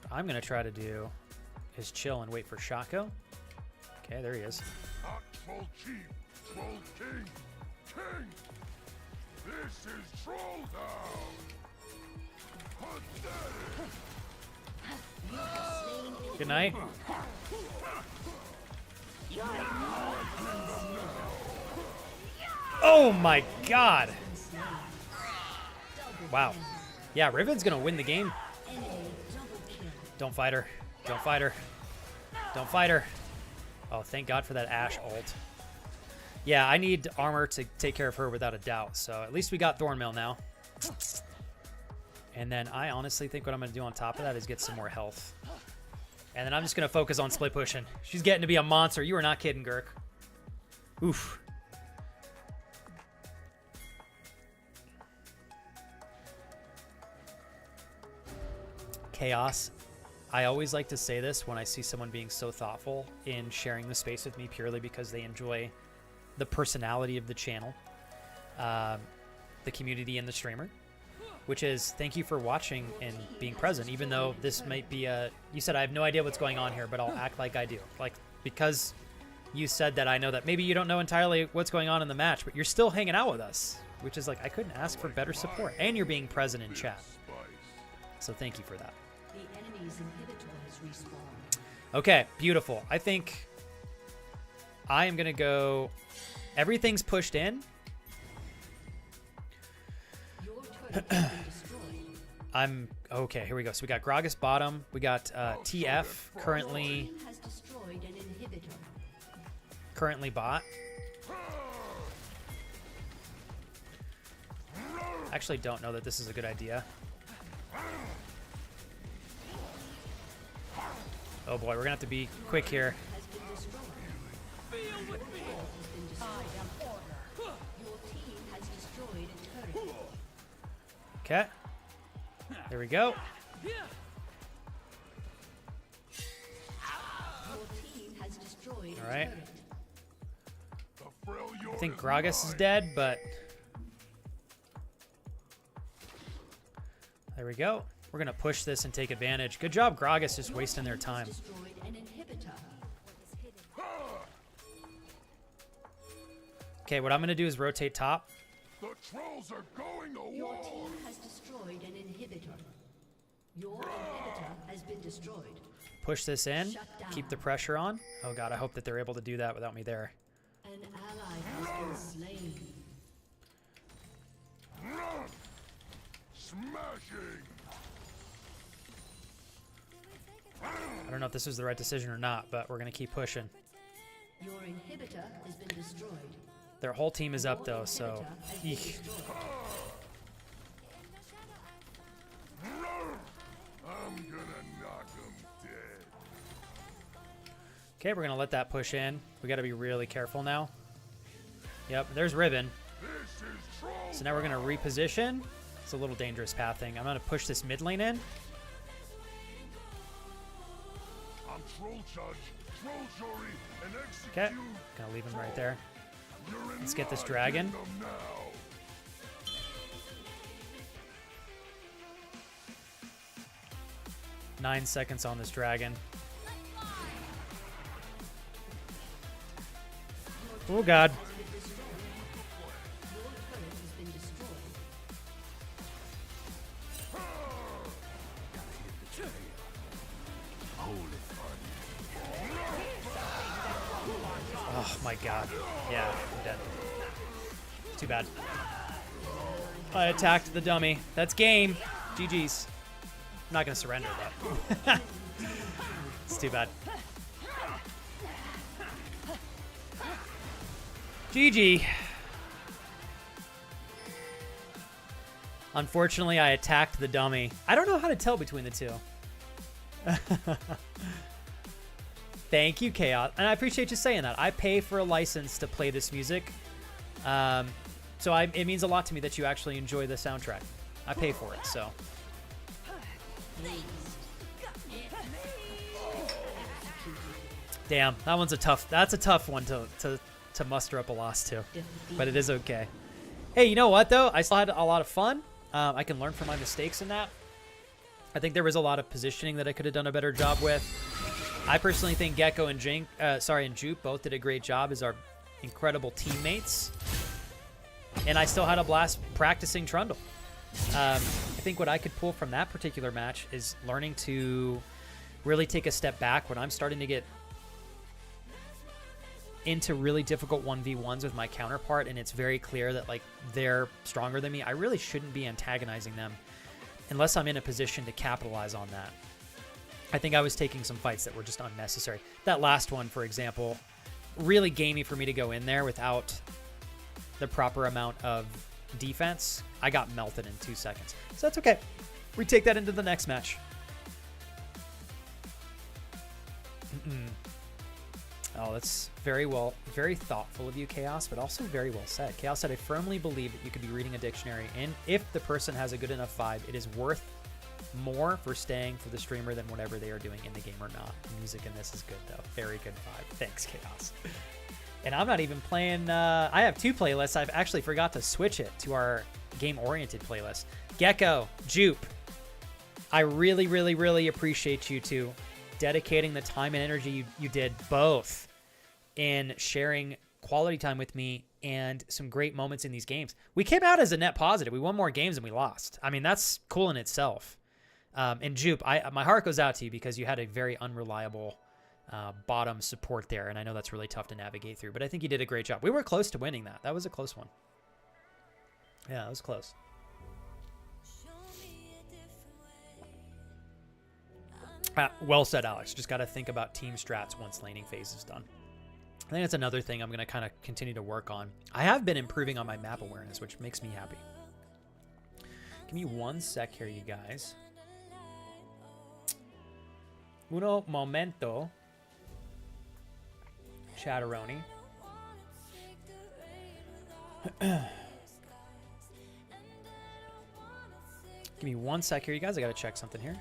What I'm going to try to do is chill and wait for Shaco. Okay, there he is. Not troll chief, troll king. King! This is Troll Town! Good night. Oh my god! Wow. Yeah, Riven's gonna win the game. Don't fight her. Don't fight her. Don't fight her. Oh, thank God for that Ashe ult. Yeah, I need armor to take care of her without a doubt. So at least we got Thornmail now. And then I honestly think what I'm going to do on top of that is get some more health. And then I'm just going to focus on split pushing. She's getting to be a monster. You are not kidding, Gurk. Oof. Chaos. I always like to say this when I see someone being so thoughtful in sharing the space with me purely because they enjoy the personality of the channel, the community, and the streamer, which is thank you for watching and being present, even though this might be a, you said I have no idea what's going on here, but I'll act like I do. Like, because you said that, I know that maybe you don't know entirely what's going on in the match, but you're still hanging out with us, which is like, I couldn't ask for better support, and you're being present in chat. So thank you for that. The enemy's inhibitor has respawned. Okay, beautiful. I think I am going to go, everything's pushed in. Your turret has been destroyed. I'm okay. Here we go. So we got Gragas bottom. We got TF currently Team has destroyed an inhibitor. bot. Actually, don't know that this is a good idea. Oh boy, we're gonna have to be quick here. Has been destroyed. Your turret has been destroyed. Your team has destroyed a turret. Okay. There we go. Your team has destroyed All right. a turret. I think Gragas is dead, but there we go. We're gonna push this and take advantage. Good job, Gragas, just wasting their time. Destroyed an inhibitor. Okay, what I'm gonna do is rotate top. The trolls are going to Your war. team has destroyed an inhibitor. Your inhibitor has been destroyed. Push this in. Shut down. Keep the pressure on. Oh god, I hope that they're able to do that without me there. An ally has been slain. Smashing. I don't know if this was the right decision or not, but we're gonna keep pushing. Your inhibitor has been destroyed. Their whole team is up though, so Inhibitor has been eek. destroyed. I'm gonna knock them dead. Okay, we're gonna let that push in. We gotta be really careful now. Yep, there's Ribbon. This is troll. So now we're gonna reposition. It's a little dangerous pathing. I'm gonna push this mid lane in. I'm troll judge, troll jury, and execute. Okay, gonna leave him right there. You're in Let's get this my dragon. kingdom now. 9 seconds on this dragon. Oh god. Your turret has been destroyed. Oh my god. Yeah, I'm dead. Too bad. I attacked the dummy. That's game. GG's. I'm not gonna surrender though. It's too bad. GG. Unfortunately, I attacked the dummy. I don't know how to tell between the two. Thank you, Chaos. And I appreciate you saying that. I pay for a license to play this music. So it means a lot to me that you actually enjoy the soundtrack. I pay for it, so. Damn, that's a tough one to muster up a loss to. But it is okay. Hey, you know what though? I still had a lot of fun. I can learn from my mistakes in that. I think there was a lot of positioning that I could have done a better job with. I personally think Gecko and Jupe both did a great job as our incredible teammates. And I still had a blast practicing Trundle. I think what I could pull from that particular match is learning to really take a step back when I'm starting to get into really difficult 1v1s with my counterpart, and it's very clear that like they're stronger than me. I really shouldn't be antagonizing them unless I'm in a position to capitalize on that. I think I was taking some fights that were just unnecessary. That last one, for example, really gamey for me to go in there without the proper amount of defense. I got melted in 2 seconds. So that's okay. We take that into the next match. Oh, that's very thoughtful of you, Chaos, but also very well said. Chaos said, I firmly believe that you could be reading a dictionary, and if the person has a good enough vibe, it is worth more for staying for the streamer than whatever they are doing in the game or not. The music in this is good, though. Very good vibe. Thanks, Chaos. And I'm not even playing... I have 2 playlists. I've actually forgot to switch it to our game-oriented playlist. Gecko, Jupe, I really, really, really appreciate you two dedicating the time and energy you did both in sharing quality time with me and some great moments in these games. We came out as a net positive. We won more games than we lost. I mean, that's cool in itself. And Jupe, my heart goes out to you because you had a very unreliable bottom support there, and I know that's really tough to navigate through, but I think you did a great job. We were close to winning that. That was a close one. Yeah, it was close. Well said, Alex. Just got to think about team strats once laning phase is done. I think that's another thing I'm going to kind of continue to work on. I have been improving on my map awareness, which makes me happy. Give me 1 sec here, you guys. Uno momento. Chatteroni. Give me 1 sec here, you guys. I got to check something here.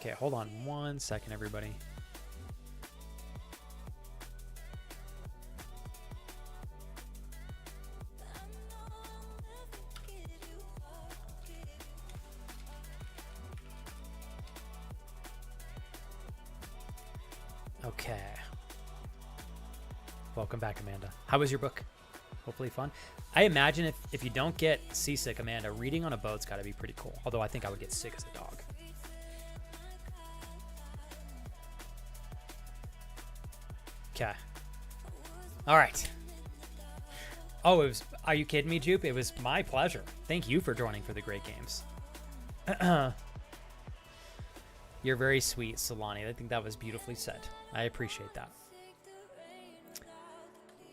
Okay, hold on 1 second, everybody. Okay. Welcome back, Amanda. How was your book? Hopefully fun. I imagine if you don't get seasick, Amanda, reading on a boat's got to be pretty cool. Although I think I would get sick as a dog. Okay. All right. Oh, it was. Are you kidding me, Jupe? It was my pleasure. Thank you for joining for the great games. You're very sweet, Solani. I think that was beautifully said. I appreciate that.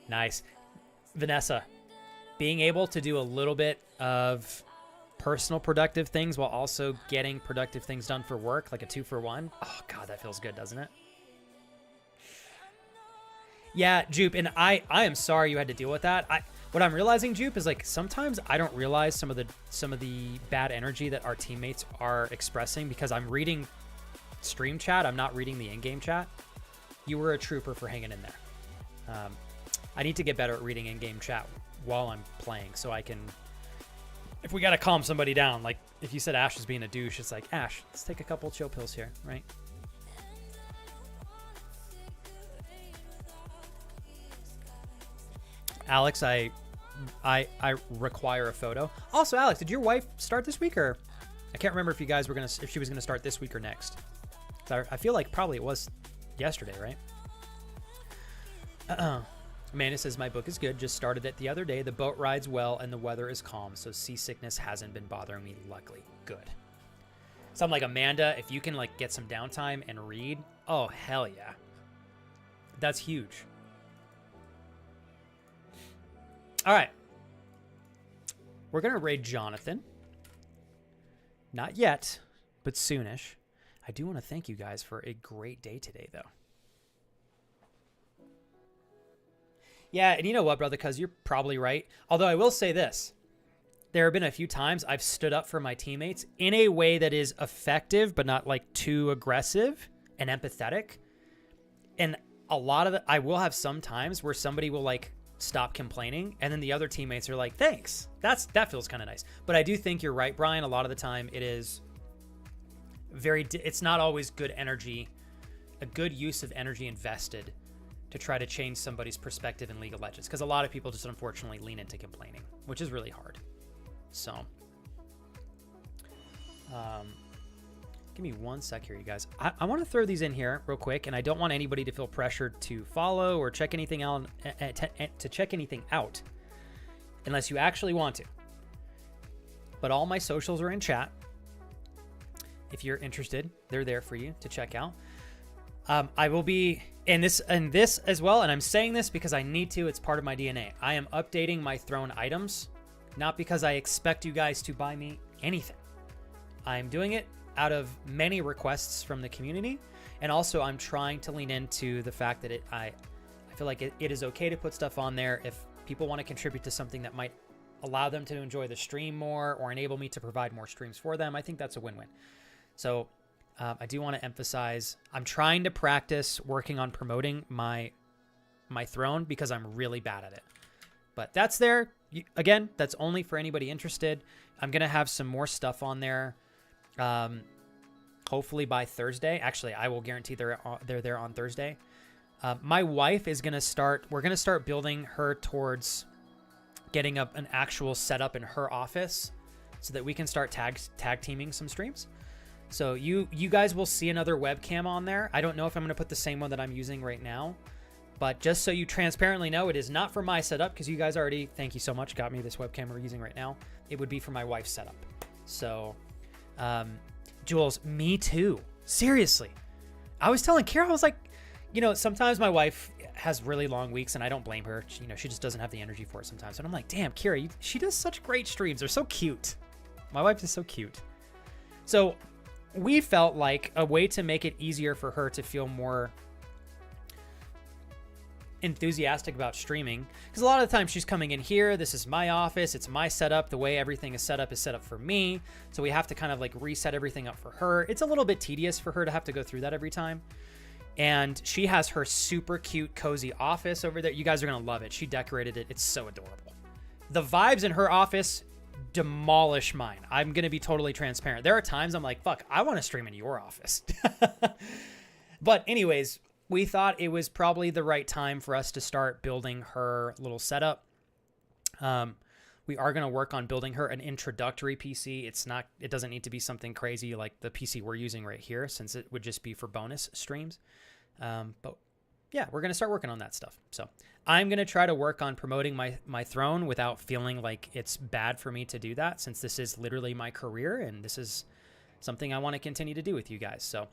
Nice. Vanessa, being able to do a little bit of personal productive things while also getting productive things done for work, like a 2-for-1. Oh, God, that feels good, doesn't it? Yeah, Jupe, and I am sorry you had to deal with that. What I'm realizing, Jupe, is like sometimes I don't realize some of the bad energy that our teammates are expressing because I'm reading stream chat. I'm not reading the in-game chat. You were a trooper for hanging in there. I need to get better at reading in-game chat while I'm playing so I can, if we got to calm somebody down, like if you said Ash was being a douche, it's like, Ash, let's take a couple chill pills here, right? Alex, I require a photo. Also, Alex, did your wife start this week, or I can't remember if you guys were if she was gonna start this week or next. I feel like probably it was yesterday, right? Amanda says my book is good. Just started it the other day. The boat rides well and the weather is calm, so seasickness hasn't been bothering me. Luckily, good. So I'm like, Amanda, if you can like get some downtime and read, oh hell yeah, that's huge. All right. We're going to raid Jonathan. Not yet, but soonish. I do want to thank you guys for a great day today, though. Yeah, and you know what, brother, because you're probably right. Although I will say this. There have been a few times I've stood up for my teammates in a way that is effective, but not like too aggressive and empathetic. And a lot of I will have some times where somebody will like stop complaining, and then the other teammates are like, thanks. That feels kind of nice. But I do think you're right, Brian. A lot of the time it is it's not always good energy, a good use of energy invested to try to change somebody's perspective in League of Legends, because a lot of people just unfortunately lean into complaining, which is really hard. So give me 1 sec here, you guys. I want to throw these in here real quick, and I don't want anybody to feel pressured to follow or check anything out, to check anything out unless you actually want to. but all my socials are in chat. If you're interested, they're there for you to check out. I will be in this as well, and I'm saying this because I need to. It's part of my DNA. I am updating my throne items, not because I expect you guys to buy me anything. I'm doing it out of many requests from the community, and also I'm trying to lean into the fact that I feel like it is okay to put stuff on there if people want to contribute to something that might allow them to enjoy the stream more or enable me to provide more streams for them. I think that's a win-win. So I do want to emphasize, I'm trying to practice working on promoting my throne because I'm really bad at it. But that's there. Again, that's only for anybody interested. I'm going to have some more stuff on there. Hopefully by Thursday. Actually, I will guarantee they're there on Thursday. My wife is going to start, we're going to start building her towards getting up an actual setup in her office so that we can start tag teaming some streams. So you guys will see another webcam on there. I don't know if I'm going to put the same one that I'm using right now, but just so you transparently know, it is not for my setup because you guys already, thank you so much, got me this webcam we're using right now. It would be for my wife's setup. So, Jules, me too. Seriously. I was telling Kira, I was like, sometimes my wife has really long weeks and I don't blame her. She just doesn't have the energy for it sometimes. And I'm like, damn, Kira, she does such great streams. They're so cute. My wife is so cute. So we felt like a way to make it easier for her to feel more enthusiastic about streaming, because a lot of the time she's coming in here, this is my office, it's my setup, the way everything is set up for me, so we have to kind of like reset everything up for her. It's a little bit tedious for her to have to go through that every time. And she has her super cute cozy office over there. You guys are gonna love it. She decorated it. It's so adorable. The vibes in her office demolish mine. I'm gonna be totally transparent. There are times I'm like, fuck, I want to stream in your office. But anyways, we thought it was probably the right time for us to start building her little setup. We are going to work on building her an introductory PC. It doesn't need to be something crazy like the PC we're using right here, since it would just be for bonus streams. But yeah, we're going to start working on that stuff. So I'm going to try to work on promoting my throne without feeling like it's bad for me to do that, since this is literally my career and this is something I want to continue to do with you guys. So,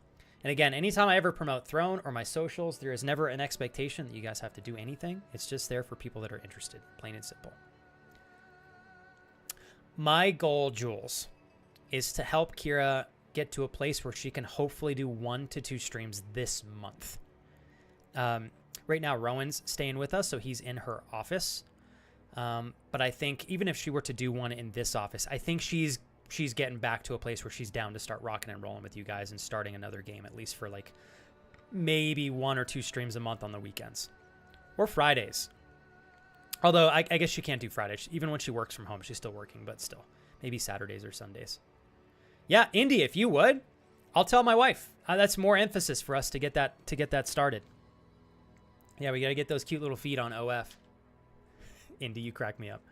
and again, anytime I ever promote Throne or my socials, there is never an expectation that you guys have to do anything. It's just there for people that are interested, plain and simple. My goal, Jules, is to help Kira get to a place where she can hopefully do 1 to 2 streams this month. Right now, Rowan's staying with us, so he's in her office. But I think even if she were to do one in this office, I think she's getting back to a place where she's down to start rocking and rolling with you guys and starting another game, at least for like maybe 1 or 2 streams a month on the weekends or Fridays. Although I guess she can't do Fridays. Even when she works from home, she's still working, but still maybe Saturdays or Sundays. Yeah, Indy, if you would, I'll tell my wife. That's more emphasis for us to get that started. Yeah, we got to get those cute little feet on OF. Indy, you crack me up.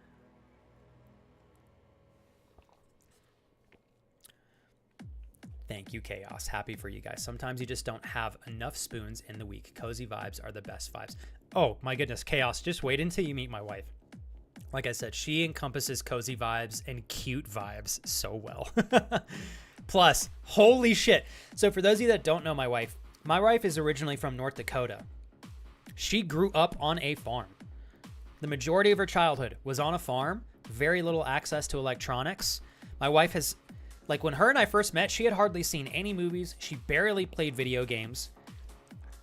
Thank you, Chaos. Happy for you guys. Sometimes you just don't have enough spoons in the week. Cozy vibes are the best vibes. Oh, my goodness, Chaos. Just wait until you meet my wife. Like I said, she encompasses cozy vibes and cute vibes so well. Plus, holy shit. So for those of you that don't know my wife is originally from North Dakota. She grew up on a farm. The majority of her childhood was on a farm. Very little access to electronics. My wife has... Like, when her and I first met, she had hardly seen any movies. She barely played video games.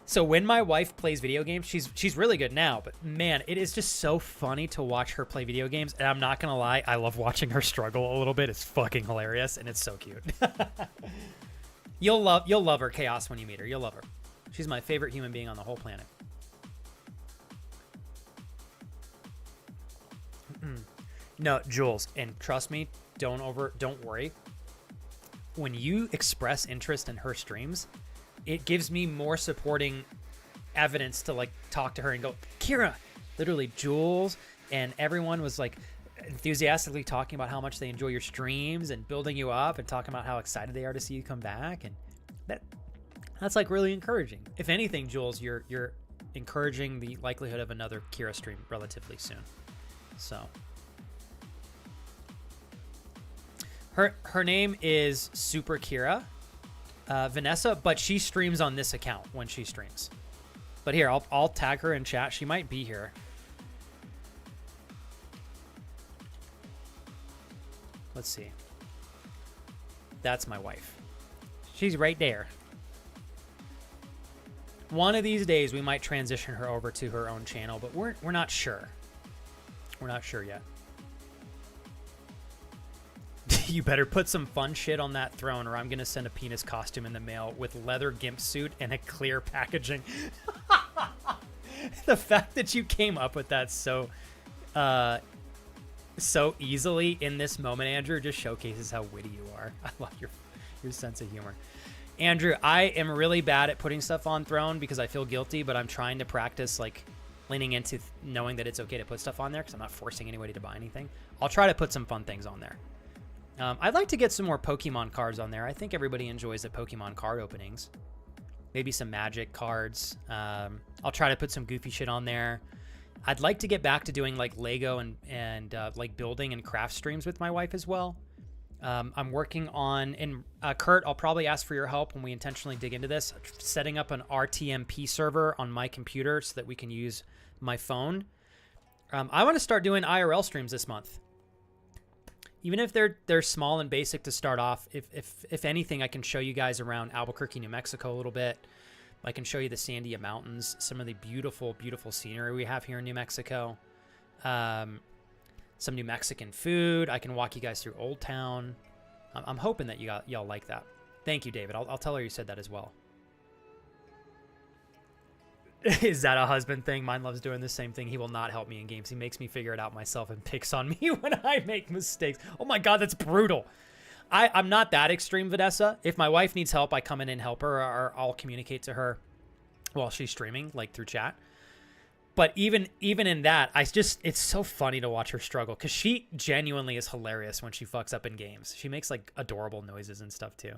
So when my wife plays video games, she's really good now. But, man, it is just so funny to watch her play video games. And I'm not going to lie, I love watching her struggle a little bit. It's fucking hilarious, and it's so cute. You'll love her, Chaos, when you meet her. You'll love her. She's my favorite human being on the whole planet. No, Jules, and trust me, don't worry. When you express interest in her streams, it gives me more supporting evidence to like talk to her and go, Kira, literally Jules and everyone was like enthusiastically talking about how much they enjoy your streams and building you up and talking about how excited they are to see you come back. And that's like really encouraging. If anything, Jules, you're encouraging the likelihood of another Kira stream relatively soon. So Her name is Super Kira, Vanessa, but she streams on this account when she streams. But here, I'll tag her in chat. She might be here. Let's see. That's my wife. She's right there. One of these days, we might transition her over to her own channel, but we're not sure. We're not sure yet. You better put some fun shit on that throne, or I'm gonna send a penis costume in the mail with leather gimp suit and a clear packaging. The fact that you came up with that so easily in this moment, Andrew, just showcases how witty you are. I love your sense of humor. Andrew, I am really bad at putting stuff on throne because I feel guilty, but I'm trying to practice like leaning into knowing that it's okay to put stuff on there because I'm not forcing anybody to buy anything. I'll try to put some fun things on there. I'd like to get some more Pokemon cards on there. I think everybody enjoys the Pokemon card openings. Maybe some Magic cards. I'll try to put some goofy shit on there. I'd like to get back to doing like Lego and like building and craft streams with my wife as well. I'm working on, and Kurt, I'll probably ask for your help when we intentionally dig into this, setting up an RTMP server on my computer so that we can use my phone. I want to start doing IRL streams this month. Even if they're small and basic to start off, if anything, I can show you guys around Albuquerque, New Mexico a little bit. I can show you the Sandia Mountains, some of the beautiful, beautiful scenery we have here in New Mexico. Some New Mexican food. I can walk you guys through Old Town. I'm hoping that y'all like that. Thank you, David. I'll tell her you said that as well. Is that a husband thing? Mine loves doing the same thing. He will not help me in games. He makes me figure it out myself and picks on me when I make mistakes. Oh my God, that's brutal. I'm not that extreme, Vanessa. If my wife needs help, I come in and help her, or I'll communicate to her while she's streaming, like through chat. But even in that, it's so funny to watch her struggle because she genuinely is hilarious when she fucks up in games. She makes like adorable noises and stuff too.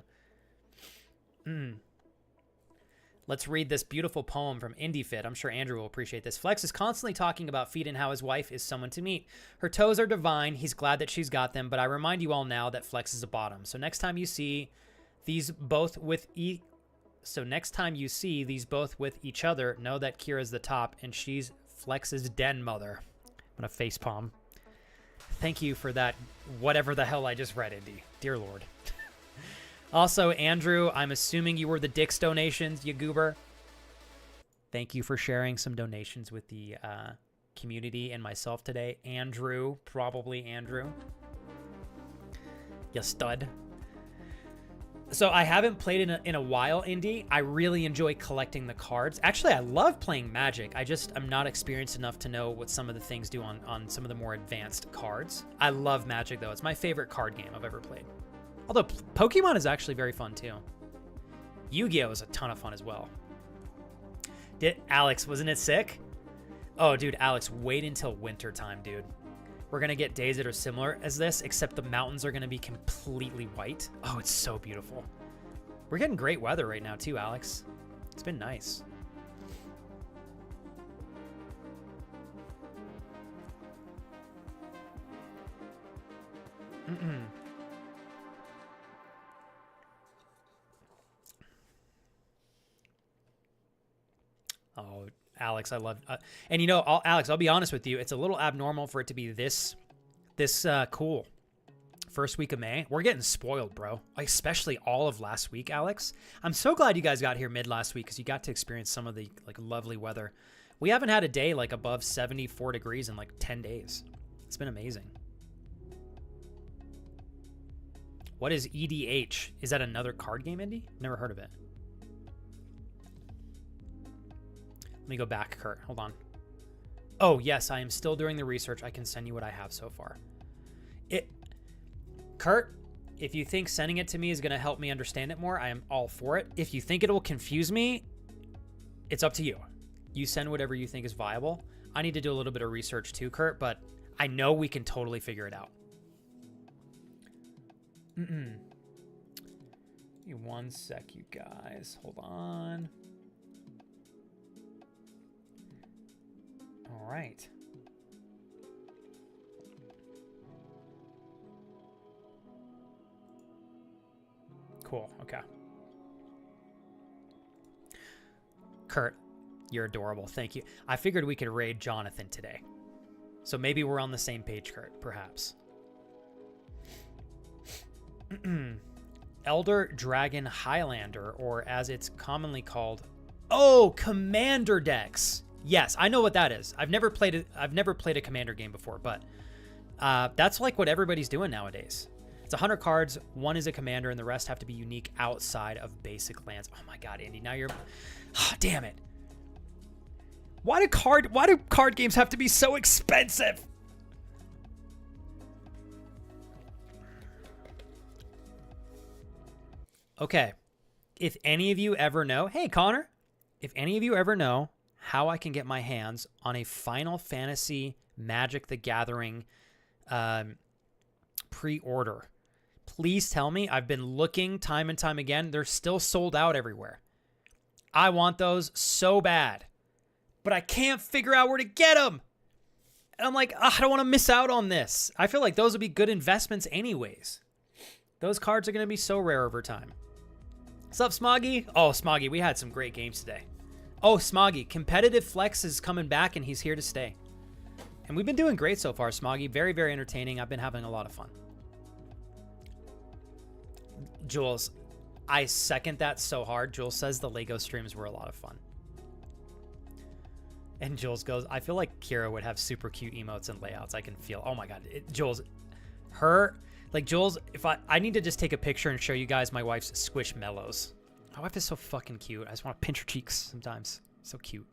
Let's read this beautiful poem from IndieFit. I'm sure Andrew will appreciate this. Flex is constantly talking about feet and how his wife is someone to meet. Her toes are divine. He's glad that she's got them, but I remind you all now that Flex is a bottom. So next time you see these both with each other, know that Kira's the top and she's Flex's den mother. I'm gonna facepalm. Thank you for that, whatever the hell I just read, Indy. Dear Lord. Also, Andrew, I'm assuming you were the Dick's donations, you goober. Thank you for sharing some donations with the community and myself today. Andrew, probably Andrew. You stud. So I haven't played in a while, Indy. I really enjoy collecting the cards. Actually, I love playing Magic. I'm not experienced enough to know what some of the things do on some of the more advanced cards. I love Magic, though. It's my favorite card game I've ever played. Although Pokemon is actually very fun, too. Yu-Gi-Oh! Is a ton of fun as well. Alex, wasn't it sick? Oh, dude, Alex, wait until winter time, dude. We're going to get days that are similar as this, except the mountains are going to be completely white. Oh, it's so beautiful. We're getting great weather right now, too, Alex. It's been nice. Oh, Alex, I love, and you know, Alex, I'll be honest with you. It's a little abnormal for it to be this cool. First week of May, we're getting spoiled, bro. Especially all of last week, Alex. I'm so glad you guys got here mid last week because you got to experience some of the like lovely weather. We haven't had a day like above 74 degrees in like 10 days. It's been amazing. What is EDH? Is that another card game, Indy? Never heard of it. Let me go back, Kurt. Hold on. Oh, yes, I am still doing the research. I can send you what I have so far. Kurt, if you think sending it to me is going to help me understand it more, I am all for it. If you think it will confuse me, it's up to you. You send whatever you think is viable. I need to do a little bit of research too, Kurt, but I know we can totally figure it out. Give me one sec, you guys. Hold on. All right. Cool. Okay. Kurt, you're adorable. Thank you. I figured we could raid Jonathan today. So maybe we're on the same page, Kurt, perhaps. Elder Dragon Highlander, or as it's commonly called, oh, Commander decks. Yes, I know what that is. I've never played a Commander game before, but that's like what everybody's doing nowadays. It's 100 cards, one is a commander, and the rest have to be unique outside of basic lands. Oh my god, Andy, now you're... Oh, damn it. Why do card games have to be so expensive? Okay. If any of you ever know... Hey, Connor. If any of you ever know how I can get my hands on a Final Fantasy Magic the Gathering pre-order, please tell me. I've been looking time and time again. They're still sold out everywhere. I want those so bad, but I can't figure out where to get them. And I'm like, I don't want to miss out on this. I feel like those would be good investments anyways. Those cards are going to be so rare over time. What's up, Smoggy? Oh, Smoggy, we had some great games today. Oh, Smoggy, competitive flex is coming back and he's here to stay. And we've been doing great so far, Smoggy. Very, very entertaining. I've been having a lot of fun. Jules, I second that so hard. Jules says the Lego streams were a lot of fun. And Jules goes, I feel like Kira would have super cute emotes and layouts. I can feel, oh my God. Jules, Jules, if I need to just take a picture and show you guys my wife's Squishmallows. My wife is so fucking cute. I just want to pinch her cheeks sometimes. So cute.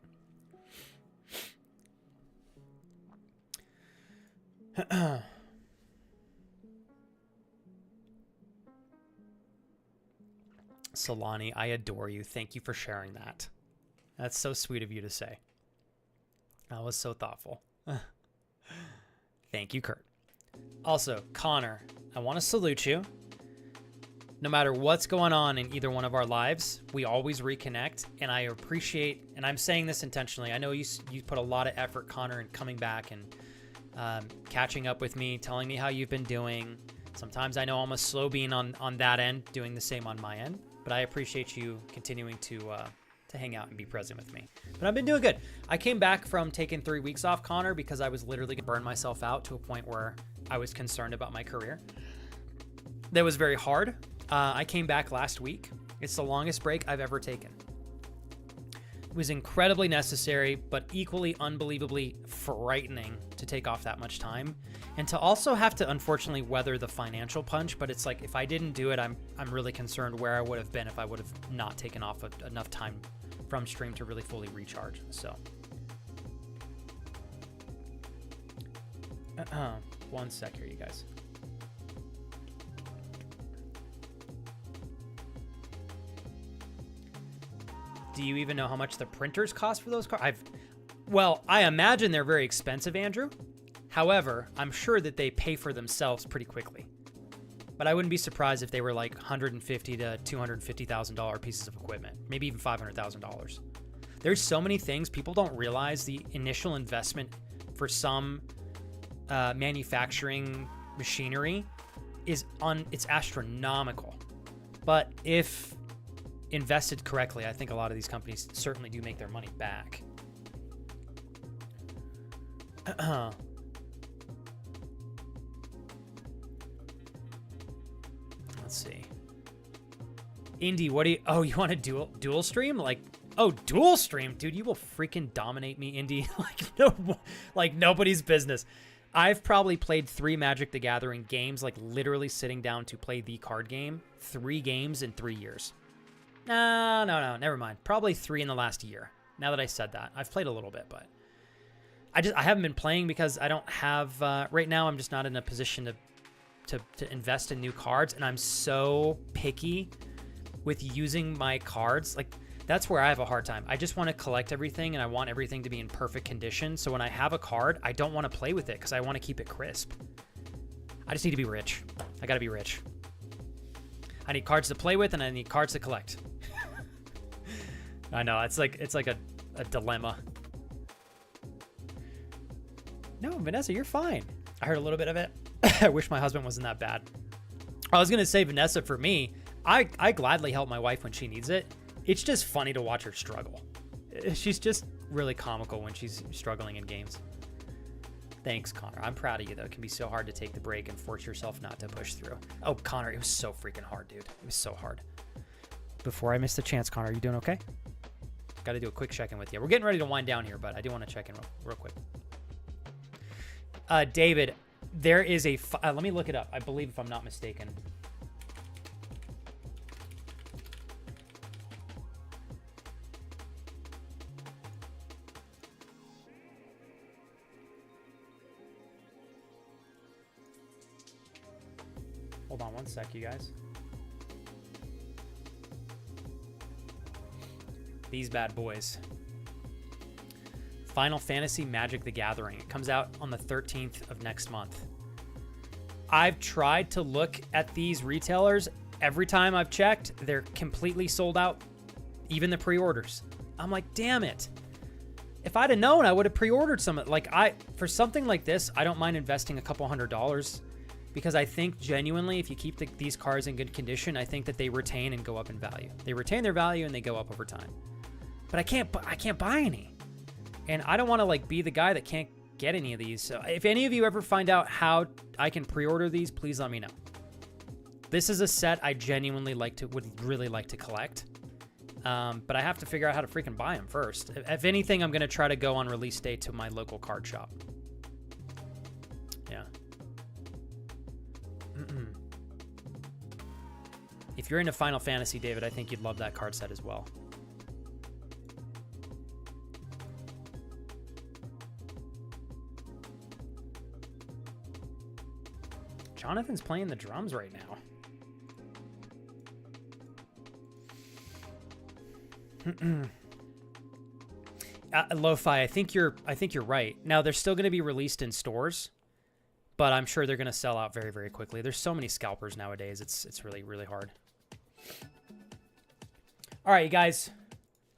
Solani, I adore you. Thank you for sharing that. That's so sweet of you to say. That was so thoughtful. Thank you, Kurt. Also, Connor, I want to salute you. No matter what's going on in either one of our lives, we always reconnect, and I appreciate, and I'm saying this intentionally, I know you put a lot of effort, Connor, in coming back and catching up with me, telling me how you've been doing. Sometimes I know I'm a slow bean on that end, doing the same on my end, but I appreciate you continuing to hang out and be present with me. But I've been doing good. I came back from taking 3 weeks off, Connor, because I was literally going to burn myself out to a point where I was concerned about my career. That was very hard. I came back last week. It's the longest break I've ever taken. It was incredibly necessary, but equally unbelievably frightening to take off that much time and to also have to, unfortunately, weather the financial punch. But it's like, if I didn't do it, I'm really concerned where I would have been if I would have not taken off enough time from stream to really fully recharge. So, one sec here, you guys. Do you even know how much the printers cost for those cards? Well, I imagine they're very expensive, Andrew. However, I'm sure that they pay for themselves pretty quickly. But I wouldn't be surprised if they were like $150,000 to $250,000 pieces of equipment, maybe even $500,000. There's so many things people don't realize. The initial investment for some manufacturing machinery it's astronomical. But if invested correctly, I think a lot of these companies certainly do make their money back. Let's see. Indy, what do you... Oh, you want a dual stream? Like, oh, dual stream? Dude, you will freaking dominate me, Indy. like nobody's business. I've probably played 3 Magic the Gathering games, like literally sitting down to play the card game. 3 games in 3 years. No, never mind. Probably 3 in the last year. Now that I said that, I've played a little bit, but I haven't been playing because I don't have right now. I'm just not in a position to invest in new cards, and I'm so picky with using my cards. Like, that's where I have a hard time. I just want to collect everything, and I want everything to be in perfect condition. So when I have a card, I don't want to play with it because I want to keep it crisp. I just need to be rich. I gotta be rich. I need cards to play with, and I need cards to collect. I know, it's like a dilemma. No, Vanessa, you're fine. I heard a little bit of it. I wish my husband wasn't that bad. I was gonna say, Vanessa, for me, I gladly help my wife when she needs it. It's just funny to watch her struggle. She's just really comical when she's struggling in games. Thanks, Connor. I'm proud of you, though. It can be so hard to take the break and force yourself not to push through. Oh, Connor, it was so freaking hard, dude. It was so hard. Before I missed the chance, Connor, are you doing okay? Got to do a quick check-in with you. We're getting ready to wind down here, but I do want to check in real quick. David, there is a... let me look it up. I believe, if I'm not mistaken... Hold on one sec, you guys. These bad boys. Final Fantasy Magic the Gathering. It comes out on the 13th of next month. I've tried to look at these retailers. Every time I've checked, they're completely sold out. Even the pre-orders. I'm like, damn it. If I'd have known, I would have pre-ordered some. For something like this, I don't mind investing a couple $100. Because I think genuinely, if you keep these cards in good condition, I think that they retain and go up in value. They retain their value and they go up over time. But I can't buy any, and I don't want to like be the guy that can't get any of these. So if any of you ever find out how I can pre-order these, please let me know. This is a set I genuinely would really like to collect, but I have to figure out how to freaking buy them first. If anything, I'm gonna try to go on release day to my local card shop. Yeah. If you're into Final Fantasy, David, I think you'd love that card set as well. Jonathan's playing the drums right now. Lo-Fi, I think you're right. Now they're still going to be released in stores, but I'm sure they're going to sell out very, very quickly. There's so many scalpers nowadays. It's really, really hard. All right, you guys.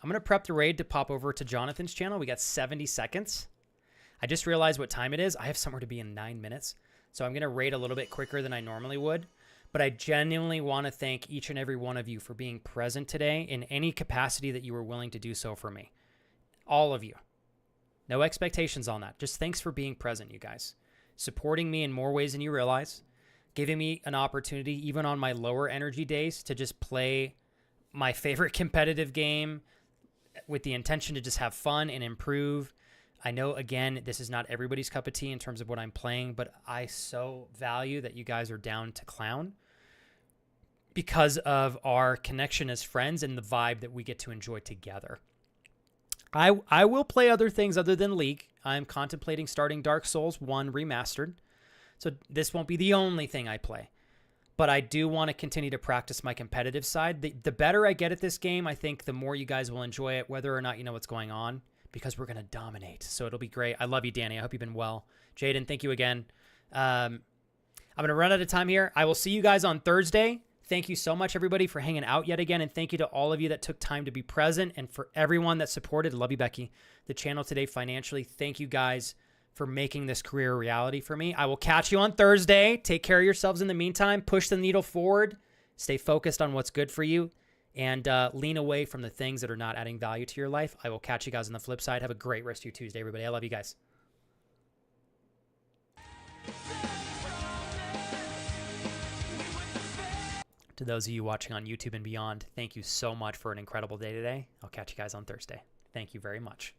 I'm going to prep the raid to pop over to Jonathan's channel. We got 70 seconds. I just realized what time it is. I have somewhere to be in 9 minutes. So I'm going to raid a little bit quicker than I normally would. But I genuinely want to thank each and every one of you for being present today in any capacity that you were willing to do so for me. All of you. No expectations on that. Just thanks for being present, you guys. Supporting me in more ways than you realize. Giving me an opportunity, even on my lower energy days, to just play my favorite competitive game with the intention to just have fun and improve. I know, again, this is not everybody's cup of tea in terms of what I'm playing, but I so value that you guys are down to clown because of our connection as friends and the vibe that we get to enjoy together. I will play other things other than League. I'm contemplating starting Dark Souls 1 Remastered, so this won't be the only thing I play. But I do want to continue to practice my competitive side. The better I get at this game, I think the more you guys will enjoy it, whether or not you know what's going on, because we're going to dominate. So it'll be great. I love you, Danny. I hope you've been well. Jaden, thank you again. I'm going to run out of time here. I will see you guys on Thursday. Thank you so much, everybody, for hanging out yet again. And thank you to all of you that took time to be present and for everyone that supported. Love you, Becky. The channel today financially. Thank you guys for making this career a reality for me. I will catch you on Thursday. Take care of yourselves in the meantime. Push the needle forward. Stay focused on what's good for you. And lean away from the things that are not adding value to your life. I will catch you guys on the flip side. Have a great rest of your Tuesday, everybody. I love you guys. To those of you watching on YouTube and beyond, thank you so much for an incredible day today. I'll catch you guys on Thursday. Thank you very much.